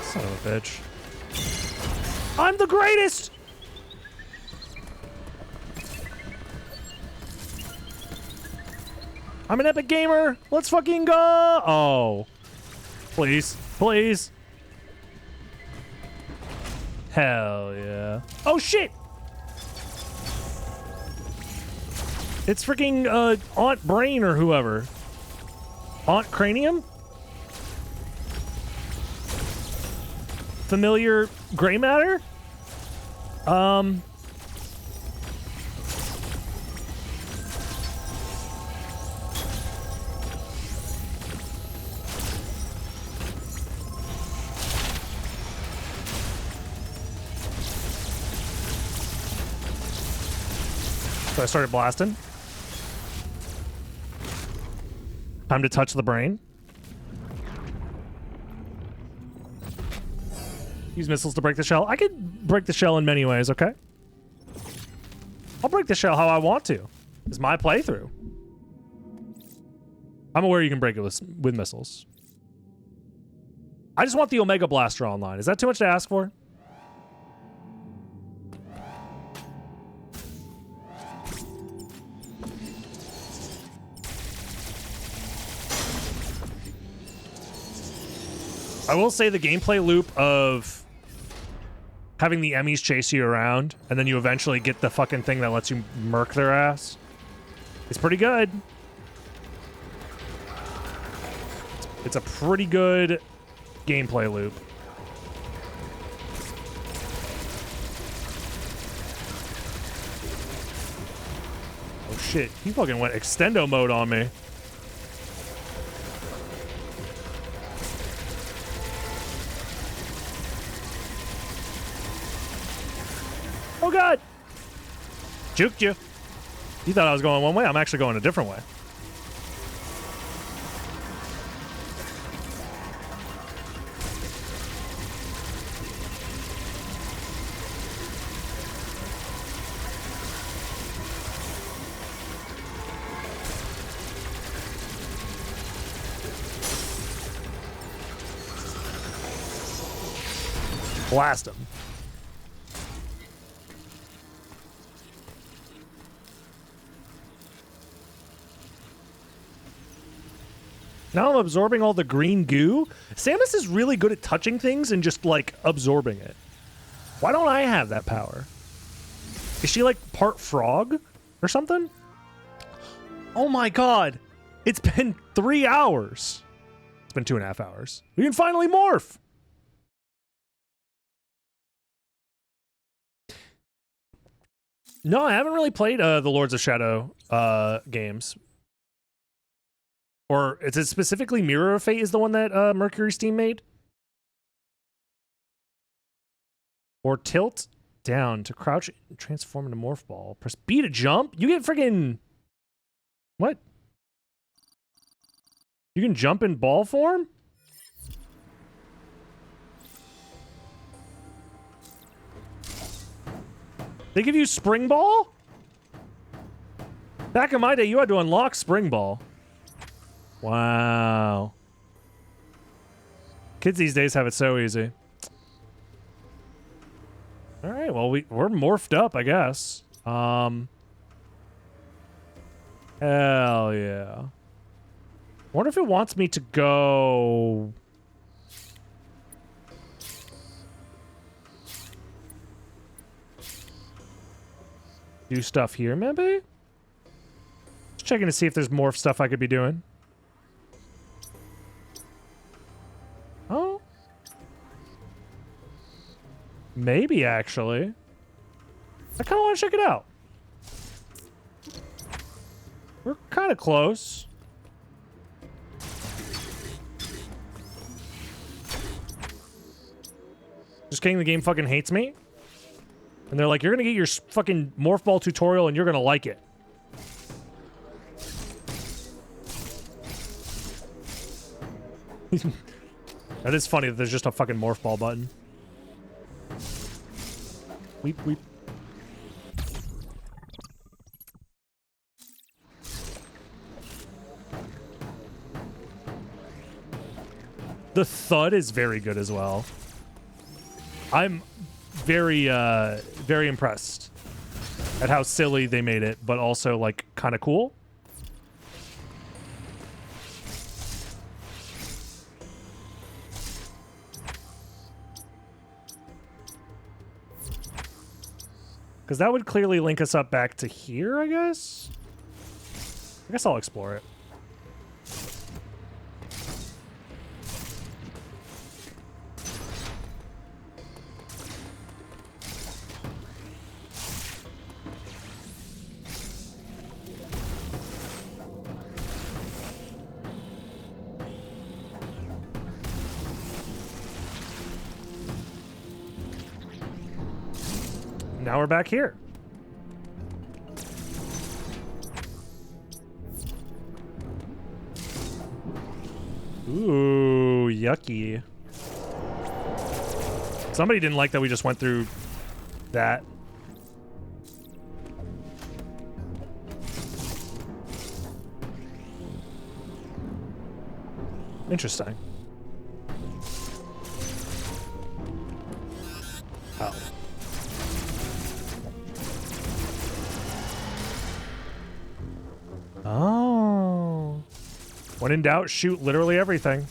Son of a bitch. I'm the greatest! I'm an epic gamer! Let's fucking go! Oh. Please. Please. Hell yeah. Oh shit! It's freaking Aunt Brain or whoever. Aunt Cranium? Familiar gray matter? So I started blasting. Time to touch the brain. Use missiles to break the shell. I could break the shell in many ways, okay? I'll break the shell how I want to. It's my playthrough. I'm aware you can break it with missiles. I just want the Omega Blaster online. Is that too much to ask for? I will say the gameplay loop of having the Emmys chase you around and then you eventually get the fucking thing that lets you murk their ass is pretty good. It's a pretty good gameplay loop. Oh shit, he fucking went extendo mode on me. Oh god! Juked you. You thought I was going one way? I'm actually going a different way. Blast him. Now I'm absorbing all the green goo. Samus is really good at touching things and just, like, absorbing it. Why don't I have that power? Is she, like, part frog or something? Oh my god. It's been 3 hours. It's been 2.5 hours. We can finally morph. No, I haven't really played the Lords of Shadow games. Or is it specifically Mirror of Fate is the one that Mercury Steam made? Or tilt down to crouch and transform into Morph Ball. Press B to jump? You get friggin'... What? You can jump in ball form? They give you Spring Ball? Back in my day, you had to unlock Spring Ball. Wow. Kids these days have it so easy. All right, well, we're morphed up, I guess. Hell yeah. Wonder if it wants me to go... do stuff here, maybe? Just checking to see if there's morph stuff I could be doing. Oh. Maybe, actually. I kind of want to check it out. We're kind of close. Just kidding, the game fucking hates me. And they're like, you're gonna get your fucking Morph Ball tutorial and you're gonna like it. That is funny that there's just a fucking Morph Ball button. Weep, weep. The thud is very good as well. I'm very, very impressed at how silly they made it, but also, like, kind of cool. Because that would clearly link us up back to here, I guess? I guess I'll explore it. Now we're back here. Ooh, yucky. Somebody didn't like that we just went through that. Interesting. Oh. Oh. When in doubt, shoot literally everything.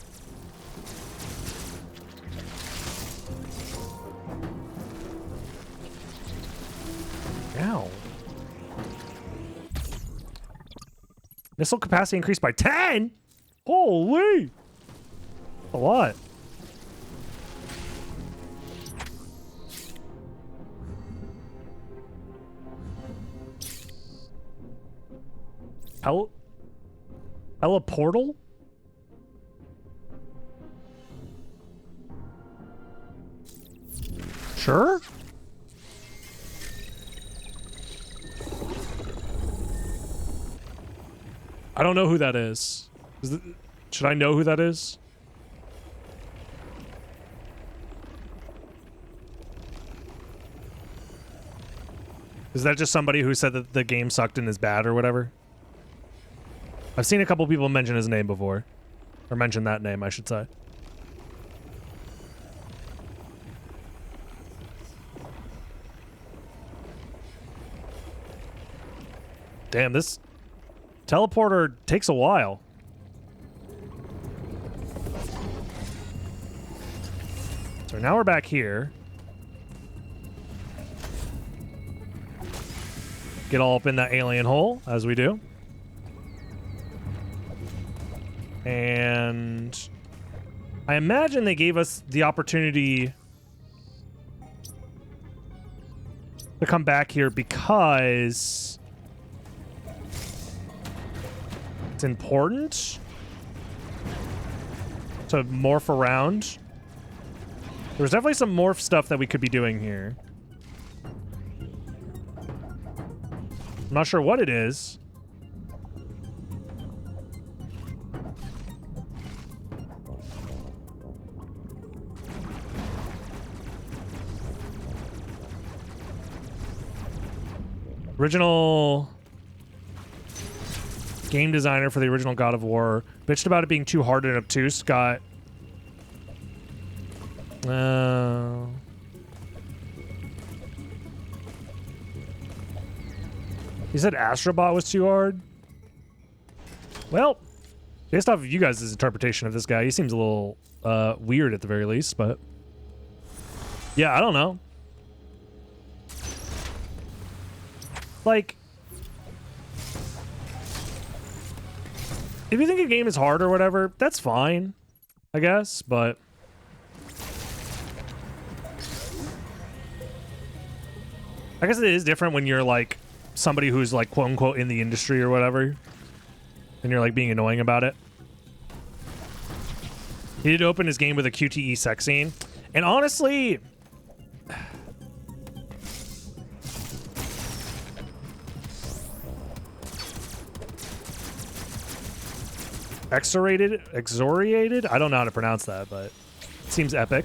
Ow. Missile capacity increased by 10? Holy! A lot. Portal? Sure? I don't know who that is. Should I know who that is? Is that just somebody who said that the game sucked and is bad or whatever? I've seen a couple people mention his name before. Or mention that name, I should say. Damn, this teleporter takes a while. So now we're back here. Get all up in that alien hole, as we do. And I imagine they gave us the opportunity. to come back here because it's important to morph around. There's definitely some morph stuff that we could be doing here. I'm not sure what it is. Original game designer for the original God of War bitched about it being too hard and obtuse. Got he said Astrobot was too hard. Well, based off of you guys' interpretation of this guy, he seems a little weird at the very least, but yeah, I don't know. Like, if you think a game is hard or whatever, that's fine, I guess, but I guess it is different when you're like somebody who's like quote unquote in the industry or whatever, and you're like being annoying about it. He did open his game with a QTE sex scene, and honestly, exoriated? I don't know how to pronounce that, but it seems epic.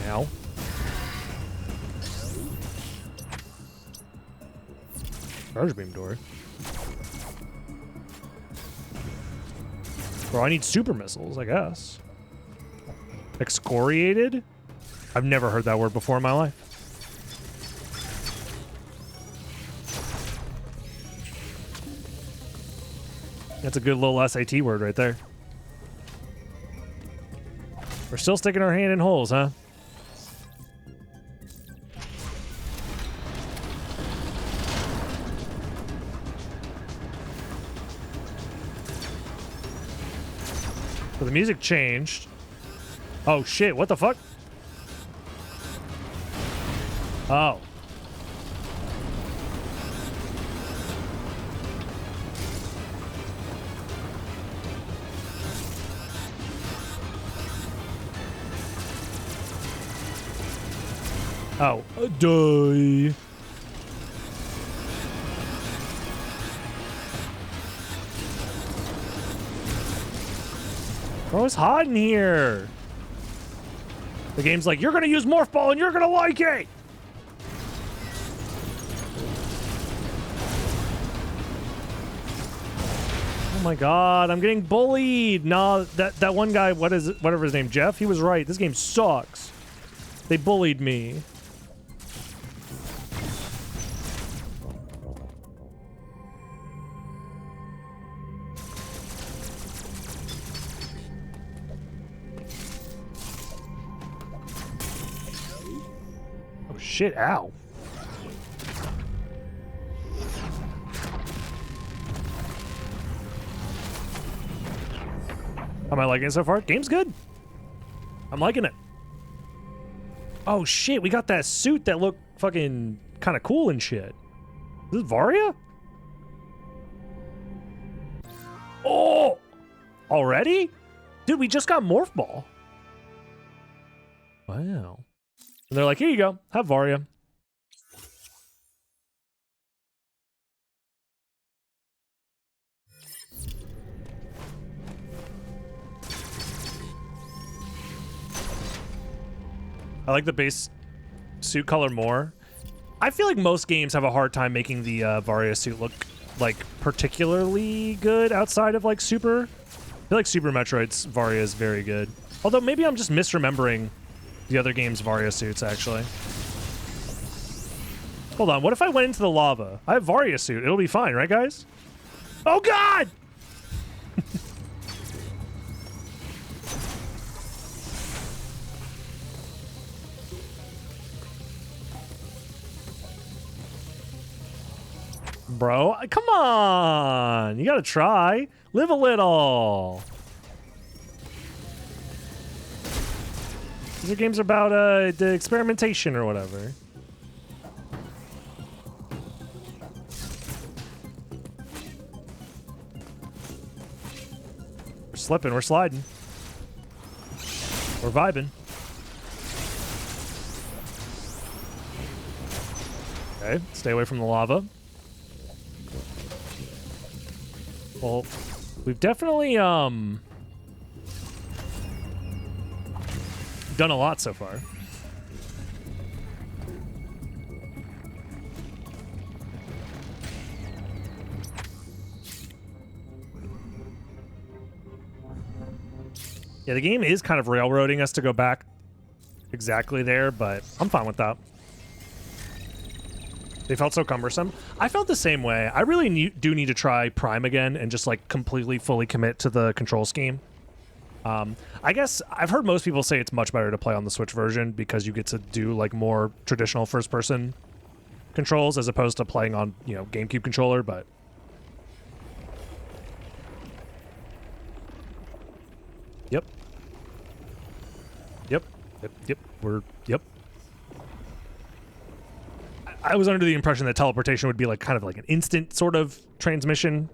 Now. Charge beam door. Bro, I need super missiles, I guess. Excoriated? I've never heard that word before in my life. That's a good little SAT word right there. We're still sticking our hand in holes, huh? So the music changed. Oh shit, what the fuck? Oh. Oh, die. Bro, it's hot in here. The game's like, you're gonna use Morph Ball and you're gonna like it. Oh my god, I'm getting bullied. Nah, that one guy, what is it, whatever his name, Jeff, he was right. This game sucks. They bullied me. Oh shit, ow. Am I liking it so far? Game's good. I'm liking it. Oh shit, we got that suit that looked fucking kind of cool and shit. Is this Varia? Oh! Already? Dude, we just got Morph Ball. Wow. And they're like, here you go, have Varia. I like the base suit color more. I feel like most games have a hard time making the Varia suit look like particularly good outside of like Super. I feel like Super Metroid's Varia is very good. Although maybe I'm just misremembering the other game's Varia suits actually. Hold on, what if I went into the lava? I have Varia suit, it'll be fine, right guys? Oh god! Bro, come on! You gotta try. Live a little. These are games about the experimentation or whatever. We're slipping, we're sliding. We're vibing. Okay, stay away from the lava. Well, we've definitely done a lot so far. Yeah, the game is kind of railroading us to go back exactly there, but I'm fine with that. They felt so cumbersome. I felt the same way. I really do need to try Prime again and just like completely, fully commit to the control scheme. I guess I've heard most people say it's much better to play on the Switch version because you get to do like more traditional first-person controls as opposed to playing on, you know, GameCube controller, but... Yep. Yep. Yep. Yep. Yep. I was under the impression that teleportation would be like kind of like an instant sort of transmission.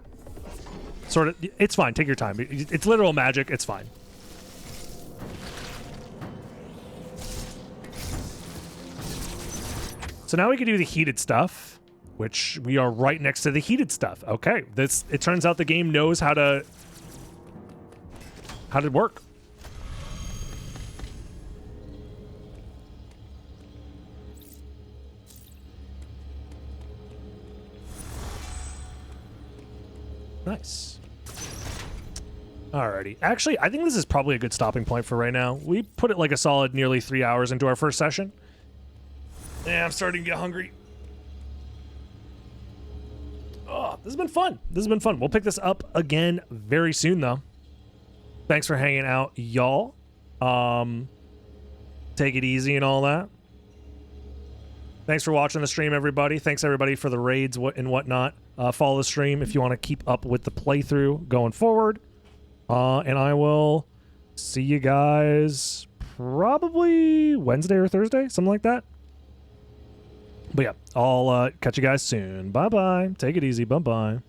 Sort of. It's fine. Take your time. It's literal magic. It's fine. So now we can do the heated stuff, which we are right next to the heated stuff. Okay. It turns out the game knows how to work. Nice. Alrighty. Actually, I think this is probably a good stopping point for right now. We put it like a solid nearly 3 hours into our first session. Yeah, I'm starting to get hungry. Oh, this has been fun. This has been fun. We'll pick this up again very soon, though. Thanks for hanging out, y'all. Take it easy and all that. Thanks for watching the stream, everybody. Thanks, everybody, for the raids and whatnot. Follow the stream if you want to keep up with the playthrough going forward. And I will see you guys probably Wednesday or Thursday, something like that. But yeah, I'll catch you guys soon. Bye-bye. Take it easy. Bye-bye.